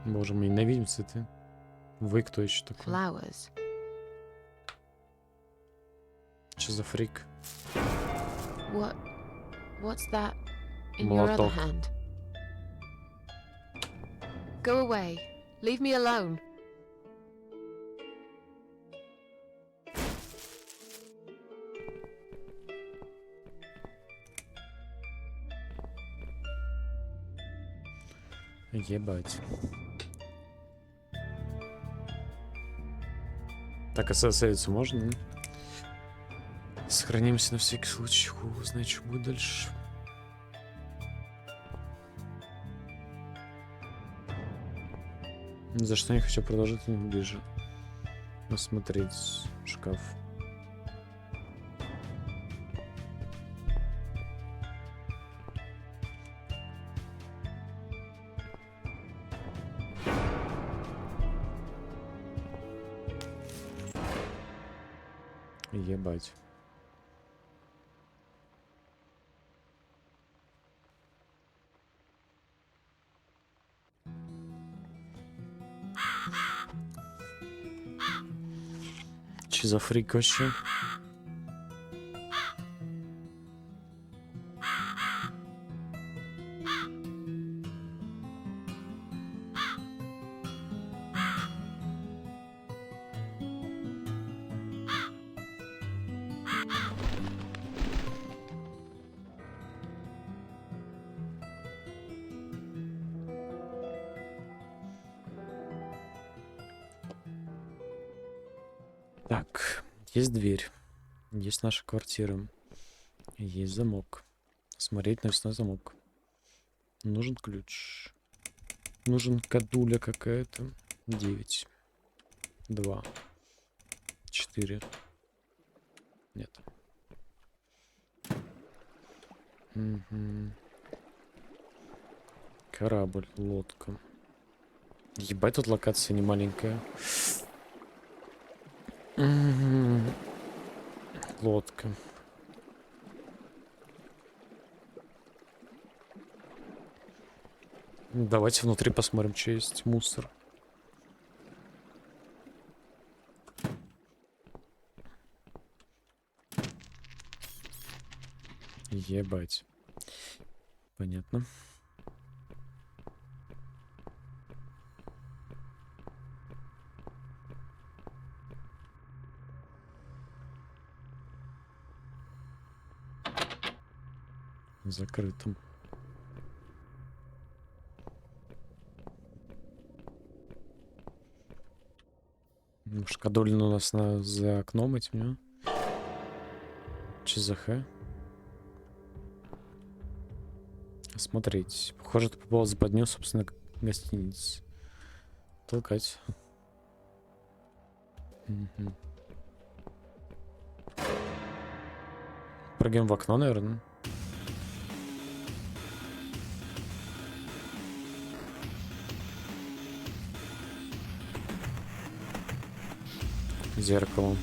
Боже, мы ненавидим цветы. Вы кто еще такой? Flowers. Что за фрик? What's that in your other Молоток. hand? Go away. Leave me alone. Ебать. Так, ассоциацию можно? Сохранимся на всякий случай. Хуй знает, что будет дальше. Ни за что не хочу продолжить ближе. Осмотреть шкаф. Ебать. Че за фрик вообще? Так, есть дверь, есть наша квартира, есть замок. Смотреть навесной замок. Нужен ключ. Нужен кадуля какая-то. 9. 2. 4. Нет. Мгм. Корабль, лодка. Ебать, тут локация не маленькая. Мгм. Лодка. Давайте внутри посмотрим, что есть. Мусор. Ебать. Понятно. Закрытым. Шкадулин у нас за окном этим, не? Че за х? Смотреть. Похоже, ты попал в западню, собственно, гостиницы. Толкать. Мгм. Прыгаем в окно, наверное. Зеркало.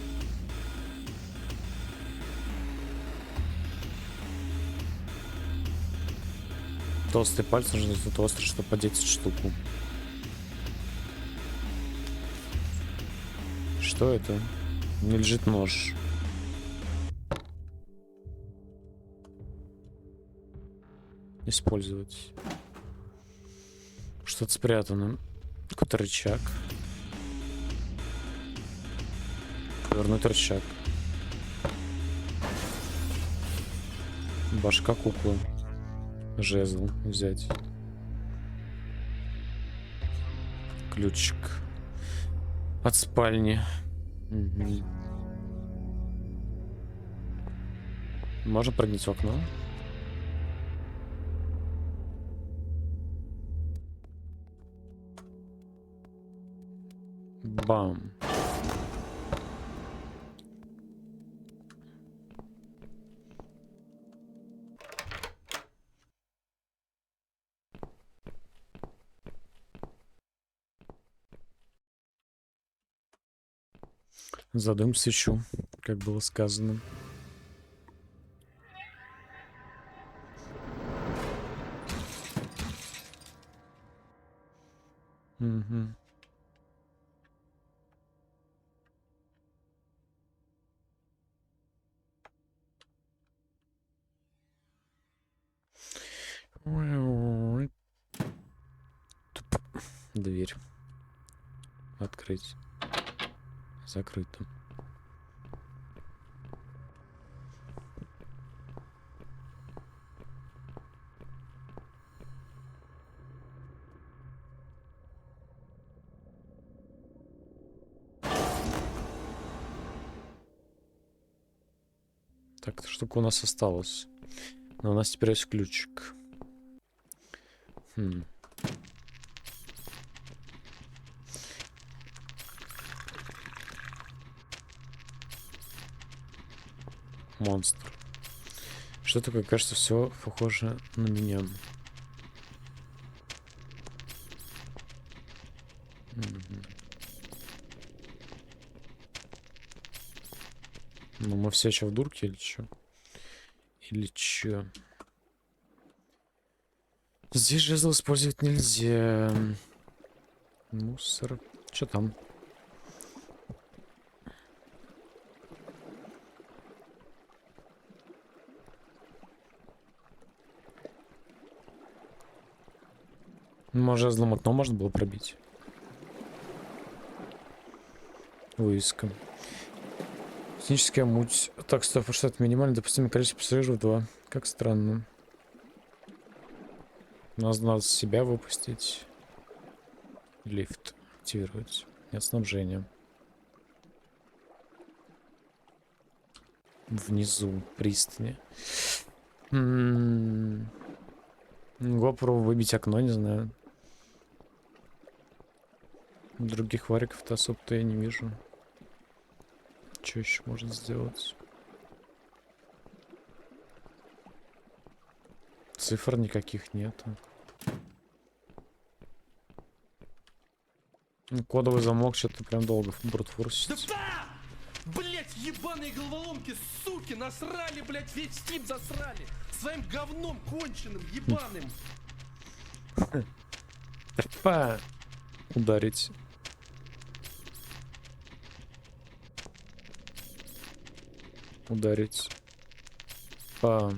Толстый пальцы нужно тут острый, чтобы подеть штуку. Что это? Не лежит нож. Использовать. Что-то спрятано. Какой-то рычаг. Повернуть рычаг. Башка куклы. Жезл взять. Ключик. От спальни. Угу. Можно прыгнуть в окно? Бам. Задуем свечу, как было сказано. Угу. Дверь. Открыть. Закрыто. Так, эта штука у нас осталась. Но у нас теперь есть ключик. Монстр. Что такое? Кажется, все похоже на меня. Ну, мы все еще в дурке или что? Или что? Здесь жезл использовать нельзя. Мусор. Что там? Может, жезлом окно можно было пробить? Вывеска. Техническая муть. Так, стоп, что это минимально допустимое количество пассажиров 2. Как странно. Нас надо себя выпустить. Лифт активировать. Нет снабжения. Внизу пристани. Попробую выбить окно, не знаю. Других вариков-то особо-то я не вижу. Что еще можно сделать? Цифр никаких нету. Ну, кодовый замок что-то прям долго брутфорсить. Блять, ебаные головоломки, суки, насрали, блять, весь Steam засрали. Своим говном конченым, ебаным. Па! Ударить. Ударить. Па.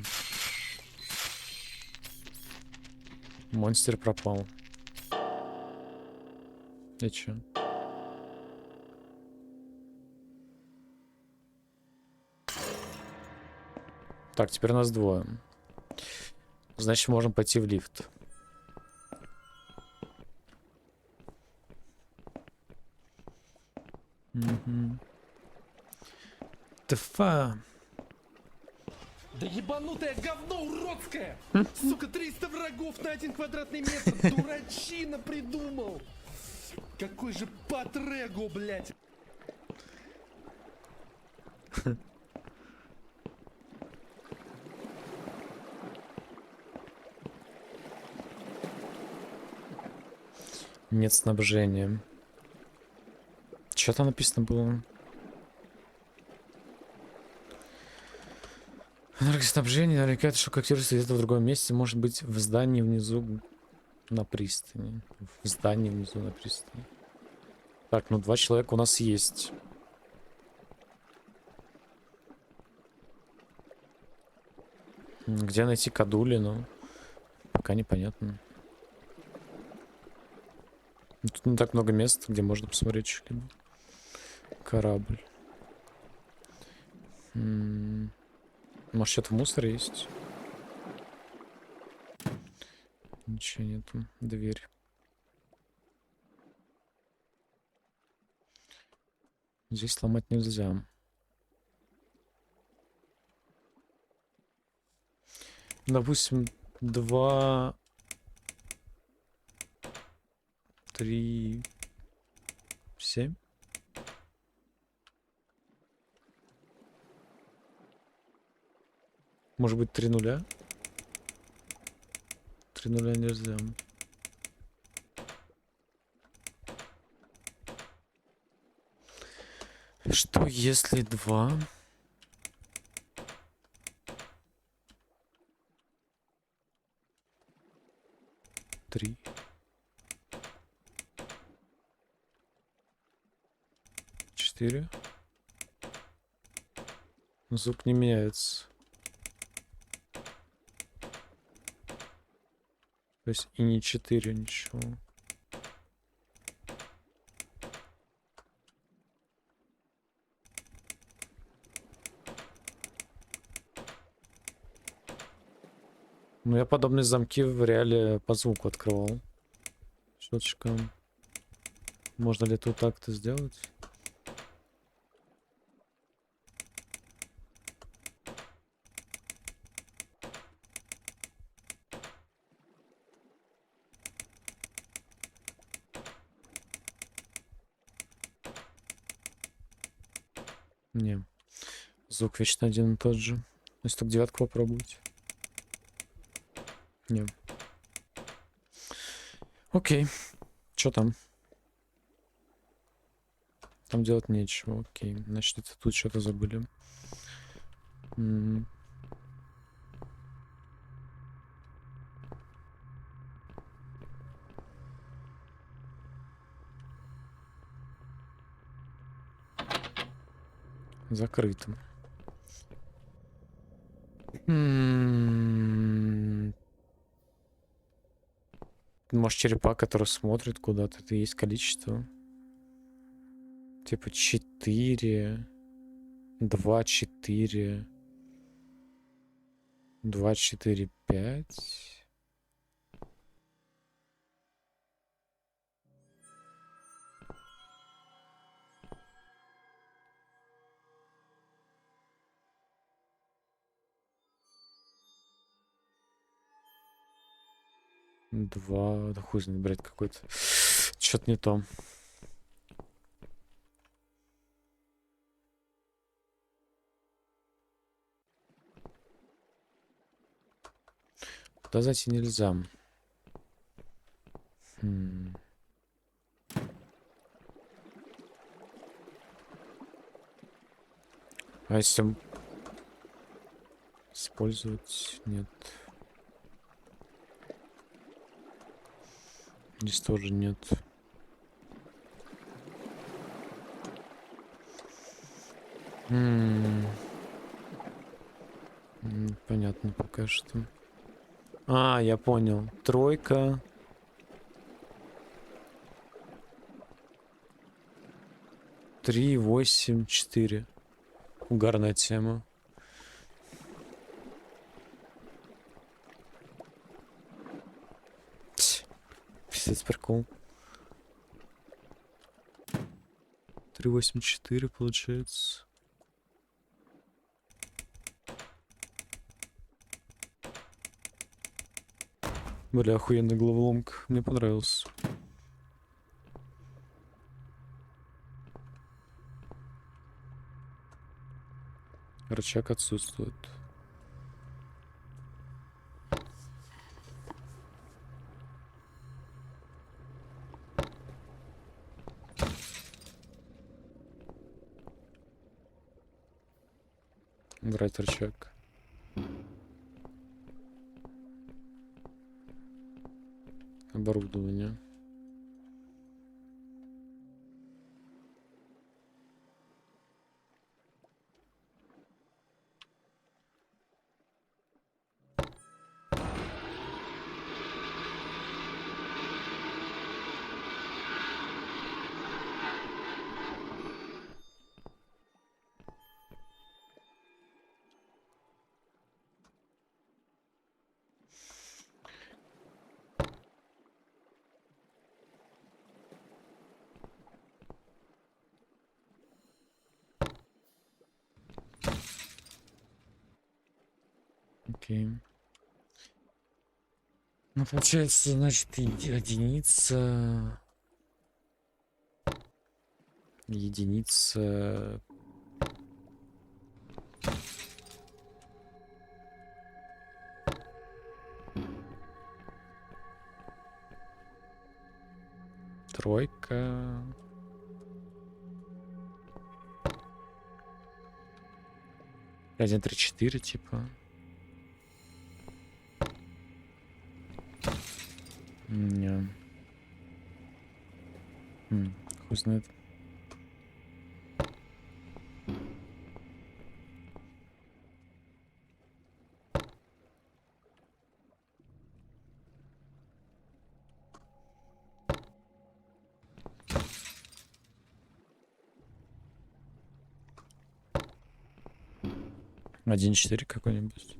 Монстр пропал. И чё? Так, теперь у нас двое. Значит, можем пойти в лифт. Угу. Тфа. Да ебанутое говно уродское! Сука, 300 врагов на 1 квадратный метр! Дурачина придумал! Какой же патрего, блядь! Нет снабжения. Что там написано было? Энергоснабжение, наверняка это что актируется где-то в другом месте, может быть в здании внизу на пристани. В здании внизу на пристани. Так, ну 2 человека у нас есть. Где найти кадули, ну пока непонятно. Тут не так много мест, где можно посмотреть что-либо. Корабль. Может, что-то в мусоре есть? Ничего нету. Дверь. Здесь сломать нельзя. Допустим, 2, 3, 7. Может быть, 3 нуля? 3 нуля нельзя. Что если 2? 3. 4. Звук не меняется. То есть и не 4, ничего. Ну, я подобные замки в реале по звуку открывал. Щелчком. Можно ли тут так-то сделать? Не. Звук вечно один и тот же. Если только 9 попробовать. Не. Окей. Что там? Там делать нечего. Окей. Значит, это тут что-то забыли. Закрыто. Может, черепа, который смотрит куда-то, это есть количество. Типа 4, 2, 4, 2, 4, 5. Два, да хуй знает, бред какой-то. Что-то не то. Туда зайти нельзя. А если использовать? Нет. Здесь тоже нет. Понятно пока что. А, я понял. Тройка. Три, 8, 4. Угарная тема. Пиздец, прикол. 3, 8, 4 получается. Бля, охуенная головоломка. Мне понравился. Рычаг отсутствует. Брать рычаг. Оборудование. Окей. Ну, получается, значит, единица... Единица... Тройка... 1, 3, 4, типа. Не. Хуй знает. Один 4 какой-нибудь.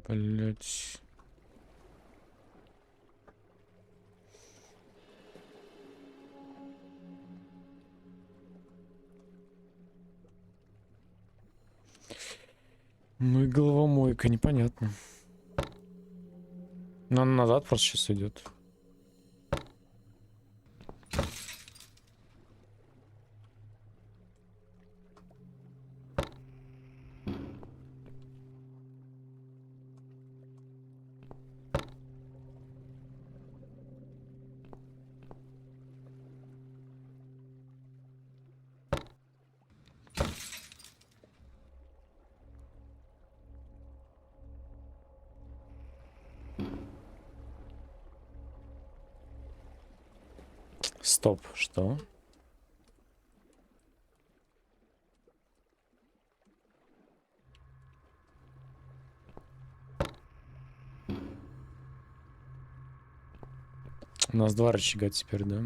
Блять. Ну и головомойка, непонятно. Но она назад просто сейчас идет. Стоп, что? У нас два рычага теперь, да?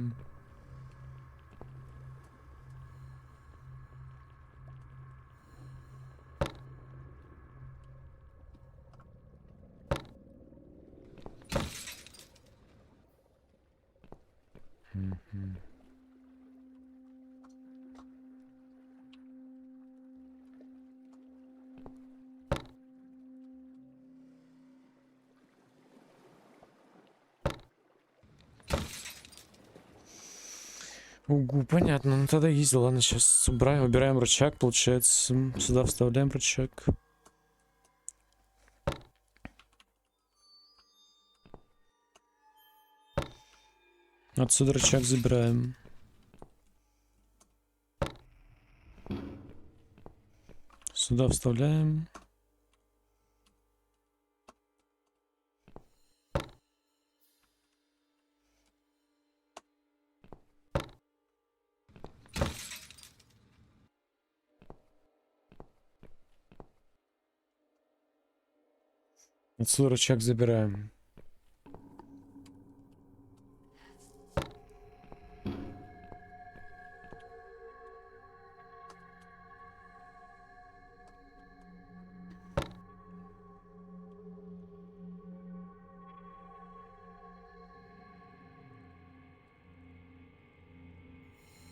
Угу, понятно. Ну тогда ездил. Ладно, сейчас убираем рычаг, получается. Сюда вставляем рычаг. Отсюда рычаг забираем. Сюда вставляем. Отсюда рычаг забираем.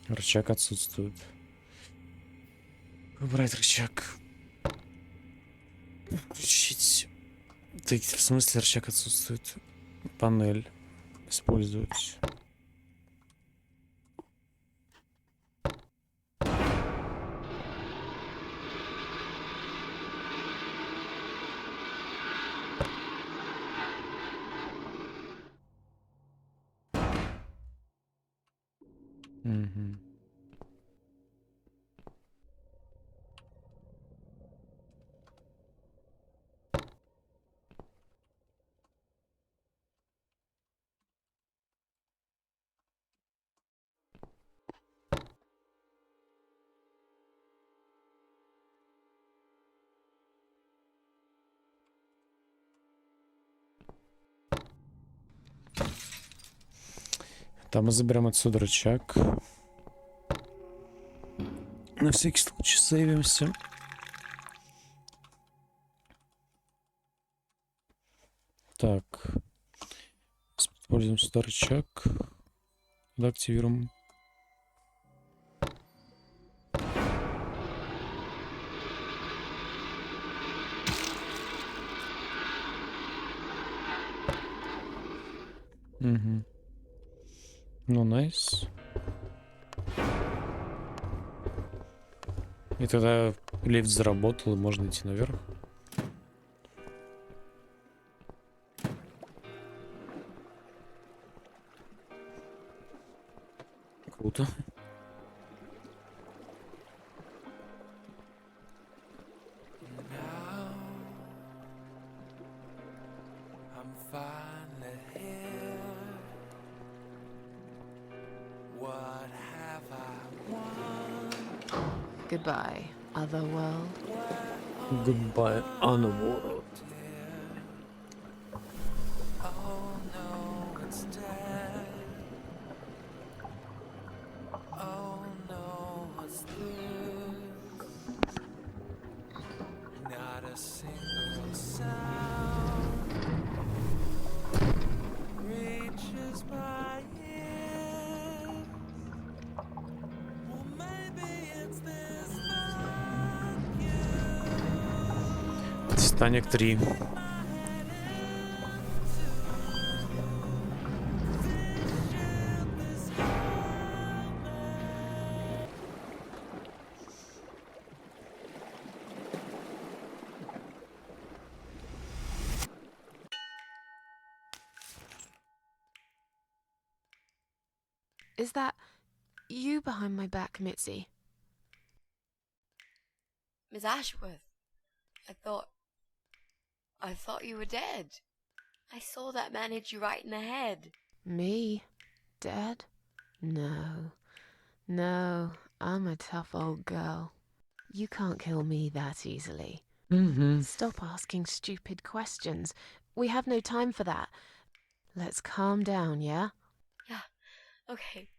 Рычаг отсутствует. Убрать рычаг. Включить. Так, в смысле рычаг отсутствует? Панель. Использовать. Угу. Там мы заберем отсюда рычаг. На всякий случай сейвимся. Так. Используем сюда рычаг. Тогда активируем. Угу. Ну, найс. И тогда лифт заработал, и можно идти наверх. Круто. I'm finally here. What have I won? Goodbye, other world. Goodbye, Underworld. Oh no, it's dead. Oh no, what's this? Not a single sound reaches my ears. Well, maybe it's this Титаник 3. Is that you behind my back, Mitzi? Miss Ashworth, I thought you were dead. I saw that man hit you right in the head. Me? Dead? No. No, I'm a tough old girl. You can't kill me that easily. Stop asking stupid questions. We have no time for that. Let's calm down, yeah? Yeah, okay.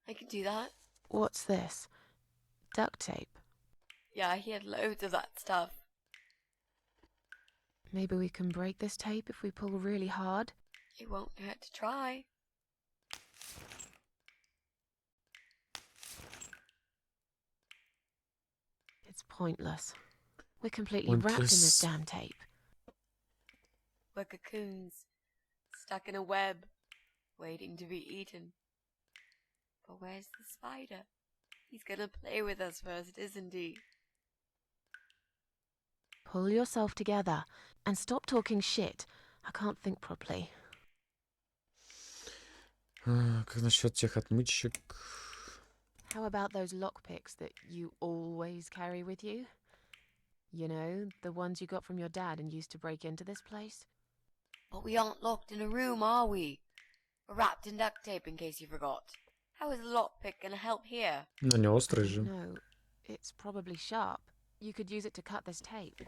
I can do that. What's this? Duct tape. Yeah, he had loads of that stuff. Maybe we can break this tape if we pull really hard? It won't hurt to try. It's pointless. We're completely wrapped in this damn tape. We're cocoons, stuck in a web, waiting to be eaten. But where's the spider? He's gonna play with us first, isn't he? Pull yourself together and stop talking shit. I can't think properly. Как насчет тех отмычек? How about those lockpicks that you always carry with you? You know, the ones you got from your dad and used to break into this place? But we aren't locked in a room, are we? We're wrapped in duct tape in case you forgot. How is a lockpick gonna help here? Ну, не острый же. No, it's probably sharp. You could use it to cut this tape.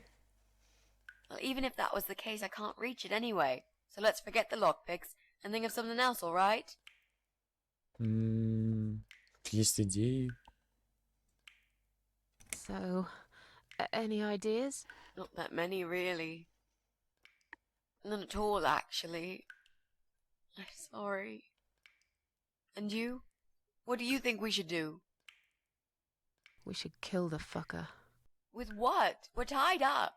Well, even if that was the case, I can't reach it anyway. So let's forget the lockpicks and think of something else, alright? Есть идеи? So, any ideas? Not that many, really. None at all, actually. I'm sorry. And you? What do you think we should do? We should kill the fucker. With what? We're tied up.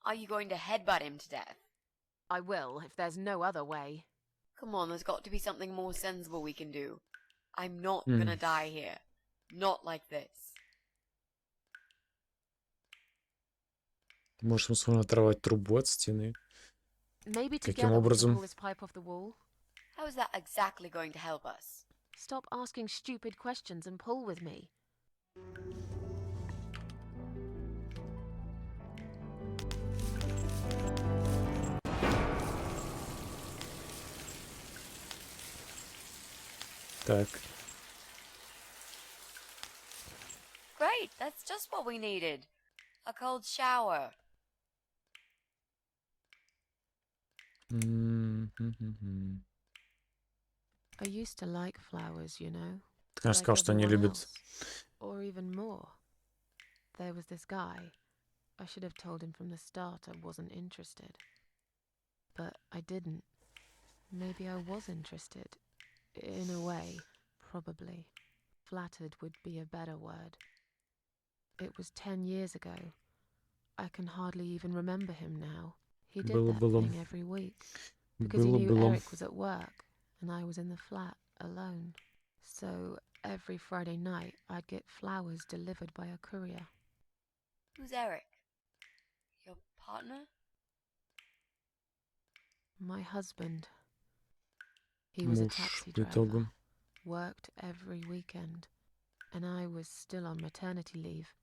Are you going to headbutt him to death? I will, if there's no other way. Come on, there's got to be something more sensible we can do. I'm not gonna die here. Not like this. Может, мы сможем оторвать трубу от стены? Maybe Каким together we can образом? pull this pipe off the wall. How is that exactly going to help us? Stop asking stupid questions and pull with me. Так. Great, that's just what we needed. A cold shower. I used to like flowers, you know. Ты, конечно, сказал, что они любят... Or even more. There was this guy. I should have told him from the start I wasn't interested. But I didn't. Maybe I was interested. In a way, probably. Flattered would be a better word. It was 10 years ago. I can hardly even remember him now. He did that thing every week. Because he knew Eric was at work, and I was in the flat, alone. So, every Friday night, I'd get flowers delivered by a courier. Who's Eric? Your partner? My husband. He was a taxi driver. Worked every weekend. And I was still on maternity leave.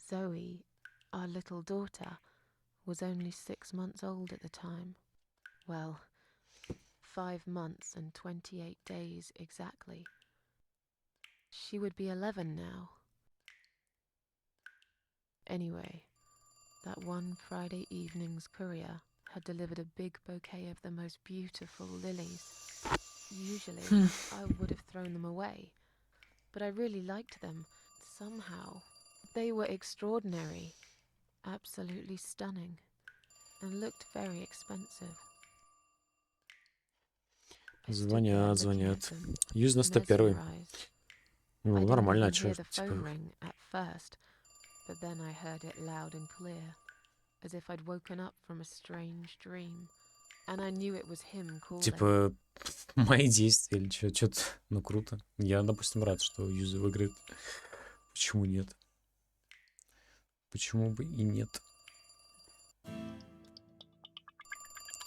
Zoe, our little daughter, was only 6 months old at the time. Well, 5 months and 28 days exactly. She would be 11 now. Anyway, that one Friday evening's courier had delivered a big bouquet of the most beautiful lilies. Usually, I would have thrown them away, but I really liked them, somehow. They were extraordinary, absolutely stunning, and looked very expensive. Звонят. Use 91. Ну, нормально, а чё, типа... At first, but then I heard it loud and clear, as if I'd woken up from a strange dream, and I knew it was him calling. Типа, мои действия или чё? Чё-то, ну, круто. Я, допустим, рад, что Юза выиграет. Почему нет? Почему бы и нет?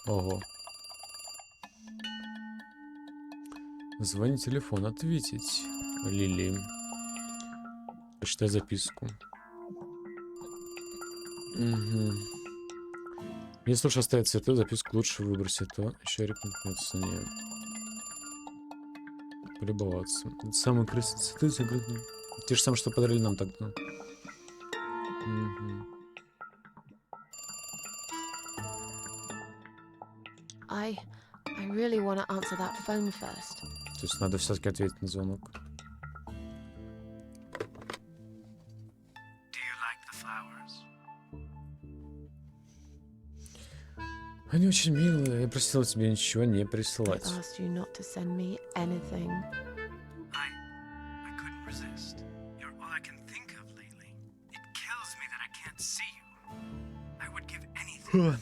Ого. Звони телефон, ответить. Лили. Прочитай записку. Угу. Если уж оставить цветы, записку лучше выбросить, то еще рекомендуется не. полюбоваться. Это самые красивые цветы за году. Те же самые, что подарили нам тогда. I really want to answer that phone first. То есть надо все-таки ответить на звонок. Они очень милые. Я просил тебе ничего не I присылать. asked you not to send me anything. I couldn't resist. You're all I can think of lately. It kills me that I can't see you. I would give anything.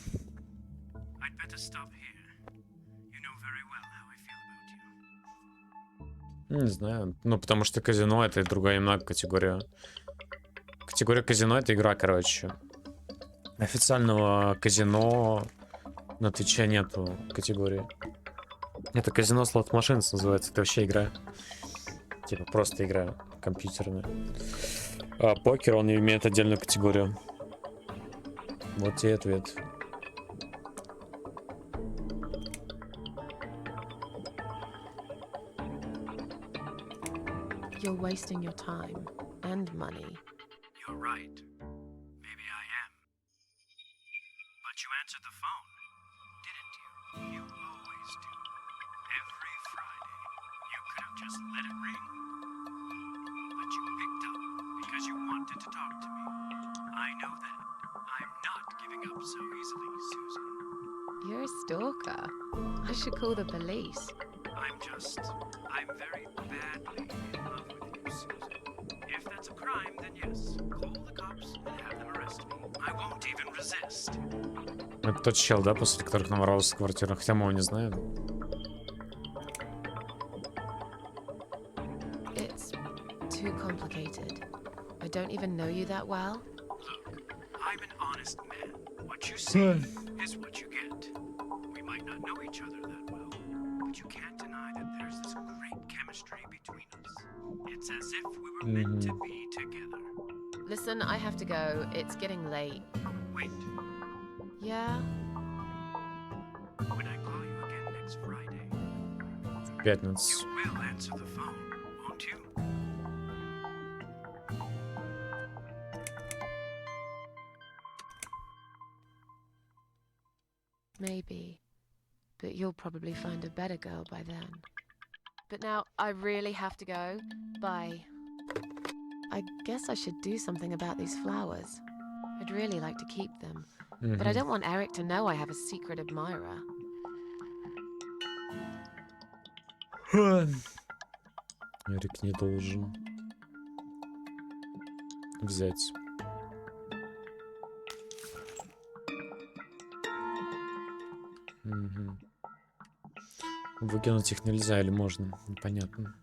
I'd better stop here. You know very well how I feel about you. Не знаю. Ну, потому что казино — это другая немного категория. Категория казино — это игра, короче. Официального казино на Твиче нету категории. Это казино слот-машин называется. Это вообще игра. Типа просто игра компьютерная. А покер, он имеет отдельную категорию. Вот тебе ответ. You're wasting your time and money. You're right. Maybe I am. But you answered the phone, didn't you? You always do. Every Friday. You could have just let it ring. But you picked up because you wanted to talk to me. I know that. I'm not giving up so easily, Susan. You're a stalker. I should call the police. I'm very badly in love with you, Susan. If that's a crime, then yes, call the cops and have them arrest me. I won't even resist. Это тот чел, да, после которых наворовался в квартиру? Хотя мы его не знаем. It's too complicated. I don't even know you that well. I'm an honest man. What you see is what you get. We might not know each other that well, but you can't deny that there's this great chemistry between us. It's as if we were meant to be together. Listen, I have to go. It's getting late. Wait, Yeah? when I call you again next Friday, Пятница. you will answer the phone, won't you? Maybe. But you'll probably find a better girl by then. But now I really have to go. Bye. I guess I should do something about these flowers. I'd really like to keep them. But I don't want Eric to know I have a secret admirer. Эрик не должен взять. Выкинуть их нельзя или можно? Непонятно.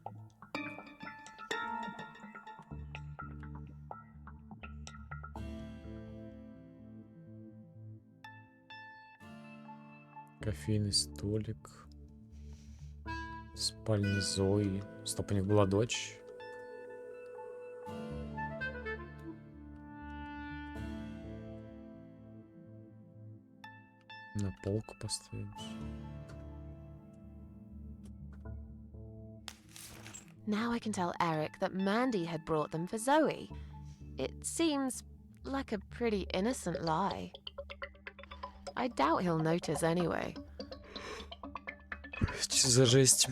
Кофейный столик. Спальня Зои. Стоп, у них была дочь. На полку поставить. Now I can tell Eric that Mandy had brought them for Zoe. It seems like a pretty innocent lie. I doubt he'll notice anyway. Что за жесть?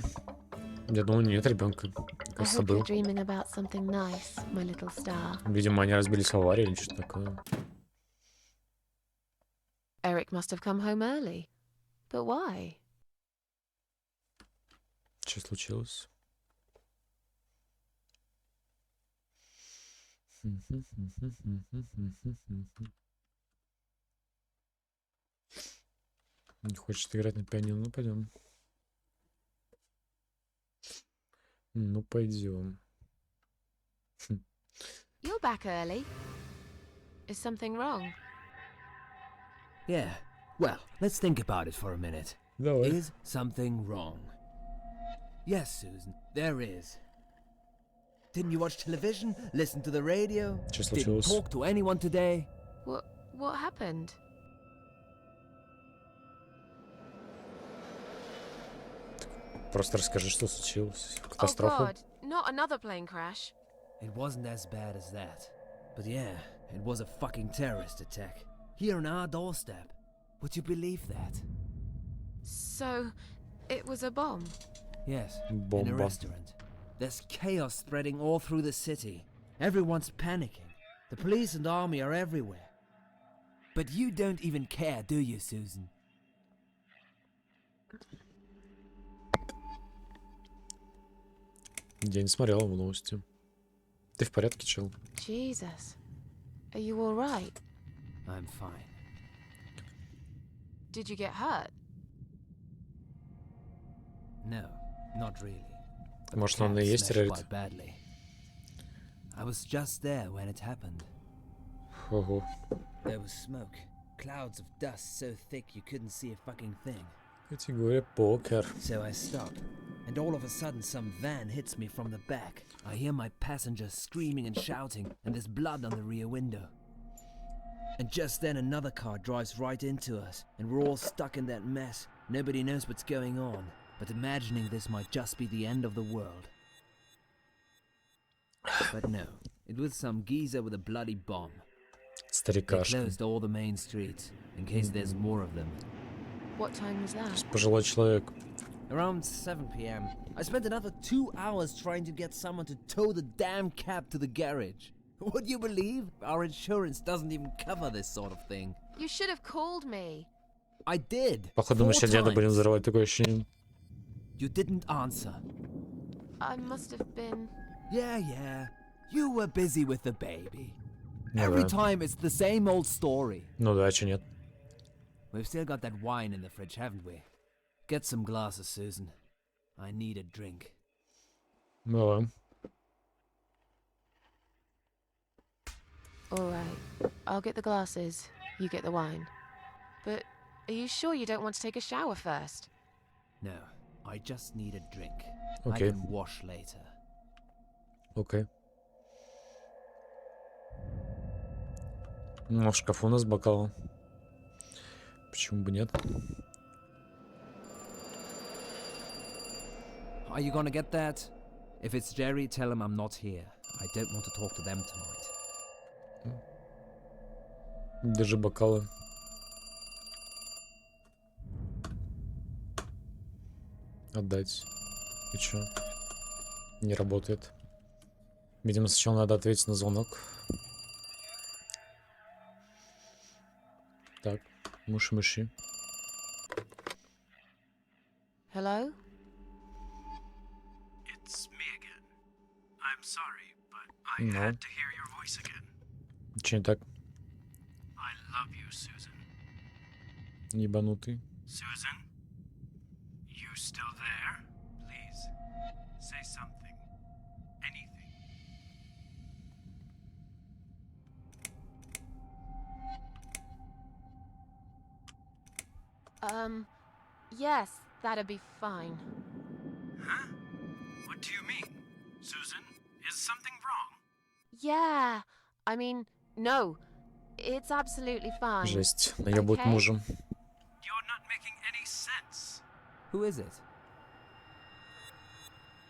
Я думаю, нет ребенка. I Кажется, hope был. you're dreaming about something nice, my little star. Видимо, они разбились в аварии или что-то такое. Eric must have come home early. But why? Что случилось? Не хочет играть на пианино? Ну, пойдем. Ну, пойдем. You're back early. Is something wrong? Yeah. Well, let's think about it for a minute. Давай. Is something wrong? Yes, Susan, there is. Didn't you watch television? Listen to the radio? Что Didn't случилось? talk to anyone today? What happened? Просто расскажи, что случилось. Oh Катастрофа? God, not another plane crash. It wasn't as bad as that. But yeah, it was a fucking terrorist attack. Here on our doorstep. Would you believe that? So, it was a bomb. Yes, in a Bomba. restaurant. There's chaos spreading all through the city. Everyone's panicking. The police and army are everywhere. But you don't even care, do you, Susan? Я не смотрел его новости. Ты в порядке, чел? Jesus. Are you alright? I'm fine. Did you get hurt? No, not really. Может, он и есть Smashed террорист? quite badly. I was just there when it happened. Ого. There was smoke, clouds of dust so thick you couldn't see a fucking thing. Категория покер. So I stop, and all of a sudden some van hits me from the back. I hear my passengers screaming and shouting, and there's blood on the rear window. And just then another car drives right into us, and we're all stuck in that mess. Nobody knows what's going on, but imagining this might just be the end of the world. But no, it was some geezer with a bloody bomb. They Старикашка. closed all the main streets, in case there's more of them. What time was that? Пожилой человек. Around 7 p.m., I spent another 2 hours trying to get someone to tow the damn cab to the garage. Would you believe? Our insurance doesn't even cover this sort of thing. You should have called me. I did. Походу, мы 4 все деда будем times. взрывать, такое ощущение. You didn't answer. I must have been. Yeah. You were busy with the baby. Ну Every да. time it's the same old story. Ну да, че нет. We've still got that wine in the fridge, haven't we? Get some glasses, Susan. I need a drink. Давай. Alright. I'll get the glasses. You get the wine. But are you sure you don't want to take a shower first? No, I just need a drink. Okay. I can wash later. Окей. Ну, в шкафу у нас бокалы. Почему бы нет? Are you gonna get that? If it's Jerry, tell him I'm not here. I don't want to talk to them tonight. Держи бокалы. Отдать. И чё? Не работает. Видимо, сначала надо ответить на звонок. Так, мыши. Hello? It's me again. I'm sorry, but I No. had to hear your voice again. Че не так? I love you, Susan. Ебанутый. Susan? You still there? Please, say something. Anything. Yes, that'd be fine. Huh? What do you mean? Susan, is something wrong? Yeah. I mean, no. It's absolutely fine. Жесть. Наебывают Okay. мужем. You're not making any sense. Who is it?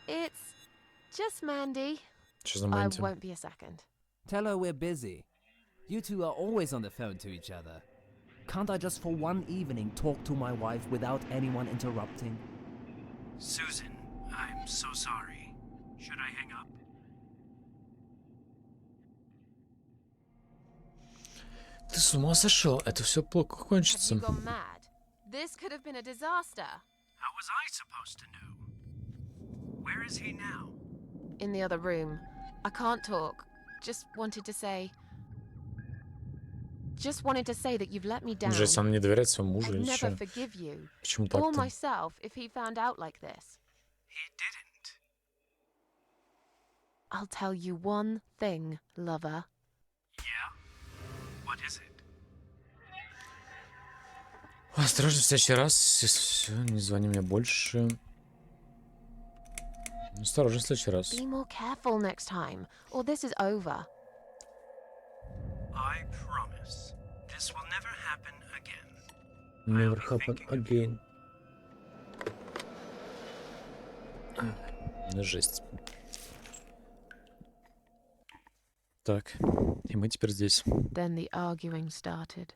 It's just Mandy. Что за I Манди? won't be a second. Tell her we're busy. You two are always on the phone to each other. Can't I just for one evening talk to my wife without anyone interrupting? Susan, I'm so sorry. Should I hang up? Ты с ума сошел? Это все плохо Have кончится. you gone mad? This could have been a disaster. How was I supposed to know? Where is he now? In the other room. I can't talk. Just wanted to say that you've let me down. Жесть, он не доверяет своему мужу I'd или never что? forgive you. Почему Or так-то? myself if he found out like this. He didn't. I'll tell you one thing, lover. Yeah? What is it? Осторожно, в следующий раз. Все, не звони мне больше. Осторожно, в следующий раз. Be more careful next time, or this is over. I promise. This will never happen again. Never happen again. полная жесть. Так, и мы теперь здесь. Then the arguing started.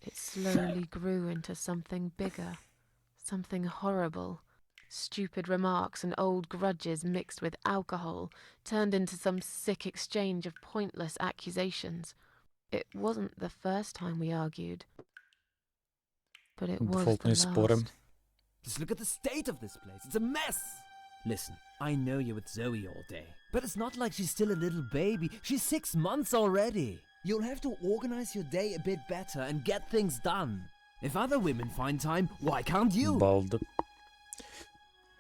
It slowly grew into something bigger, something horrible. Stupid remarks and old grudges mixed with alcohol turned into some sick exchange of pointless accusations. It wasn't the first time we argued, but it was the Дефолтные споры. last. Just look at the state of this place. It's a mess. Listen, I know you're with Zoe all day, but it's not like she's still a little baby. She's 6 months already. You'll have to organize your day a bit better and get things done. If other women find time, why can't you? Балда.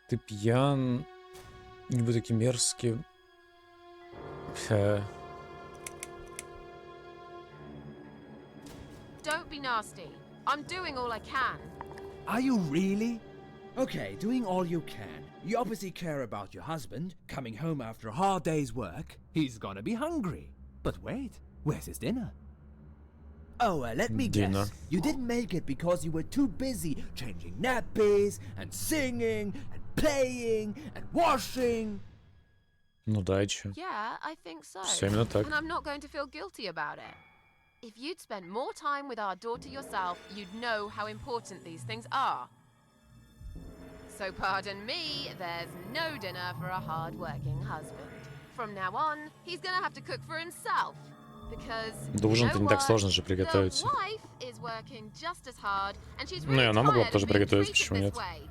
Ты пьян. Не будь таким мерзким. Don't be nasty. I'm doing all I can. Are you really? Okay, doing all you can. You obviously care about your husband, coming home after a hard day's work. He's gonna be hungry. But wait, where's his dinner? Oh, let me Dinner. guess. You didn't make it because you were too busy changing nappies and singing and playing and washing. Ну да, и чё? Yeah, I think so. Всё именно так. And I'm not going to feel guilty about it. If you'd spent more time with our daughter yourself, you'd know how important these things are. So pardon me, there's no dinner for a hard-working husband. From now on, he's gonna have to cook for himself. Because Да ужин-то не так сложно же the приготовить. wife is working just as hard, and she's Ну и really она могла бы tired тоже of being приготовить, treated почему this нет? way.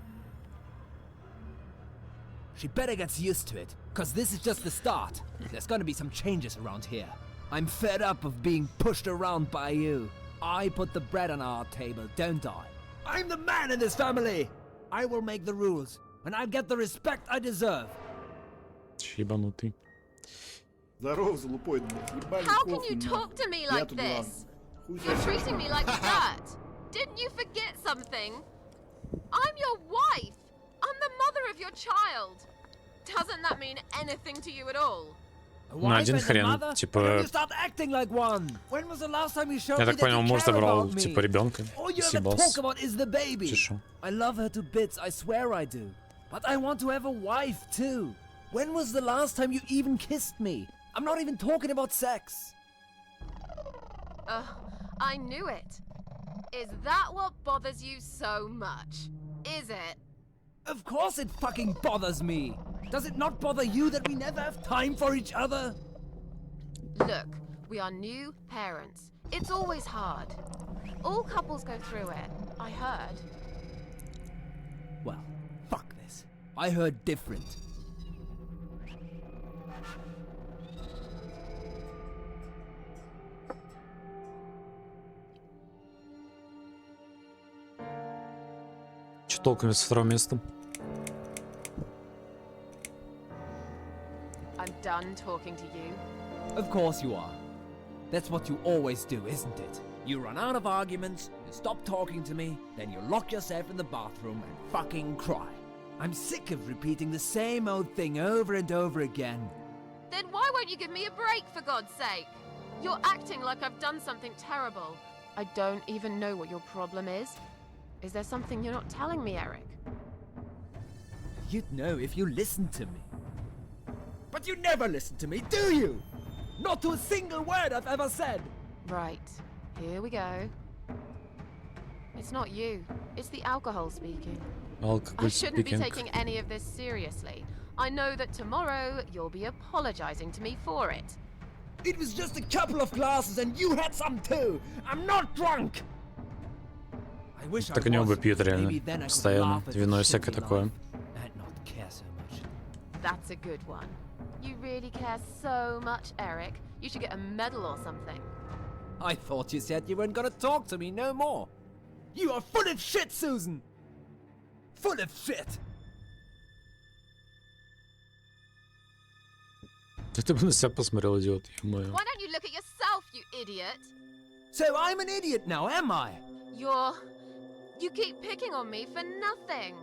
She better get used to it, cause this is just the start. There's gonna be some changes around here. I'm fed up of being pushed around by you. I put the bread on our table, don't I? I'm the man in this family! I will make the rules, and I'll get the respect I deserve. Ебанутый. Здорово, залупой, блядь. Ебали How can кофе, you talk to me like this? You're treating me like dirt. Didn't you forget something? I'm your wife. I'm the mother of your child. Doesn't that mean anything to you at all? На один хрен, типа... Start acting like one. When was the last time you showed Я me так that понял, you муж care забрал, about me? типа, ребенка. All you ever Съебался. talk about is the baby. Чешу. I love her to bits, I swear I do. But I want to have a wife too. When was the last time you even kissed me? I'm not even talking about sex. I knew it. Is that what bothers you so much? Is it? Of course it fucking bothers me. Does it not bother you that we never have time for each other? Look, we are new parents. It's always hard. All couples go through it, I heard. Well, fuck this. I heard different. Чё толком со второго места? I'm done talking to you. Of course you are. That's what you always do, isn't it? You run out of arguments, you stop talking to me, then you lock yourself in the bathroom and fucking cry. I'm sick of repeating the same old thing over and over again. Then why won't you give me a break, for God's sake? You're acting like I've done something terrible. I don't even know what your problem is. Is there something you're not telling me, Eric? You'd know if you listened to me. But you never listen to me, do you? Not to a single word I've ever said. Right. Here we go. It's not you. It's the alcohol speaking. Alcohol I shouldn't be speaking. taking any of this seriously. I know that tomorrow you'll be apologizing to me for it. It was just a couple of glasses and you had some too. I'm not drunk. I wish I Так они оба was. пьют реально. Maybe then I could Постоянно. laugh at Вино и the всякое shitty такое. life and not care so much. That's a good one. You really care so much, Eric. You should get a medal or something. I thought you said you weren't gonna talk to me no more. You are full of shit, Susan. Full of shit. Да ты бы на себя посмотрел, идиот, ё-моё. Why don't you look at yourself, you idiot? So I'm an idiot now, am I? You keep picking on me for nothing.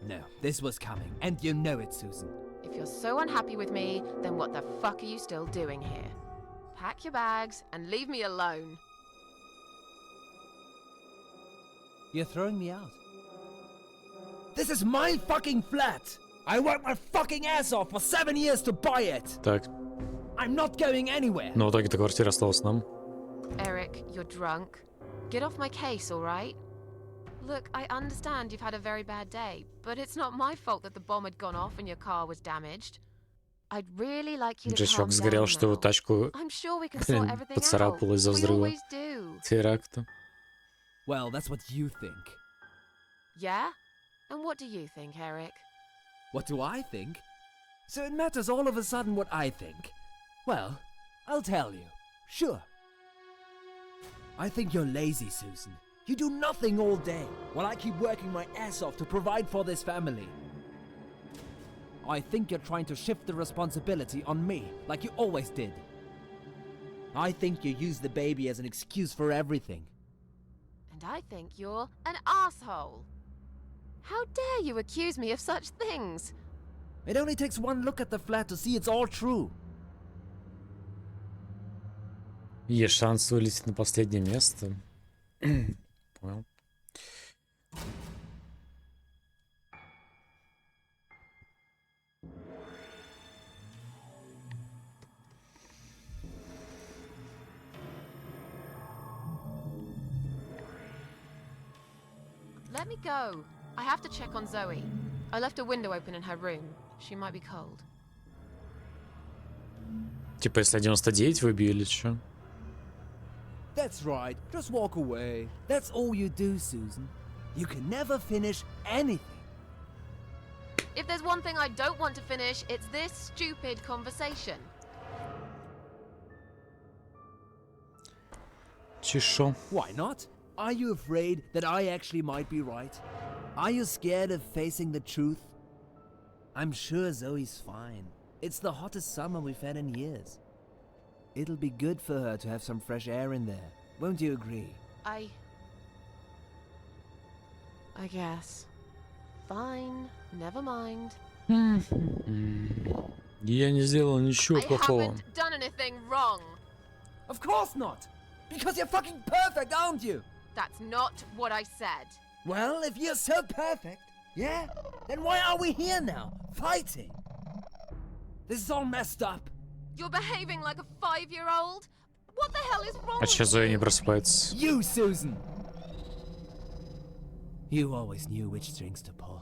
No, this was coming, and you know it, Susan. If you're so unhappy with me, then what the fuck are you still doing here? Pack your bags and leave me alone. You're throwing me out. This is my fucking flat! I worked my fucking ass off for 7 years to buy it! Так. I'm not going anywhere! Но в итоге-то квартира осталась нам. Eric, you're drunk. Get off my case, all right? Look, I understand you've had a very bad day, but it's not my fault that the bomb had gone off and your car was damaged. I'd really like you to calm Чувак сгорел, down что его now. тачку, I'm sure we can sort everything out. поцарапало из-за We взрыва always do. теракта. Well, that's what you think. Yeah? And what do you think, Eric? What do I think? So it matters all of a sudden what I think. Well, I'll tell you. Sure. I think you're lazy, Susan. You do nothing all day, while I keep working my ass off to provide for this family. I think you're trying to shift the responsibility on me, like you always did. I think you use the baby as an excuse for everything. And I think you're an asshole. How dare you accuse me of such things? It only takes one look at the flat to see it's all true. Есть шанс вылететь на последнее место. Понял. Let me go. I have to check on Zoe. I left a window open in her room. She might be cold. Типа, если 99 выбью или что? That's right. Just walk away. That's all you do, Susan. You can never finish anything. If there's one thing I don't want to finish, it's this stupid conversation. Чешо. Why not? Are you afraid that I actually might be right? Are you scared of facing the truth? I'm sure Zoe's fine. It's the hottest summer we've had in years. It'll be good for her to have some fresh air in there. Won't you agree? I guess. Fine. Never mind. Я не сделал ничего I плохого. haven't done anything wrong. Of course not! Because you're fucking perfect, aren't you? That's not what I said. Well, if you're so perfect, yeah, then why are we here now, fighting? This is all messed up. You're behaving like a 5-year-old? What the hell is wrong А сейчас Зоя не with you? просыпается. You, Susan! You always knew which strings to pull.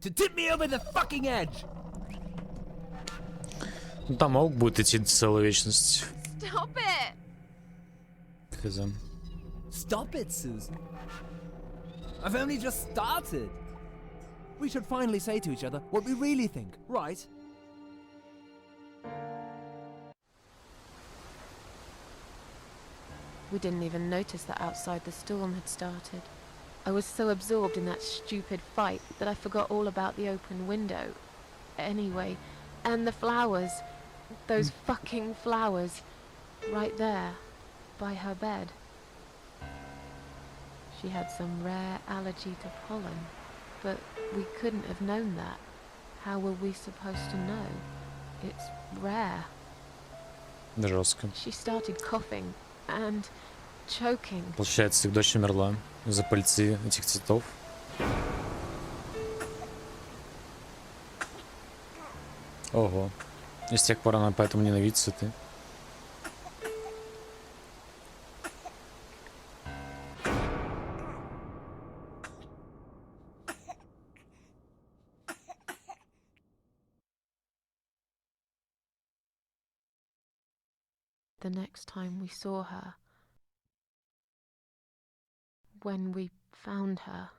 To tip me over the fucking edge! Ну там аук будет идти целую вечность. Stop it! Хз. Stop it, Susan. I've only just started. We should finally say to each other what we really think, right? We didn't even notice that outside the storm had started. I was so absorbed in that stupid fight that I forgot all about the open window. Anyway, and the flowers. Those fucking flowers. Right there, by her bed. She had some rare allergy to pollen, but we couldn't have known that. How were we supposed to know? It's rare. Жестко. She started coughing and choking. Получается, их дочь умерла из-за пыльцы этих цветов. Ого. И с тех пор она поэтому ненавидит цветы. The next time we saw her, when we found her,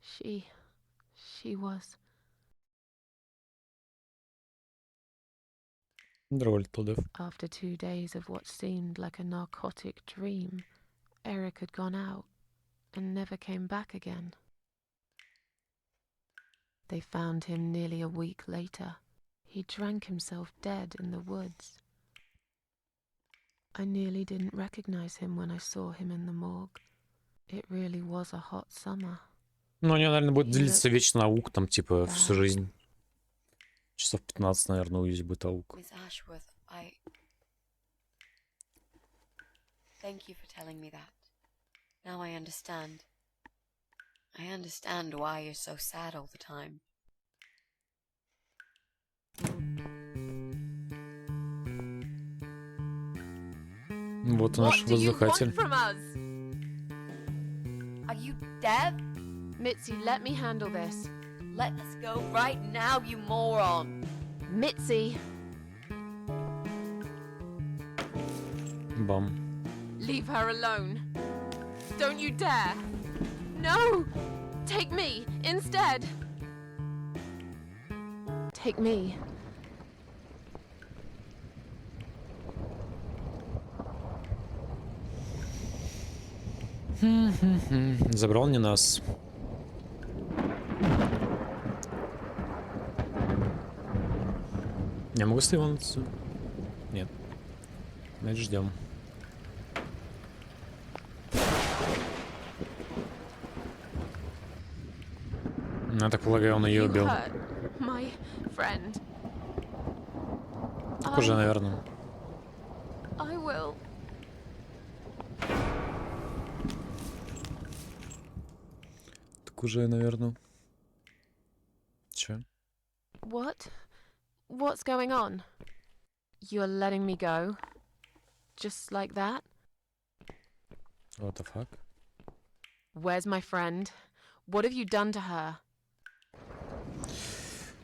she was... After 2 days of what seemed like a narcotic dream, Eric had gone out and never came back again. They found him nearly a week later. He drank himself dead in the woods. I nearly didn't recognize him when I saw him in the morgue. It really was a hot summer. Ну, у нее, наверное, будет длиться вечно аук, там, типа, всю жизнь. Часов 15, наверное, увидеть будет аук. Miss Ashworth, Thank you for telling me that. Now I understand. I understand why you're so sad all the time. Вот наш воздыхатель. From us? Are you deaf? Mitzi, let me handle this. Let us go right now, you moron. Mitzi, Бам. leave her alone. Don't you dare. No! Take me instead. Take me. Забрал не нас. Я могу сливаться? Нет. Значит, ждем. Я так полагаю, он ее You убил. hurt my friend. Так уже, наверное. I will. Так уже, наверное. Че? What? What's going on? You're letting me go? Just like that? What the fuck? Where's my friend? What have you done to her?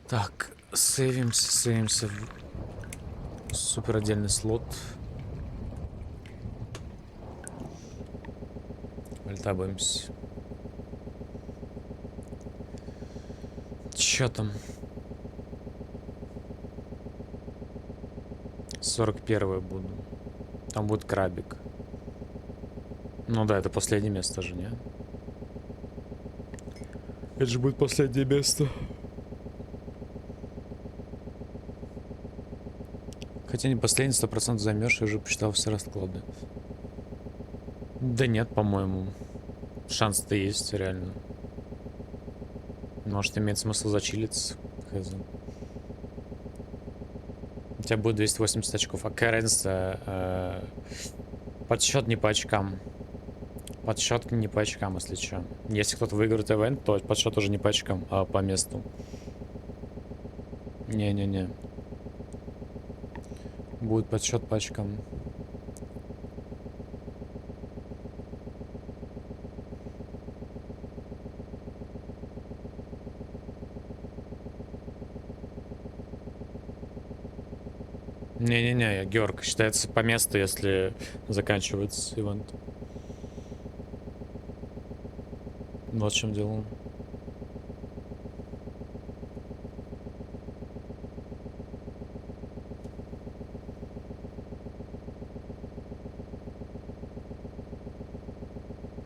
Так, сейвимся. Супер отдельный слот. Альтабаемся. Чё там? 41-е буду. Там будет крабик. Ну да, это последнее место же, не? Это же будет последнее место. Хотя не последний, 100% займешь, я уже посчитал все расклады. Да нет, по-моему. Шанс-то есть, реально. Может, имеет смысл зачилиться. Хз. У тебя будет 280 очков. А какая разница? Подсчет не по очкам. Подсчет не по очкам, если что. Если кто-то выиграет ивент, то подсчет уже не по очкам, а по месту. Не-не-не. Будет подсчет по очкам. Не-не-не, Георг, считается по месту, если заканчивается ивент. Вот в чем дело.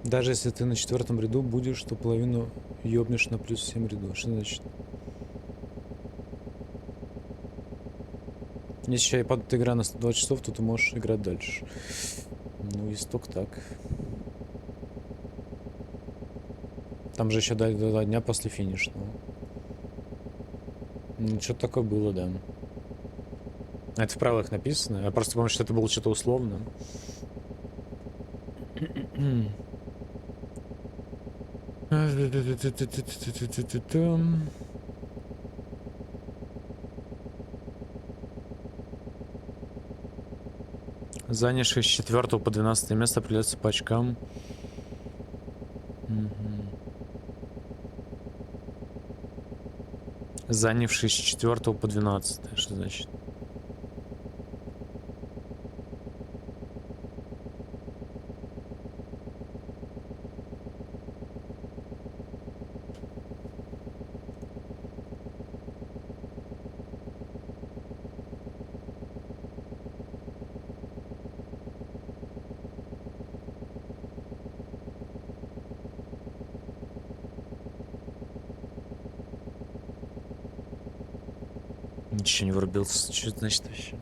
Даже если ты на 4-м ряду будешь, то половину ёбнешь на плюс 7 ряду. Что значит? Если еще и падает игра на 120 часов, то ты можешь играть дальше. Ну, и сток так. Там же еще до 2 дня после финишного. Ну, что-то такое было, да. Это в правилах написано. Я просто помню, что это было что-то условно. Занявший с 4 по 12 место придется по очкам. Занявший с 4 по 12. Что значит? Ничего не врубился. Что это значит вообще?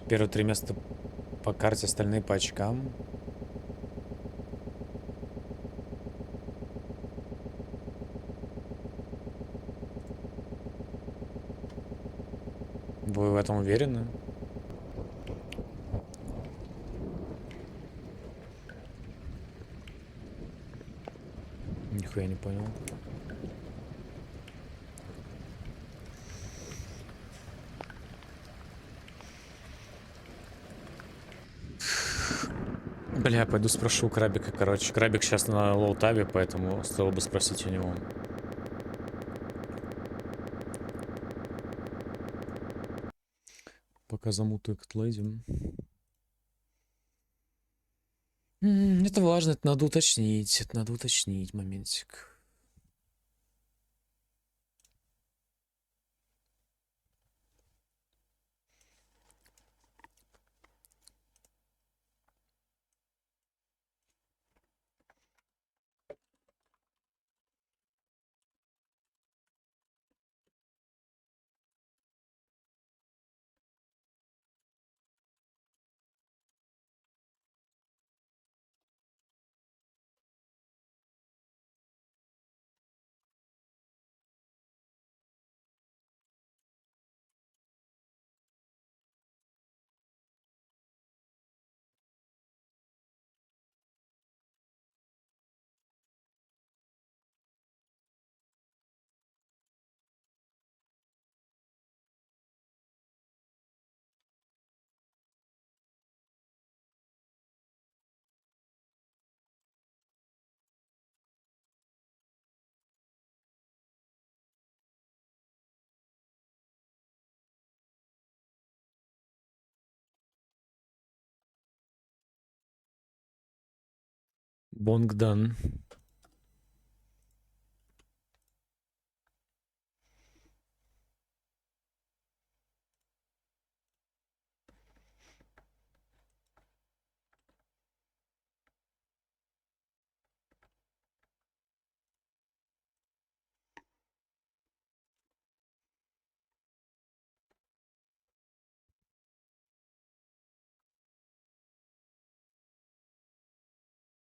Первые 3 места по карте, остальные по очкам. Вы в этом уверены? Нихуя не понял. Бля, пойду спрошу у Крабика, короче. Крабик сейчас на лоу-табе, поэтому стоило бы спросить у него. Пока замутаю Кэтлэйди. Это важно, это надо уточнить моментик. Бонгдан.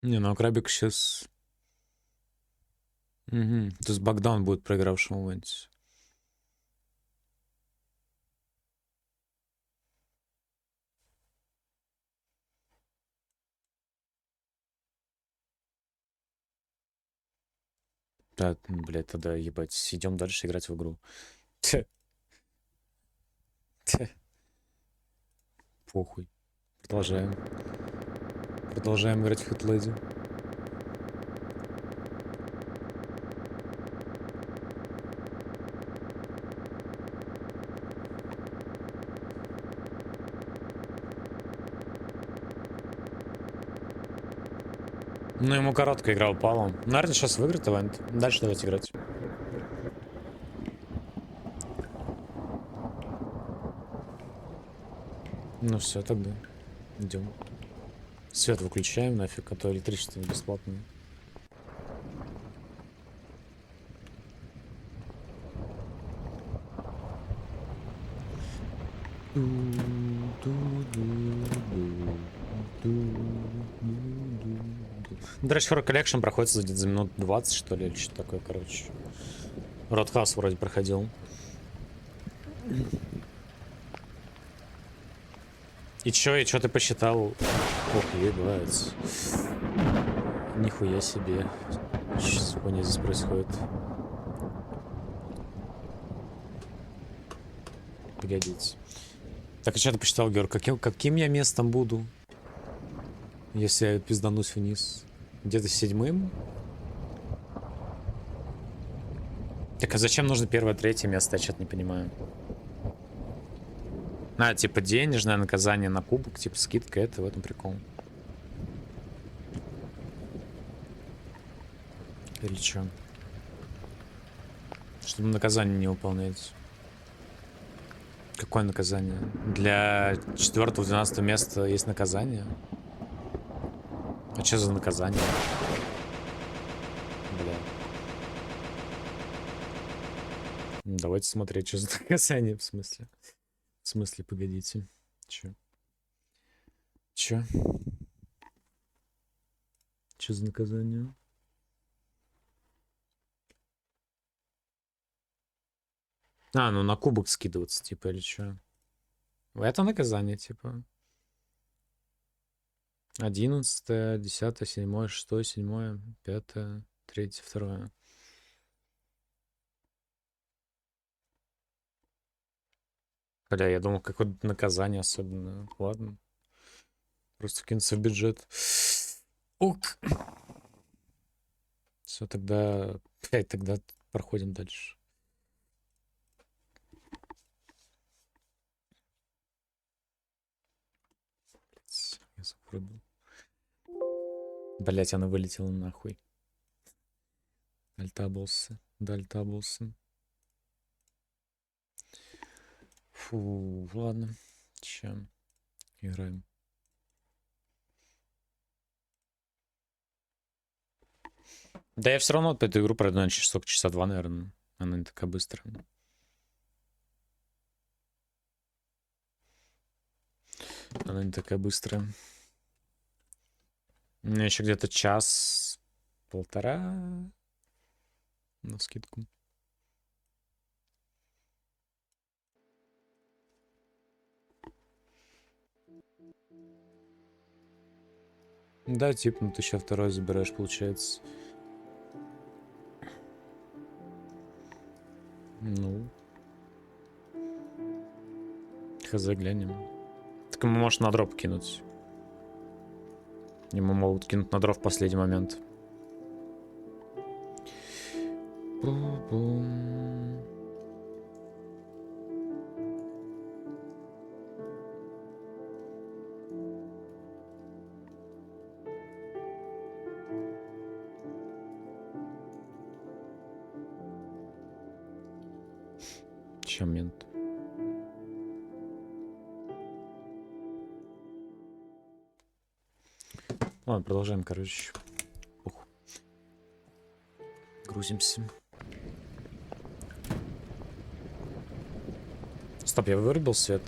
Не, ну а Крабик сейчас... Угу. То есть Богдан будет проигравшим в Венте. Да, блядь, тогда ебать, идем дальше играть в игру. Тьфу. Тьфу. Похуй. Продолжаем. Продолжаем играть в Хэтлэйди. Ну, ему короткая игра упала. Наверное, сейчас выиграет ивент. Дальше давайте играть. Ну все, тогда идем. Свет выключаем нафиг, а то электричество бесплатное. Дрэш Horror Collection проходит где-то за минут 20, что ли, или что-то такое, короче. Родхаус вроде проходил. И чё ты посчитал? Ох, ебать. Нихуя себе. Что за хуйня здесь происходит? Погодите. Так, и что ты посчитал, Георг? Каким я местом буду? Если я пизданусь вниз? Где-то 7-м? Так, а зачем нужно 1-3 место? Я что-то не понимаю. А, типа денежное наказание на кубок, типа скидка, это в этом прикол. Или что? Чтобы наказание не выполнять. Какое наказание? Для 4-12 места есть наказание? А что за наказание? Бля. Давайте смотреть, что за наказание, в смысле. В смысле, погодите. Чё? Чё за наказание? А, ну на кубок скидываться, типа, или чё? Это наказание, типа. 11, 10, 7, 6, 7, 5, 3, 2. Бля, я думал, какое-то наказание особенно. Ладно. Просто вкинуться в бюджет. Ук. Все, тогда... Блядь, тогда проходим дальше. Блядь, я запрыгнул. Блять, она вылетела нахуй. Дальтаблсы. Дальтаблсы. Фу, ладно. Чем? Играем. Да я все равно эту игру пройду на часа 2, наверное. Она не такая быстрая. Она не такая быстрая. У меня еще где-то час-полтора на скидку. Да, типа, ну ты еще второй забираешь, получается. Ну. Хз, глянем. Так ему может на дроп кинуть. Ему могут кинуть на дроп в последний момент. Бу-бум. Чем мент? Ладно, продолжаем, короче. Ух. Грузимся. Стоп, я вырубил свет.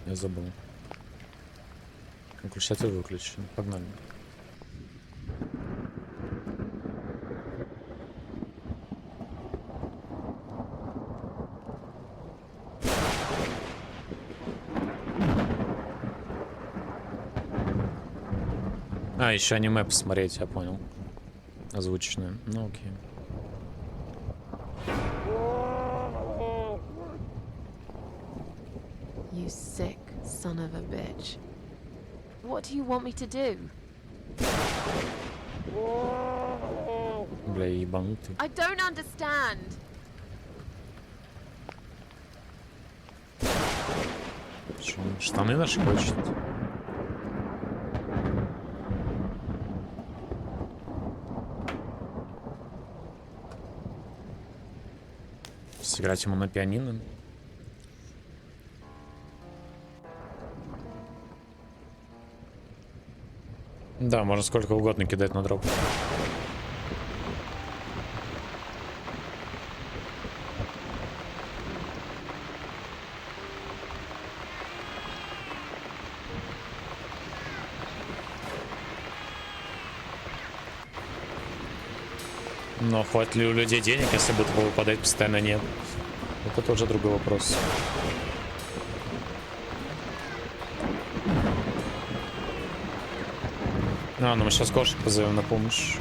Я забыл. Выключатель выключен. Погнали. А, еще аниме посмотреть, я понял. Озвученное. Ну окей. You sick son of a bitch. What do you want me to do? Бля, ебанутый. I don't understand. Почему? Штаны наши хочет. Сыграть ему на пианино. Да, можно сколько угодно кидать на дроп. Но хватит ли у людей денег, если будут выпадать постоянно? Нет. Это тоже другой вопрос. А, ну мы сейчас кошек позовем на помощь.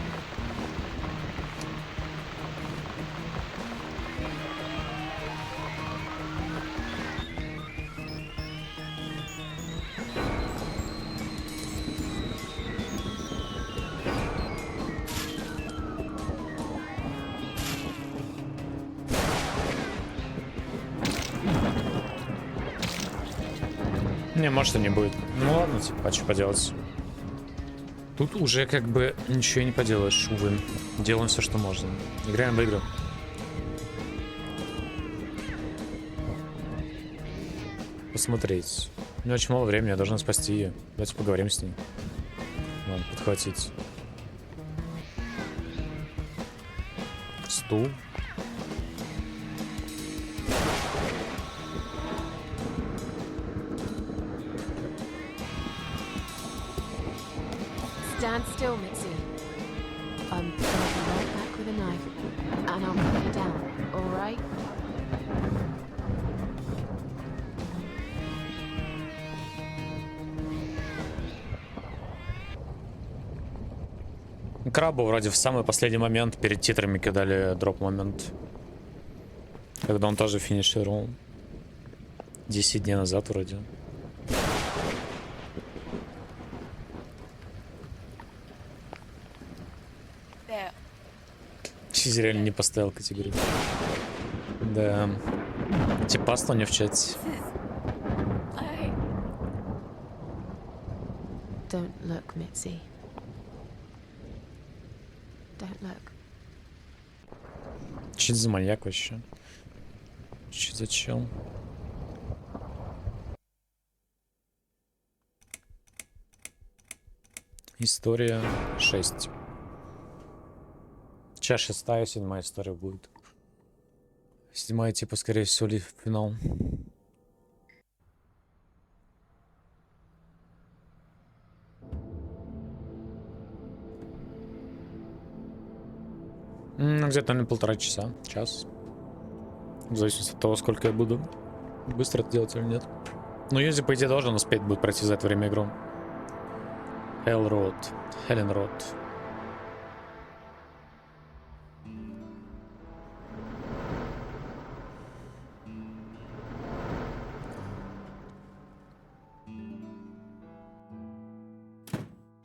Не, может и не будет. Ну ладно, типа, а что поделать? Тут уже как бы ничего не поделаешь, увы. Делаем все, что можно. Играем в игру. Посмотреть. У меня очень мало времени, я должен спасти ее. Давайте поговорим с ней. Ладно, подхватить. Стул. Stand still, Mitzi. I'm gonna be right back with a knife, and I'll cut you down, all right? Крабу вроде в самый последний момент перед титрами кидали дроп-момент. Когда он тоже финишировал. 10 дней назад вроде. Чизи реально не поставил категорию. Да. Типа что не в чате. Don't look, Mitzi. Don't look. Че это за маньяк вообще? Че за чел? История 6. Сейчас 6-я, 7-я история будет. 7-я типа скорее всего финал. Где-то на 1,5 часа, час. В зависимости от того, сколько я буду быстро это делать или нет. Но Юзи, по идее, должен успеть будет пройти за это время игру. Хелен Рот.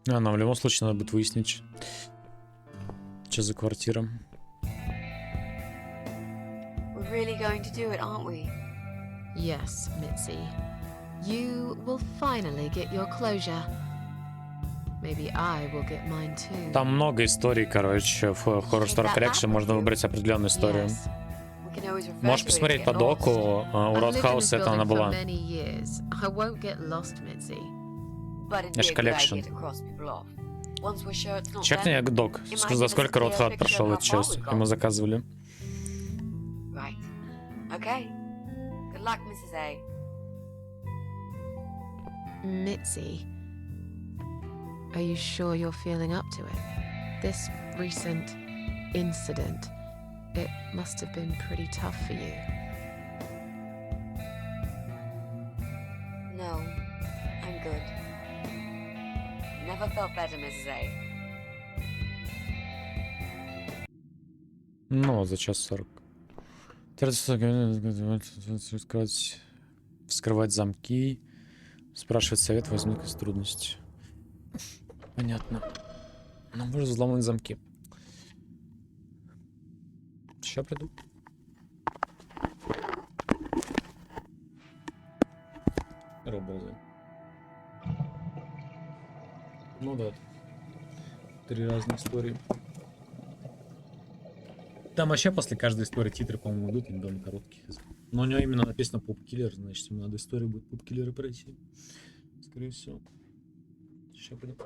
Нам в любом случае надо будет выяснить, что за квартира. We're really going to do it, aren't we? Yes, Mitzi. You will finally get your closure. Maybe I will get mine too. Там много историй, короче, в Horror Story Collection можно выбрать определенную историю. Можешь посмотреть по доку, у Родхауса это она была. Наш коллекшн. Чекни док, за сколько Родхаус прошел эту часть, ему заказывали. Okay. Good luck, Mrs. A. Mitzi, are you sure you're feeling up to it? This recent incident, it must have been pretty tough for you. No, I'm good. Never felt better, Mrs. A. Ну, за час 40. Вскрывать замки. Спрашивать совет, возникли трудности. Понятно. Нам можно взломать замки. Сейчас приду. Робозы. Ну да. 3 разные истории. Там вообще после каждой истории титры, по-моему, идут, они довольно короткие. Но у него именно написано поп-киллер, значит, ему надо историю будет поп-киллера пройти. Скорее всего. Сейчас пойдем.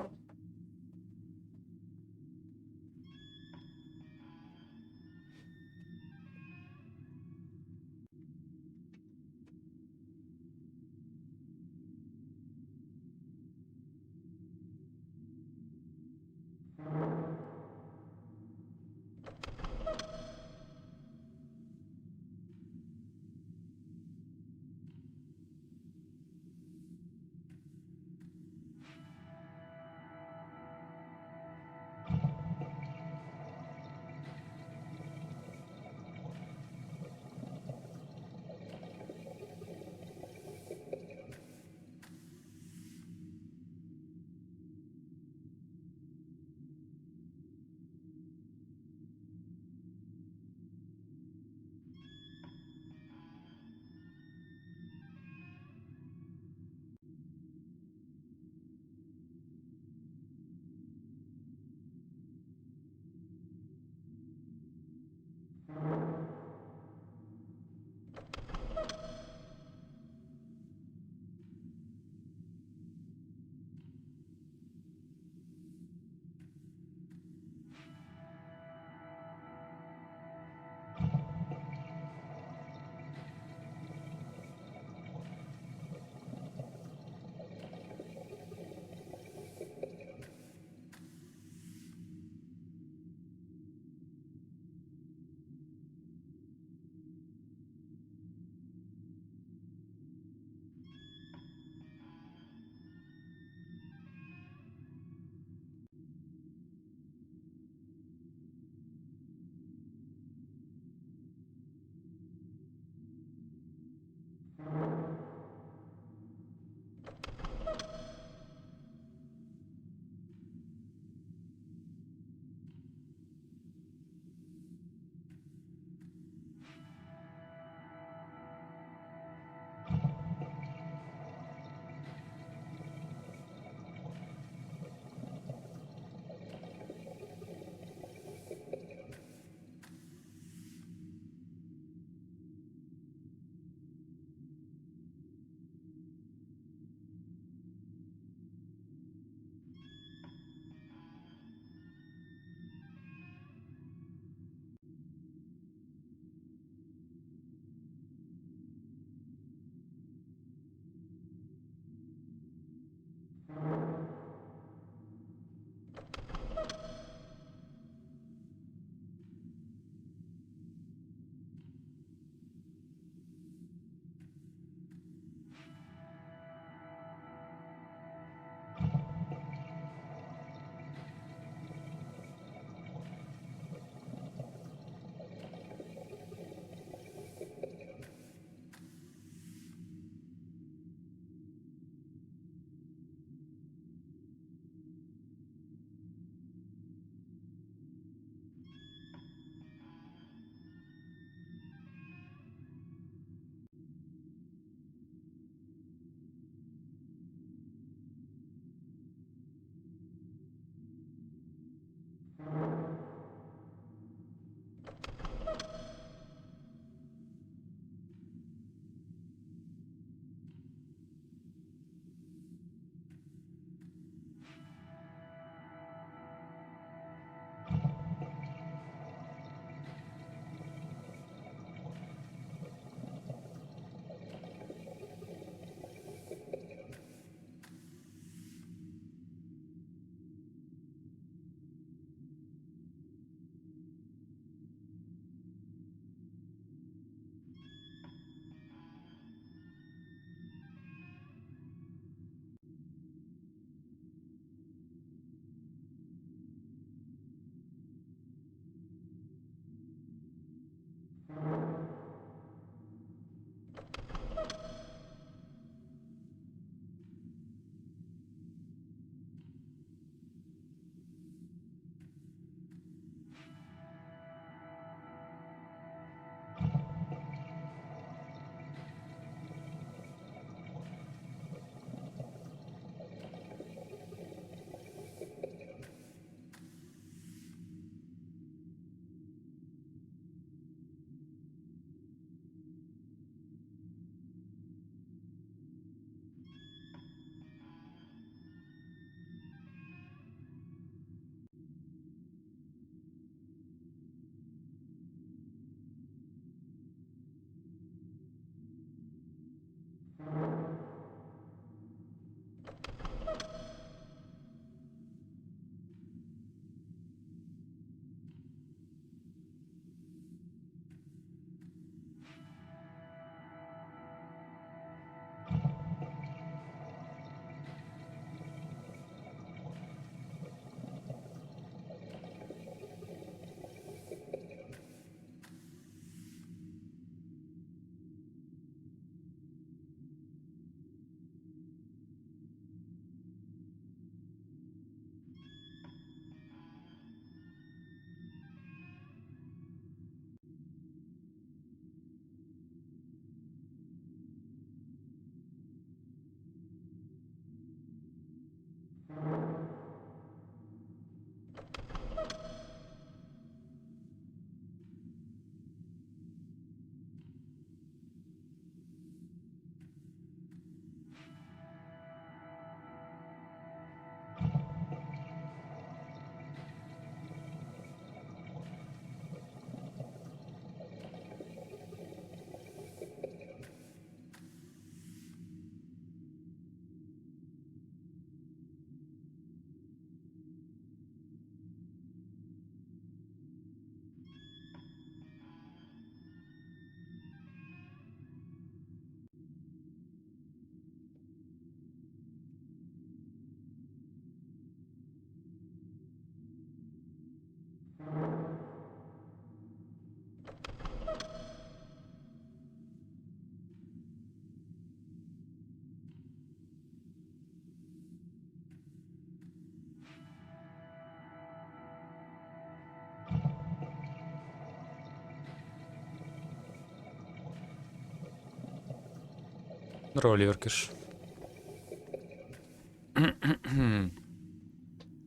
Роллеркиш.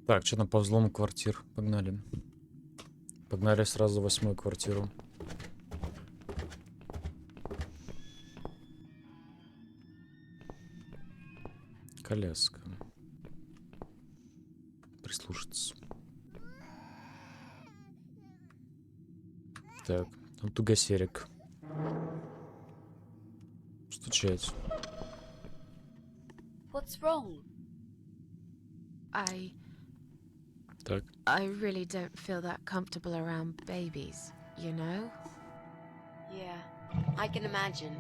Так, что там по взлому квартир? Погнали. Погнали сразу в 8-ю квартиру. Коляска. Прислушаться. Так, там тугосерик. Стучать. What's wrong? Так. I really don't feel that comfortable around babies, you know? Yeah, I can imagine.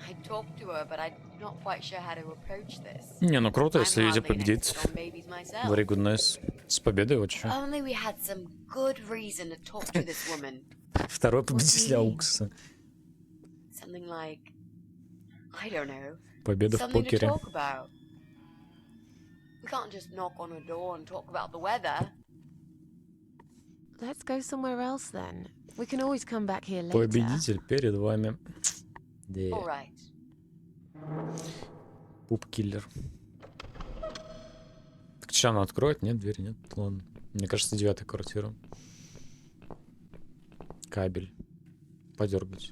I talked to her, but I'm not quite sure how to approach this. Не, ну круто, I'm если Лидия hardly an победит. expert on babies myself. Very good, nice. С победой, вот чё. Only we had some good reason to talk to this woman. Второй победитель Аукса. Something like, I don't know. Победа в Something to покере. talk about. We can't just knock on a door and talk about the weather. Let's go somewhere else then. We can always come back here later. Победитель перед вами. All right. Пуп-киллер. Так что, она откроет? Нет, двери нет. Ладно. Мне кажется, 9-я квартира. Кабель. Подергать.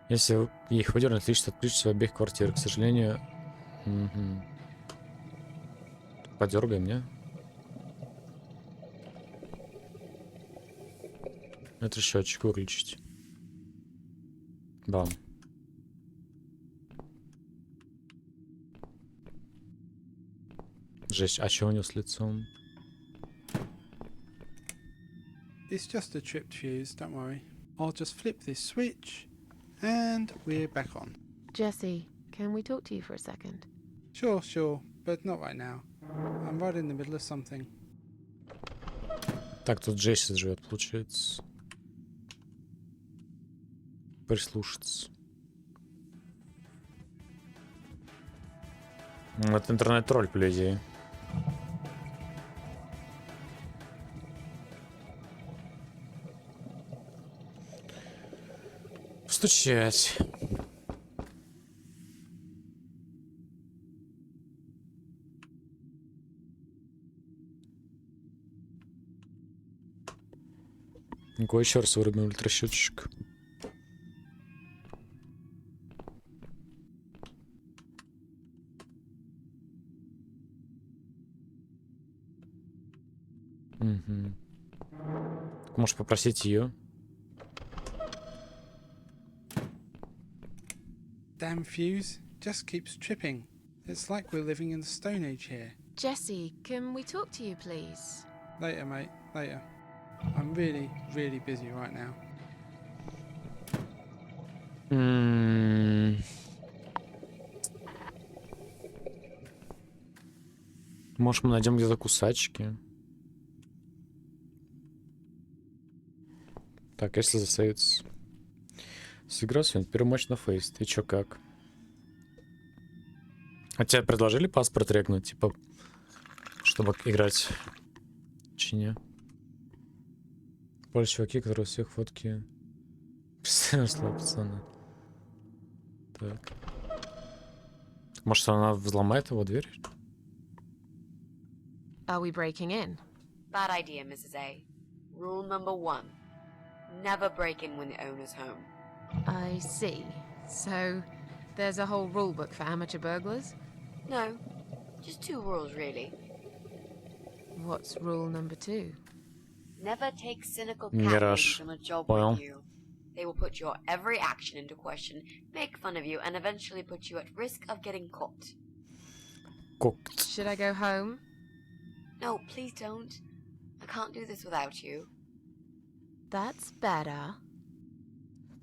Если их выдернуть, лишь отключится в обеих квартирах. К сожалению... Угу. Подергай мне. Это счетчик выключить. Бам. Жесть, а что у него с лицом? It's just a tripped fuse, don't worry. I'll just flip this switch, and we're back on. Jesse, can we talk to you for a second? Sure, but not right now. I'm right in the middle of something. Так, тут Джесси живет, получается. Прислушаться. Это интернет-тролль, по идее. Стучать. Никого еще раз вырубим ультрасчетчик. Угу. Можешь попросить ее. Damn fuse just keeps tripping. It's like we're living in the Stone Age here. Jesse, can we talk to you, please? Later, mate, later. I'm really, really busy right now. Может, мы найдем где-то кусачки. Так, если засейвится. Сыграл сегодня первый матч на фейс. Ты чё, как? А тебе предложили паспорт рекнуть, типа, чтобы играть? Чине. Поле чуваки, которые у всех фотки... Слава, пацаны. Так. Может, она взломает его дверь? Are we breaking in? Bad idea, Mrs. A. Rule number 1. Never break in when the owner's home. I see. So, there's a whole rule book for amateur burglars? No, just 2 rules, really. What's rule number 2? Never take cynical Garage. cat ladies on a job Понял. with you. They will put your every action into question, make fun of you, and eventually put you at risk of getting caught. Cooked. Should I go home? No, please don't. I can't do this without you. That's better.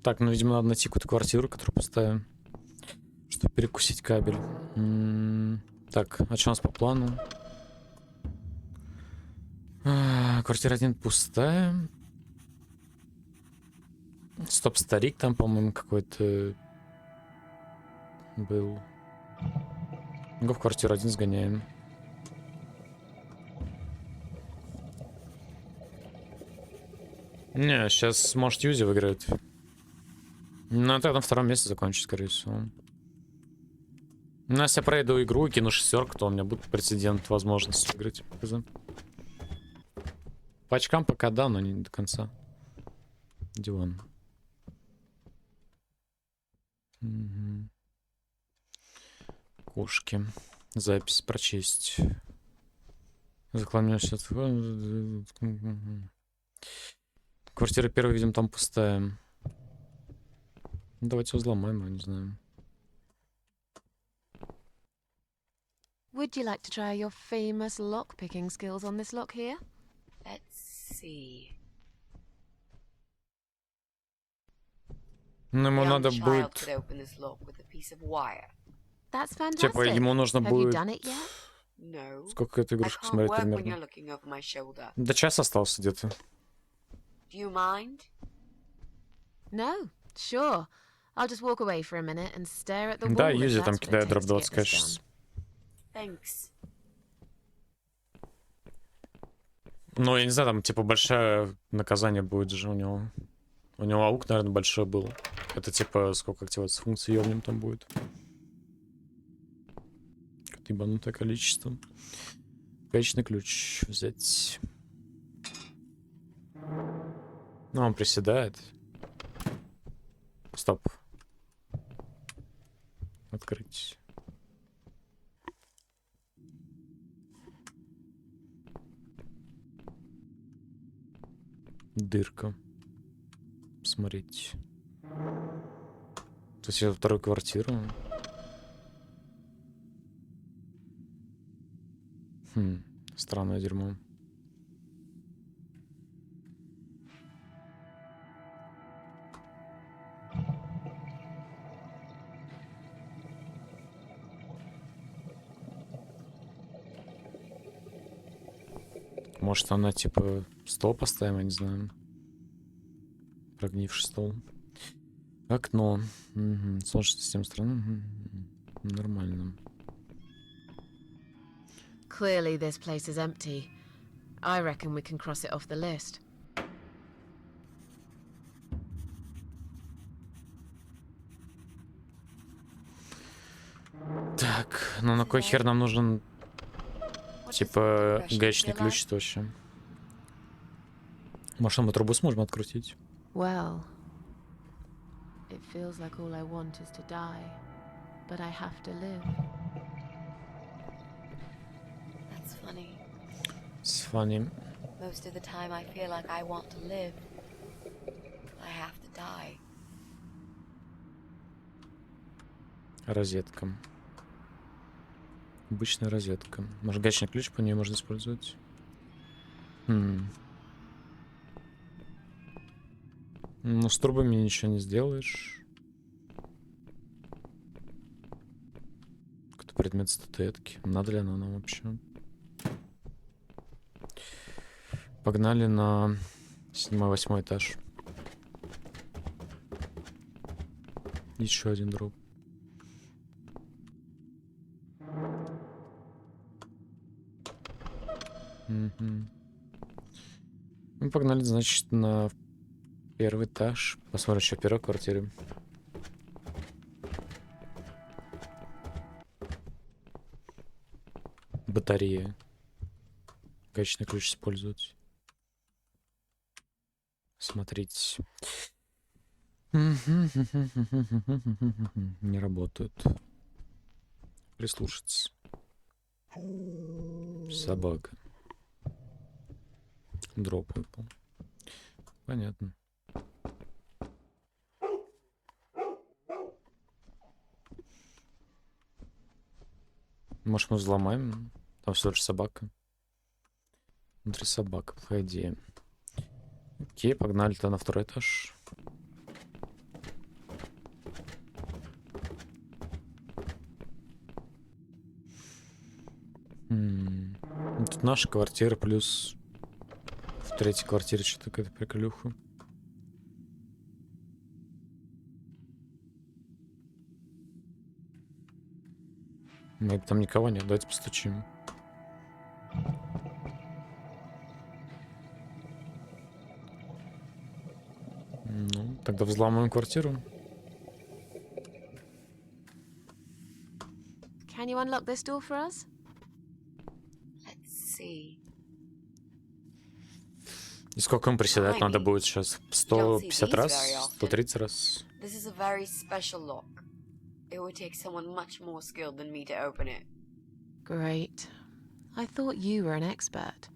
Так, ну, видимо, надо найти какую-то квартиру, которую поставим, чтобы перекусить кабель. Так, а что у нас по плану? Квартира 1 пустая. Стоп, старик там, по-моему, какой-то был. Ну, в квартиру 1 сгоняем. Не, сейчас, может, Юзи выиграет. Ну, это на втором месте закончить, скорее всего. Ну, если я пройду игру и кину шестерку, то у меня будет прецедент возможности выиграть. По очкам пока да, но не до конца. Диван. Угу. Кошки. Запись прочесть. Заклонюсь от... Квартира первая, видим, там пустая. Давайте взломаем, я не знаю. Would you like to try your famous lock-picking skills on this lock here? Let's see. Ну, ему A young надо child будет... could open this lock with a piece of wire. That's fantastic. Типа, ему нужно Have you будет... done it yet? No. Сколько эта I игрушка can't смотреть work when примерно? you're looking over my shoulder. До часа остался где-то. Do you mind? No, sure. I'll just walk away for a minute and stare at the Да, wall if Юзи там that's what it кидает дроп takes to 20 get this качеств. Thanks. Ну, я не знаю, там, типа, большое наказание будет же у него. У него аук, наверное, большой был. Это, типа, сколько активации функций ёбнем там будет. Какое-то ебанутое количество. Гаечный ключ взять. Ну, он приседает. Стоп. Открыть. Дырка. Смотрите. То есть я вторую квартиру. Странное дерьмо. Может, она типа стол поставим, я не знаю. Прогнивший стол. Окно. Угу. Солнечная система страны. Угу. Нормально. Clearly this place is empty. I reckon we can cross it off the list. Так, ну на кой хер нам нужен типа гаечный ключ вообще? Может, мы трубу сможем открутить? Well, it feels like all I want is to die, but I have to live. That's funny. It's funny. Most of the time I feel like I want to live. I have to die. Розетка. Обычная розетка. Может, гаечный ключ по ней можно использовать? Ну, с трубами ничего не сделаешь. Какой-то предмет статуэтки. Надо ли оно нам вообще? Погнали на 7-8 этаж. Еще один дроп. Угу. Мы погнали, значит, на первый этаж. Посмотрим, что в первой квартире. Батарея. Гаечный ключ использовать. Смотрите. Не работают. Прислушаться. Собака. Дроп выпал. Понятно. Может, мы взломаем? Там всего лишь собака. Внутри собака, плохая идея. Окей, погнали-то на второй этаж. Тут наша квартира плюс в третьей квартире что-то какая-то приколюха. Там никого нет, давайте постучим. Ну, тогда взламываем квартиру. Can you unlock this door for us? Let's see. И сколько им приседать надо будет сейчас? 150 раз? 130 раз? This is a very special lock. It would take someone much more skilled than me to open it. Great. I thought you were an expert.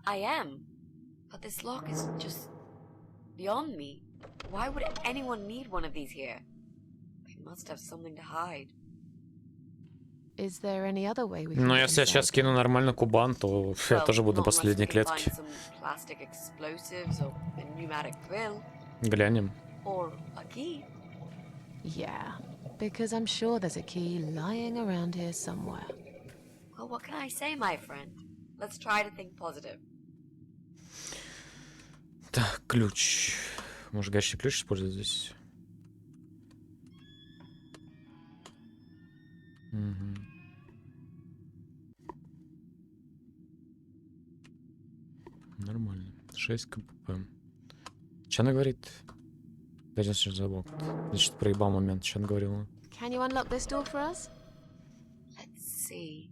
I am. But this lock is just beyond me. Why would anyone need one of these here? They must have something to hide. Is there any other way we can Ну, get если я сейчас inside? кину нормально кубан, то я тоже буду на последней клетке. Some plastic explosives or a pneumatic drill Глянем. or a key. Yeah, because I'm sure there's a key lying around here somewhere. Well, what can I say, my friend? Let's try to think positive. Так, ключ. Может, гаечный ключ использовать здесь? Угу. Нормально. 6 КПП. Че она говорит? Дайте сейчас замок. Значит, проебал момент. Че она говорила? Can you unlock this door for us? Let's see.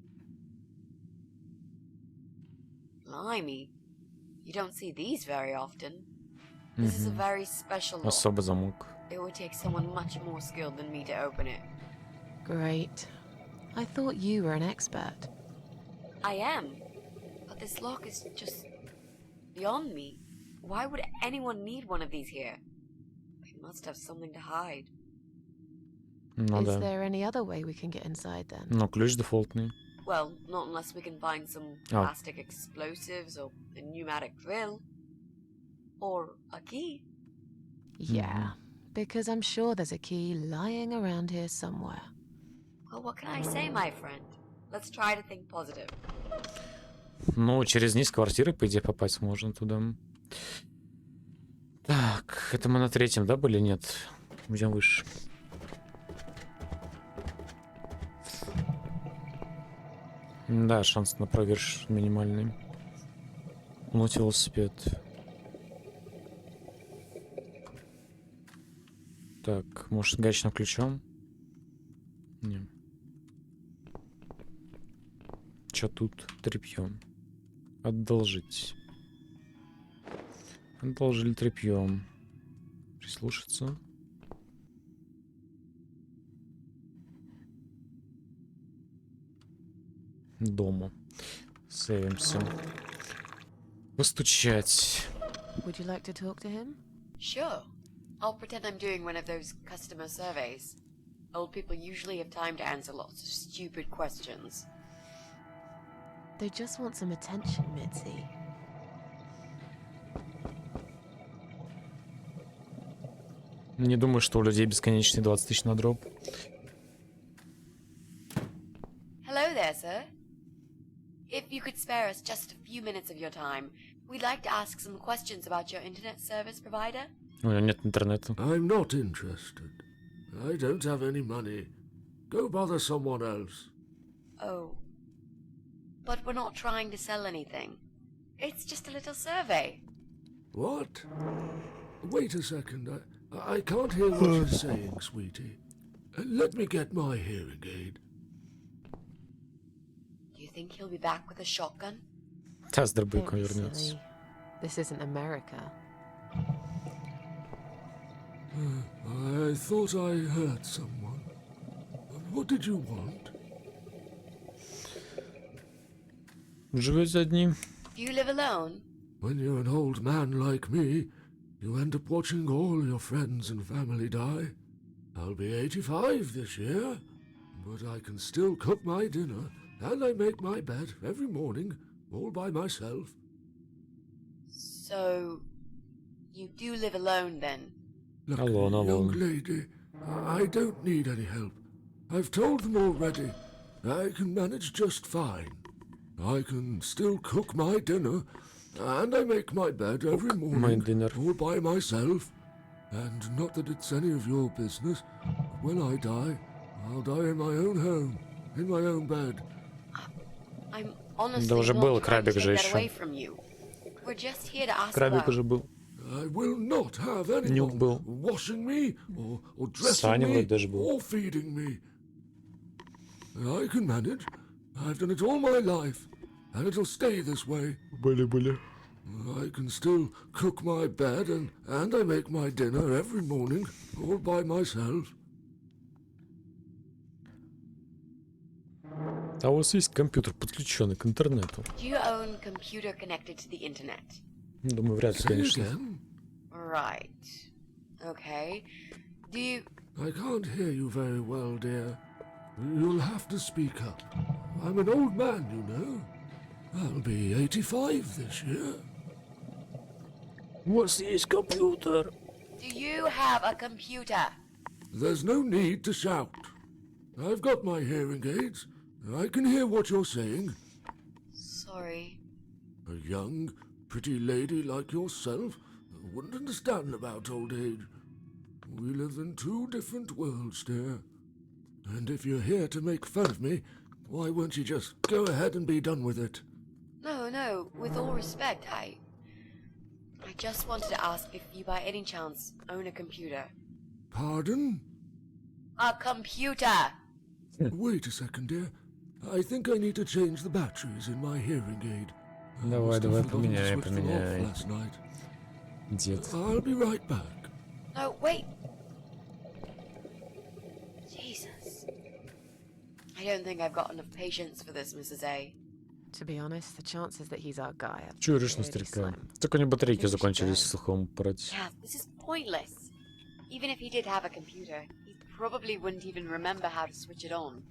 Blimey. You don't see these very often. This is a very special lock. Особый замок. It would take someone much more skilled than me to open it. Great. I thought you were an expert. I am. But this lock is just beyond me. Why would anyone need one of these here? They must have something to hide. Ну Is да. there any other way we can get inside then? Но ключ дефолтный. Well, not unless we can find some Oh. plastic explosives or a pneumatic drill. Or a key. Yeah, because I'm sure there's a key lying around here somewhere. Well, what can I say, my friend? Let's try to think positive. Ну, через низ квартиры, по идее, попасть можно туда. Так, это мы на третьем, да, были? Нет. Идем выше. Да, шанс на проигрыш минимальный. Вот велосипед. Так, может, гаечным ключом? Не. Чё тут? Тряпьем. Одолжить. Одолжили тряпьем. Прислушаться. Дома. Сейвимся. Постучать. Would you like to talk to him? Sure. I'll pretend I'm doing one of those customer surveys. Old people usually have time to answer lots of stupid questions. They just want some attention, Mitzi. Не думаю, что у людей бесконечные 20 тысяч на дроп. Hello there, sir. If you could spare us just a few minutes of your time, we'd like to ask some questions about your internet service provider. У него нет интернета. I'm not interested. I don't have any money. Go bother someone else. Oh. But we're not trying to sell anything. It's just a little survey. What? Wait a second. I can't hear what you're saying, sweetie. Let me get my hearing aid. Do you think he'll be back with a shotgun? Та с дробой Don't be вернется. silly. This isn't America. I thought I heard someone. What did you want? Живете одни. Do you live alone? When you're an old man like me, you end up watching all your friends and family die. I'll be 85 this year, but I can still cook my dinner, and I make my bed every morning, all by myself. So, you do live alone then? Look, Alone, young alone. lady, I don't need any help. I've told them already. I can manage just fine. I can still cook my dinner, and I make my bed every morning, all by myself. And not that it's any of your business. When I die, I'll die in my own home, in my own bed. I'm honestly Да уже not был trying to крабик take же that away еще. from you. We're just here to ask Крабик about... уже был. I will not have Нюх anyone был. washing me, or dressing Саня me, вроде даже был. or feeding me. I can manage. I've done it all my life, and it'll stay this way. Были. I can still cook my bed, and I make my dinner every morning, all by myself. А у вас есть компьютер, подключенный к интернету? Do you own computer connected to the internet? Думаю, вряд ли, конечно. Right. Okay. Do you... I can't hear you very well, dear. You'll have to speak up. I'm an old man, you know. I'll be 85 this year. У вас есть компьютер? Do you have a computer? There's no need to shout. I've got my hearing aids. I can hear what you're saying. Sorry. A young, pretty lady like yourself wouldn't understand about old age. We live in two different worlds, dear. And if you're here to make fun of me, why won't you just go ahead and be done with it? No, with all respect, I just wanted to ask if you by any chance own a computer. Pardon? A computer! Wait a second, dear. I think I need to change the batteries in my hearing aid. Давай, поменяй. Last night. Дед. I'll be right back. No, wait! Jesus. I don't think I've got enough patience for this, Mrs. A. To be honest, the chances that he's our guy are Чуришь на really старика. slim. Так у него батарейки закончились в сухом аппарате. Yeah, this is pointless. Even if he did have a computer, he probably wouldn't even remember how to switch it on.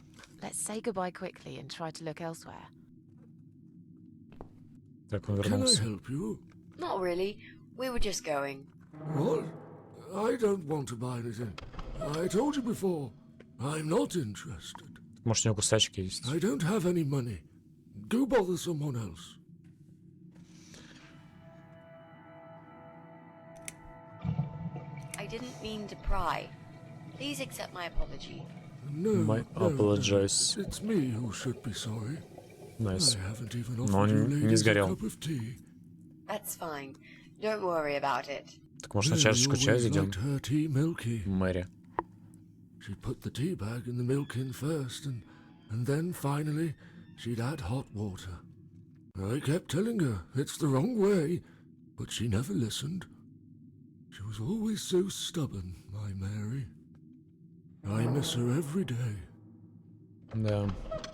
Let's say goodbye quickly and try to look elsewhere. Так, он Can I вернулся. help you? Not really. We were just going. What? I don't want to buy anything. I told you before. I'm not interested. Может, у него кусачки есть? I don't have any money. Go bother someone else. I didn't mean to pry. Please accept my apology. No, apologize. No, it's me who should be sorry. Nice. I haven't even Но offered you он не ladies a сгорел. cup of tea. That's fine. Don't worry about it. Так может на Mary чашечку чая always зайдем? liked her tea milky. Мэри. She'd put the tea bag and the milk in first, and then finally she'd add hot water. I kept telling her it's the wrong way, but she never listened. She was always so stubborn, my Mary. I miss her every day. Да,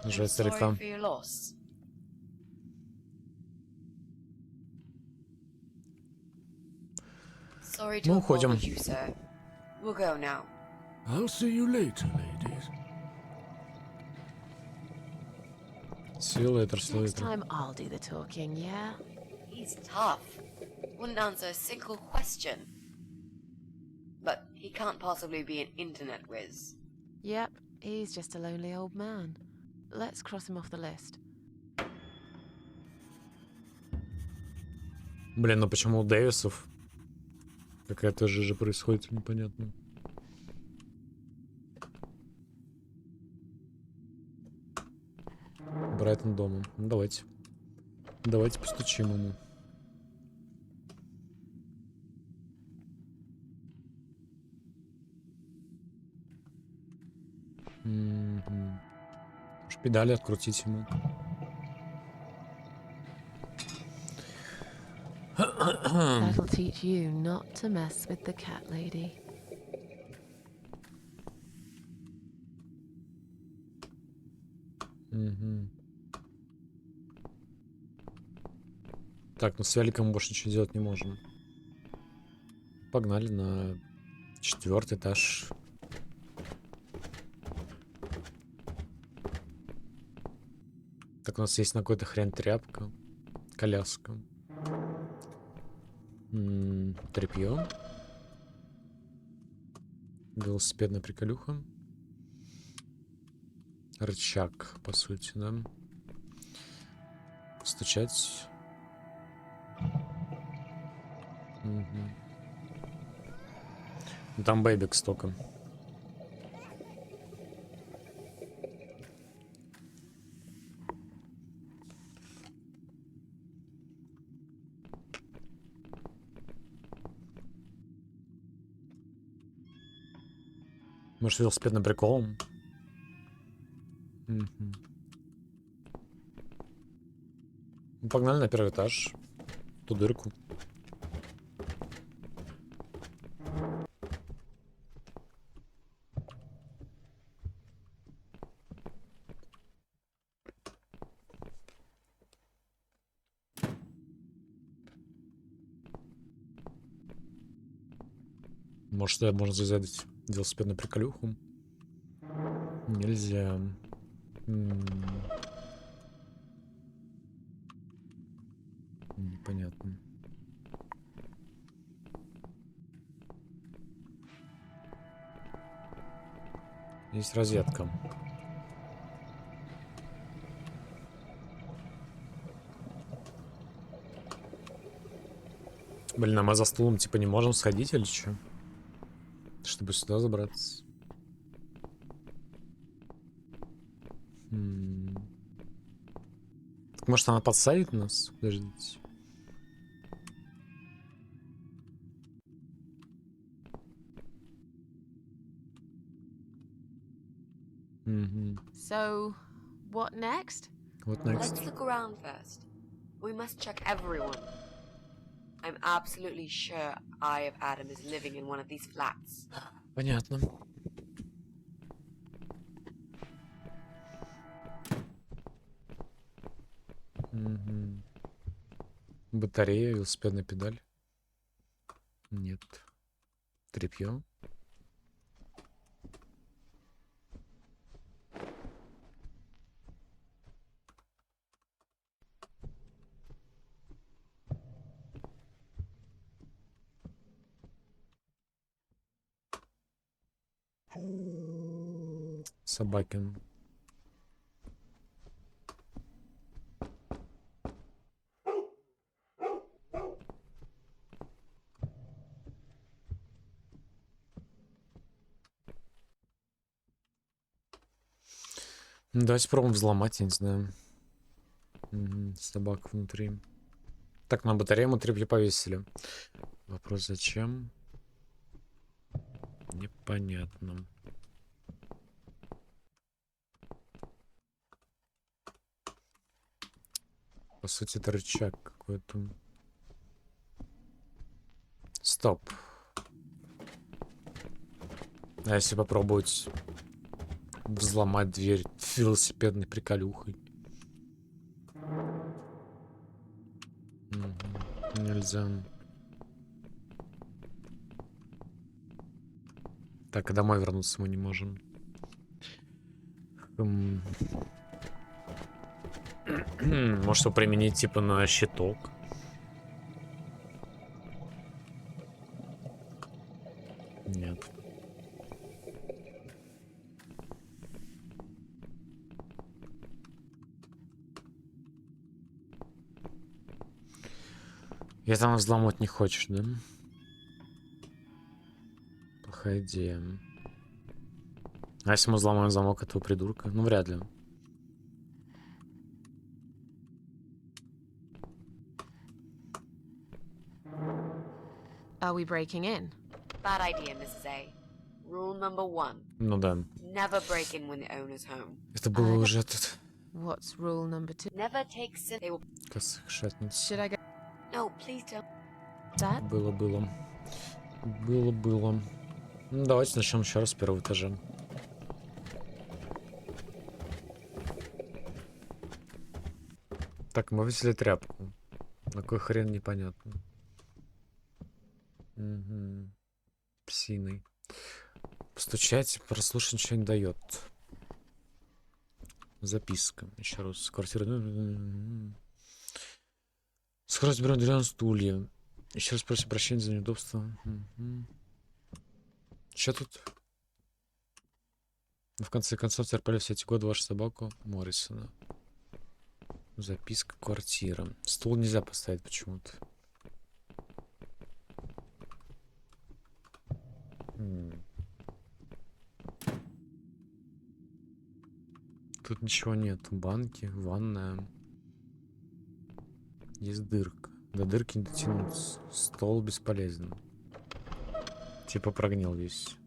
жаль Sorry старика. for your loss. Sorry to Ну, уходим. bother you, sir. We'll go now. I'll see you later, ladies. See you later, see you Next later. time I'll do the talking, yeah? He's tough. Wouldn't answer a single question. But he can't possibly be an internet whiz. Yep, he's just a lonely old man. Let's cross him off the list. Блин, ну почему у Дэвисов какая-то жижа происходит, непонятно. Брайтон дома. Ну давайте. Давайте постучим ему. Может, педали открутить ему. That'll teach you not to mess with the cat lady. Так, ну с великом больше ничего делать не можем. Погнали на 4-й этаж. Так, у нас есть на какой-то хрен тряпка. Коляска. Тряпье. Велосипедная приколюха. Рычаг, по сути, да. Стучать. Там бэйбикс только. Может, велосипедным приколом? Мгм. Ну, погнали на первый этаж. В ту дырку. Может, сюда можно завязать велосипедную приколюху? Нельзя. Непонятно. Есть розетка. Блин, а мы за стулом типа не можем сходить или что? Чтобы сюда забраться. Так может она подсадит нас? Подождите. So, what next? What next? Let's look around first. We must check everyone. I'm absolutely sure Eye of Adam is living in one of these flats. Понятно. Батарея, велосипедная педаль. Нет. Тряпье. Собакин. Давайте попробуем взломать, я не знаю. Собак внутри. Так, на батарею мы тряпье повесили. Вопрос зачем? Непонятно. По сути, это рычаг какой-то. Стоп. А если попробовать взломать дверь велосипедной приколюхой? Нельзя. Так, и домой вернуться мы не можем. Может, его применить типа на щиток? Нет. Я там взломать не хочешь, да? Плохая идея. А если мы взломаем замок этого придурка? Ну, вряд ли. Are we breaking in? Bad idea, Mrs. A. Rule number 1. Ну да. Never break in when the owner's home. Это было уже тут. What's rule number 2? Never take sin. They will... Косых шатниц. Should I go? No, please don't. That? Было. Ну, давайте начнем еще раз с первого этажа. Так, мы взяли тряпку. На кой хрен непонятно. Псиной. Постучать, прослушать ничего не дает. Записка. Еще раз. Квартира. Скорость берем деревянные стулья. Еще раз просим прощения за неудобство. Что тут? В конце концов, терпели все эти годы вашу собаку Моррисона. Записка, квартира. Стул нельзя поставить почему-то. Тут ничего нет. Банки, ванная. Есть дырка. До дырки не дотянуться. Стол бесполезен. Типа прогнил весь.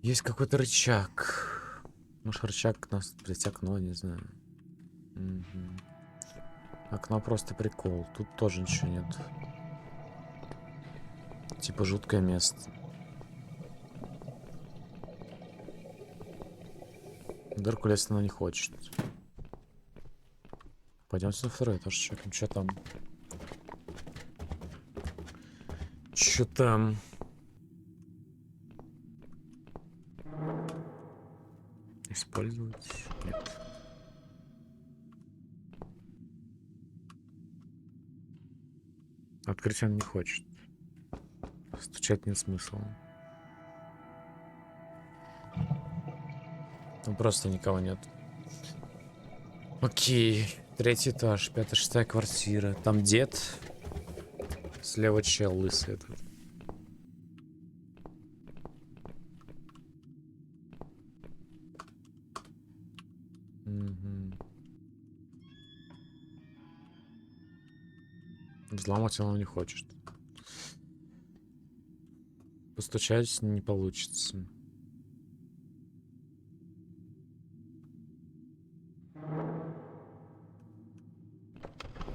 Есть какой-то рычаг. Может, рычаг нас, блять, окно, не знаю. Мгм. Окно просто прикол. Тут тоже ничего нет. Типа жуткое место. В дырку лезть она не хочет. Пойдемте на второй этаж, чекаем, что там. Что там? Использовать? Нет. Открыть он не хочет. Стучать нет смысла. Там просто никого нет. Окей. 3-й этаж, 5-6 квартира. Там дед. Слева чел лысый этот. Мгм. Взломать он не хочет. Постучать не получится.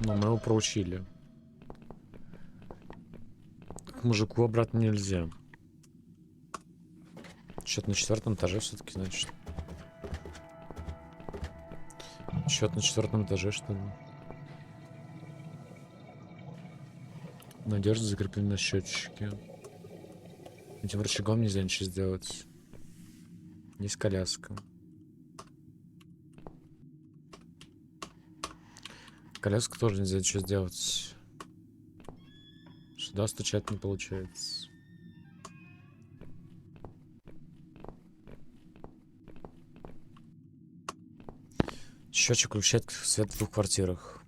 Но мы его проучили. К мужику обратно нельзя. Счет на 4-м этаже все-таки, значит. Счет на 4-м этаже, что ли? Надежда закреплена на счетчике. Этим рычагом нельзя ничего сделать. Есть коляска. Коляску тоже нельзя ничего сделать. Сюда стучать не получается. Счетчик включает свет в 2 квартирах.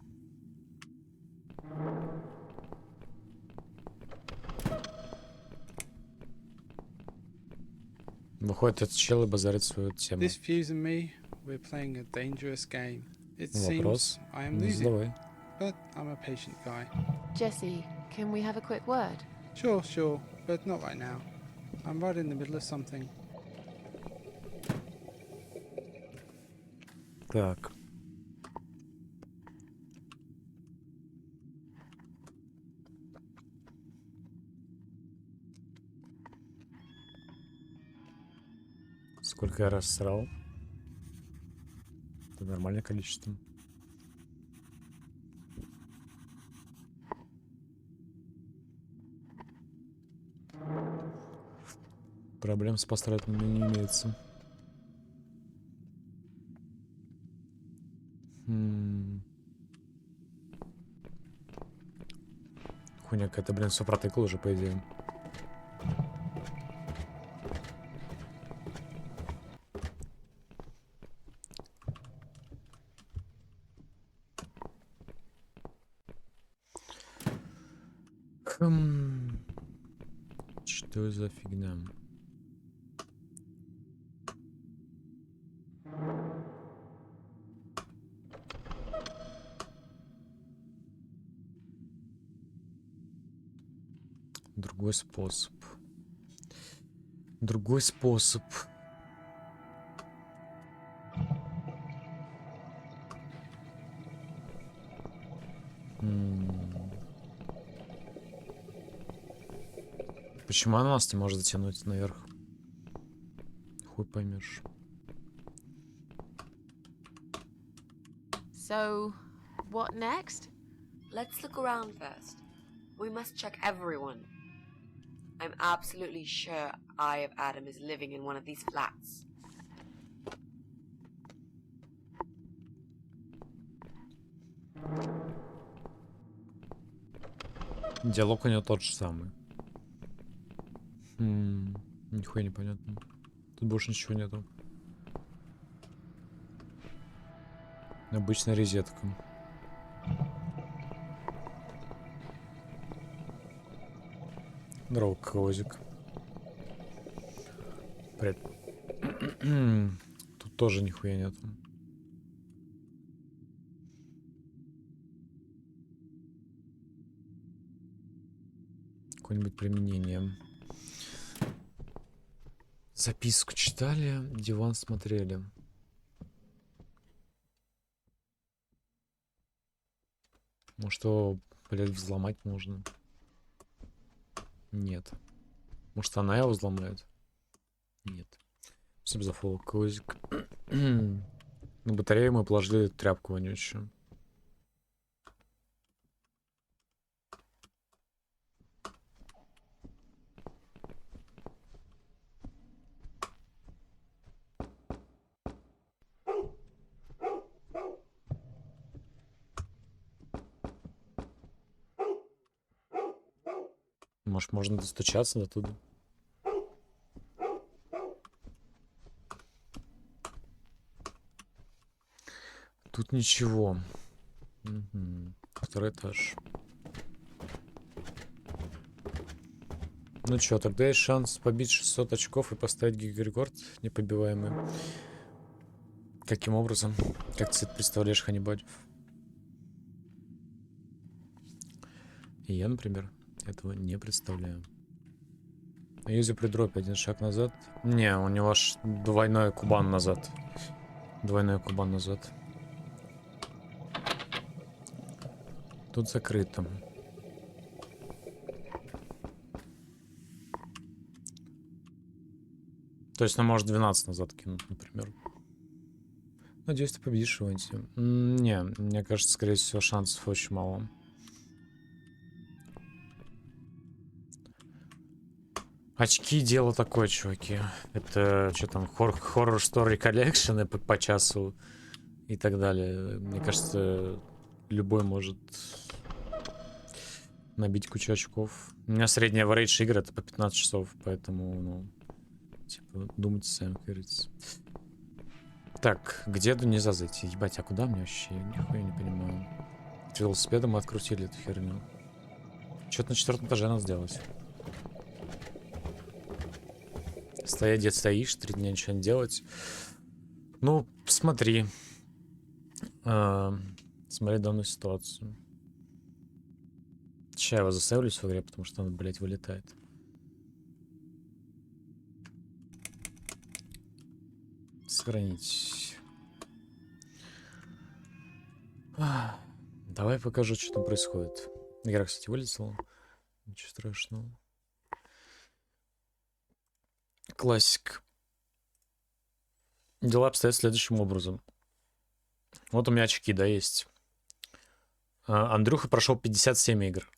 Выходит этот чел и базарит свою тему. This Fuse and me, we're playing a dangerous game. It Вопрос? seems I am Ну, losing, задавай. but I'm a patient guy. Jesse, can we have a quick word? Sure, but not right now. I'm right in the middle of something. Так. Сколько я раз срал? Это нормальное количество. Проблем с построенными не имеется. Хуйня какая-то, блин, все протыкал уже, по идее. Что за фигня? Другой способ. Другой способ. Почему она нас не может затянуть наверх? Хуй поймешь. So, what next? Let's look around first. We must check everyone. I'm absolutely sure Eye of Adam is living in one of these flats. Диалог у него тот же самый. Нихуя непонятно. Тут больше ничего нету. Обычная розетка. Здорово, козик. Привет. Тут тоже нихуя нету. Какое-нибудь применение. Записку читали, диван смотрели. Может, его, блядь, взломать можно? Нет. Может, она его взломает? Нет. Спасибо за фоллоу, Козик. На батарею мы положили тряпку вонючую. Может, можно достучаться до туда? Тут ничего. Мгм. Второй этаж. Ну чё, тогда есть шанс побить 600 очков и поставить гигарекорд непобиваемый. Каким образом? Как ты это представляешь, Ханибадев? И я, например, этого не представляю. Юзи при дропе один шаг назад. Не, у него аж двойной кубан назад. Двойной кубан назад. Тут закрыто. То есть, ну, может 12 назад кинуть, например. Надеюсь, ты победишь его. Не, мне кажется, скорее всего, шансов очень мало. Очки дело такое, чуваки. Это что там, хоррор story collection по часу и так далее. Мне кажется, любой может набить кучу очков. У меня средняя average игры это по 15 часов, поэтому, ну, типа, думайте сами, как говорится. Так, к деду нельзя зайти. Ебать, а куда мне вообще? Нихуя не понимаю. С велосипедом мы открутили эту херню. Что-то на 4-м этаже надо сделать. Стоять, дед, стоишь, 3 дня ничего не делать. Ну, смотри. Смотри данную ситуацию. Сейчас я его засейвлюсь в игре, потому что он, блядь, вылетает. Сохранить. Давай покажу, что там происходит. Игра, кстати, вылетела. Ничего страшного. Классик. Дела обстоят следующим образом. Вот у меня очки, да, есть. Андрюха прошел 57 игр.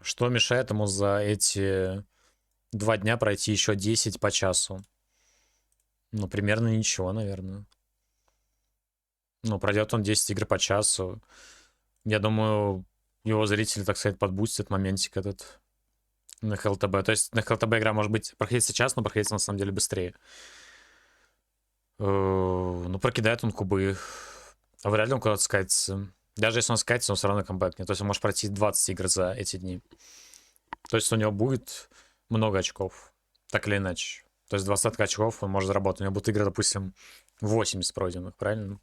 Что мешает ему за эти 2 дня пройти еще 10 по часу? Ну, примерно ничего, наверное. Ну, пройдет он 10 игр по часу. Я думаю, его зрители, так сказать, подбустят моментик этот на ХЛТБ. То есть на ХЛТБ игра может быть проходится час, но проходится на самом деле быстрее. Ну, прокидает он кубы. А вряд ли он куда-то скатится. Даже если он скатится, он все равно камбэкнет. То есть он может пройти 20 игр за эти дни. То есть у него будет много очков. Так или иначе. То есть 20 очков он может заработать. У него будут игры, допустим, 80 пройденных, правильно?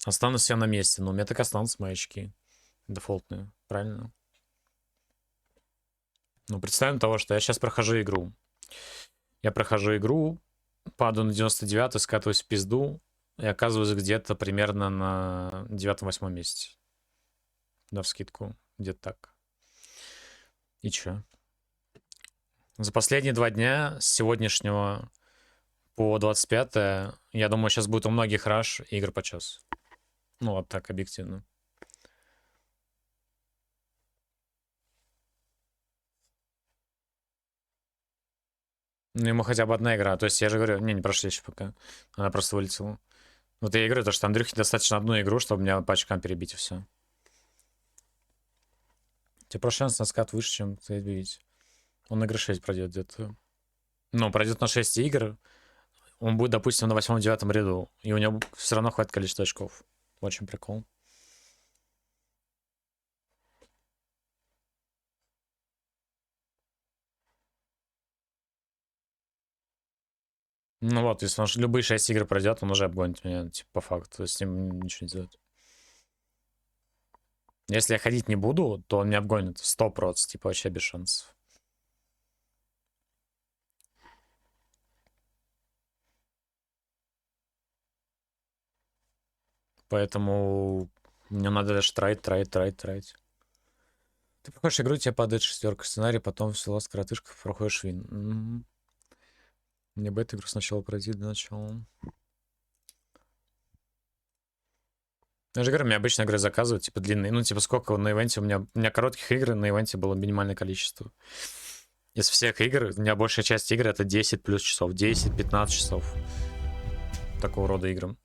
Останусь я на месте. Но у меня так останутся мои очки. Дефолтные, правильно? Ну, представим того, что я сейчас прохожу игру. Я прохожу игру, падаю на 99, скатываюсь в пизду и оказываюсь где-то примерно на 9-8 месте. Навскидку, где-то так. И чё? За последние 2 дня, с сегодняшнего по 25, я думаю, сейчас будет у многих раш игр по часу. Ну, вот так, объективно. Ну, ему хотя бы одна игра. То есть я же говорю, не прошли еще пока. Она просто вылетела. Вот я и говорю, то, что Андрюхе достаточно одну игру, чтобы меня по очкам перебить, и все. Тебе просто шанс на скат выше, чем ты бить. Он игры 6 пройдет где-то. Ну, пройдет на 6 игр. Он будет, допустим, на 8-9 ряду. И у него все равно хватит количество очков. Очень прикол. Ну вот, если он любые 6 игр пройдет, он уже обгонит меня, типа, по факту. То есть с ним ничего не сделать. Если я ходить не буду, то он меня обгонит 100%, типа, вообще без шансов. Поэтому мне надо даже тратить. Ты проходишь игру, тебе падает 6 сценарий, потом в село с коротышкой проходишь вин. Мне бы эту игру сначала пройти до начала. Я же говорю, мне обычно игры заказывают, типа длинные. Ну, типа, сколько на ивенте у меня коротких игр на ивенте было минимальное количество. Из всех игр, у меня большая часть игр это 10 плюс часов. 10-15 часов. Такого рода играм.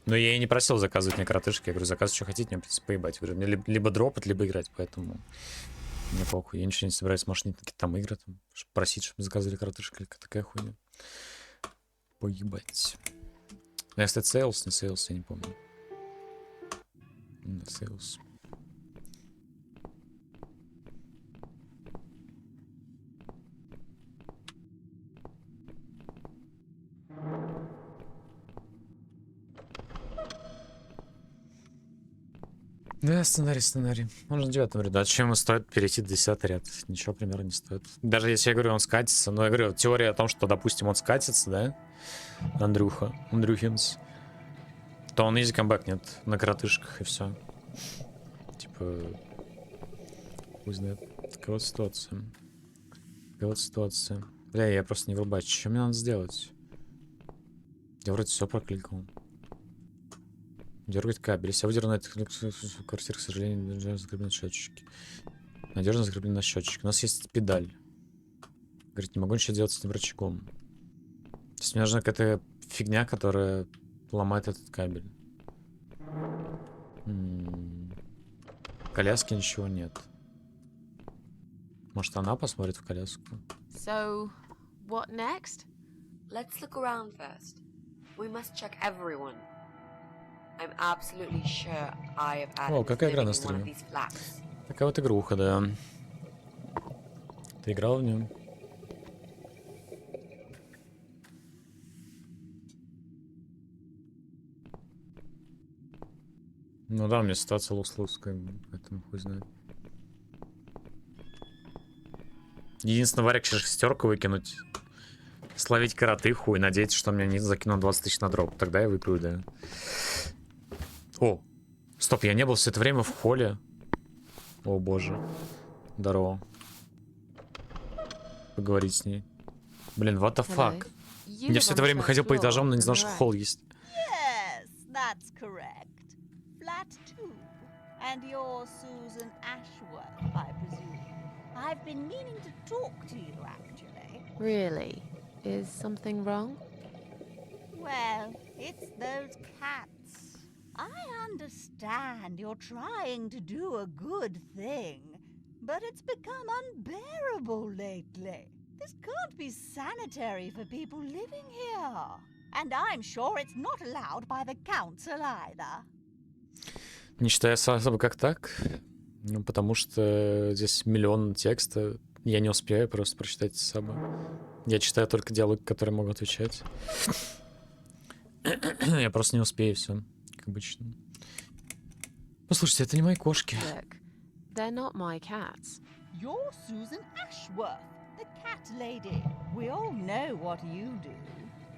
Но я и не просил заказывать мне коротышки. Я говорю, заказывать что хотите, мне, в принципе, поебать. Я говорю, мне либо дропать, либо играть, поэтому мне похуй. Я ничего не собираюсь машинить на какие-то там игры, там, просить, чтобы заказывали коротышки, или такая хуйня. Поебать. Я, кстати, сейлс, не сейлс, я не помню. Не сейлс. Да, сценарий. Он же на 9 ряду. А чем стоит перейти в 10 ряд? Ничего примерно не стоит. Даже если я говорю, он скатится, но я говорю, теория о том, что, допустим, он скатится, да? Андрюхинс. То он изи камбэкнет на коротышках и все. Типа... Хуй знает. Такая вот ситуация. Бля, я просто не врубаю. Что мне надо сделать? Я вроде все прокликал. Дергать кабель. Если я выдерну на этих квартирах, к сожалению, надежно закреплены на счетчике. Надежно закреплены на счетчике. У нас есть педаль. Говорит, не могу ничего делать с этим рычагом. То есть мне нужна какая-то фигня, которая ломает этот кабель. В коляске ничего нет. Может, она посмотрит в коляску? So, what next? Let's look around first. We must check everyone. I'm absolutely sure I have О, added какая игра living на in one of стриме? these flats. Такая вот игруха, да. Ты играл в нее? Ну да, у меня ситуация лус-лус, как бы, поэтому хуй знает. Единственное, варик шестерку выкинуть. Словить коротыху и надеяться, что мне не закинут 20 тысяч на дроп. Тогда я выиграю, да. О! Стоп, я не был все это время в холле. О боже. Здорово. Поговорить с ней. Блин, what the fuck? Я все это время ходил по этажам, но не знал, что холл есть. Yes, that's correct. Flat 2. And you're Susan Ashworth, I presume. I've been meaning to talk to you, actually. Really? Is something wrong? Well, it's those cats. I understand you're trying to do a good thing, but it's become unbearable lately. This can't be sanitary for people living here. And I'm sure it's not allowed by the council either. Не читаю особо как так. Ну, потому что здесь миллион текста. Я не успею просто прочитать особо. Я читаю только диалоги, которые могу отвечать. Я просто не успею, все, как обычно. Послушайте, это не мои кошки. Look, they're not my cats. You're Susan Ashworth, the cat lady. We all know what you do.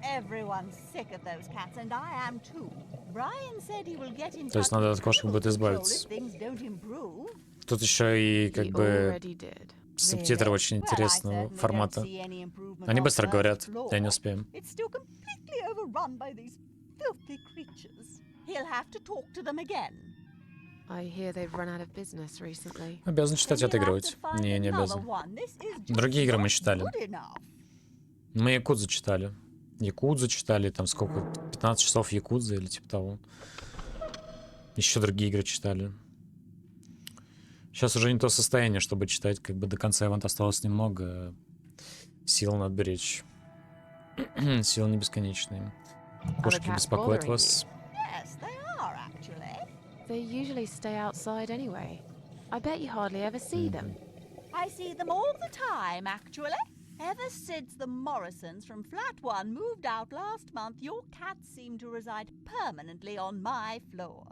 Everyone's sick of those cats, and I am too. Brian said he will get in То есть touch надо with от кошек будет if избавиться. things don't improve. Тут еще и как бы Already did. субтитры очень интересного формата. Они быстро говорят, я не успею. It's still completely overrun by these filthy creatures. He'll have to talk to them again. I hear they've run out of business recently. Обязан читать и отыгрывать. Не обязан. Другие игры мы читали. Мы Якудзу читали. Якудзу читали, там сколько? 15 часов Якудзы или типа того. Еще другие игры читали. Сейчас уже не то состояние, чтобы читать, как бы до конца ивента осталось немного. Сил надо беречь. Силы не бесконечные. Кошки беспокоят вас. Yes, they are actually. They usually stay outside anyway. I bet you hardly ever see them. I see them all the time, actually. Ever since the Morrisons from Flat 1 moved out last month, your cats seem to reside permanently on my floor.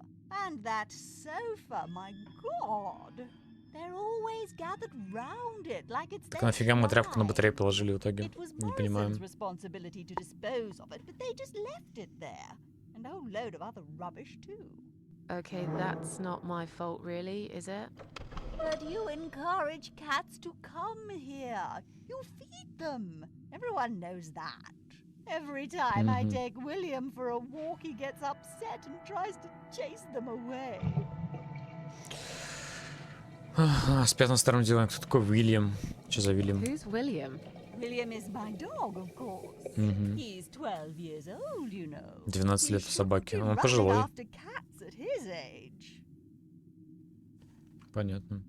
And that sofa, my God! They're always gathered round it, like it's Так their нафига мы тряпку на tribe. батарею положили в итоге? It was Не понимаю. Morrison's responsibility to dispose of it, but they just left it there. And and a whole load of other rubbish too. Okay, that's not my fault, really, is it? But you encourage cats to come here. You feed them. Everyone knows that. Every time I take William for a walk, he gets upset and tries to chase them away. С пятым старым делаем. Кто такой Уильям? Что за Уильям? Who's William? William is my dog, of course. He's 12 years old, you know. 12 лет собаки. Он Running пожилой. after cats at his age. Понятно.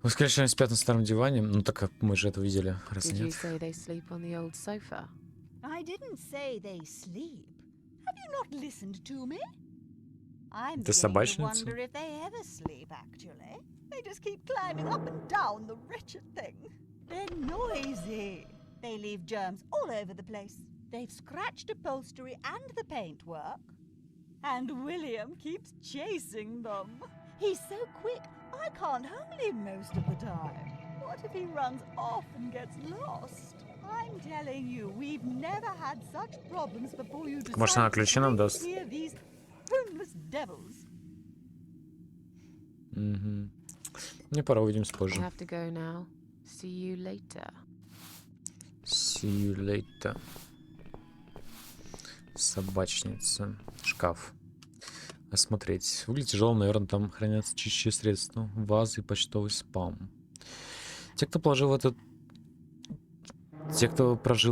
Воскрешение с пятым старым диване. Ну так как мы же это видели. Раз Did you нет. say they sleep on the old sofa? I didn't say they sleep. Have you not listened to me? I'm Ты beginning to собачница? wonder if they ever sleep, actually. They just keep climbing up and down the wretched thing. They're noisy. They leave germs all over the place. They've scratched upholstery and the paintwork. And William keeps chasing them. He's so quick, I can't hold him most of the time. What if he runs off and gets lost? I'm telling you, we've never had such problems before you decide Может, она to ключи нам bring даст? here these homeless devils. Мне пора, увидимся I позже. have to go now. See you later. See you later. Собачница. Шкаф. Осмотреть. Выглядит тяжело, наверное, там хранятся чистящие средства. Вазы и почтовый спам. Те, кто прожил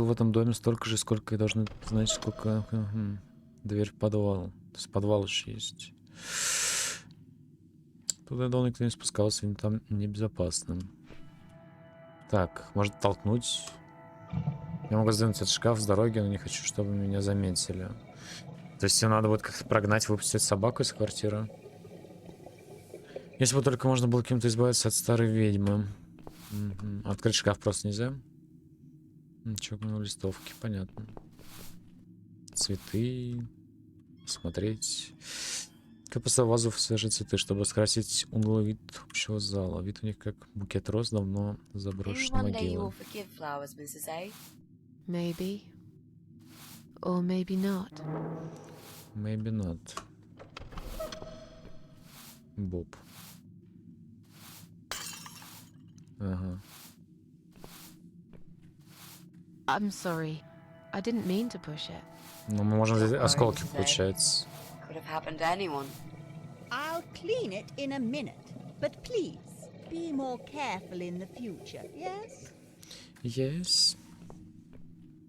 в этом доме столько же, сколько и должны знать, сколько... Дверь в подвал. То есть подвал еще есть. Туда давно никто не спускался, им там небезопасно. Так, может толкнуть. Я могу сдвинуть этот шкаф с дороги, но не хочу, чтобы меня заметили. То есть им надо будет как-то прогнать, выпустить собаку из квартиры. Если бы только можно было кем-то избавиться от старой ведьмы. Открыть шкаф просто нельзя. Ничего, ну, листовки, понятно. Цветы. Смотреть. Как поставил вазу в свежие цветы, чтобы скрасить унылый вид общего зала. Вид у них как букет роз давно заброшенной могилы. Maybe. Or maybe not. Maybe not. Боб. Ага. I'm sorry. I didn't mean to push it. Ну, мы можем взять осколки, получается. Could have happened to anyone. I'll clean it in a minute. But please, be more careful in the future, yes? Yes.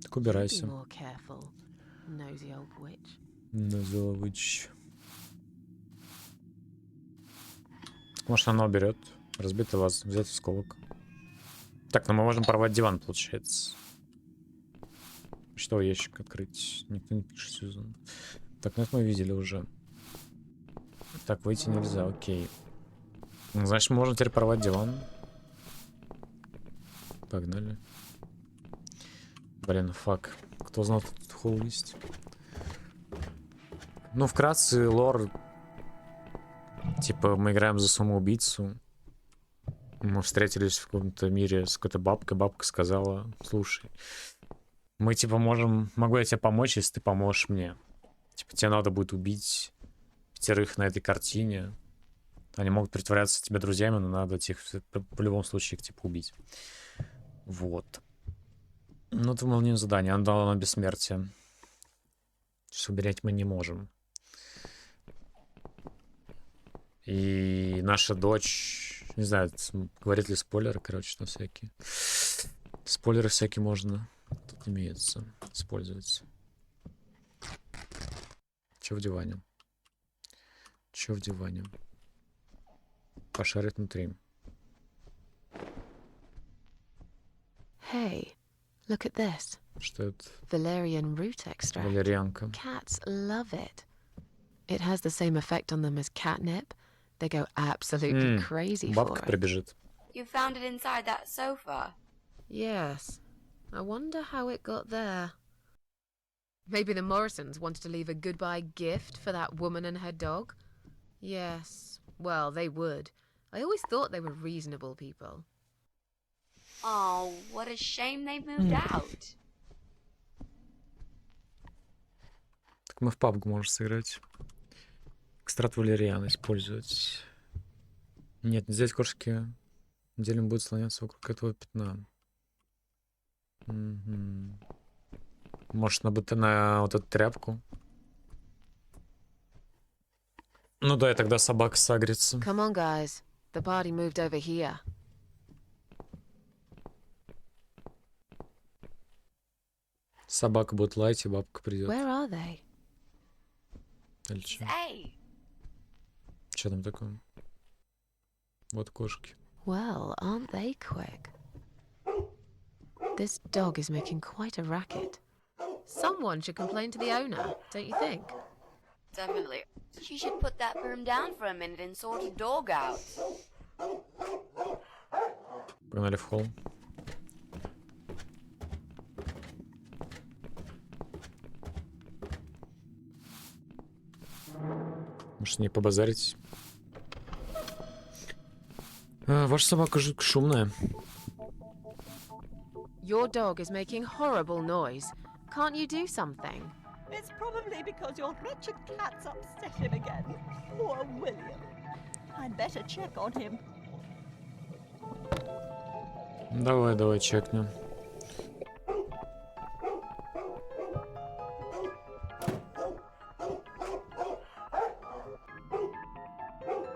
Так Be убирайся. more careful, nosy old witch. Назовыч. Может, она уберет. Разбитый ваз. Взять осколок. Так, ну мы можем порвать диван, получается. Почтовый ящик открыть. Никто не пишет, Сьюзан. Так, ну это мы видели уже. Так, выйти нельзя, окей. Ну, значит, мы можем теперь порвать диван. Погнали. Блин, фак. Кто знал, тут холл есть? Ну, вкратце, лор. Типа, мы играем за самоубийцу. Мы встретились в каком-то мире с какой-то бабкой. Бабка сказала: слушай, мы типа могу я тебе помочь, если ты поможешь мне. Типа, тебе надо будет убить 5 на этой картине. Они могут притворяться тебе друзьями, но надо их по любому случаю их типа убить. Вот. Ну, это выполнение задания. Она дала нам бессмертие. Сейчас уберечь мы не можем. И наша дочь... Не знаю, говорит ли спойлеры, короче, там всякие. Спойлеры всякие можно. Тут имеется. Использовать. Че в диване? Че в диване? Пошарить внутри. Hey, look at this. Что это? Valerian root extract. Валерьянка. Cats love it. It has the same effect on them as catnip. They go absolutely crazy for Бабка it. прибежит. You found it inside that sofa? Yes. I wonder how it got there. Maybe the Morrisons wanted to leave a goodbye gift for that woman and her dog? Yes. Well, they would. I always thought they were reasonable people. Oh, what a shame they moved out. Так мы в PUBG можем сыграть. Экстракт валериана использовать. Нет, нельзя взять кошки. Делим будет слоняться вокруг этого пятна. Мгм. Может, на вот эту тряпку? Ну да, и тогда собака сагрится. Come on, guys. The party moved over here. Собака будет лаять, и бабка придет. Where are they? Или что? Hey, Что там такое? Вот кошки. Well, aren't they quick? This dog is making quite a racket. Someone should complain to the owner, don't you think? definitely. She should put that broom down for a minute and sort a dog out. Погнали в холл. Может, не побазарить? Ваша собака жутко шумная. Your dog is making horrible noise. Can't you do something? It's probably because your wretched cat's upset him again. Poor William. I'd better check on him. Давай, чекнем.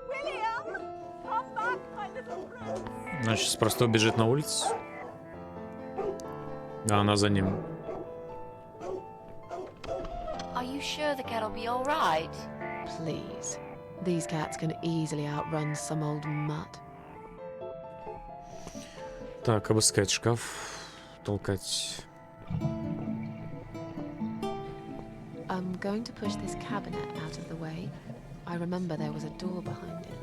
William! Come back, my little prince! Она сейчас просто убежит на улицу. А она за ним. Are you sure the cat'll be all right? Please. These cats can easily outrun some old mutt. Так, обыскать шкаф. Толкать. I'm going to push this cabinet out of the way. I remember there was a door behind it.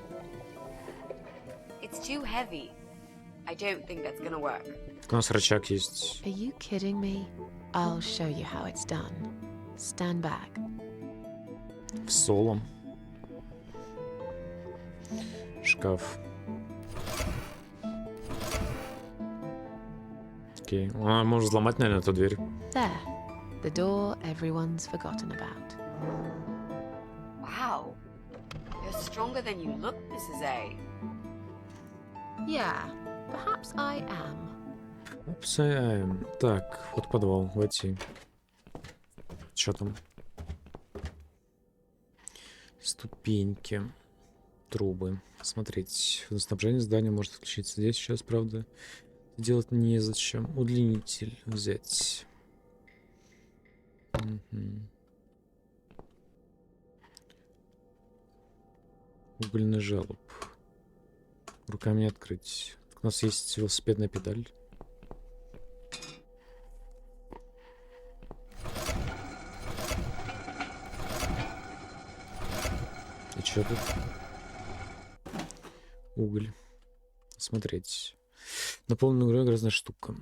It's too heavy. I don't think that's gonna work. У нас рычаг есть. Are you kidding me? I'll show you how it's done. Stand back. В соло. Шкаф. Окей. А, можно взломать, наверное, эту дверь. There. The door everyone's forgotten about. Wow. You're stronger than you look, Mrs. A. Yeah, perhaps I am. Так, вот подвал, войти. Что там? Ступеньки. Трубы. Смотреть. Снабжение здания может отключиться здесь сейчас, правда. Делать незачем. Удлинитель взять. Угольный желоб. Руками не открыть. У нас есть велосипедная педаль. И что тут? Уголь. Смотреть. Наполненная игрой грязная штука.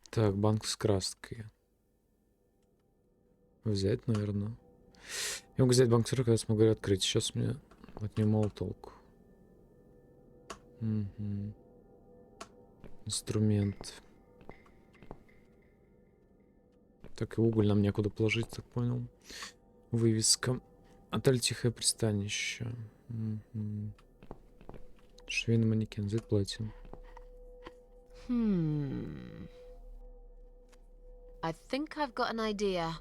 Так, банк с краской. Взять, наверное. Я могу взять банк с краской, когда смогу ее открыть. Сейчас мне от нее мало толку. Инструмент. Так, и уголь нам некуда положить, так понял. Вывеска. Отель «Тихое пристанище». Швейный манекен. Взять платье. I think I've got an idea.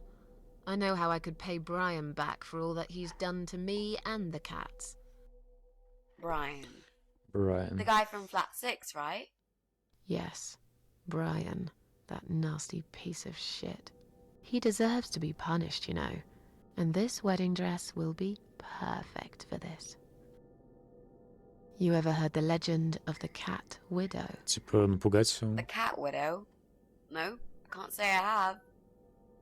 I know how I could pay Brian back for all that he's done to me and the cats. Brian. Brian. The guy from Flat 6, right? Yes, Brian. That nasty piece of shit. He deserves to be punished, you know. And this wedding dress will be perfect for this. You ever heard the legend of the cat widow? Типа напугать его. The cat widow? No, I can't say I have.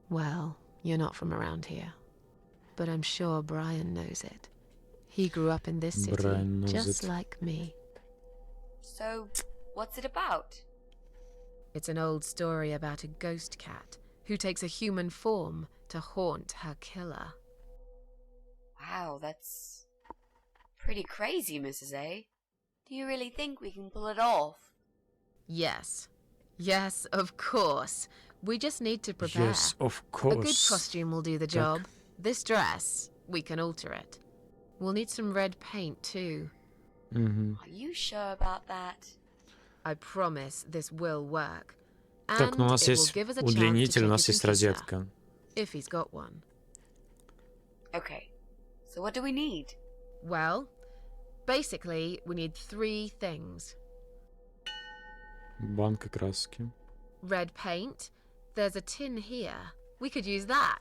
Well, you're not from around here. But I'm sure Brian knows it. He grew up in this city, just like me. So, what's it about? It's an old story about a ghost cat who takes a human form to haunt her killer. Wow, that's pretty crazy, Mrs. A. Do you really think we can pull it off? Yes. Yes, of course. We just need to prepare. Yes, of course. A good costume will do the job. This dress, we can alter it. We'll need some red paint too. Are you sure about that? I promise this will work. Так, ну у нас And it will есть give us a chance to удлинитель, у check нас his есть computer, розетка. if he's got one. Okay, so what do we need? Well, basically, we need 3 things. Банка краски. Red paint. There's a tin here. We could use that.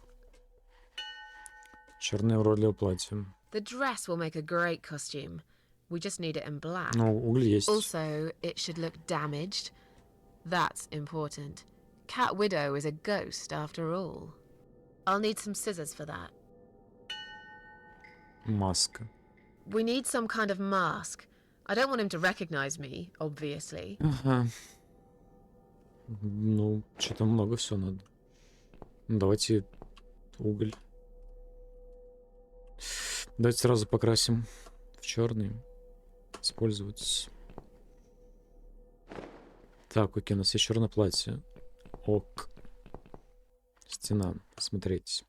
Черное уродливое платье. The dress will make a great costume. We just need it in black. Ну, уголь есть. Also, it should look damaged. That's important. Cat Widow is a ghost after all. I'll need some scissors for that. Маска. We need some kind of mask. I don't want him to recognize me, obviously. Ага. Ну, что-то много всего надо. Ну, давайте уголь. Давайте сразу покрасим в черный. Использовать. Так, окей, у нас есть черное платье. Ок. Стена. Посмотрите.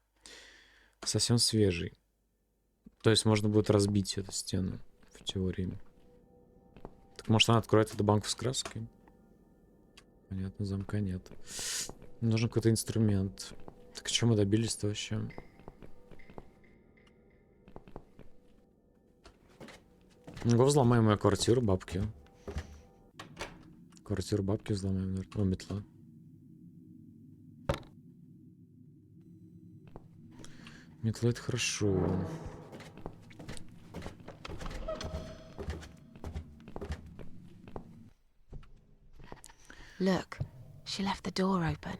Совсем свежий. То есть можно будет разбить эту стену в теории. Так может она откроет эту банку с краской? Понятно, замка нет. Нужен какой-то инструмент. Так что мы добились-то вообще? Ну, взломаем мою квартиру бабки. Квартиру бабки взломаем, наверное. О, метла. Метла — это хорошо. Look, she left the door open.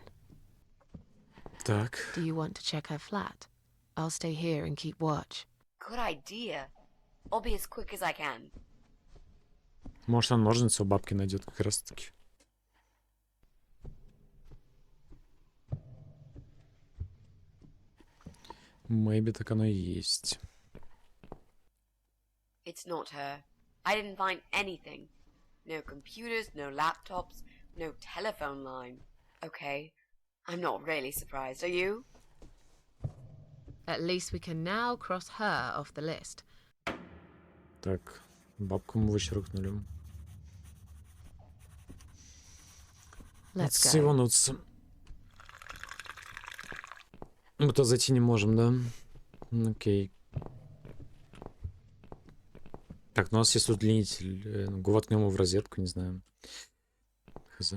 Так. Do you want to check her flat? I'll stay here and keep watch. Good idea. I'll be as quick as I can. Может, она ножницы у бабки найдет как раз таки. Maybe так оно и есть. It's not her. I didn't find anything. No computers, no laptops, no telephone line. Okay, I'm not really surprised, are you? At least we can now cross her off the list. Так, бабку мы вычеркнули. Let's go. Сивануться. Мы-то зайти не можем, да? Окей. Так, ну у нас есть удлинитель. Воткнем его в розетку, не знаю. Хз.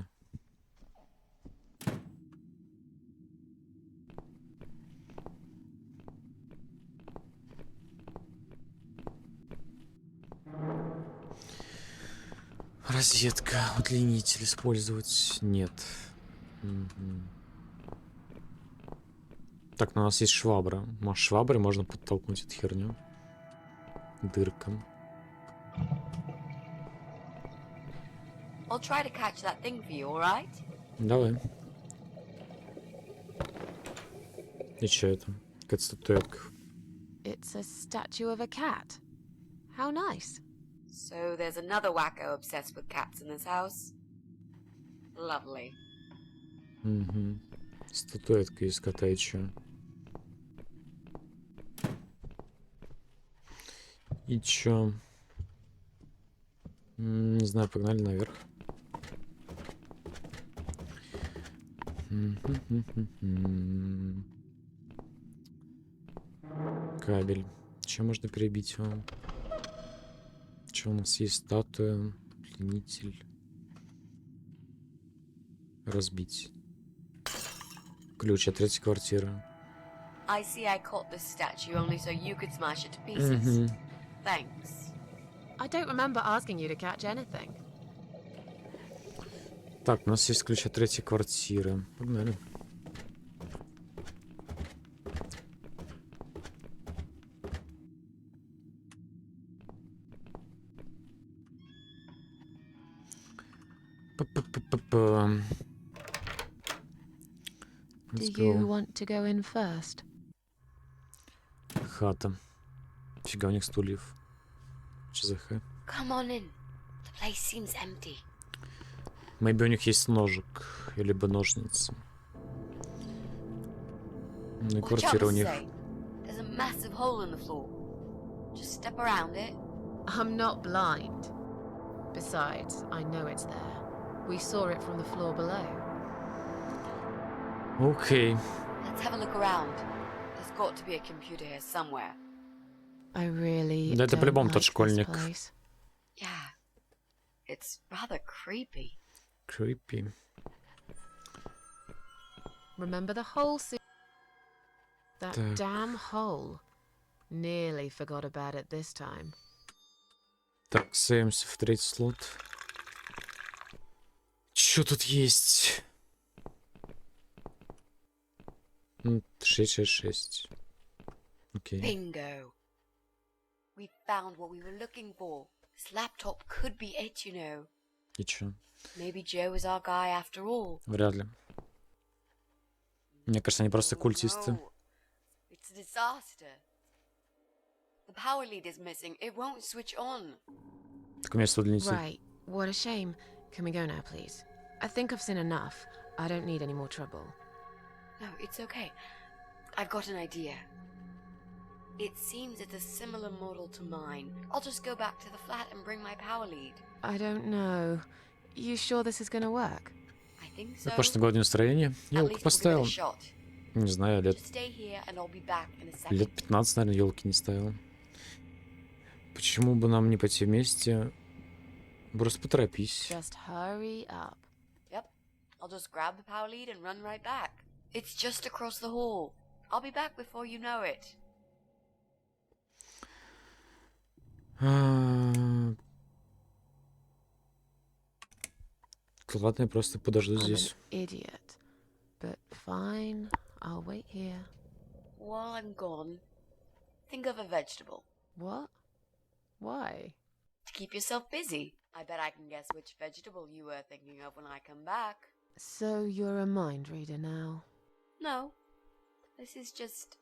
Розетка. Удлинитель использовать нет. Так, ну у нас есть швабра. Может, шваброй можно подтолкнуть эту херню. Дырка. I'll try to catch that thing for you, alright? Давай. И что это? Какая-то статуэтка. It's a statue of a cat. How nice. So there's another wacko obsessed with cats in this house? Lovely. Угу. Статуэтка из кота и чё? И чё? Не знаю, погнали наверх. Кабель. Чем можно перебить его? Что у нас есть? Статуя, удлинитель. Разбить. Ключ от третьей квартиры. I see I caught this statue only so you could smash it to pieces. Thanks. I don't remember asking you to catch anything. Так, у нас есть ключ от третьей квартиры. Погнали. Do you want to go in first? Хата. Фига у них стульев. Что за х? Come on in. The place seems empty. Maybe у них есть ножик, либо ножницы. Ну и квартира у них. There's a massive hole in the floor. Just step around it. I'm not blind. Besides, I know it's there. We saw it from the floor below. Окей. Let's have a look around. There's got to be a computer here somewhere. I really Да это don't по-любому like тот this школьник. place. Yeah. It's rather creepy. Creepy. Remember the hole? That Так. damn hole. Nearly forgot about it this time. Так, сейвимся в третий слот. Чё тут есть? 666. Окей. Bingo. We found what we were looking for. This laptop could be it, you know. И чё? Maybe Joe is our guy after all. Вряд ли. Мне кажется, они просто культисты. No. It's a disaster. The power lead is missing. It won't switch on. Так у меня есть удлинитель. Right. What a shame. Can we go now, please? I think I've seen enough. I don't need any more trouble. No, it's okay. I've got an idea. It seems it's a similar model to mine. I'll just go back to the flat and bring my power lead. I don't know. You sure this is gonna work? I think so. Какое новогоднее настроение? At Елку least we'll give it a поставил. shot. Не знаю, лет Just stay here and I'll be back in a second. лет 15, наверное, елки не ставил. Почему бы нам не пойти вместе? Просто поторопись. Just hurry up. Yep. I'll just grab the power lead and run right back. It's just across the hall. I'll be back before you know it. Ладно, я просто подожду I'm здесь. an idiot. But fine. I'll wait here. While I'm gone, think of a vegetable. What? Why? To keep yourself busy. I bet I can guess which vegetable you were thinking of when I come back. So you're a mind reader now? No. This is just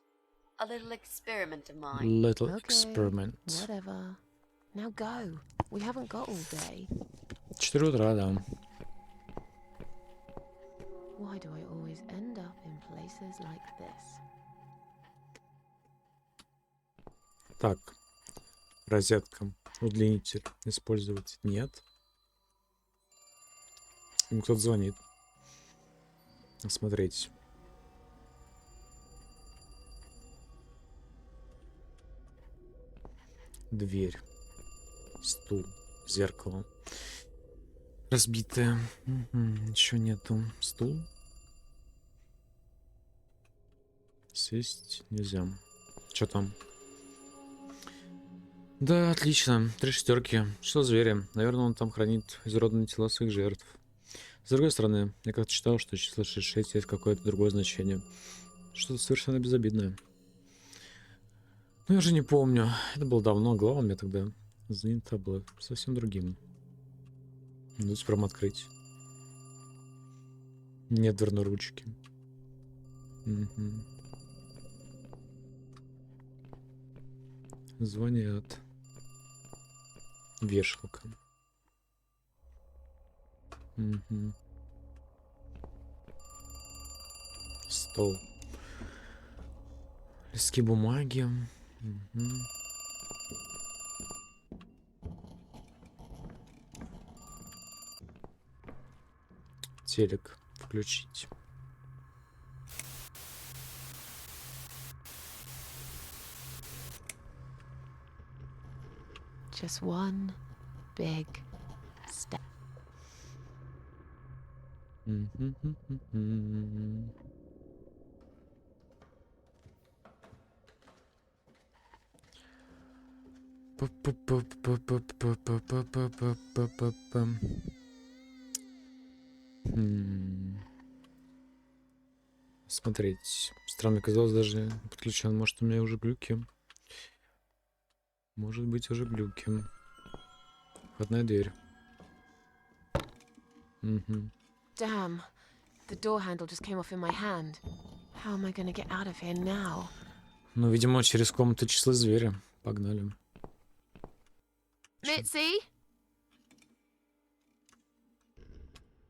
a little experiment of mine. Little Okay, experiment. Whatever. Now go. We haven't got all day. 4 утра, да. Why do I always end up in places like this? Так. Розетка. Удлинитель. Использовать нет. Ему кто-то звонит. Осмотреть. Дверь. Стул. Зеркало. Разбитое. Ничего нету. Стул. Сесть нельзя. Что там? Да, отлично. 3 шестерки. Что зверя? Наверное, он там хранит изуродованные тела своих жертв. С другой стороны, я как-то читал, что число 66 есть какое-то другое значение. Что-то совершенно безобидное. Ну, я же не помню. Это было давно. Голова у меня тогда занята была совсем другим. Давайте прям открыть. Нет дверной ручки. Звонят. Вешалка. Стол. Листки бумаги. Телек включить. Just one big step. Смотреть. Странно казалось, даже подключен. Может, у меня уже глюки. Может быть, уже глюки. Входная дверь. Damn. The door handle just came off in my hand. How am I gonna get out of here now? Ну, видимо, через комнату числа зверя. Погнали. Mitzi?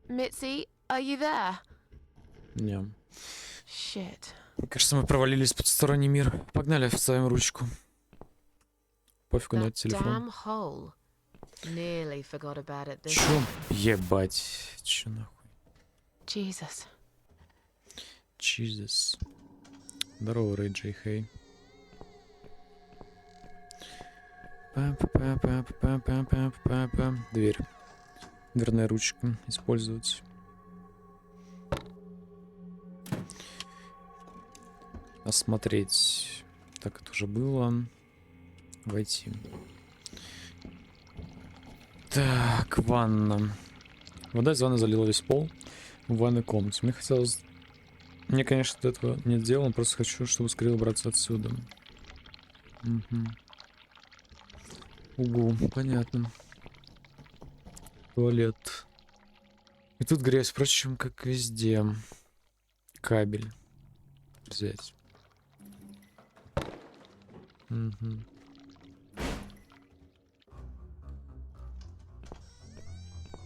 Mitzi, are you there? Не. Shit. Кажется, мы провалились в потусторонний мир. Погнали, вставим ручку. Пофигу на этот телефон. Damn hole. Nearly forgot about it this Чё? Ебать. Чё нахуй? Jesus. Jesus. Здорово, Рэй Джей Хей. Дверь. Дверная ручка. Использовать. Осмотреть. Так, это уже было. Войти. Так, ванна. Вода из ванны залила весь пол в ванной комнате. Мне хотелось... Мне, конечно, этого не делал, просто хочу, чтобы скорее убраться отсюда. Угу, понятно. Туалет. И тут грязь, впрочем, как везде. Кабель. Взять. Угу.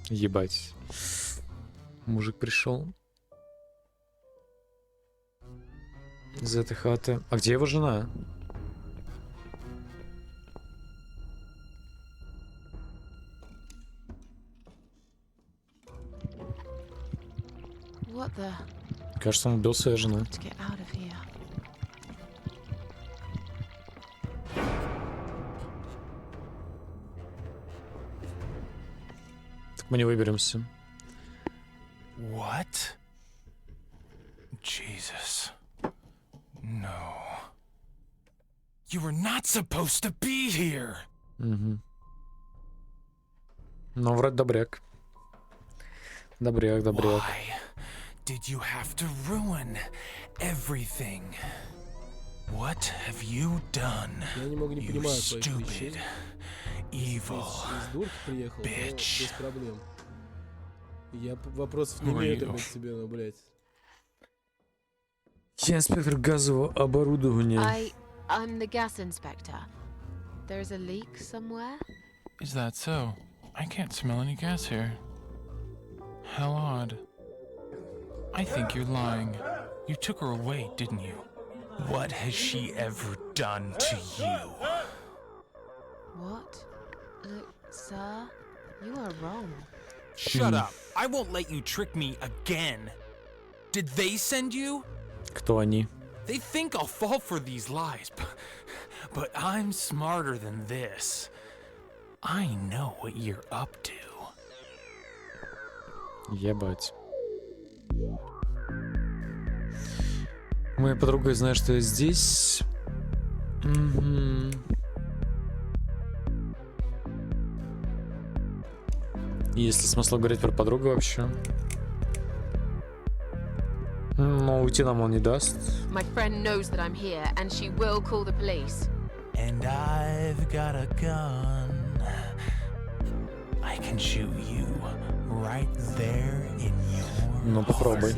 Ебать. Мужик пришел. Из этой хаты. А где его жена? What the? Кажется, он убил свою жену. To get out of here. Так мы не выберемся. What? Jesus. No. You were not supposed to be here. Угу. Ну, вроде добряк. Добряк, добряк. Why did you have to ruin everything? What have you done? Я немного не You понимаю твоих stupid, причин. evil Из дурки приехал, но bitch. без проблем. Я вопросов не Who are имею you? только к тебе, но, блядь. Я инспектор газового оборудования. I'm the gas inspector. There's a leak somewhere? Is that so? I can't smell any gas here. How odd. I think you're lying. You took her away, didn't you? What has she ever done to you? What? Look, sir, you are wrong. Shut up. I won't let you trick me again. Did they send you? Кто они? They think I'll fall for these lies, but I'm smarter than this. I know what you're up to. Ебать. Моя подруга знает, что я здесь. Угу. Есть ли смысл говорить про подругу вообще? Но уйти нам он не даст. My friend knows that I'm here, and she will call the police. And I've got a gun. I can shoot you right there in your Ну попробуй.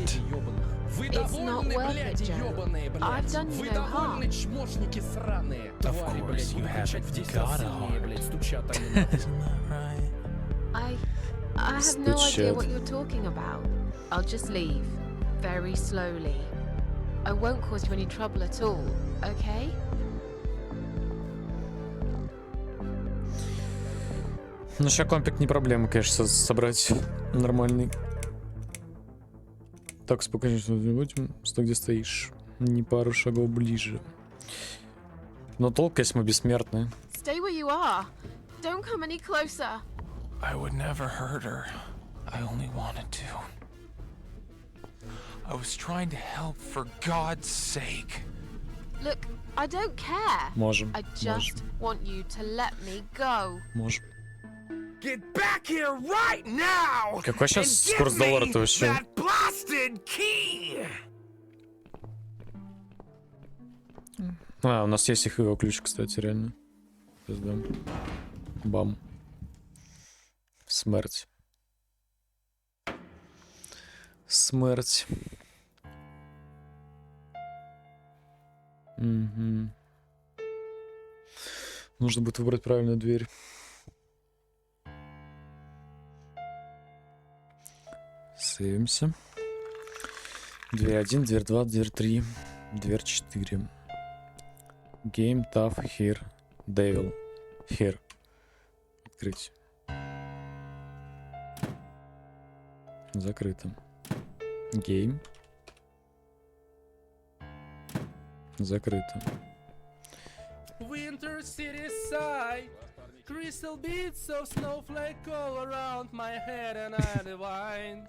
Вы It's not довольны, worth блядь, it, Joe. ёбаные, блядь. I've done you Вы no довольны, harm. чмошники сраные. Твари, course, блядь, you буду кричать в haven't 10 раз got a сильнее, heart. блядь, стучат они нахуй. Isn't that right? I have no idea what you're talking about. I'll just leave, very slowly. I won't cause you any trouble at all, okay? Ну, сейчас компик не проблема, конечно, собрать нормальный. Так, спокойно, не будем. Стой, где стоишь. Не пару шагов ближе. Но толк, если мы бессмертны. Stay where you are. Don't come any closer. I would never hurt her. I only wanted to. I was trying to help for God's sake. Look, I don't care. Можем. I just want you to let me go. Можем. Get back here right now! Какой сейчас курс доллара-то вообще? That blasted key! А, у нас есть их его ключ, кстати, реально. Сейчас дам. Бам. Смерть. Смерть. Угу. Нужно будет выбрать правильную дверь. Сейвимся. Дверь 1, дверь 2, дверь 3. Дверь 4. Game, tough, here, devil. Here. Открыть. Закрыто. Game. Закрыто. Winter city side, crystal beads of snowflake all around my head and I divine.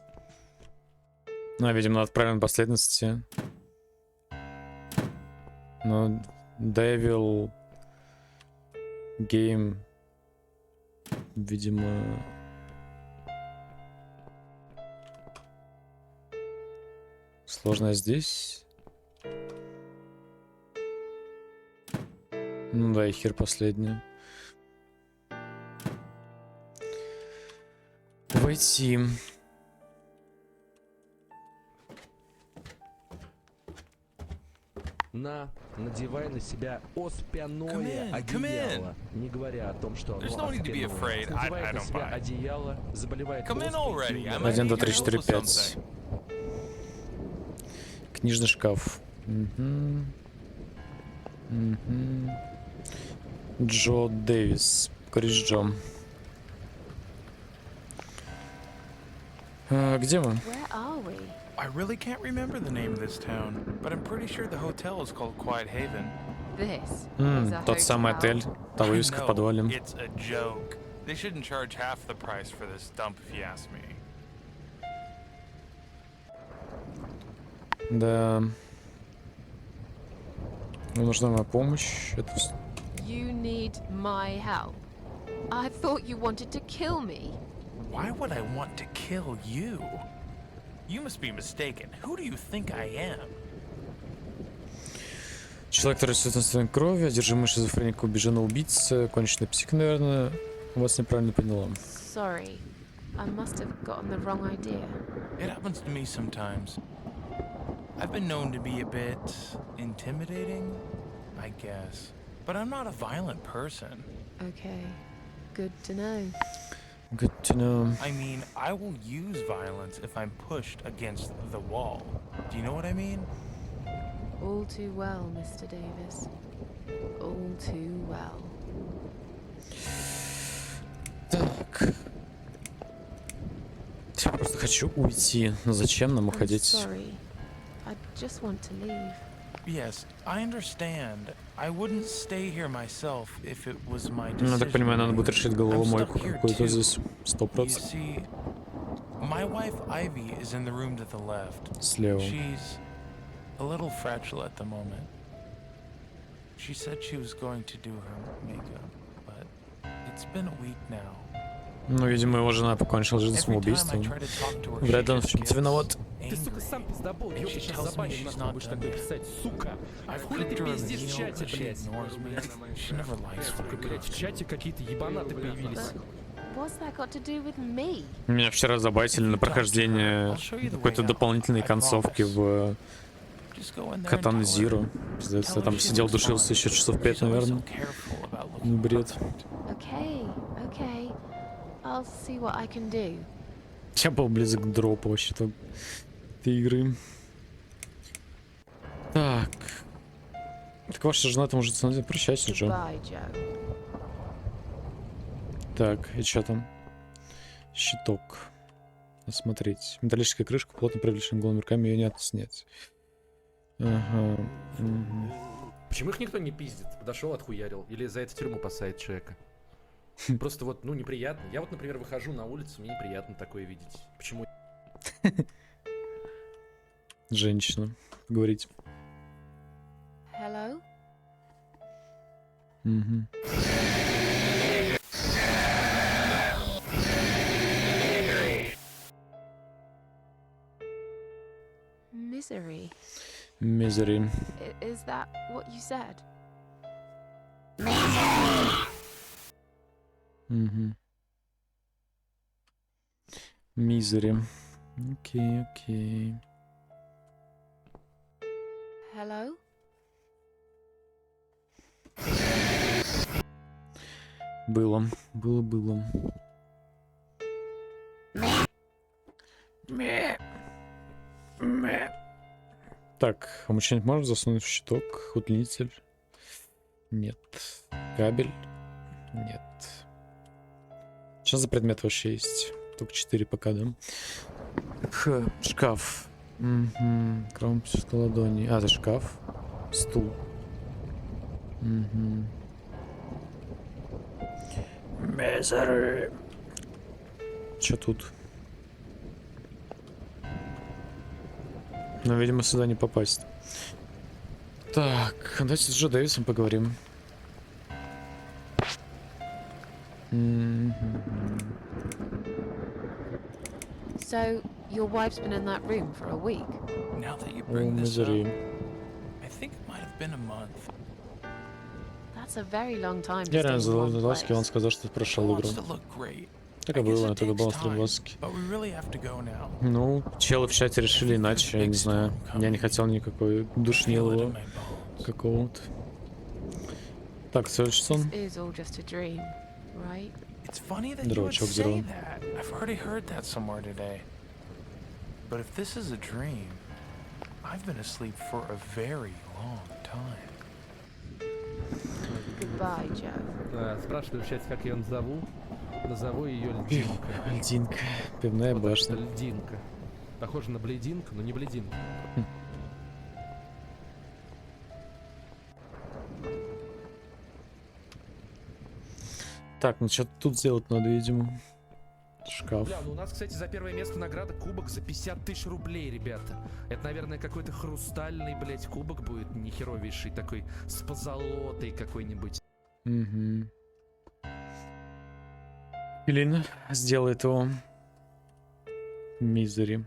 Ну, видимо, надо в правильной последовательности. Но Devil Game, видимо... Сложно здесь. Ну да, и хер последняя. Войти. Надевай на себя оспяное Come одеяло. in. Не говоря о том, что There's оно no need to be оспяное. afraid. Надевает I на don't себя mind. одеяло, заболевает Come in оспой, already. и I умирает. might 1, 2, need 3, your 4, help with 5. something. Книжный шкаф. Джо Дэвис. Кореш Джо. Где мы? Where are we? I really can't remember the name of this town, but I'm pretty sure the hotel is called Quiet Haven. This is a Тот самый hotel. отель. Та вывеска в подвале. It's a joke. They shouldn't charge half the price for this dump, if you ask me. Да. Мне нужна моя помощь. Это... You need my help. I thought you wanted to kill me. Why would I want to kill you? You must be mistaken. Who do you think I am? Человек, который рисует на своей крови, одержимый шизофреник, убежденный убийца, конченый псих, наверное. Вас неправильно поняла. Sorry. I must have gotten the wrong idea. It happens to me sometimes. I've been known to be a bit intimidating, I guess. But I'm not a violent person. Okay. Good to know. Good to know. I mean, I will use violence if I'm pushed against the wall. Do you know what I mean? All too well, Mr. Davis. All too well. Так. Я просто хочу уйти. Но зачем нам I'm уходить? sorry. I just want to leave. Yes, I understand. I wouldn't stay here myself if it was my Ну, я так decision. понимаю, надо будет решить головомойку I'm stuck here какую-то too. здесь. You 100%. see, my wife Ivy is in the room to the left. Слева. She's a little fragile at the moment. She said she was going to do her makeup, but it's been a week now. Ну, видимо, его жена покончила жизнь самоубийством. Вряд ли он в чем-то виноват. Ты, сука, сам пиздобол, ёпта, сейчас забаним нахуй, будешь такое писать, сука. Хули ты пиздишь в чате, блядь? Сука, блядь, в чате какие-то ебанаты появились. What's that got to do with me? Меня вчера забайтили на прохождение какой-то дополнительной концовки в Катан Зиро. Пиздец, я там сидел, душился еще часов 5, наверное. Бред. Okay, okay. I'll see what I can do. Я был близок к дропу вообще-то этой игры. Так. Так ваша жена там уже смотрит. Прощайся, Джо. Bye, Joe. Так, и что там? Щиток. Осмотреть. Металлическая крышка, плотно привлечена голыми руками, ее не снять. Ага. Почему их никто не пиздит? Подошел, отхуярил. Или за это тюрьму посадит человека. Просто вот, ну, неприятно. Я вот, например, выхожу на улицу, мне неприятно такое видеть. Почему? Женщина. Говорить. Hello? Угу. Misery. Misery. Is that what you said? Угу. Misery. Окей, окей. Hello? Было. Было. Так, а мы что-нибудь можем засунуть в щиток? Удлинитель? Нет. Кабель? Нет. Что за предмет вообще есть? Только 4 пока, да? Шкаф. Угу. Кромчатка ладони. А, это шкаф. Стул. Угу. Мизери. Что тут? Но, видимо, сюда не попасть. Так, давайте с Джо Дэвисом поговорим. So, your wife's been in that room for a week? Now that you bring this up, Мизери. I think it might have been a month. That's a very long time to Я stay реально in one задался, он place. сказал, что прошел Wants игру. to look great. Так и было, это добавил стрельбаски. But we really have to go now. Ну, челы в чате решили иначе, я не знаю. Я не хотел никакой душнилого какого-то. Так, Сольчсон. This is all just a dream, right? It's funny that you would Дрочок say взорван. that. I've already heard that somewhere today. But if this is a dream, I've been asleep for a very long time. Goodbye, Joe. Спрашиваю в чате, как ее назову. Назову ее Льдинка. Льдинка. Пивная Вот так что башня. Льдинка. Похоже на блединку, но не блединка. Так, ну что тут сделать надо, видимо. Шкаф. Бля, ну у нас, кстати, за первое место награда кубок за 50 тысяч рублей, ребята. Это, наверное, какой-то хрустальный, блять, кубок будет, нехеровейший такой, с позолотой какой-нибудь. Угу. Элина сделает его. Мизери.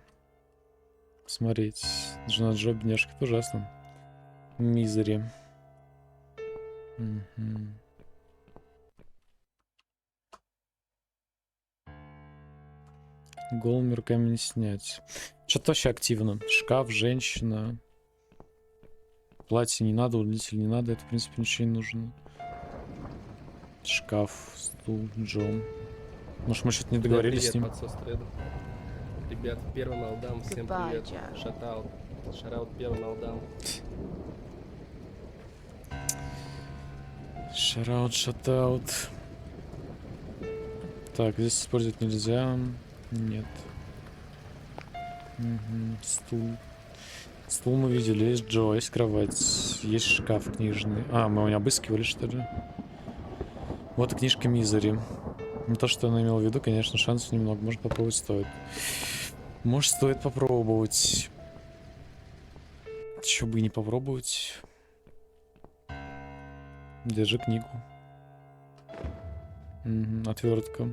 Смотреть. Жена Джо, бедняжка, это ужасно. Мизери. Угу. Голыми руками не снять. Что-то вообще активно. Шкаф, женщина. Платье не надо, удлинитель не надо. Это, в принципе, ничего не нужно. Шкаф, стул, Джо. Может, мы что-то не договорились с ним? Ребят, первым алдам, всем Goodbye, привет. Joe. Шатаут. Шараут первым алдам. Шараут, шатаут. Так, здесь использовать нельзя. Нет. Угу. Стул. Стул мы видели. Есть Джо, есть кровать. Есть шкаф книжный. А, мы его не обыскивали, что ли? Вот и книжка Мизери. Ну, то, что она имела в виду, конечно, шансов немного. Может, попробовать стоит. Может, стоит попробовать. Чё бы и не попробовать. Держи книгу. Угу, отвертка.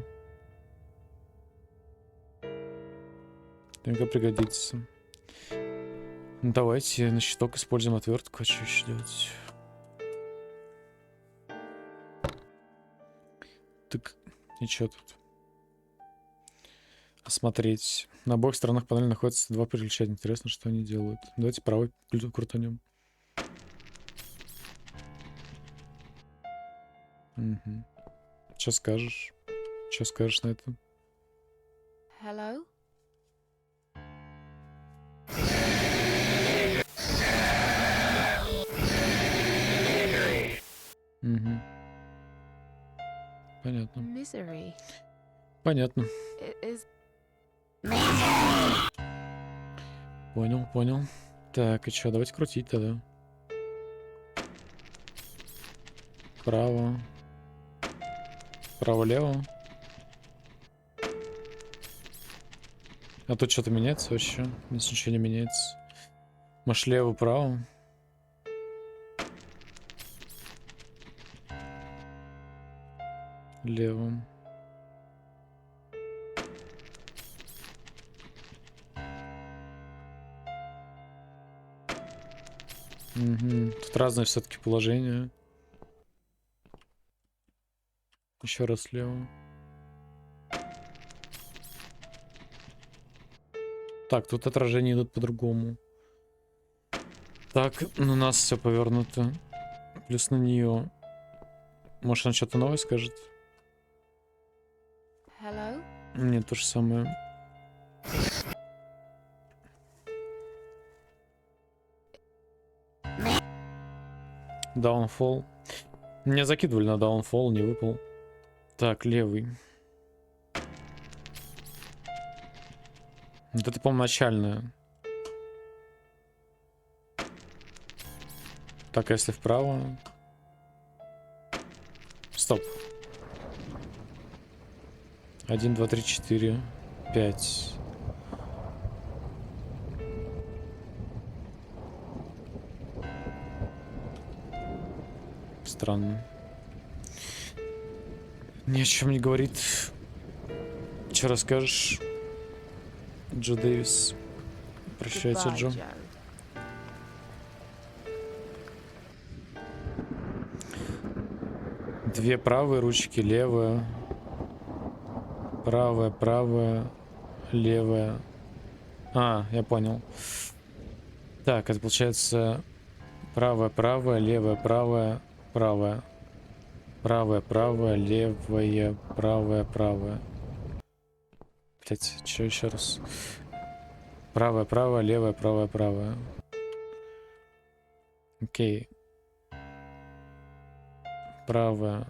Наверняка пригодится. Ну, давайте на щиток используем отвертку. А что еще делать? Так, и что тут? Осмотреть. На обоих сторонах панели находятся два переключателя. Интересно, что они делают. Давайте правой крутанем. Угу. Что скажешь? Что скажешь на это? Hello? Угу. Понятно. Misery. Понятно. Is Понял, понял. Так, и что, давайте крутить тогда. Право. Право-лево. А тут что-то меняется вообще? Здесь ничего не меняется. Может, лево-право? Лево. Угу. Тут разные все-таки положения. Еще раз слева. Так, тут отражения идут по-другому. Так, у нас все повернуто. Плюс на нее. Может, он что-то новое скажет? hello? Нет, то же самое. Downfall. Меня закидывали на Downfall, не выпал. Так, левый. Вот это, по-моему, начальная. Так, а если вправо? Стоп. 1, 2, 3, 4, 5. Странно. Ни о чем не говорит. Че расскажешь, Джо Дэвис? Прощайте, Goodbye, Джо. Joe. Две правые ручки, левая. Правая, правая, левая. А, я понял. Так, это получается правая, правая, левая, правая, правая. Правая, правая, левая, правая, правая. Блять, что еще раз? Правая, правая, левая, правая, правая. Окей. Правая.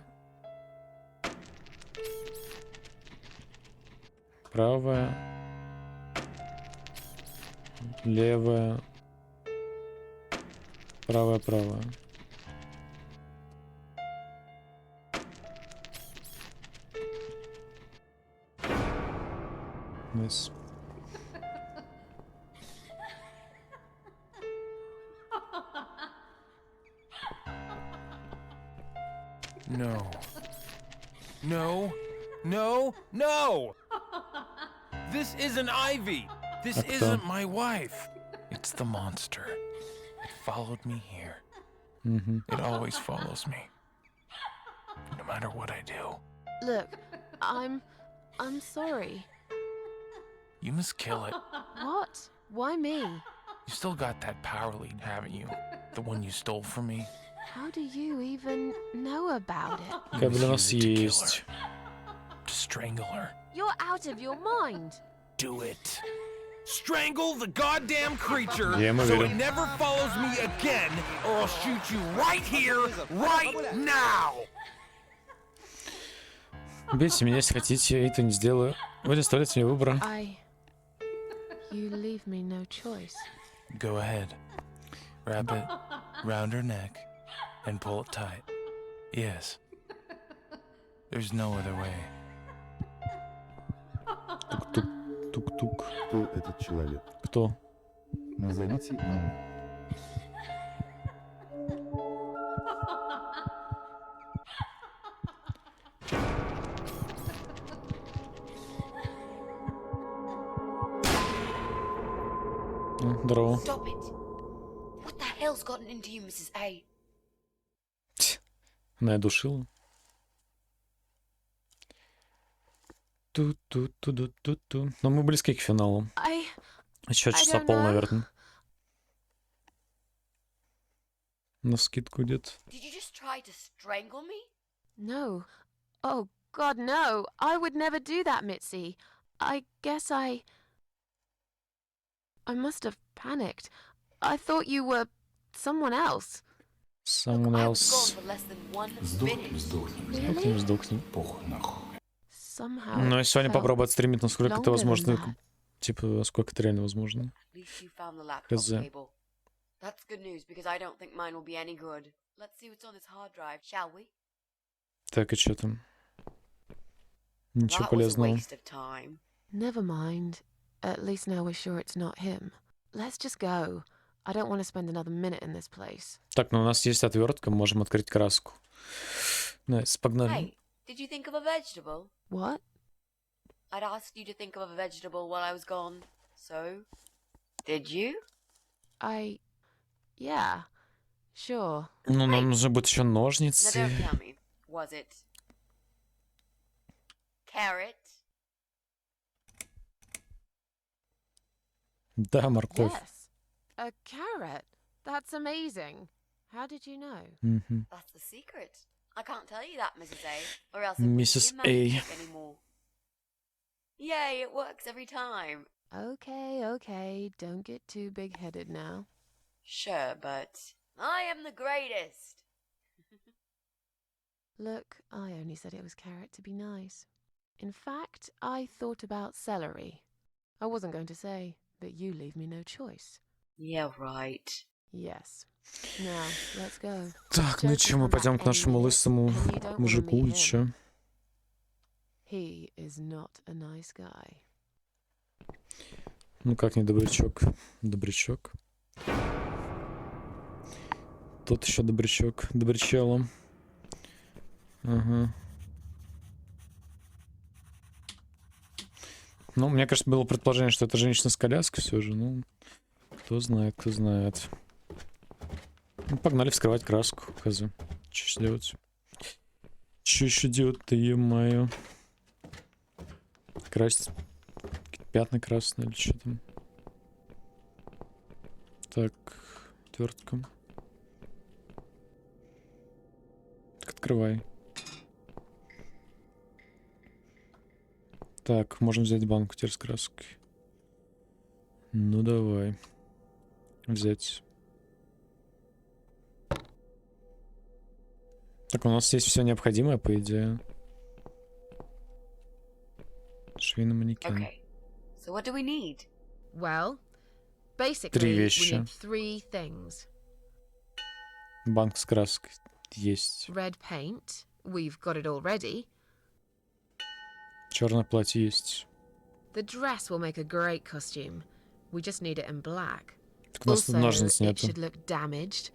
Правая. Левая. Правая, правая. Nice. No. No. No. No! This isn't Ivy! This А кто? isn't my wife! It's the monster. It followed me here. Мгм. It always follows me. No matter what I do. Look, I'm sorry. You must kill it. What? Why me? You still got that power lead, haven't you? The one you stole from me? How do you even know about it? You Как бы у must нас use it to kill есть. her. To strangle her. You're out of your mind. Do it. Strangle the goddamn creature Я ему so верю. it never follows me again, or I'll shoot you right here, right now! Убейте меня, если хотите, я это не сделаю. Вы не оставляете мне выбора. You leave me no choice. Go ahead. Wrap it round her neck and pull it tight. Yes. There's no other way. Тук-тук. Кто этот человек? Кто? Назовите имя. Здорово. Stop it! What the hell's gotten into you, Mrs. A? Она я душила. Ту-ту-ту-ту-ту-ту. Но мы близки к финалу. Еще I часа don't пол, know. наверное. На скидку где-то. Did you just try to strangle me? No. Oh, God, no. I would never do that, Mitzi. I guess I must have panicked. I thought you were someone else. Someone I was else. gone for less than 1 Сдохни, minute. сдохни. Сдохнем, сдохнем. Похуй нахуй. Somehow Ну, я it сегодня felt попробую отстримить, насколько это longer than возможно. that. Типа, сколько это реально возможно. At least you found the laptop Хз. cable. That's good news because I don't think mine will be any good. Let's see what's on this hard drive, shall we? Так, и что там? Ничего That was a полезного. waste of time. Never mind. At least now we're sure it's not him. Let's just go. I don't want to spend another minute in this place. Так, ну у нас есть отвертка, можем открыть краску. Найс, погнали. Hey, did you think of a vegetable? What? I'd asked you to think of a vegetable while I was gone. So, did you? Yeah. Sure. Ну, нам нужно будет еще Now ножницы. don't tell me. Was it carrot? Да, морковь. Yes. A carrot. That's amazing. How did you know? Мгм. That's the secret. I can't tell you that, Mrs. A, or else it wouldn't Mrs. be a magic A. trick anymore. Yay, it works every time. Okay. Don't get too big-headed now. Sure, but I am the greatest. Look, I only said it was carrot to be nice. In fact, I thought about celery. I wasn't going to say, but you leave me no choice. Yeah, right. Yes. Now, let's go. Так, ну чё, мы пойдем к нашему лысому мужику и чё? He is not a nice guy. Ну как не добрячок? Добрячок. Тот еще добрячок. Добрячело. Ага. Ну, мне кажется, было предположение, что это женщина с коляской все же. Ну, кто знает, кто знает. Ну, погнали вскрывать краску. Козы. Что еще делать? Что еще делать-то, е-мое? Красить. Пятна красные или что там? Так, отвертка. Так, открывай. Так, можем взять банку теперь с краской. Ну давай. Взять. Так, у нас здесь все необходимое, по идее. Швейный манекен. Okay. So what do we need? Well, basically, Три we вещи. need 3 things. Банк с краской есть. Red paint. We've got it already. Черное платье есть. The dress will make a great costume. We just need it in black. Так у нас тут Also, ножниц it нету. should look damaged.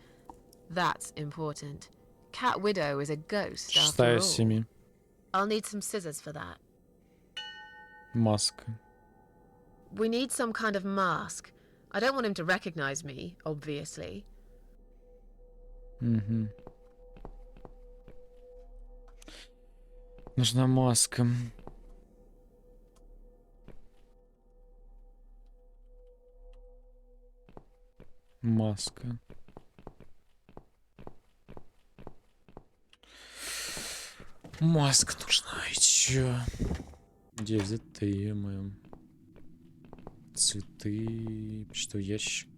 That's important. Cat Widow is a ghost after Шестая all. из 7. I'll need some scissors for that. Маска. We need some kind of mask. I don't want him to recognize me, obviously. Угу. Нужна маска. Маска. Маска нужна. И чё? Где взять-то, е-мое? Цветы. Что, ящик?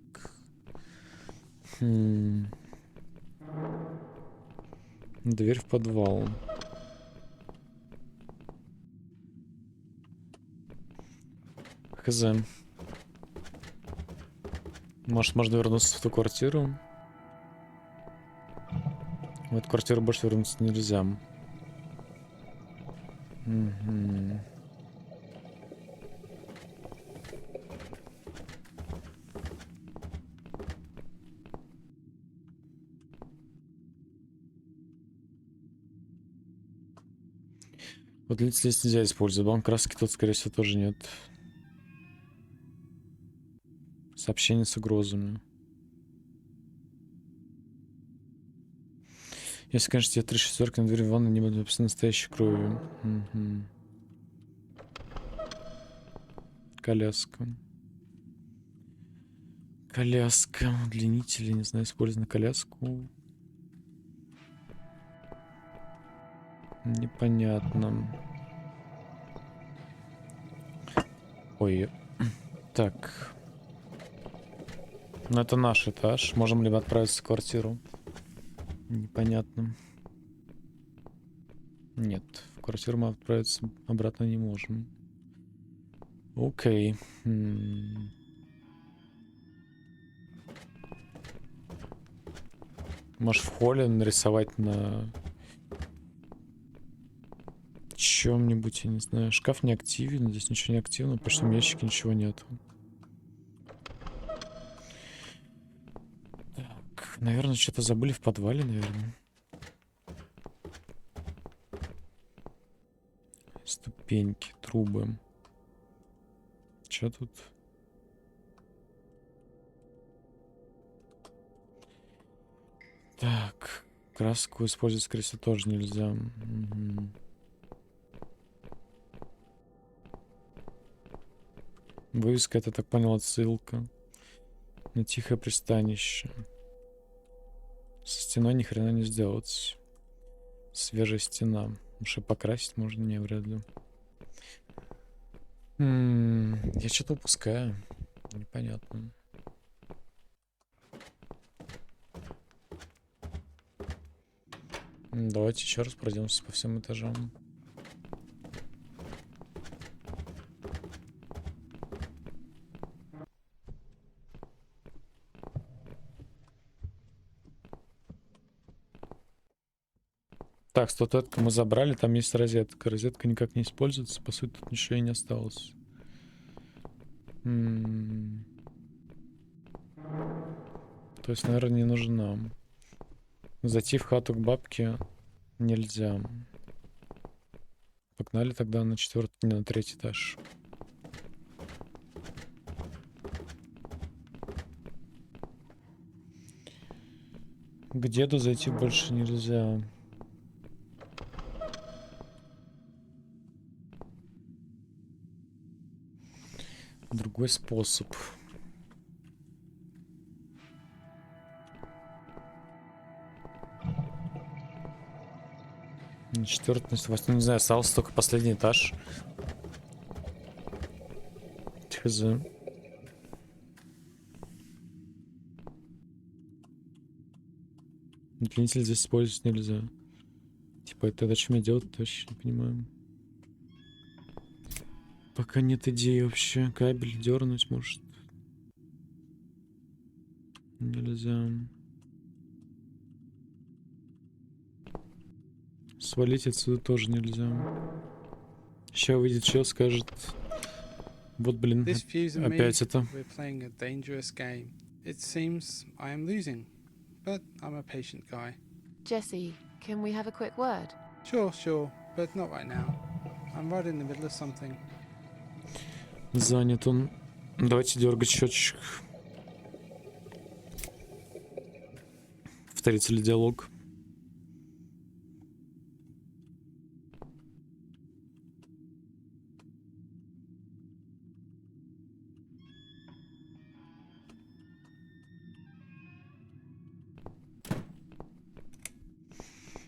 Дверь в подвал. Хз. Может, можно вернуться в ту квартиру? В эту квартиру больше вернуться нельзя. Угу. Вот здесь нельзя использовать. Банк краски тут, скорее всего, тоже нет. Сообщение с угрозами. Если, конечно, тебе 3 шестерки на двери в ванной не будут написаны настоящей кровью. Угу. Коляска. Коляска. Удлинители, не знаю, использовать на коляску. Непонятно. Ой. Так. Ну, это наш этаж. Можем ли мы отправиться в квартиру? Непонятно. Нет, в квартиру мы отправиться обратно не можем. Окей. Может, в холле нарисовать на чем-нибудь, я не знаю. Шкаф не активен, здесь ничего не активно, в почтовом ящике ничего нету. Так, наверное, что-то забыли в подвале, наверное. Ступеньки, трубы. Что тут? Так, краску использовать, скорее всего, тоже нельзя. Угу. Вывеска, это, так понял, отсылка на тихое пристанище. Со стеной ни хрена не сделать. Свежая стена. Уж и покрасить можно, не, вряд ли. Я что-то упускаю. Непонятно. Давайте еще раз пройдемся по всем этажам. Так, статуэтку мы забрали, там есть розетка. Розетка никак не используется, по сути тут ничего и не осталось. То есть, наверное, не нужна. Зайти в хату к бабке нельзя. Погнали тогда на 4-й, не, на 3-й этаж. К деду зайти больше нельзя. Другой способ. На 4-й, на 8-й, не знаю, остался только последний этаж. Хз. Удлинитель здесь использовать нельзя. Типа, это что мне делать, точно не понимаю. Пока нет идеи вообще. Кабель дернуть может. Нельзя. Свалить отсюда тоже нельзя. Сейчас выйдет чел, скажет. Вот, блин, опять это. We're playing a dangerous game. It seems I am losing, but I'm a patient guy. Jesse, can we have a quick word? Sure, but not right now. I'm right in the middle of something. Занят он. Давайте дергать счетчик. Повторитель диалог.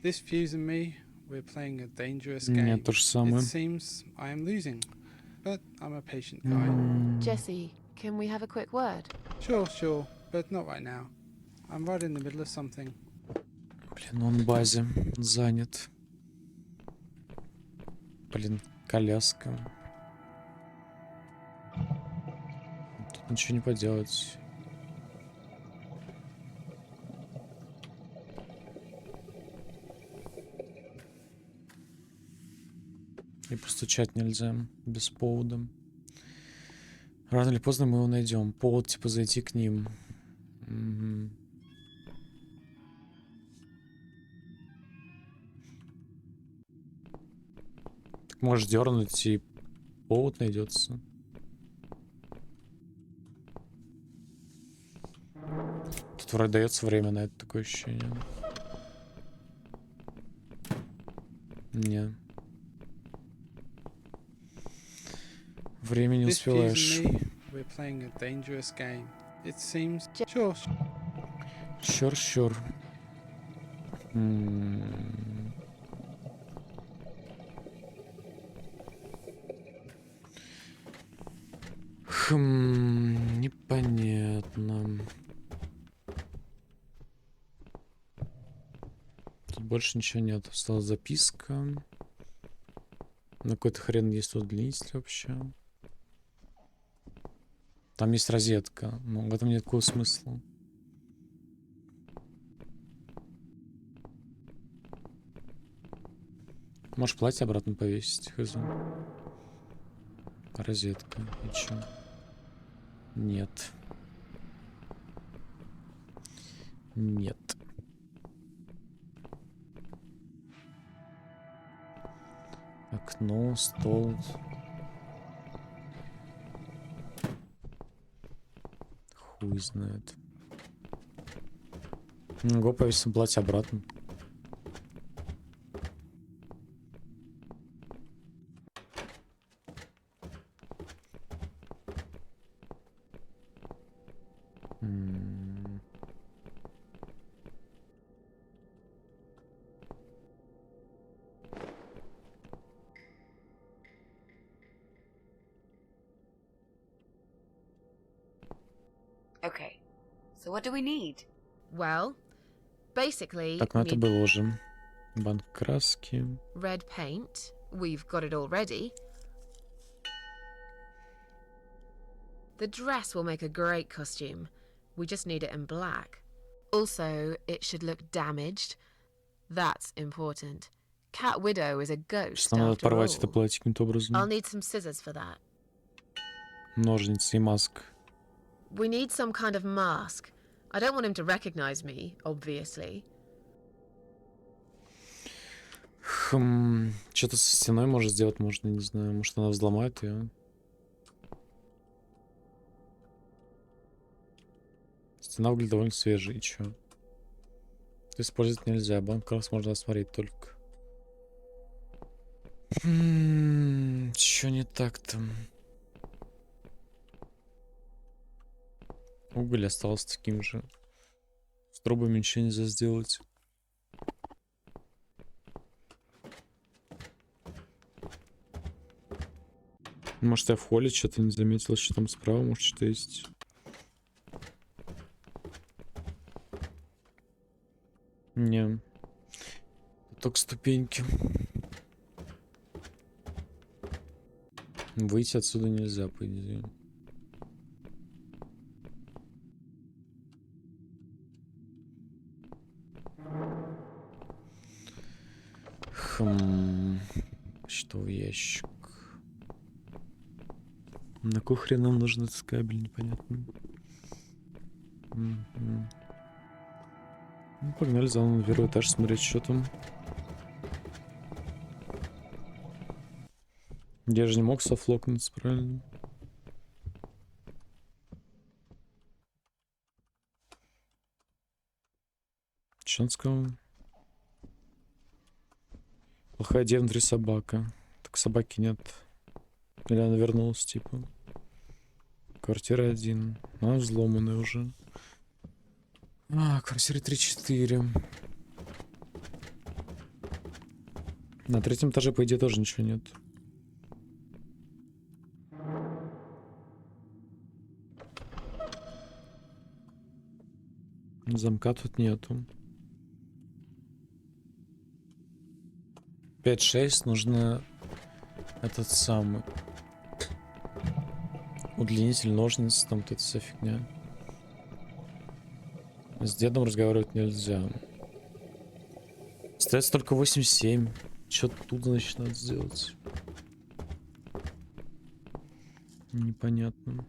This Fuse and me, we're playing a dangerous game. Нет, то же самое. It seems I am losing, but I'm a patient guy. Jesse, can we have a quick word? Sure, but not right now. I'm right in the middle of something. Блин, он в базе занят. Блин, коляска. Тут ничего не поделать. И постучать нельзя без повода. Рано или поздно мы его найдем. Повод, типа, зайти к ним. Угу. Так можешь дернуть, и повод найдется. Тут вроде дается время на это, такое ощущение. Не. Время не успеваешь. Sure. Непонятно. Тут больше ничего нет. Осталась записка. На какой-то хрен есть тут удлинитель вообще. Там есть розетка, но в этом нет никакого смысла. Можешь платье обратно повесить, хз. Розетка, и чё? Нет. Нет. Окно, стол. Хуй знает. Го повесим платье обратно. Okay, so what do we need? Well, basically, Так, ну это было уже. Банк краски. Red paint. We've got it already. The dress will make a great costume. We just need it in black. Also, it should look damaged. That's important. Cat Widow is a ghost Нам надо after порвать это all. платье каким-то I'll образом. need some scissors for that. Ножницы и маска. We need some kind of mask. I don't want him to recognize me, obviously. Что-то со стеной может сделать, можно, не знаю. Может, она взломает ее. Стена выглядит довольно свежей, и чё? Использовать нельзя, банк крас можно осмотреть только. Чё не так-то? Уголь остался таким же. С трубами ничего нельзя сделать. Может, я в холле что-то не заметил, что там справа, может, что-то есть. Не. Только ступеньки. Выйти отсюда нельзя, по идее. Почтовый ящик. На кой хрен нам нужен этот кабель, непонятно. Ну, погнали заново на первый этаж смотреть, что там. Я же не мог софлокнуться, правильно? Че он сказал? Плохая идея внутри собака. Так собаки нет. Или она вернулась, типа. Квартира 1. Она взломанная уже. Квартира 3-4. На третьем этаже, по идее, тоже ничего нет. Замка тут нету. 5-6 нужно этот самый удлинитель ножниц, там вот эта вся фигня. С дедом разговаривать нельзя. Остается только 8-7. Что тут, значит, надо сделать? Непонятно.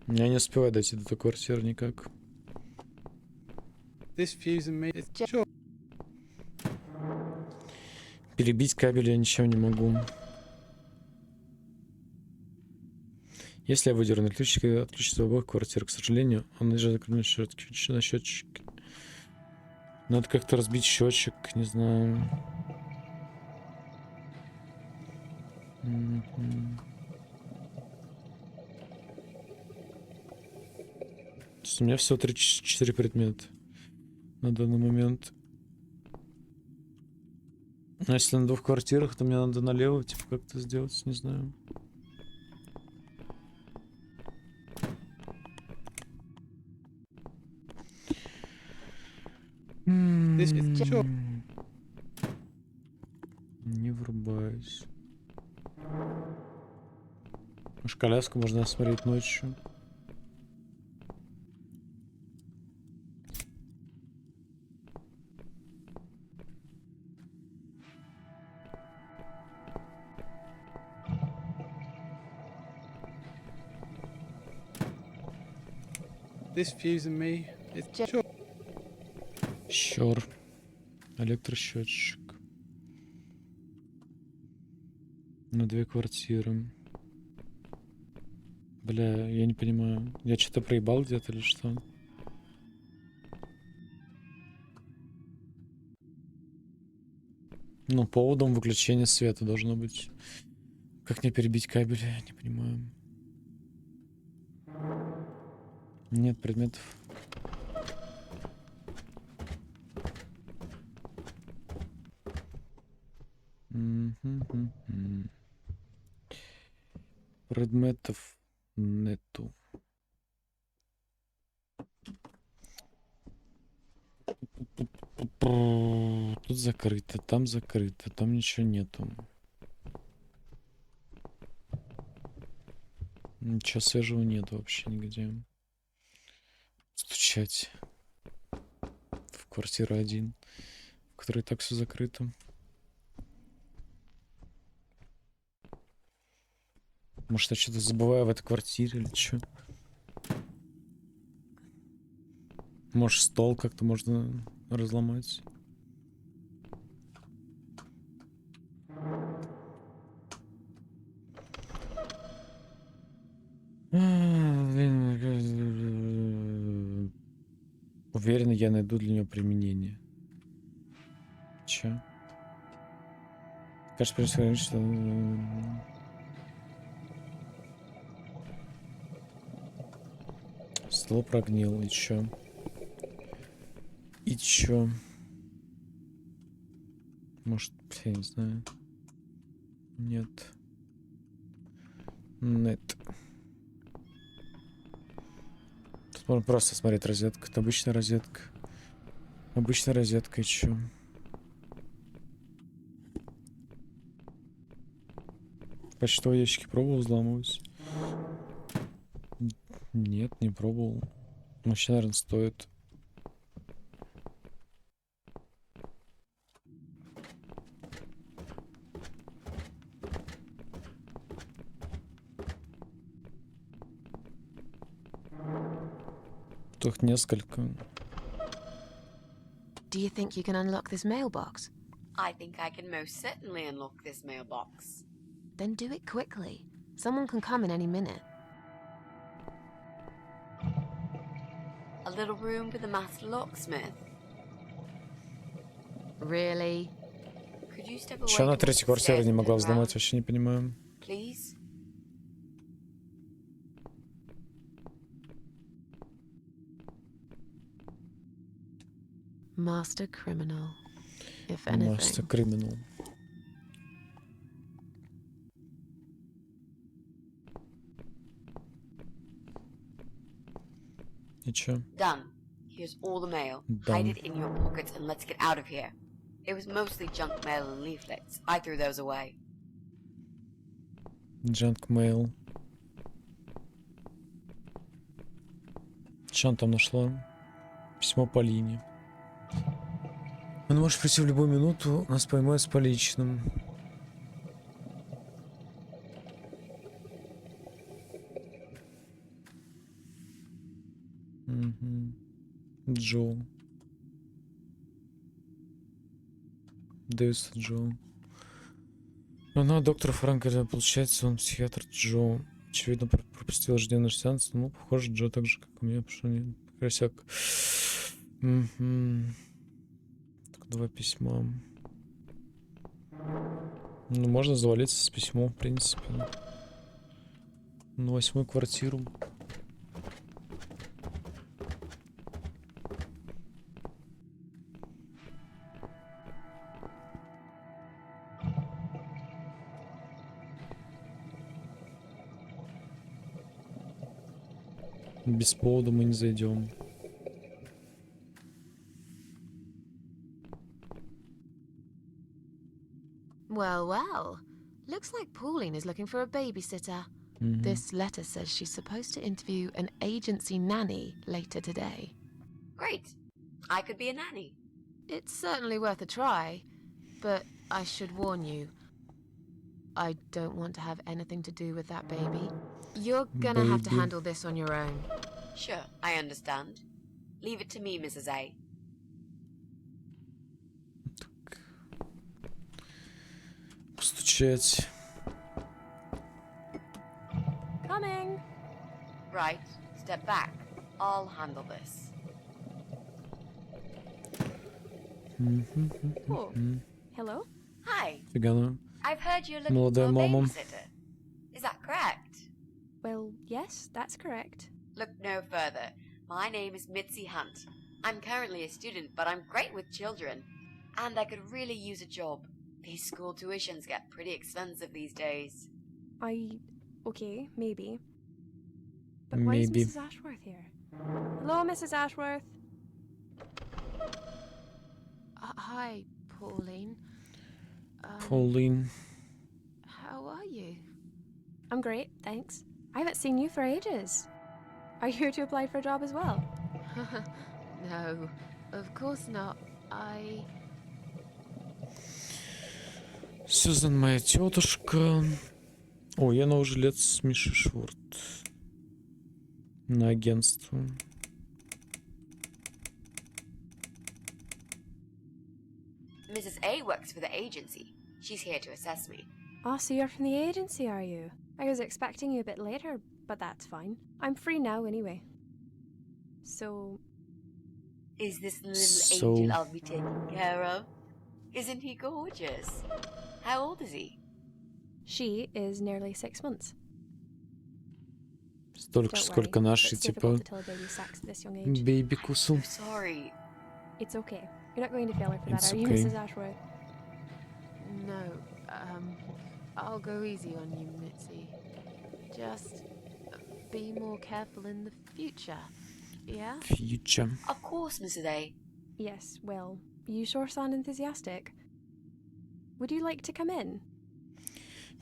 Я не успеваю дойти до той квартиры никак. Перебить кабель я ничем не могу. Если я выдерну электричество и отключится в обоих квартирах, к сожалению, он нажимает на счетчик. Надо как-то разбить счетчик, не знаю. То есть у меня всего 3-4 предмета на данный момент. А если на 2 квартирах, то мне надо налево, типа, как-то сделать, не знаю. Не врубаюсь. Может, коляску можно осмотреть ночью. This fuse and me is sure. Sure. Электросчетчик. На 2 квартиры. Бля, я не понимаю. Я что-то проебал где-то или что? Ну, поводом выключения света должно быть. Как мне перебить кабель? Я не понимаю. Нет предметов. Предметов нету. Тут закрыто, там ничего нету. Ничего свежего нету вообще нигде. Стучать в квартиру 1, в которой так все закрыто. Может, я что-то забываю в этой квартире или что? Может, стол как-то можно разломать? Уверен, я найду для нее применение. Че? Кажется, происходит, что... Стол прогнил, и чё? И чё? Может, я не знаю. Нет. Нет. Тут можно просто смотреть розетку. Это обычная розетка. Обычная розетка, и чё? Почтовые ящики пробовал взламывать? Нет, не пробовал. Вообще, наверное, стоит. Тут несколько. Do you think you can unlock this mailbox? I think I can most certainly unlock this mailbox. Then do it quickly. Someone can come in any minute. A little room for the master locksmith. Really? Could you step away Чё она towards третью the квартиру stairs не and могла turn взломать, around, вообще не понимаю. please? Master criminal, if anything. Master criminal. И чё? Done. Here's all the mail. Hide it in your pockets and let's get out of here. It was mostly junk mail and leaflets. I threw those away. Junk mail. Что он там нашла? Письмо по линии. Он может прийти в любую минуту, нас поймают с поличным. Джо. Дэвис Джо. Она доктор Франк, получается, он психиатр Джо. Очевидно, пропустил ежедневный сеанс. Ну, похоже, Джо так же, как у меня, потому что не красяк. Так, 2 письма. Ну, можно завалиться с письмом, в принципе. На 8-ю квартиру. Без повода мы не зайдем. Well, well. Looks like Pauline is looking for a babysitter. This letter says she's supposed to interview an agency nanny later today. Great. I could be a nanny. It's certainly worth a try, but I should warn you. I don't want to have anything to do with that baby. You're gonna have to handle this on your own. Sure, I understand. Leave it to me, Mrs. A. Постучать. Coming. Right. Step back. I'll handle this. Oh, hello? Hi. Фигана. I've heard you're looking Молодая for a мама. babysitter. Is that correct? Well, yes, that's correct. Look no further. My name is Mitzi Hunt. I'm currently a student, but I'm great with children. And I could really use a job. These school tuitions get pretty expensive these days. I Okay, maybe. But why is Maybe. Mrs. Ashworth here? Hello, Mrs. Ashworth. Hi, Pauline. Pauline. How are you? I'm great, thanks. I haven't seen you for ages. Are you here to apply for a job as well? No, of course not. Сьюзан моя тетушка. О, я новый жилец с Миши Шворт. На агентство. Mrs. A works for the agency. She's here to assess me. Oh, so you're from the agency, are you? I was expecting you a bit later, but that's fine. I'm free now anyway. So... Is this the little angel I'll be taking care of? Isn't he gorgeous? How old is he? She is nearly 6 months. Столько же, сколько наши, типа, бейби кусал. Sorry. It's okay. You're not going to fail her for that, It's are you, okay. Mrs. Ashworth? No, I'll go easy on you, Mitzi. Just be more careful in the future, yeah? Future. Of course, Mrs. A. Yes, well, you sure sound enthusiastic. Would you like to come in?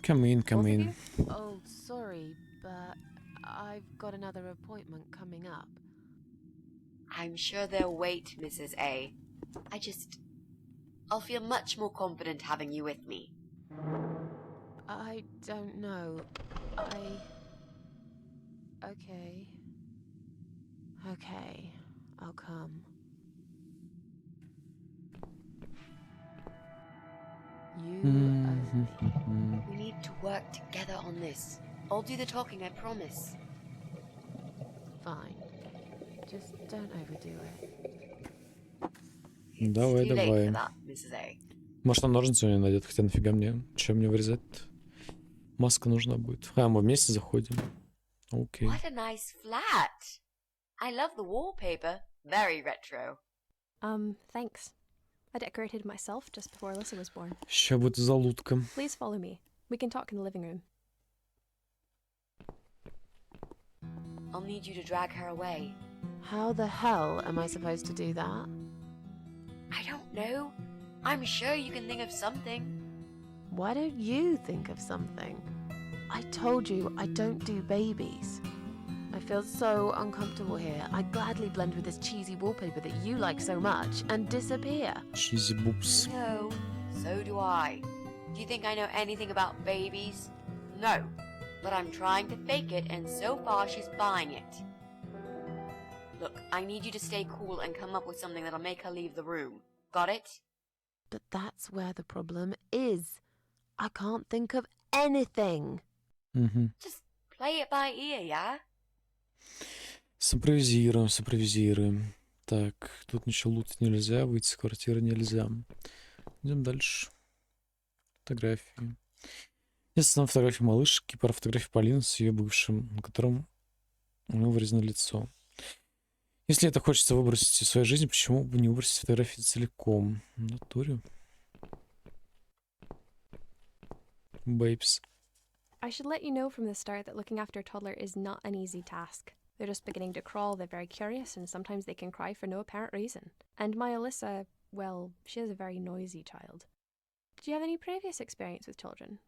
Come in, come Both of in. you? Oh, sorry, but I've got another appointment coming up. I'm sure they'll wait, Mrs. A. I'll feel much more confident having you with me. I don't know. Okay. Okay, I'll come. You We need to work together on this. I'll do the talking, I promise. Fine. Just don't overdo it. Давай, Too late for давай. that, Mrs. A. Может, он ножницы у меня найдет, хотя нафига мне? Чем мне вырезать-то? Маска нужна будет. А, мы вместе заходим. Окей. What a nice flat! I love the wallpaper. Very retro. Thanks. I decorated myself just before Alyssa was born. Ща будет залутка. Please follow me. We can talk in the living room. I'll need you to drag her away. How the hell am I supposed to do that? I don't know. I'm sure you can think of something. Why don't you think of something? I told you I don't do babies. I feel so uncomfortable here. I'd gladly blend with this cheesy wallpaper that you like so much and disappear. Cheesy boobs. No, so do I. Do you think I know anything about babies? No, but I'm trying to fake it, and so far she's buying it. Look, I need you to stay cool and come up with something that'll make her leave the room. Got it? But that's where the problem is. I can't think of anything. Just play it by ear, yeah? Симпровизируем, симпровизируем. Так, тут ничего лутать нельзя, выйти с квартиры нельзя. Идем дальше. Фотографии. Есть одна фотография малышки, пара фотографий Полины с ее бывшим, на котором у него вырезано лицо. Если это хочется выбросить из своей жизни, почему бы не выбросить фотографии целиком? В натуре. Бэйбс. I should let you know from the start that looking after a toddler is not an easy task. They're just beginning to crawl, they're very curious, and sometimes they can cry for no apparent reason. And my Alyssa, well, she is a very noisy child. Did you have any previous experience with children?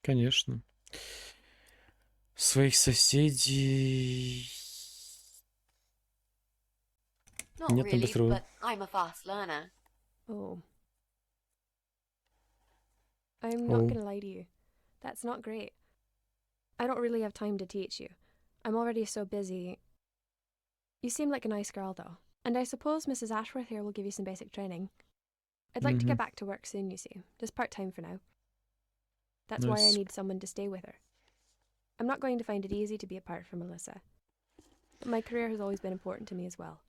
Конечно. Своих соседей... Not Нет, really, быстрого. but I'm a fast learner. Oh. I'm not gonna lie to you. That's not great. I don't really have time to teach you. I'm already so busy. You seem like a nice girl, though. And I suppose Mrs. Ashworth here will give you some basic training. I'd like to get back to work soon, you see. Just part-time for now. That's why I need someone to stay with her. I'm not going to find it easy to be apart from Alyssa. But my career has always been important to me as well.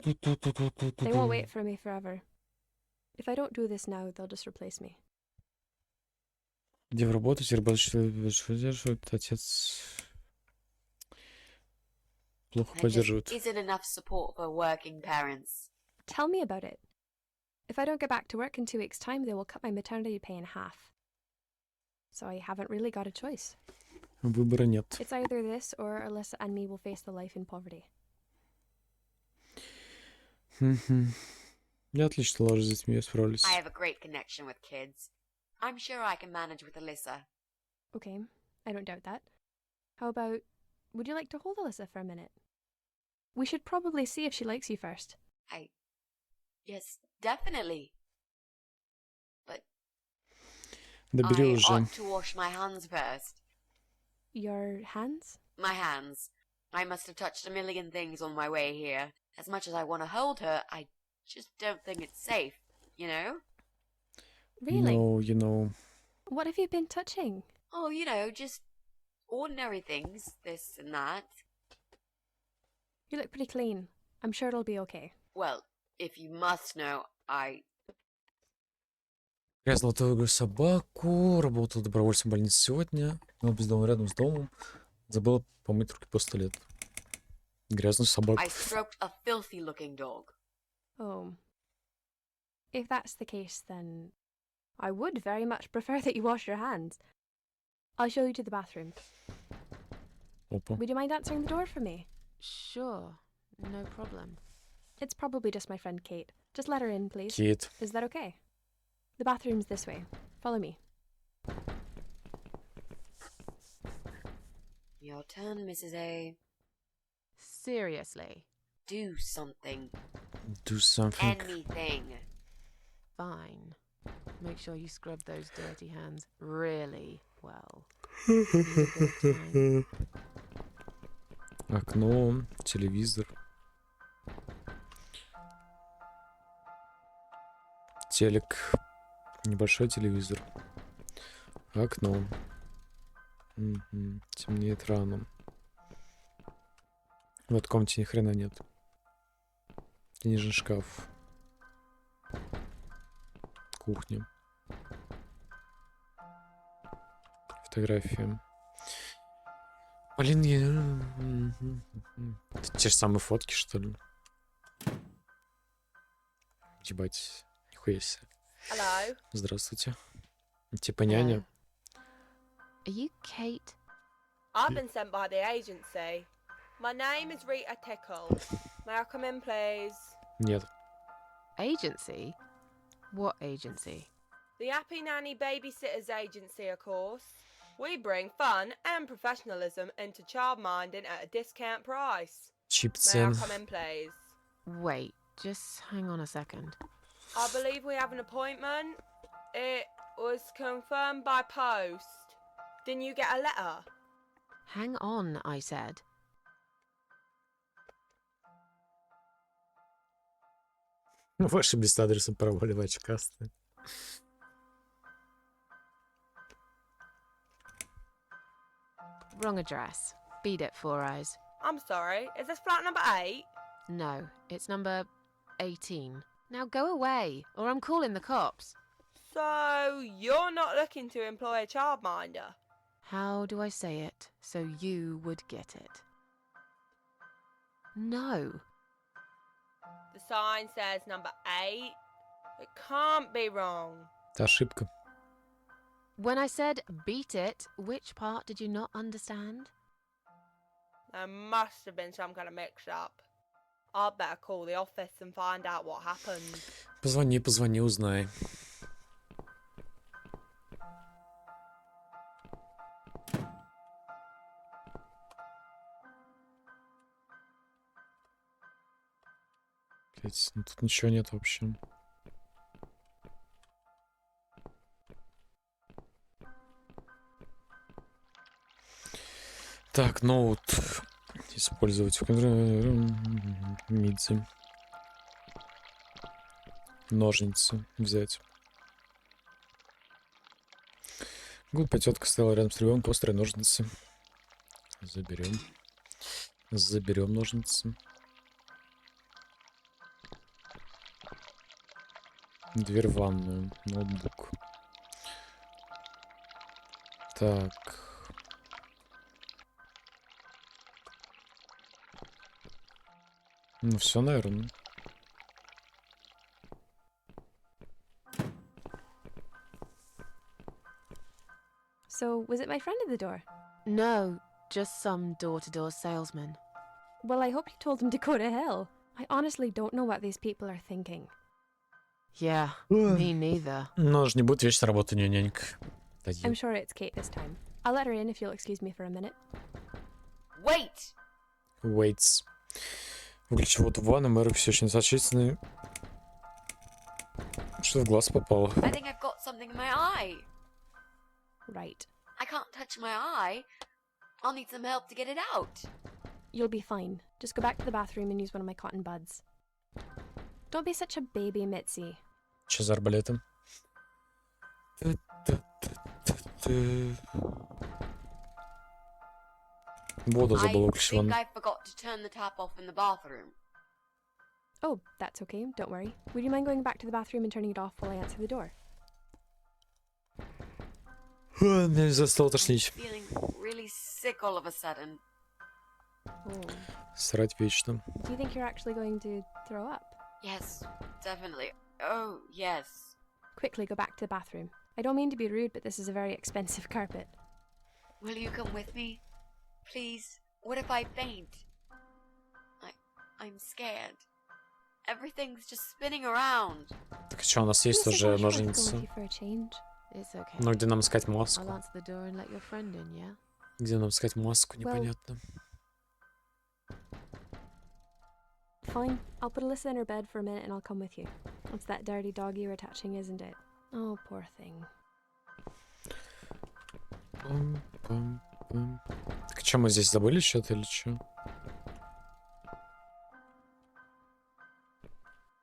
They won't wait for me forever. If I don't do this now, they'll just replace me. Где вы работаете? Работаете, поддерживает. Отец плохо There just поддерживает. isn't enough support for working parents. Tell me about it. If I don't get back to work in 2 weeks' time, they will cut my maternity pay in half. So I haven't really got a choice. Выбора нет. It's either this or Alyssa and me will face the life in poverty. Я отлично ложу с детьми, я справлюсь. I have a great connection with kids. I'm sure I can manage with Alyssa. Okay, I don't doubt that. How about, would you like to hold Alyssa for a minute? We should probably see if she likes you first. Yes, definitely. But Добери I уже. ought to wash my hands first. Your hands? My hands. I must have touched a million things on my way here. As much as I want to hold her, I just don't think it's safe, you know? Really? You know. What have you been touching? Oh, you know, just ordinary things, this and that. You look pretty clean. I'm sure it'll be okay. Well, if you must know, I... Я золотую собаку, работал добровольцем в больнице сегодня, но без дома рядом с домом. Забыла помыть руки после туалета. Грязную собаку. I stroked a filthy-looking dog. Oh. If that's the case, then I would very much prefer that you wash your hands. I'll show you to the bathroom. Опа. Would you mind answering the door for me? Sure, no problem. It's probably just my friend Kate. Just let her in, please. Kate. Is that okay? The bathroom's this way. Follow me. Your turn, Mrs. A. Seriously. Do something. Do something. Anything. Fine. Make sure you scrub those dirty hands really well. Окно, телевизор. Телек. Небольшой телевизор. Окно. Темнеет рано. В этой комнате ни хрена нет. Книжный шкаф. Кухня. Фотография. Блин, это те же самые фотки, что ли? Ебать, нихуя себе. Hello. Здравствуйте. Типа няня. Are you Kate? I've been sent by the agency. My name is Rita Tickle. May I come in, please? Нет. Agency? What agency? The Happy Nanny Babysitters Agency, of course. We bring fun and professionalism into childminding at a discount price. Cheap May I цен. come in, please? Wait, just hang on a second. I believe we have an appointment. It was confirmed by post. Didn't you get a letter? Hang on, I said. Ваши без адреса пароли в очкасты. Wrong address. Beat it, Four Eyes. I'm sorry, is this flat number 8? No, it's number 18. Now go away, or I'm calling the cops. So, you're not looking to employ a childminder? How do I say it so you would get it? No. The sign says number 8. It can't be wrong. Это ошибка. When I said beat it, which part did you not understand? There must have been some kind of mix-up. I'd better call the office and find out what happened. Позвони, узнай. Блять, ну тут ничего нет вообще. Так, ноут. Использовать мидзи. Ножницы взять. Глупая тетка стояла рядом с ребенком, острые ножницы. Заберем. Заберем ножницы. Дверь в ванную. Ноутбук. Так. Ну все, наверное. So, was it my friend at the door? No, just some door-to-door salesman. Well, I hope you told him to go to hell. I honestly don't know what these people are thinking. Yeah, me neither. Ну, же не будет вечно работать у нее нянька. I'm sure it's Kate this time. I'll let her in if you'll excuse me for a minute. Wait! Waits. Выключив воду в ванной, Мэрик все очень сочувственный. Что в глаз попало? I think I've got something in my eye. Right. I can't touch my eye. I'll need some help to get it out. You'll be fine. Just go back to the bathroom and use one of my cotton buds. Don't be such a baby, Mitzi. Че за арбалетом? Воду забыл выключить I think ванну. I forgot to turn the tap off in the bathroom. Oh, that's okay. Don't worry. Would you mind going back to the bathroom and turning it off while I answer the door? Меня застало тошнить. Feeling really sick all of a sudden. Oh. Срать вечно. Do you think you're actually going to throw up? Yes, definitely. Oh, yes. Quickly go back to the bathroom. I don't mean to be rude, but this is a very expensive carpet. Will you come with me? Please? What if I faint? I'm scared. Everything's just spinning around. Так что, у нас есть уже ножницы? It's okay. Но где нам искать маску? I'll answer the door and let your friend in, yeah? Где нам искать маску? Непонятно. Fine. I'll put Alyssa in her bed for a minute and I'll come with you. It's that dirty dog you're attaching, isn't it? Oh, poor thing. Так что, мы здесь забыли что-то или что?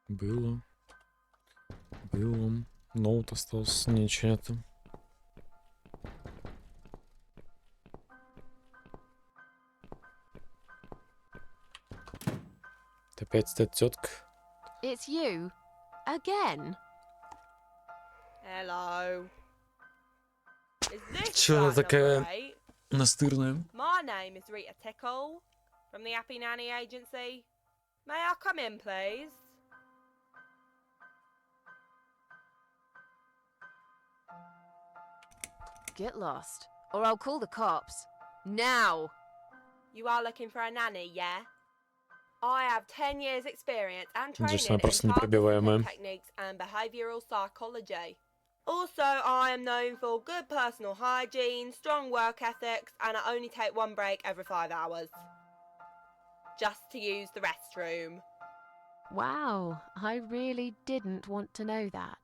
Было. Ноут остался. Ничего нету. Это опять эта тетка. It's you? Again? Hello. Is this Чё она flat такая number 8? настырная? My name is Rita Tickle from the Happy Nanny Agency. May I come in, please? Get lost, or I'll call the cops. Now! You are looking for a nanny, yeah? I have 10 years experience and training Надеюсь, она in просто child непробиваемая. discipline techniques and behavioural psychology. Also, I am known for good personal hygiene, strong work ethics, and I only take one break every 5 hours. Just to use the restroom. Wow, I really didn't want to know that.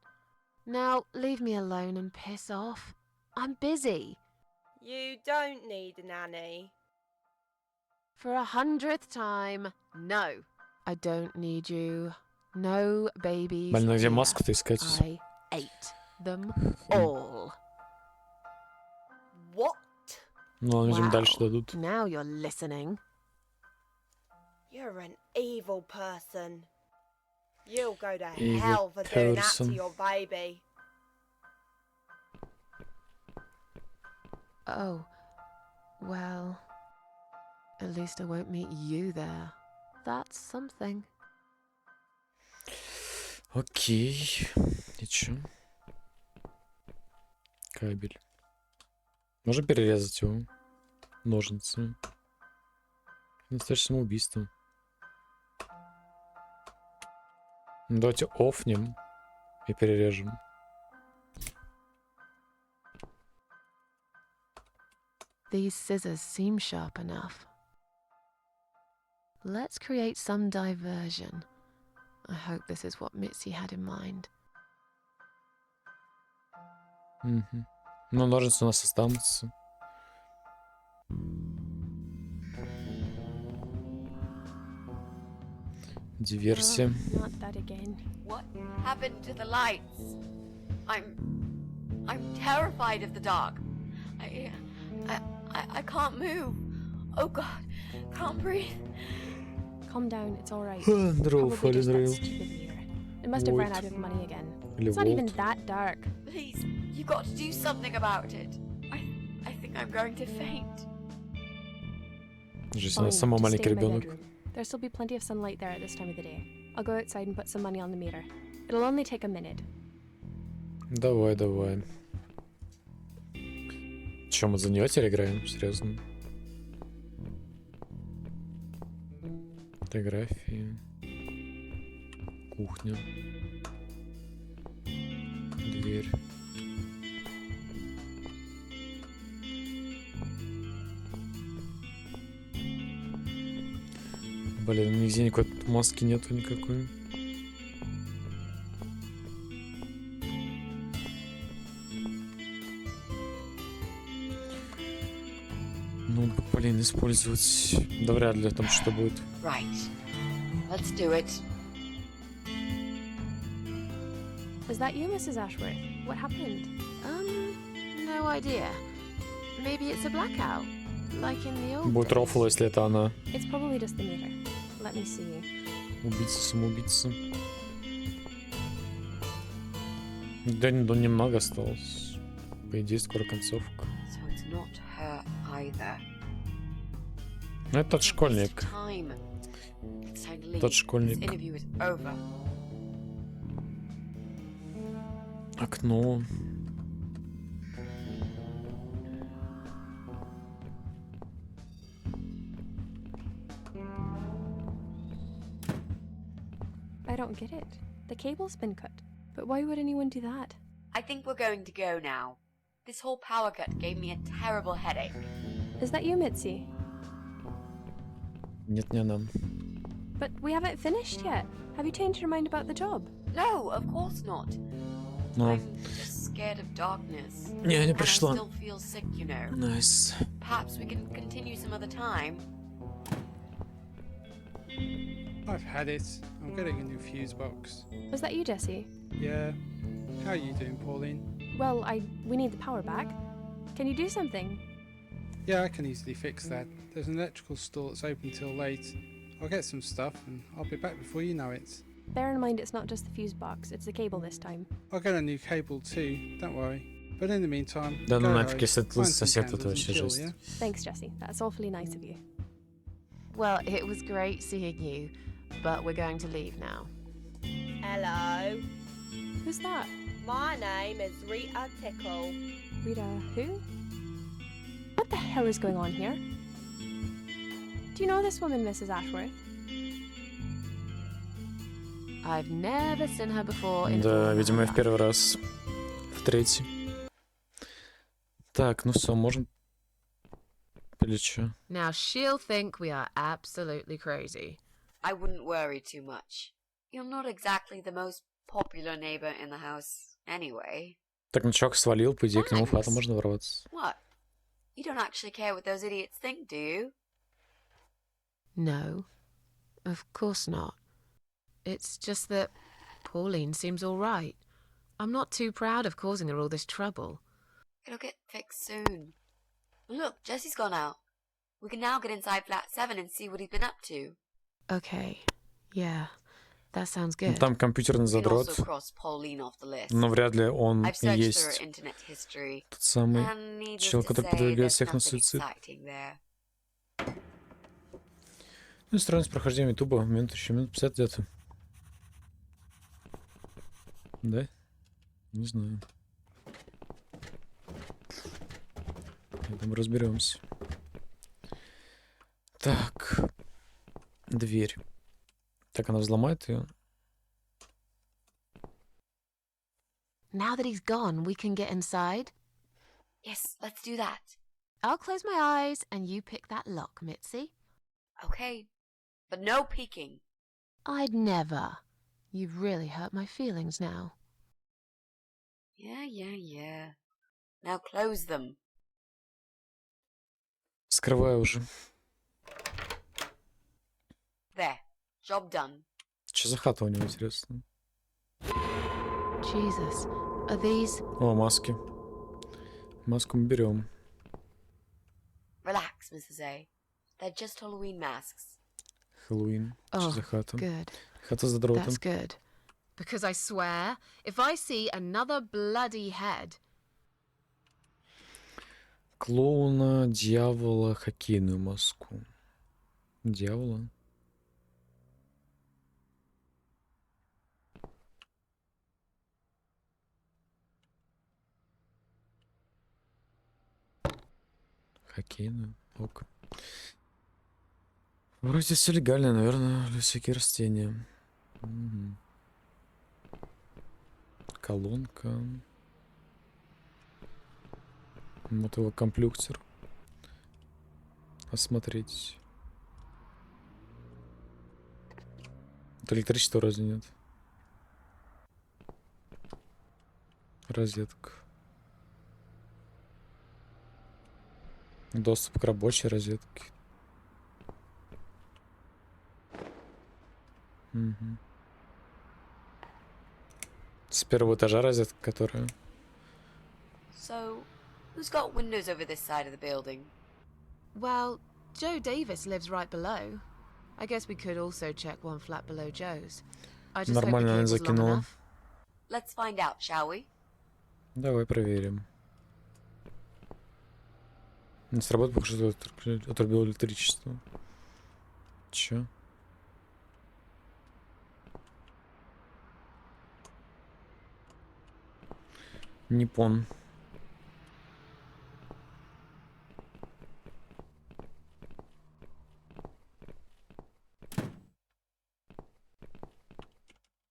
Now, leave me alone and piss off. I'm busy. You don't need a nanny. For 100th time, no. I don't need you. No babies. Больно, где here. маску-то искать? I ate them all. What? Ну, видимо, Wow, дальше дадут. now you're listening. You're an evil person. You'll go to Evil hell for doing that person. to your baby. Oh, well, at least I won't meet you there. That's something. Окей. И чё? Кабель. Можно перерезать его ножницами. Настоящее самоубийство. Ну, давайте офнем и перережем. These scissors seem sharp enough. Let's create some diversion. I hope this is what Mitzi had in mind. Угу. Ну, ножницы у нас останутся. Диверсия. Not that again. What happened to the lights? I'm terrified of the dark. I can't move. Oh God, can't breathe. Calm down, it's alright. Дров, Probably just that дров. stupid mirror. It must have ran Wait. out of money again. Или It's not even вот. that dark. Please, you've got to do something about it. I think I'm going to faint. Жизнь, она Fine, сама just маленький stay in my ребенок. bedroom. There'll still be plenty of sunlight there at this time of the day. I'll go outside and put some money on the meter. It'll only take a minute. Давай, давай. Че, мы за нее теперь играем? Серьезно? Фотографии. Кухня. Дверь. Блин, нигде никакой маски нету никакой. Ноутбук, блин, использовать. Да вряд ли там что будет. Right. Let's do it. Is that you, Mrs. Ashworth? What happened? No idea. Maybe it's a blackout, like in the old Будет days. рофл, если это она. It's probably just the meter. Let me see. Убийца, самоубийца. Да, ну, немного осталось. По идее, скоро концовка. So it's not her either. Ну, это тот школьник. Time. It's time to leave. Тот This школьник. interview is over. Окно. I don't get it. The cable's been cut. But why would anyone do that? I think we're going to go now. This whole power cut gave me a terrible headache. Is that you, Mitzi? Нет, не она. But we haven't finished yet. Have you changed your mind about the job? No, of course not. Ну, I'm just scared of darkness. не, не And I пришла. still feel sick, you know. Nice. Perhaps we can continue some other time. I've had it. I'm getting a new fuse box. Was that you, Jesse? Yeah. How are you doing, Pauline? Well, we need the power back. Can you do something? Yeah, I can easily fix that. There's an electrical store that's open till late. I'll get some stuff and I'll be back before you know it. Bear in mind it's not just the fuse box, it's the cable this time. I'll get a new cable too, don't worry. But in the meantime, Да ну go нафиг, home, если это find лысый some сосед, candles это and вообще chill, жесть. yeah? Thanks, Jesse. That's awfully nice of you. Well, it was great seeing you, but we're going to leave now. Hello. Who's that? My name is Rita Tickle. Rita who? What the hell is going on here? Do you know this woman, Mrs. Ashworth? I've never seen her before in Да, all видимо, my я в первый раз. В третий. Так, ну все, можем... Или чё? Now she'll think we are absolutely crazy. I wouldn't worry too much. You're not exactly the most popular neighbor in the house anyway. Так, ну чувак свалил, по идее, к нему в хату можно ворваться. What? You don't actually care what those idiots think, do you? No, of course not. It's just that Pauline seems all right. I'm not too proud of causing her all this trouble. It'll get fixed soon. Look, Jesse's gone out. We can now get inside flat 7 and see what he's been up to. Okay, yeah, that sounds Ну, good. там компьютерный We can задрот. also cross Pauline off the list. Но вряд ли он I've и searched through есть her internet history. тот самый And needless чел, to который say, подвигает there's всех на nothing суицид. exciting there. Ну, странность прохождения ютуба. Еще минут 50 где-то. Да? Не знаю. Я там разберемся. Так. Дверь. Так, она взломает ее. Now that he's gone, we can get inside. Yes, let's do that. I'll close my eyes and you pick that lock, Mitzi. Okay, but no peeking. I'd never. You've really hurt my feelings now. Yeah. Now close them. Скрываю уже. There. Job done. Что за хата у него, интересно? Jesus, are these... О, маски. Маску мы берем. Relax, Mrs. A. They're just Halloween masks. Хэллоуин. Что Oh, за хата? good. Хата за дротом. That's good. Because I swear, if I see another bloody head... Клоуна, дьявола, хоккейную маску. Дьявола? Хоккейную. Ок. Вроде все легально, наверное, для всякие растения. Мгм. Колонка. Вот его комплюктер. Осмотреть. Вот электричества разве нет? Розетка. Доступ к рабочей розетке. Мгм. С первого этажа розетка, которая... So, who's got windows over this side of the building? Well, Joe Davis lives right below. I guess we could also check one flat below Joe's. I just hope the Нормально она cable's long закинула. enough. Let's find out, shall we? Давай проверим. Не сработало, потому что отрубил электричество. Чё? Не пон.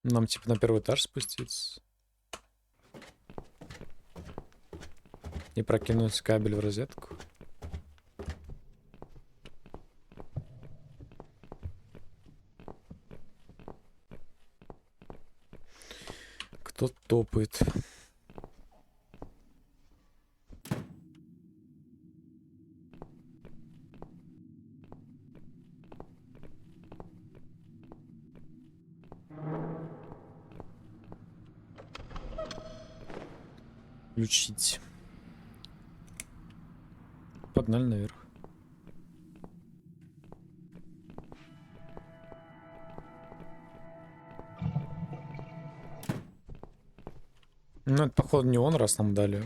Нам типа на первый этаж спуститься. И прокинуть кабель в розетку. Кто топает? Включить. Погнали наверх. Ну, это, походу, не он, раз нам дали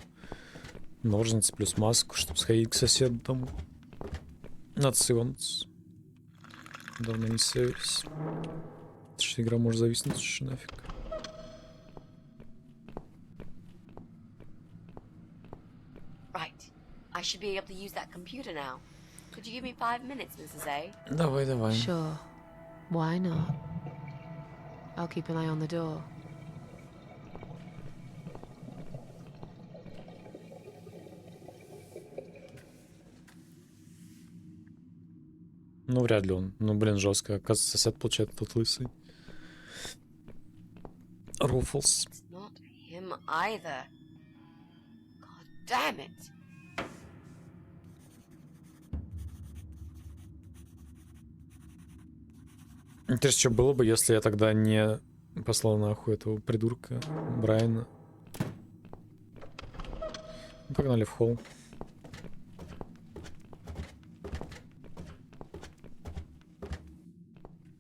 ножницы плюс маску, чтобы сходить к соседу тому. Надо сейвануться. Давно не сейвились. Что игра может зависнуть, что нафиг. Right. I should be able to use that computer now. Could you give me 5 minutes, Mrs. A? Давай, давай. Sure. Why not? I'll keep an eye on the door. Ну, вряд ли он. Ну, блин, жестко. Оказывается, сосед, получается, тут лысый. Руфлс. It's not him either. God damn it. Интересно, что было бы, если я тогда не послал нахуй этого придурка Брайана. Погнали в холл.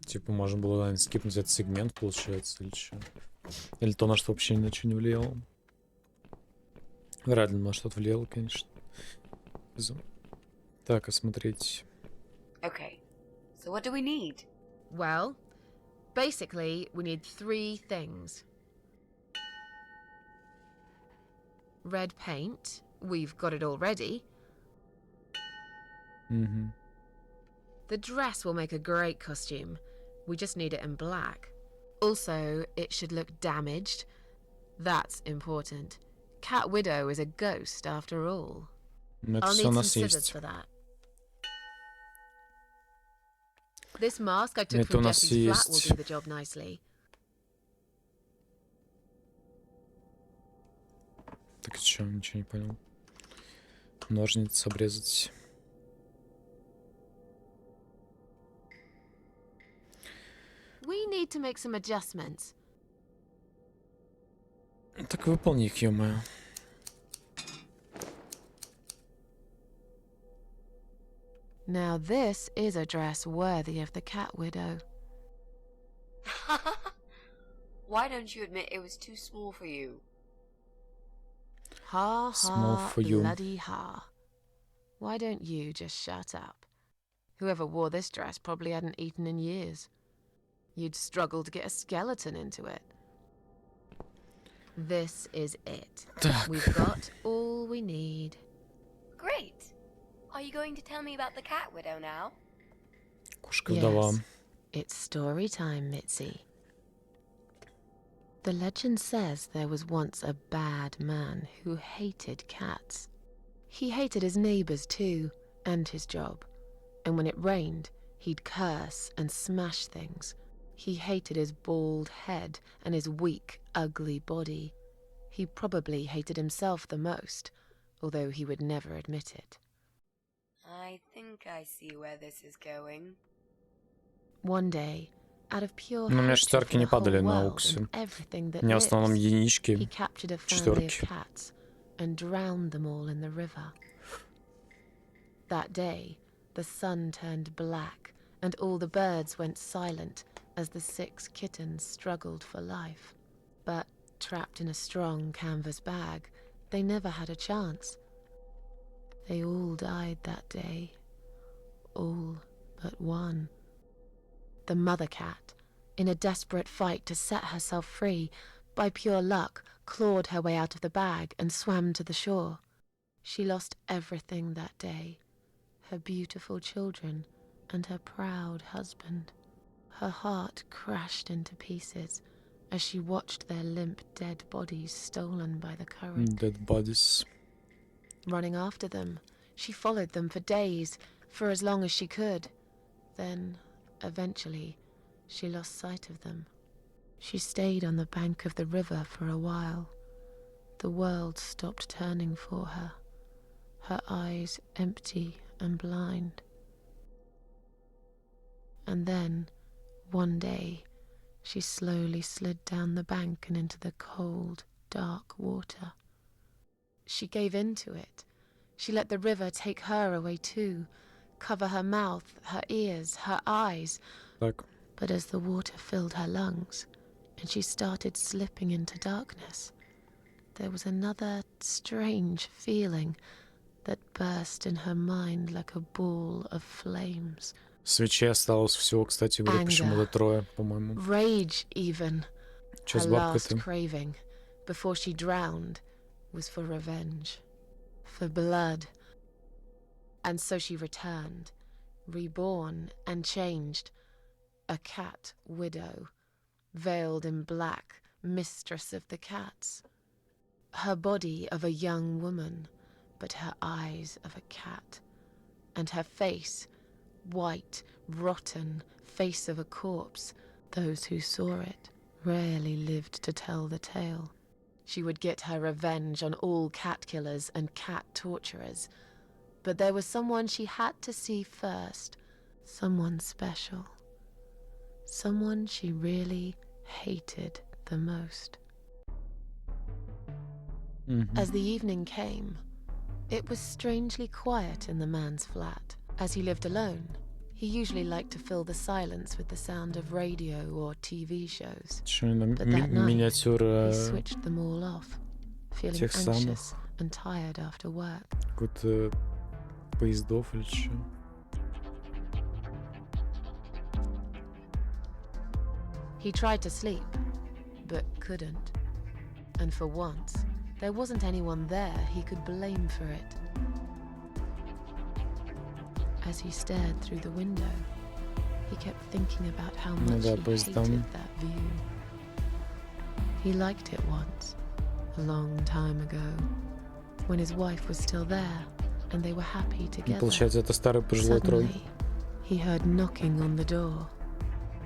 Типа, можно было, наверное, скипнуть этот сегмент, получается, или что? Или то, на что вообще ни на что не влияло. Вряд ли на что-то влияло, конечно. Так, осмотреть. Okay. So what do we need? Well, basically, we need 3 things. Red paint. We've got it already. Mm-hmm. The dress will make a great costume. We just need it in black. Also, it should look damaged. That's important. Cat Widow is a ghost after all. I'll need some scissors for that. This mask I took from Jesse's flat will do the job nicely. Так что, ничего не понял. Ножницы обрезать. We need to make some adjustments. Так выполни их, ё-моё. Now this is a dress worthy of the Cat Widow. Why don't you admit it was too small for you? Ha Small ha for you. bloody ha. Why don't you just shut up? Whoever wore this dress probably hadn't eaten in years. You'd struggle to get a skeleton into it. This is it. Так. We've got all we need. Great. Are you going to tell me about the cat widow now? Кошка-вдова. Yes, it's story time, Mitzi. The legend says there was once a bad man who hated cats. He hated his neighbors too, and his job. And when it rained, he'd curse and smash things. He hated his bald head and his weak, ugly body. He probably hated himself the most, although he would never admit it. I think I see where this is going. One day, out of pure Ну, у меня hatred шестерки for не the whole падали на world ауксе. and everything that У меня в основном lives, he единички, captured a family of четверки. cats and drowned them all in the river. That day, the sun turned black and all the birds went silent as the 6 kittens struggled for life. But trapped in a strong canvas bag, they never had a chance. They all died that day. All but one. The mother cat, in a desperate fight to set herself free, by pure luck, clawed her way out of the bag and swam to the shore. She lost everything that day, her beautiful children and her proud husband. Her heart crashed into pieces as she watched their limp, dead bodies stolen by the current. Dead bodies. Running after them, she followed them for days, for as long as she could. Then, eventually, she lost sight of them. She stayed on the bank of the river for a while. The world stopped turning for her, her eyes empty and blind. And then, one day, she slowly slid down the bank and into the cold, dark water. She gave in to it. She let the river take her away too, cover her mouth, her ears, her eyes. Так. But as the water filled her lungs and she started slipping into darkness, there was another strange feeling that burst in her mind like a ball of flames. Свечей осталось всего, кстати говоря, почему-то 3, по-моему. Rage even. Чё Her с бабкой last ты? craving, before she drowned, was for revenge, for blood. And so she returned, reborn and changed, a cat widow, veiled in black, mistress of the cats. Her body of a young woman, but her eyes of a cat, and her face, white, rotten, face of a corpse. Those who saw it rarely lived to tell the tale. She would get her revenge on all cat killers and cat torturers. But there was someone she had to see first, someone special, someone she really hated the most. As the evening came, it was strangely quiet in the man's flat. As he lived alone, he usually liked to fill the silence with the sound of radio or TV shows. But that night, he switched them all off, feeling тех самых. anxious and tired after work. Какой-то поездов или чё. He tried to sleep, but couldn't. And for once, there wasn't anyone there he could blame for it. As he stared through the window, he kept thinking about how much he hated that view. He liked it once, a long time ago, when his wife was still there and they were happy together. Получается, это старый пожилой тролль. Suddenly, he heard knocking on the door.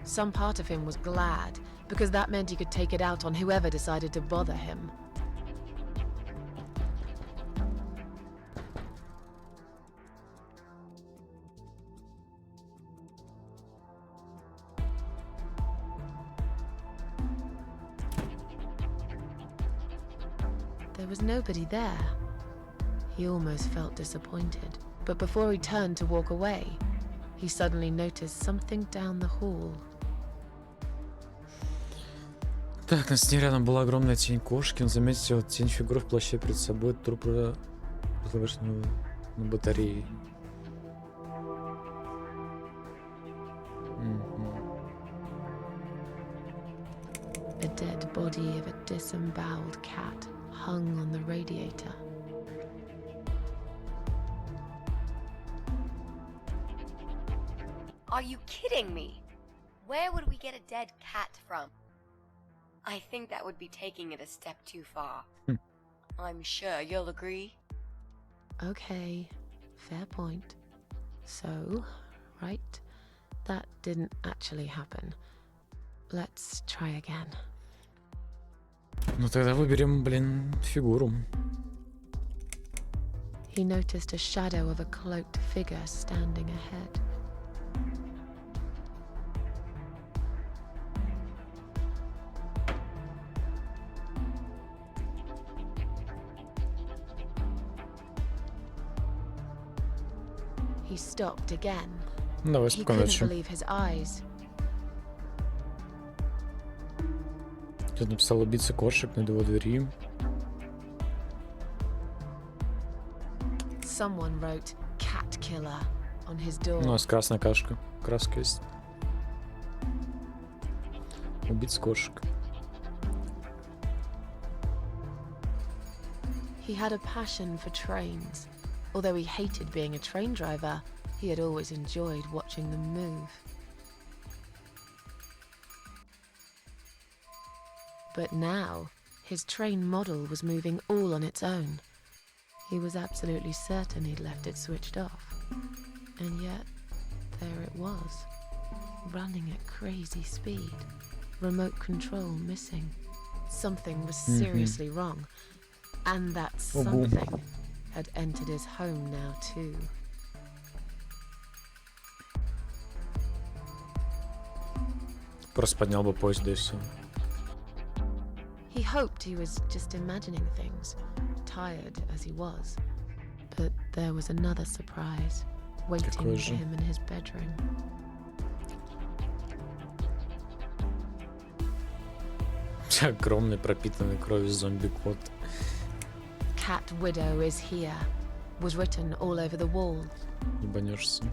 Some part of him was glad, because that meant he could take it out on whoever decided to bother him. There was nobody there. He almost felt disappointed, but before he turned to walk away, he suddenly noticed something down the hall. Так, на стене рядом была огромная тень кошки. Он заметил тень фигуры в плаще перед собой, труп разложенного на батарее. A dead body of a disemboweled cat hung on the radiator. Are you kidding me? Where would we get a dead cat from? I think that would be taking it a step too far. I'm sure you'll agree. Okay, fair point. So, right, that didn't actually happen. Let's try again. Ну тогда выберем, блин, фигуру. He noticed a shadow of a cloaked figure standing ahead. He stopped again. Давай, He спокойной couldn't ночи. believe his eyes. Тут написал убийца кошек над его двери. Someone wrote "cat killer" on his door. У нас красная краска есть. Убийца кошек. He had a passion for trains. Although he hated being a train driver, he had always enjoyed watching them move. But now, his train model was moving all on its own. He was absolutely certain he'd left it switched off. And yet, there it was, running at crazy speed. Remote control missing. Something was seriously wrong. And that something had entered his home now too. Просто поднял бы поезд, да и все. He hoped he was just imagining things, tired as he was. But there was another surprise waiting for him in his bedroom. Огромный пропитанный кровью зомби-кот. Cat Widow is here, was written all over the wall. Ебанешься.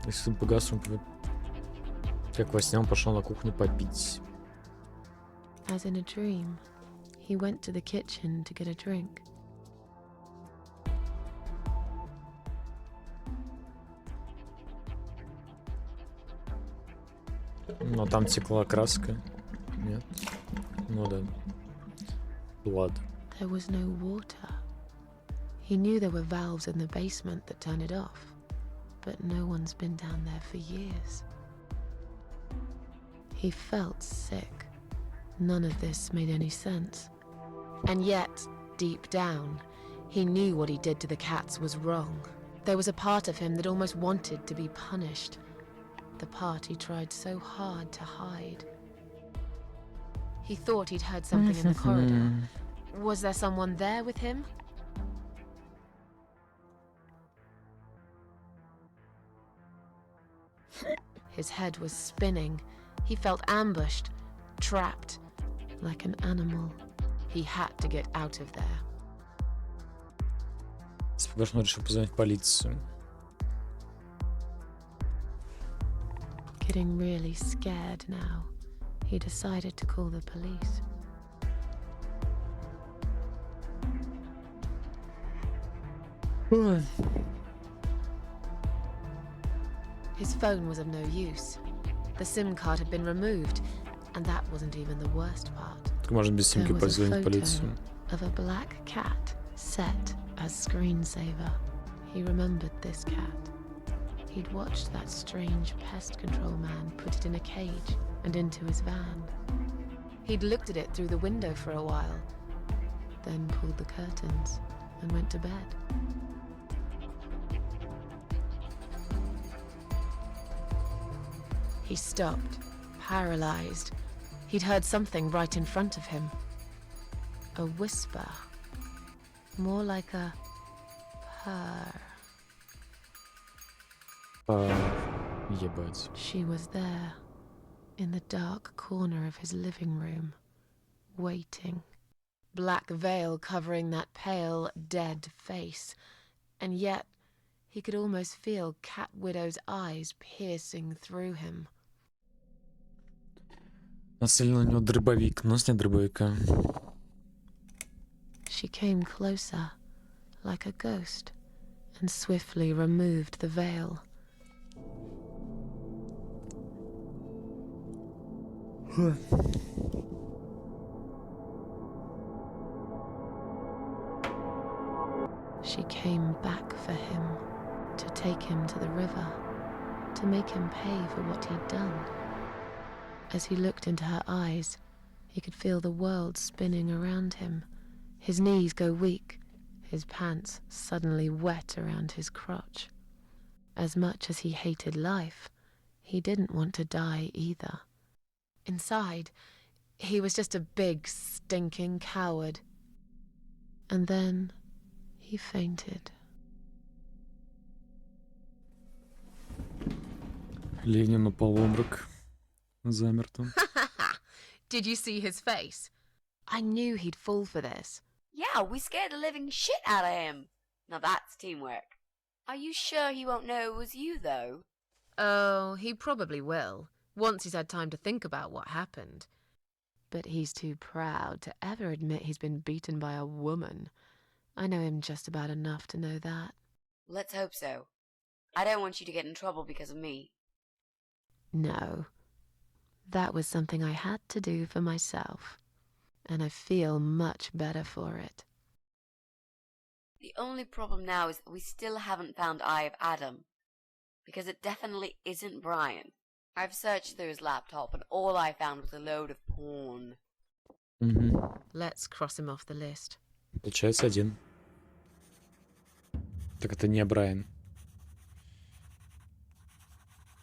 Если погас, он как во сне он пошел на кухню попить. As in a dream, he went to the kitchen to get a drink. Но там текла краска. Нет. Ну да. Blood. There was no water. He knew there were valves in the basement that turned it off, but no one's been down there for years. He felt sick. None of this made any sense. And yet, deep down, he knew what he did to the cats was wrong. There was a part of him that almost wanted to be punished. The part he tried so hard to hide. He thought he'd heard something in the corridor. Was there someone there with him? His head was spinning. He felt ambushed, trapped, like an animal. He had to get out of there. Спокойно решил позвонить в полицию. Getting really scared now, he decided to call the police. His phone was of no use. The SIM card had been removed, and that wasn't even the worst part. Можно без симки There was a позвонить в полицию. photo of a black cat set as screensaver. He remembered this cat. He'd watched that strange pest control man put it in a cage and into his van. He'd looked at it through the window for a while, then pulled the curtains and went to bed. He stopped, paralyzed. He'd heard something right in front of him. A whisper. More like a purr. Ебать. She was there, in the dark corner of his living room, waiting. Black veil covering that pale, dead face. And yet, he could almost feel Cat Widow's eyes piercing through him. Нацелен на него дробовик, но нет дробовика. She came closer, like a ghost, and swiftly removed the veil. She came back for him, to take him to the river, to make him pay for what he'd done. As he looked into her eyes, he could feel the world spinning around him, his knees go weak, his pants suddenly wet around his crotch. As much as he hated life, he didn't want to die either. Inside, he was just a big, stinking coward. And then he fainted. Ленин упал в обморок. Замертво. Did you see his face? I knew he'd fall for this. Yeah, we scared the living shit out of him. Now that's teamwork. Are you sure he won't know it was you, though? Oh, he probably will, once he's had time to think about what happened. But he's too proud to ever admit he's been beaten by a woman. I know him just about enough to know that. Let's hope so. I don't want you to get in trouble because of me. No. That was something I had to do for myself. And I feel much better for it. The only problem now is that we still haven't found Eye of Adam. Because it definitely isn't Brian. I've searched through his laptop and all I found was a load of porn. Let's cross him off the list. Получается 1. Так это не Брайан.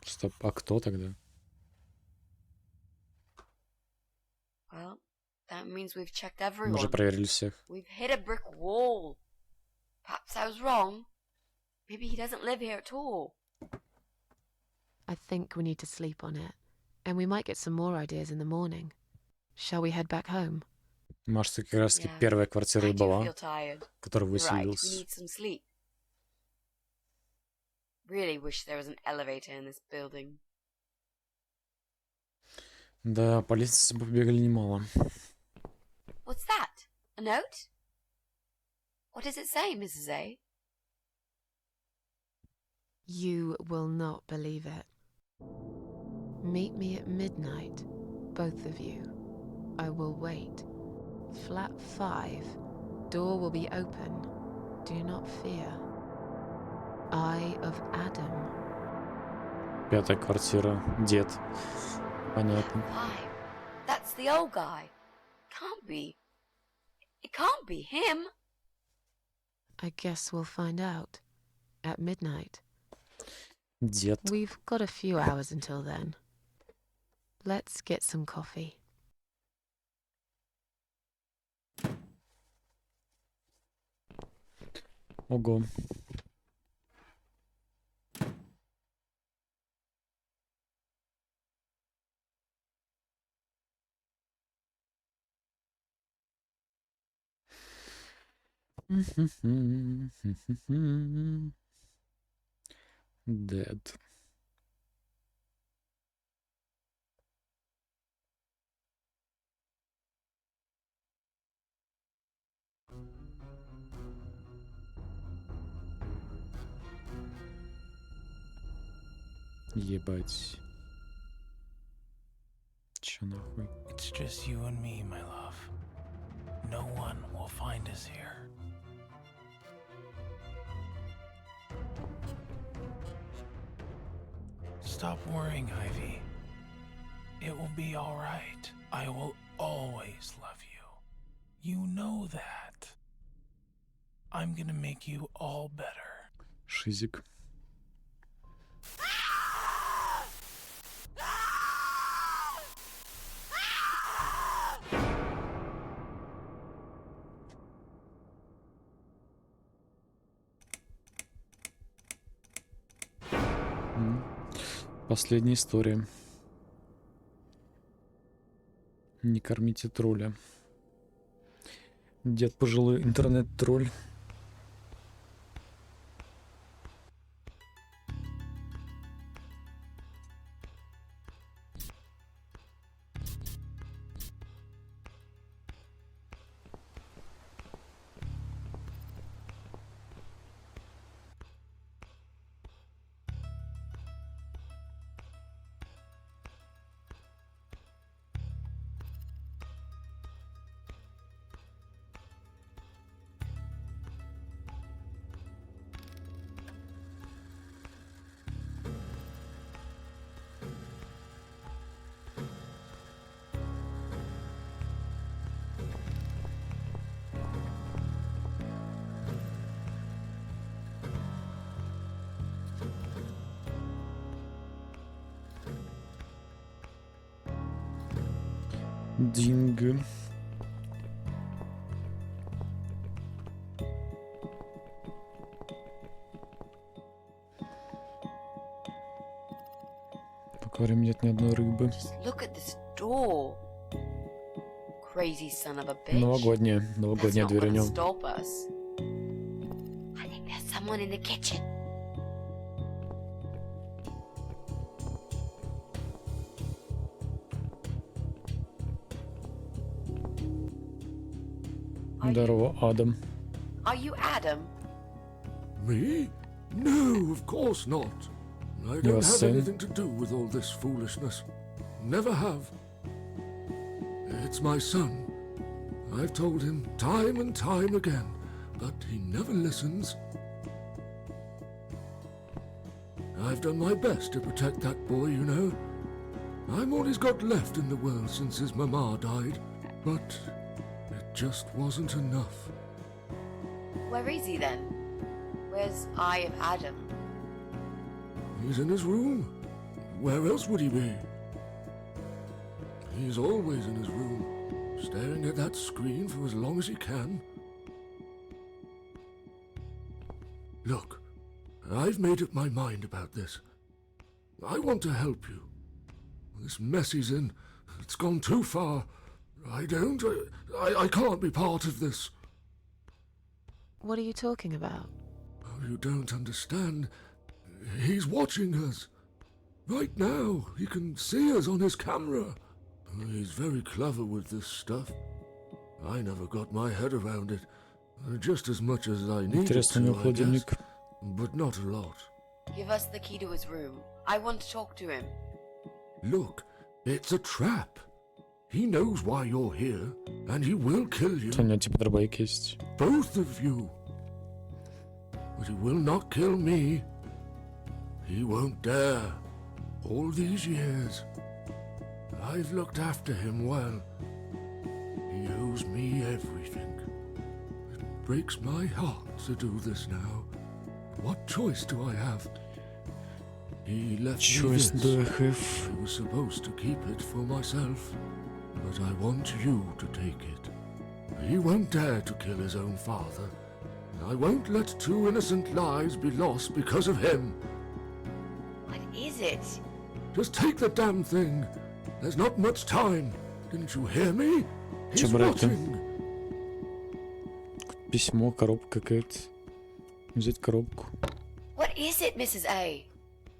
Стоп, а кто тогда? Well, that means we've checked Мы everyone. уже проверили всех. We've hit a brick wall. Perhaps I was wrong. Maybe he doesn't live here at all. I think we need to sleep on it. And we might get some more ideas in the morning. Shall we head back home? Может, это как раз таки первая квартира и I do была, feel tired. в которой Right, we выселился. need some sleep. Really wish there was an elevator in this building. Да, по лестнице бы побегали немало. What's that? A note? What does it say, Mrs. A? You will not believe it. Meet me at midnight, both of you. I will wait. Flat 5. Door will be open. Do not fear. Eye of Adam. Пятая квартира. Дед. Понятно. Why? That's the old guy. Can't be. It can't be him. I guess we'll find out. At midnight. Дед. We've got a few hours until then. Let's get some coffee. Ого. Dead. Ебать. Чё нахуй? It's just you and me, my love. No one will find us here. Stop worrying, Ivy. It will be all right. I will always love you. You know that. I'm gonna make you all better. Шизик. Последняя история. Не кормите тролля. Дед пожилой интернет-тролль. Динго. В аквариуме нет ни одной рыбы. Look at this door. Crazy son of a bitch. Новогодняя That's not дверь у gonna него. stop us. I think there's someone in the kitchen. Здорово, Адам. Are you Adam? Me? No, of course not. I You don't are have sin. anything to do with all this foolishness. Never have. It's my son. I've told him time and time again, but he never listens. I've done my best to protect that boy, you know. I'm all he's got left in the world since his mama died, but it just wasn't enough. Where is he then? Where's Eye of Adam? He's in his room. Where else would he be? He's always in his room, staring at that screen for as long as he can. Look, I've made up my mind about this. I want to help you. This mess he's in, it's gone too far. I can't be part of this. What are you talking about? Oh, you don't understand. He's watching us. Right now, he can see us on his camera. He's very clever with this stuff. I never got my head around it. Just as much as I needed Интересно, у него to, I guess, холодильник. but not a lot. Give us the key to his room. I want to talk to him. Look, it's a trap. He knows why you're here, and he will kill you. У него типа дробовик есть. Both of you. But he will not kill me. He won't dare. All these years, I've looked after him well. He owes me everything. It breaks my heart to do this now. What choice do I have? He left Choice me do I this. have? I was supposed to keep it for myself, but I want you to take it. He won't dare to kill his own father. I won't let two innocent lives be lost because of him. What is it? Just take the damn thing. There's not much time. Didn't you hear me? He's Чё брать-то? watching. Письмо, коробка какая-то. Взять коробку. What is it, Mrs. A?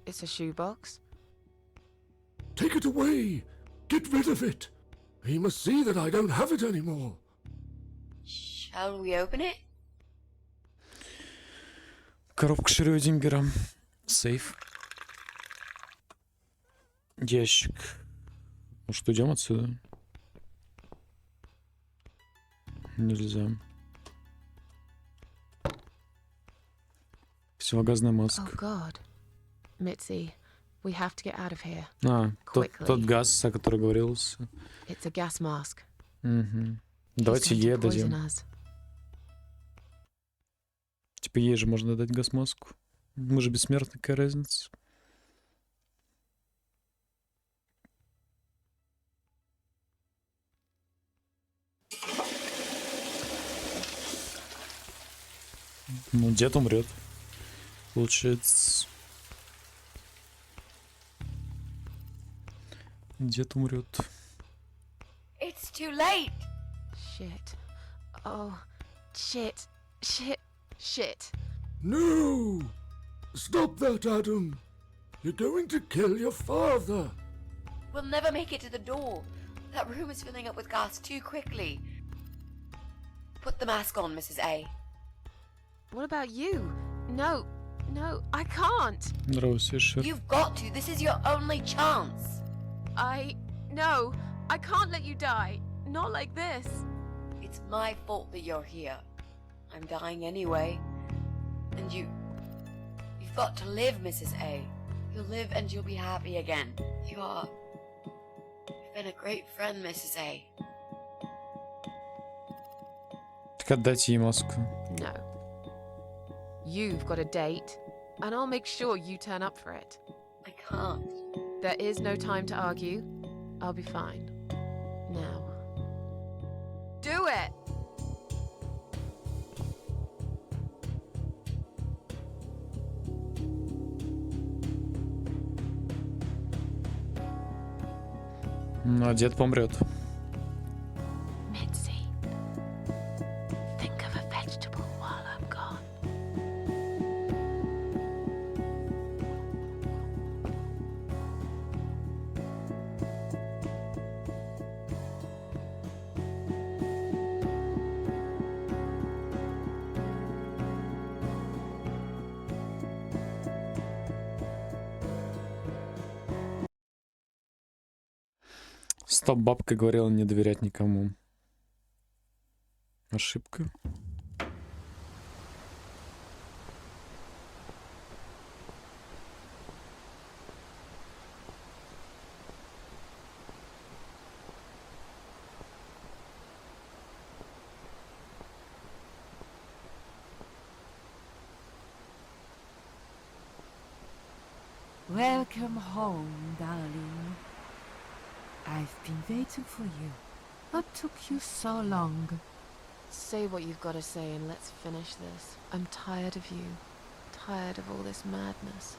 It's a shoebox. Take it away. Get rid of it. He must see that I don't have it anymore. Shall we open it? Коробка Шрёдингера. Сейф. Ящик. Может, уйдем отсюда? Нельзя. Противогазная маска. Oh God. Mitzi, we have to get out of here. Тот газ, о котором говорилось. It's a gas mask. Угу. He's Давайте going to ей poison дадим. us. Типа ей же можно дать газ-маску. Мы же бессмертны, какая разница? Ну, дед умрет. Получается. Дед умрет. It's too late. Shit. Oh, shit. Shit. Shit. No! Stop that, Adam. You're going to kill your father. We'll never make it to the door. That room is filling up with gas too quickly. Put the mask on, Mrs. A. What about you? No. No, I can't. Нравился Эшер. You've got to. This is your only chance. No. I can't let you die. Not like this. It's my fault that you're here. I'm dying anyway. And you've got to live, Mrs. A. You'll live and you'll be happy again. You've been a great friend, Mrs. A. Так отдайте ей маску. No. You've got a date, and I'll make sure you turn up for it. I can't. There is no time to argue. I'll be fine. Now, Do it! Ну, а дед помрет. Mitzi, think of a vegetable while I'm gone. Стоп, бабка говорила не доверять никому. Ошибка. Welcome home, darling. I've been waiting for you. What took you so long? Say what you've got to say and let's finish this. I'm tired of you. Tired of all this madness.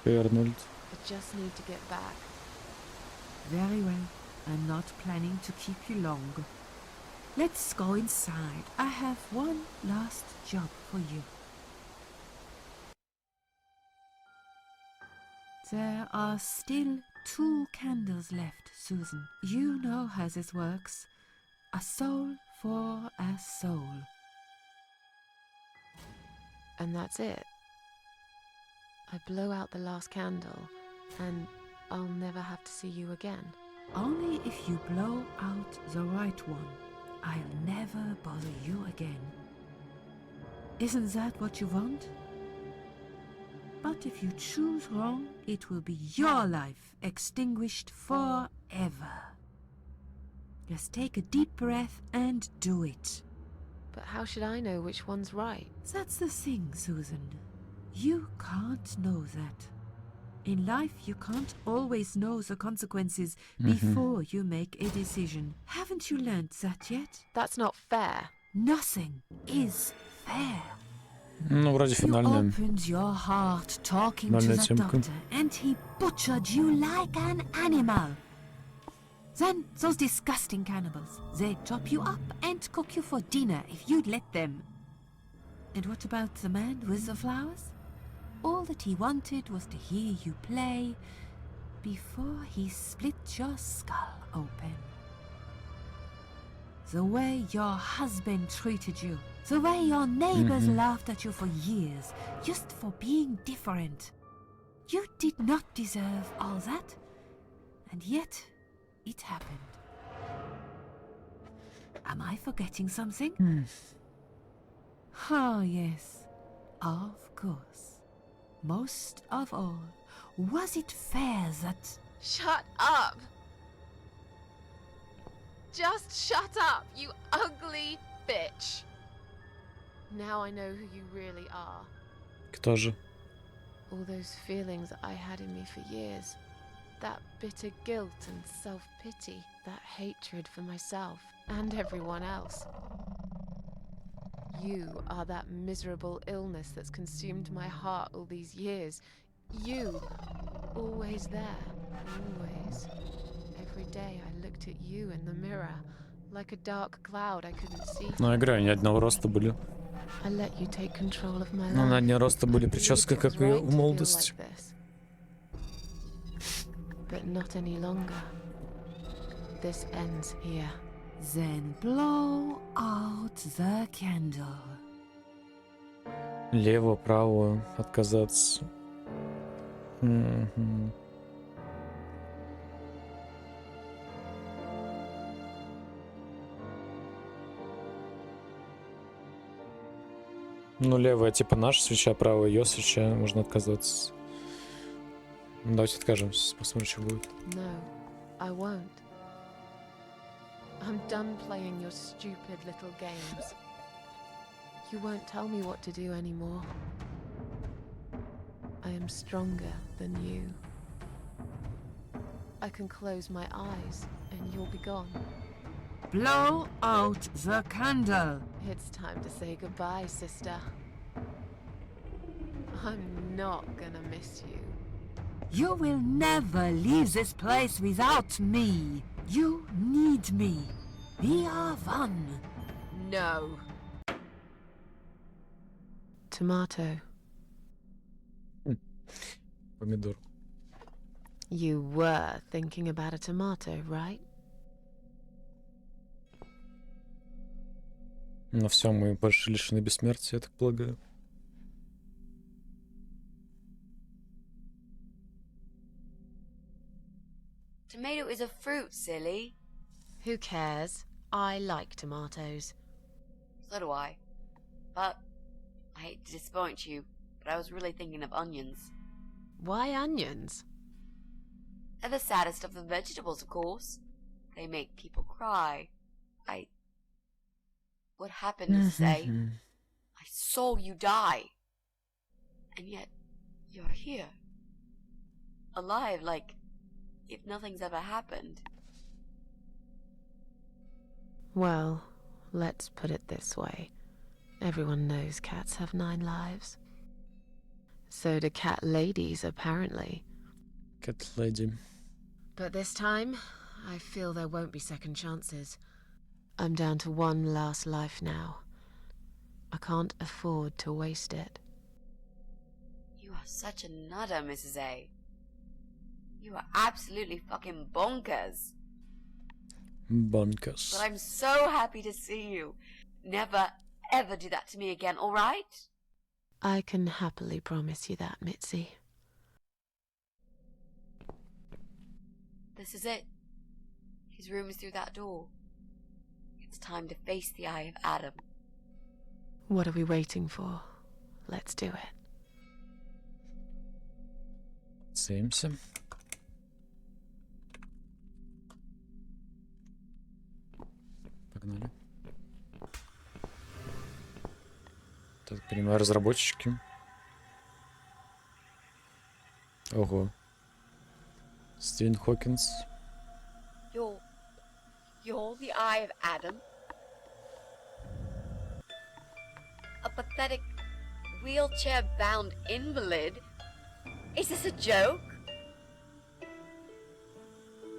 Hey, Arnold. I just need to get back. Very well. I'm not planning to keep you long. Let's go inside. I have one last job for you. There are still 2 candles left, Susan. You know how this works. A soul for a soul. And that's it. I blow out the last candle, and I'll never have to see you again. Only if you blow out the right one. I'll never bother you again. Isn't that what you want? But if you choose wrong, it will be your life extinguished forever. Just take a deep breath and do it. But how should I know which one's right? That's the thing, Susan. You can't know that. In life, you can't always know the consequences before you make a decision. Haven't you learned that yet? That's not fair. Nothing is fair. Ну, вроде You финальная. opened your heart talking to Финальная that темка. doctor, and he butchered you like an animal. Then those disgusting cannibals, they chop you up and cook you for dinner if you'd let them. And what about the man with the flowers? All that he wanted was to hear you play before he split your skull open. The way your husband treated you, the way your neighbors laughed at you for years, just for being different. You did not deserve all that, and yet it happened. Am I forgetting something? Oh, yes, of course. Most of all, was it fair that... Shut up! Just shut up, you ugly bitch! Now I know who you really are. Кто же? All those feelings I had in me for years. That bitter guilt and self-pity. That hatred for myself and everyone else. You are that miserable illness that's consumed my heart all these years. You, always there, always. Every day I looked at you in the mirror, like a dark cloud I couldn't see. Ну, игра, они одного роста были. I let you take control of my life. Ну, на одни роста были, прическа, как и в молодости. But not any longer. This ends here. Then blow out the candle. Лево, право, отказаться. Мгм. Ну, левая типа наша свеча, правая ее свеча, можно отказаться. Ну, давайте откажемся, посмотрим, что будет. No, I won't. I'm done playing your stupid little games. You won't tell me what to do anymore. I am stronger than you. I can close my eyes and you'll be gone. Blow out the candle. It's time to say goodbye, sister. I'm not gonna miss you. You will never leave this place without me. You need me. We are one. No. Tomato. Помидор. You were thinking about a tomato, right? Ну все, мы больше лишены бессмертия, я так полагаю. Tomato is a fruit, silly. Who cares? I like tomatoes. So do I. But I hate to disappoint you, but I was really thinking of onions. Why onions? They're the saddest of the vegetables, of course. They make people cry. What happened is, say, I saw you die. And yet, you're here. Alive, like, if nothing's ever happened. Well, let's put it this way. Everyone knows cats have 9 lives. So do cat ladies, apparently. Cat lady. But this time, I feel there won't be second chances. I'm down to 1 last life now. I can't afford to waste it. You are such a nutter, Mrs. A. You are absolutely fucking bonkers. Bonkers. But I'm so happy to see you. Never, ever do that to me again, alright? I can happily promise you that, Mitzi. This is it. His room is through that door. It's time to face the eye of Adam. What are we waiting for? Let's do it. Садимся. Погнали. Так понимаю, разработчики. Ого. Стивен Хокинс. You're the eye of Adam? A pathetic, wheelchair-bound invalid? Is this a joke?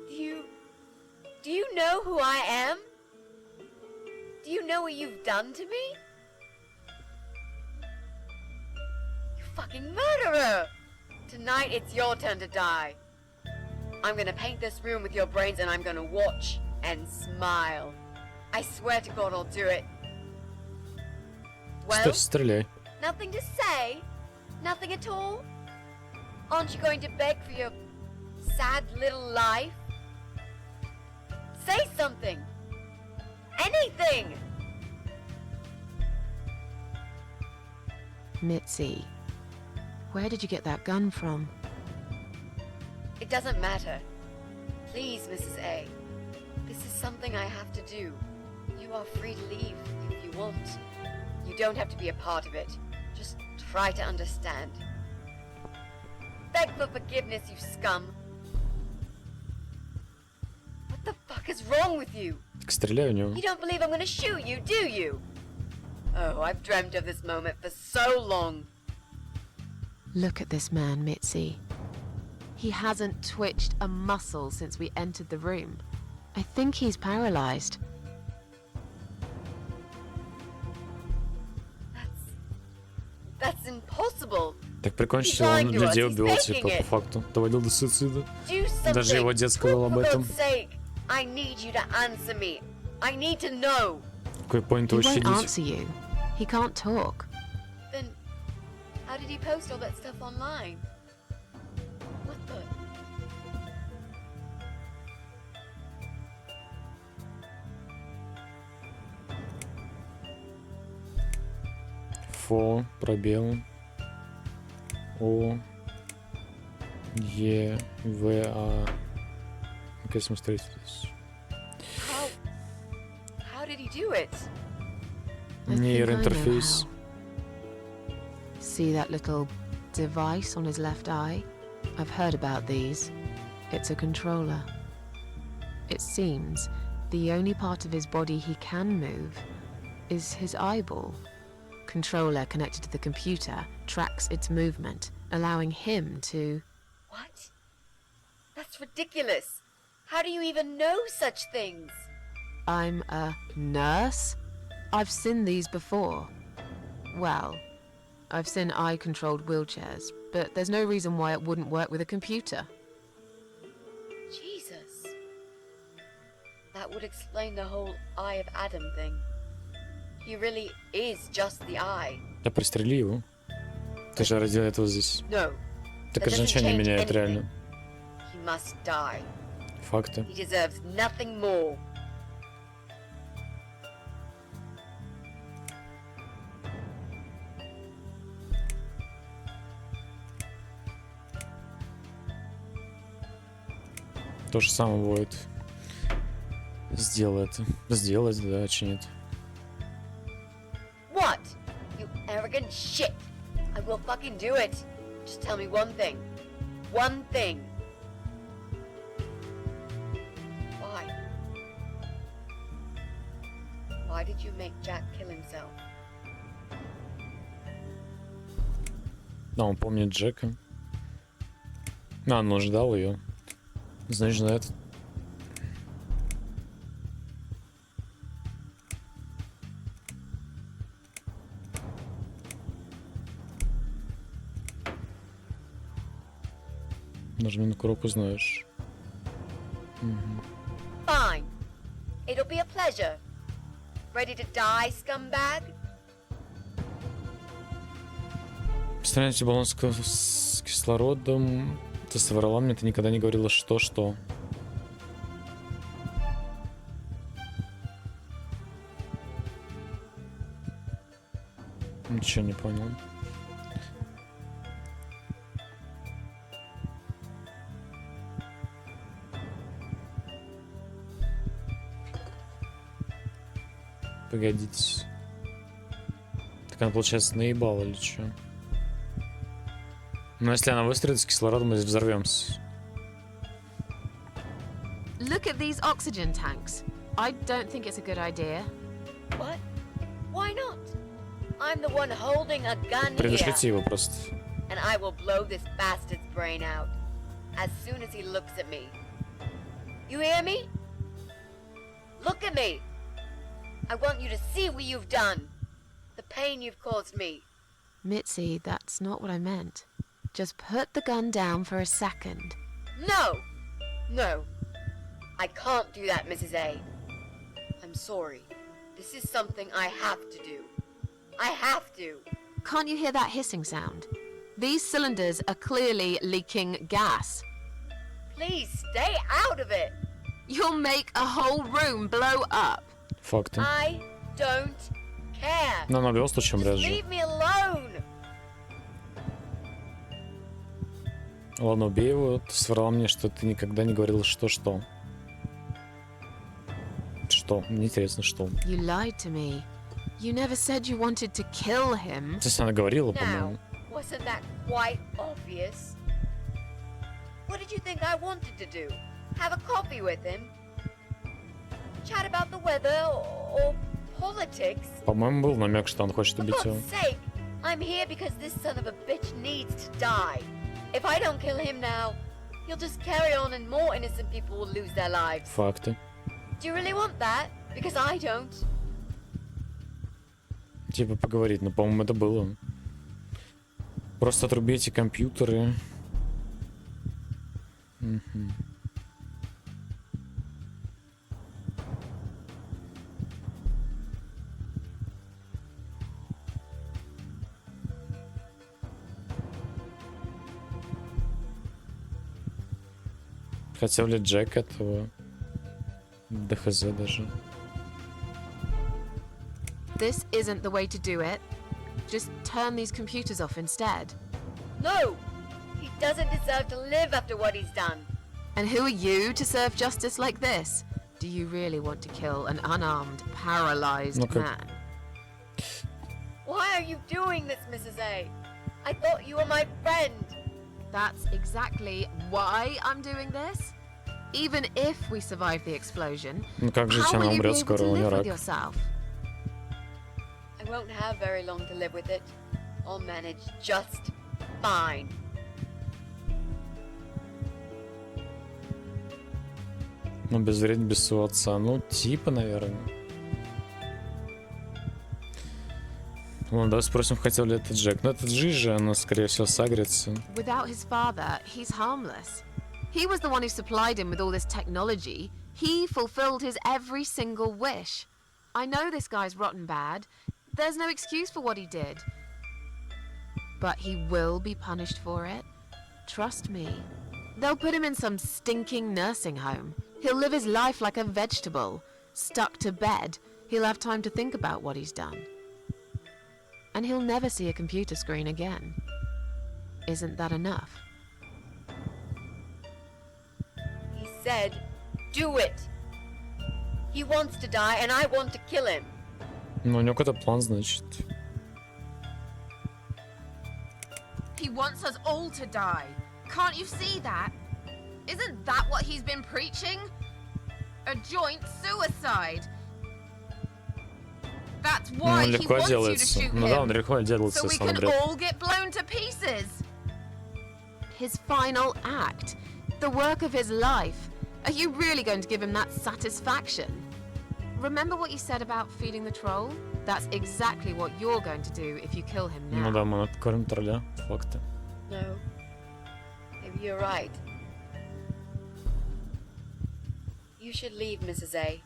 Do you know who I am? Do you know what you've done to me? You fucking murderer! Tonight it's your turn to die. I'm gonna paint this room with your brains and I'm gonna watch and smile. I swear to God I'll do it. Well, Стреляй. nothing to say? Nothing at all? Aren't you going to beg for your sad little life? Say something! Anything! Mitzi, where did you get that gun from? It doesn't matter. Please, Mrs. A. This is something I have to do. You are free to leave if you want. You don't have to be a part of it. Just try to understand. Beg for forgiveness, you scum. What the fuck is wrong with you? Так стреляй у него. You don't believe I'm gonna shoot you, do you? Oh, I've dreamt of this moment for so long. Look at this man, Mitzi. He hasn't twitched a muscle since we entered the room. I think he's paralyzed. That's impossible. Так прикольно, что он людей убивал, типа, по факту. Доводил до суицида. Даже его дед сказал об этом. I need you to answer me. I need to know. Какой point He его won't щадить? answer you. He can't talk. Then, how did he post all that stuff online? What the? Фо, пробел. О. Е. В. А. Ну-ка, смотреть здесь. How did he do it? Нейроинтерфейс. See that little device on his left eye? I've heard about these. It's a controller. It seems the only part of his body he can move is his eyeball. Controller connected to the computer tracks its movement, allowing him to... What? That's ridiculous. How do you even know such things? I'm a nurse? I've seen these before. Well, I've seen eye-controlled wheelchairs, but there's no reason why it wouldn't work with a computer. Jesus. That would explain the whole Eye of Adam thing. He really is just the eye. Да пристрели его. Ты же ради этого здесь. No. Так это ничего не меняет реально. He must die. Факты. He deserves nothing more. То же самое будет. Сделай это. Сделать, да, чи нет. What? You arrogant shit. I will fucking do it. Just tell me one thing. One thing. Why? Why did you make Jack kill himself? Да, он помнит Джека. А, он ждал ее. Значит, знает. Нажми на курок, узнаешь. Fine. It'll be a pleasure. Ready to die, scumbag? Построите баллон с кислородом. Ты соврала мне, ты никогда не говорила что. Ничего не понял. Погодите. Так она, получается, наебала или что? Но если она выстрелит с кислородом, мы взорвемся. Look at these oxygen tanks. I don't think it's a good idea. What? Why not? I'm the one holding a gun Предушите here. его просто. And I will blow this bastard's brain out as soon as he looks at me. You hear me? Look at me. I want you to see what you've done. The pain you've caused me. Mitzi, that's not what I meant. Just put the gun down for a second. No! No. I can't do that, Mrs. A. I'm sorry. This is something I have to do. I have to. Can't you hear that hissing sound? These cylinders are clearly leaking gas. Please stay out of it. You'll make a whole room blow up. Факты. I don't care. Но она в любом случае умрет же. Leave me alone. Ладно, убей его. Ты соврала мне, что ты никогда не говорила что. Что? Мне интересно, что. You lied to me. You never said you wanted to kill him. То есть она говорила, Now, по-моему. wasn't that quite obvious? What did you think I wanted to do? Have a coffee with him? Chat about the weather or politics? По-моему, был намек, что он хочет For убить его. God's sake, I'm here because this son of a bitch needs to die. If I don't kill him now, he'll just carry on and more innocent people will lose their lives. Факты. Do you really want that? Because I don't. Типа поговорить, но, по-моему, это было. Просто отруби эти компьютеры. Мгм. Хотел ли Джек этого? Да хз даже. This isn't the way to do it. Just turn these computers off instead. No! He doesn't deserve to live after what he's done. And who are you to serve justice like this? Do you really want to kill an unarmed, paralyzed Okay. man? Why are you doing this, Mrs. A? I thought you were my friend. That's exactly why I'm doing this. Even if we survive the explosion, Ну как жить, how она will you be умрет able скоро, to у нее live with рак. yourself? I won't have very long to live with it. I'll manage just fine. Ну, безвредить без своего отца. Ну, типа, наверное. Ладно, давай спросим, хотел ли это Джек. Но это Джи же, она, скорее всего, сагрится. Without his father, he's harmless. He was the one who supplied him with all this technology. He fulfilled his every single wish. I know this guy's rotten bad. There's no excuse for what he did. But he will be punished for it. Trust me. They'll put him in some stinking nursing home. He'll live his life like a vegetable. Stuck to bed. He'll have time to think about what he's done. And he'll never see a computer screen again. Isn't that enough? He said, do it. He wants to die and I want to kill him. Ну, у него какой-то план, значит. He wants us all to die. Can't you see that? Isn't that what he's been preaching? A joint suicide. That's Ну, why он he легко wants you to отделается. shoot Ну да, он him. легко отделается, So we если он can умрет. all get blown to pieces. His final act. The work of his life. Are you really going to give him that satisfaction? Remember what you said about feeding the troll? That's exactly what you're going to do if you kill him now. Ну да, мы откроем тролля. Факты. No. Maybe you're right. You should leave, Mrs. A.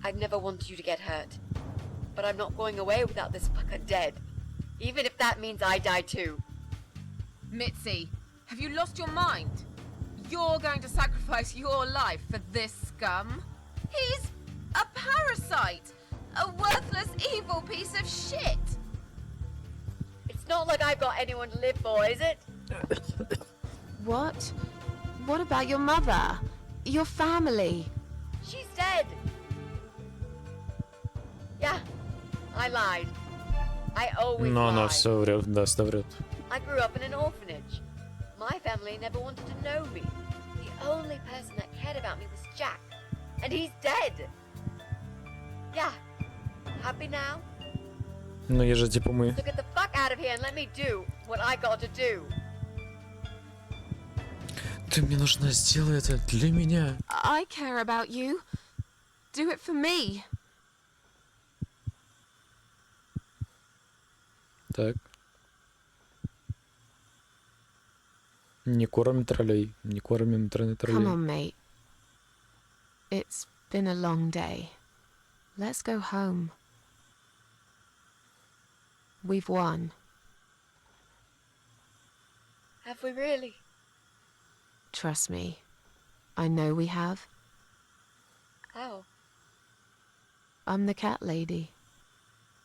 I'd never want you to get hurt. But I'm not going away without this fucker dead. Even if that means I die too. Mitzi, have you lost your mind? You're going to sacrifice your life for this scum? He's a parasite! A worthless, evil piece of shit! It's not like I've got anyone to live for, is it? What? What about your mother? Your family? She's dead. Yeah, I lied. I always Но она lie. все врет, да, всегда врет. I grew up in an orphanage. My family never wanted to know me. The only person that cared about me was Jack. And he's dead. Yeah. Happy now? Ну, я же типа мы. So get the fuck out of here and let me do what I got to do. Ты мне нужна, сделай это для меня. I care about you. Do it for me. Так. Не кормим троллей. Не кормим Come троллей. on, mate. It's been a long day. Let's go home. We've won. Have we really? Trust me. I know we have. How? I'm the cat lady.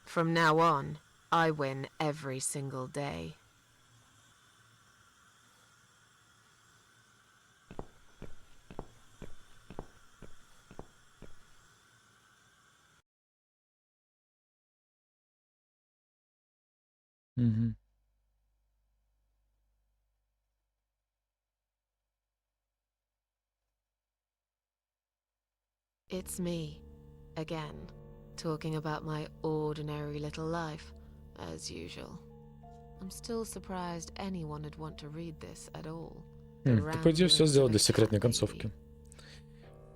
From now on, I win every single day. Угу. It's me, again, talking about my ordinary little life, as usual. I'm still surprised anyone would want to read this at all. The Ты, по идее, все ramblings сделал of a для секретной cat концовки. lady.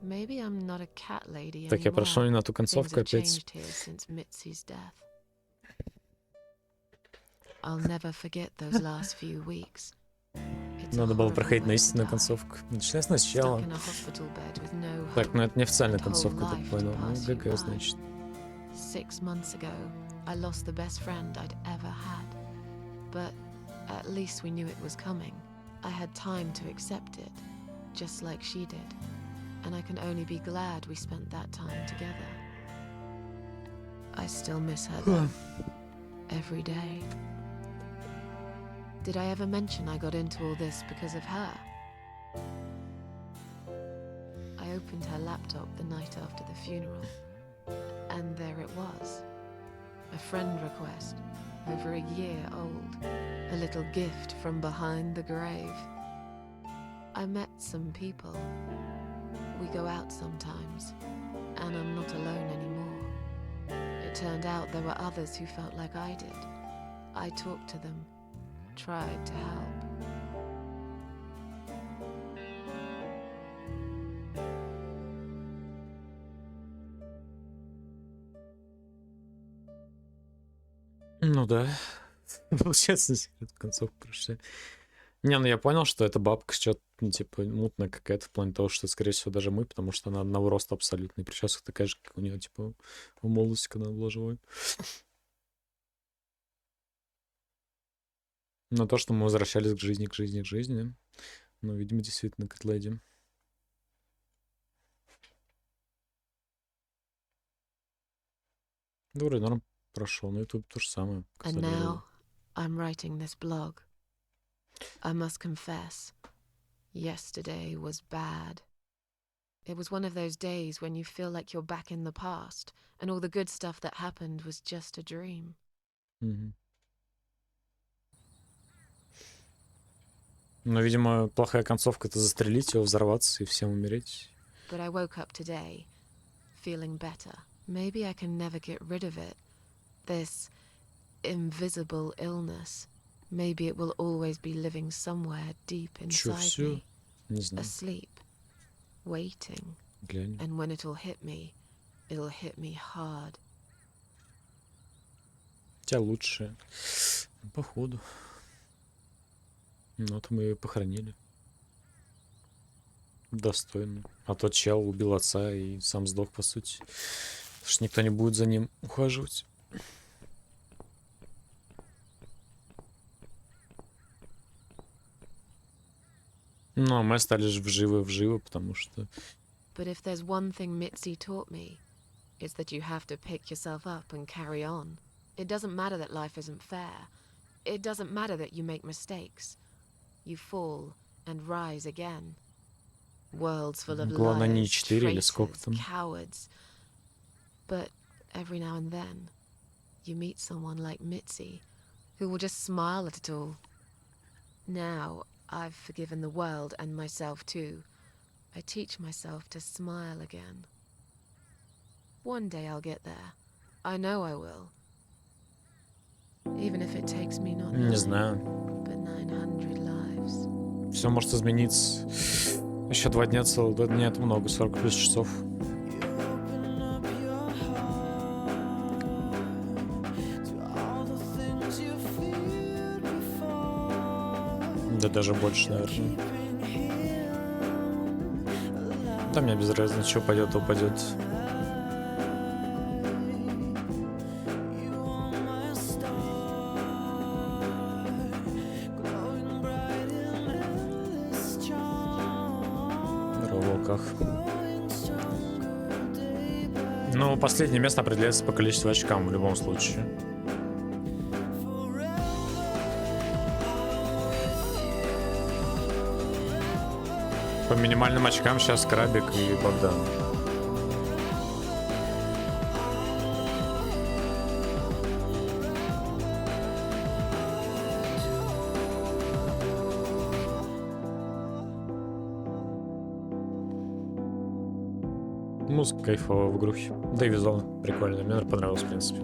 Maybe I'm not a cat lady Так, я прошел не anymore. на ту Things концовку have опять. changed here since Mitzi's death. I'll never forget those last few weeks. It's a Надо было horrible проходить на way to истинную die. концовку. Начинай Stuck сначала. in a hospital bed with no Так, ну hope это неофициальная and whole концовка, life так to понял. Ну, pass you ГГ, by. значит. 6 months ago, I lost the best friend I'd ever had. But at least we knew it was coming. I had time to accept it, just like she did. And I can only be glad we spent that time together. I still miss her though. Every day. Did I ever mention I got into all this because of her? I opened her laptop the night after the funeral. And there it was. A friend request, over a year old. A little gift from behind the grave. I met some people. We go out sometimes, and I'm not alone anymore. It turned out there were others who felt like I did. I talked to them, tried to help. Ну да. Получается, концовку прошли. Не, ну я понял, что эта бабка что-то, ну, типа, мутная какая-то в плане того, что, скорее всего, даже мы, потому что она одного роста абсолютно. И прическа такая же, как у нее, типа, в молодости, когда она была живой. Но то, что мы возвращались к жизни, к жизни, к жизни, ну, видимо, действительно, к леди. Да, вроде норм прошел, но YouTube то же самое. And now I'm writing this blog. I must confess, yesterday was bad. It was one of those days when you feel like you're back in the past, and all the good stuff that happened was just a dream. Но, видимо, плохая концовка — это застрелить его, взорваться и всем умереть. But I woke up today, feeling better. Maybe I can never get rid of it. This invisible illness. Maybe it will always be living somewhere deep inside me. Не знаю. Asleep. Waiting. Глянь. And when it'll hit me hard. Тебя лучше. Походу. Ну, вот мы ее похоронили. Достойно. А тот чел убил отца и сам сдох, по сути. Потому что никто не будет за ним ухаживать. Ну, а мы остались вживы, потому что... But if there's one thing Mitzi taught me, it's that you have to pick yourself up and carry on. It doesn't matter that life isn't fair. It doesn't matter that you make mistakes. You fall and rise again. Worlds full of Главное, не liars, 4 или сколько traitors, там. cowards. But every now and then, you meet someone like Mitzi, who will just smile at it all. Now, I've forgiven the world and myself too. I teach myself to smile again. One day I'll get there. I know I will. Even if it takes me not Не знаю. but 900 lives. Все может измениться. Еще 2 дня, целых 2 дня — это много, 40 плюс часов. Да даже больше, наверное. Там мне без разницы, что упадет, то упадет. Здорово, волках. Ну, последнее место определяется по количеству очкам в любом случае. По минимальным очкам сейчас Крабик и Богдан. Музыка кайфовая в игрухе. Да и визуал прикольный. Мне понравилось, в принципе.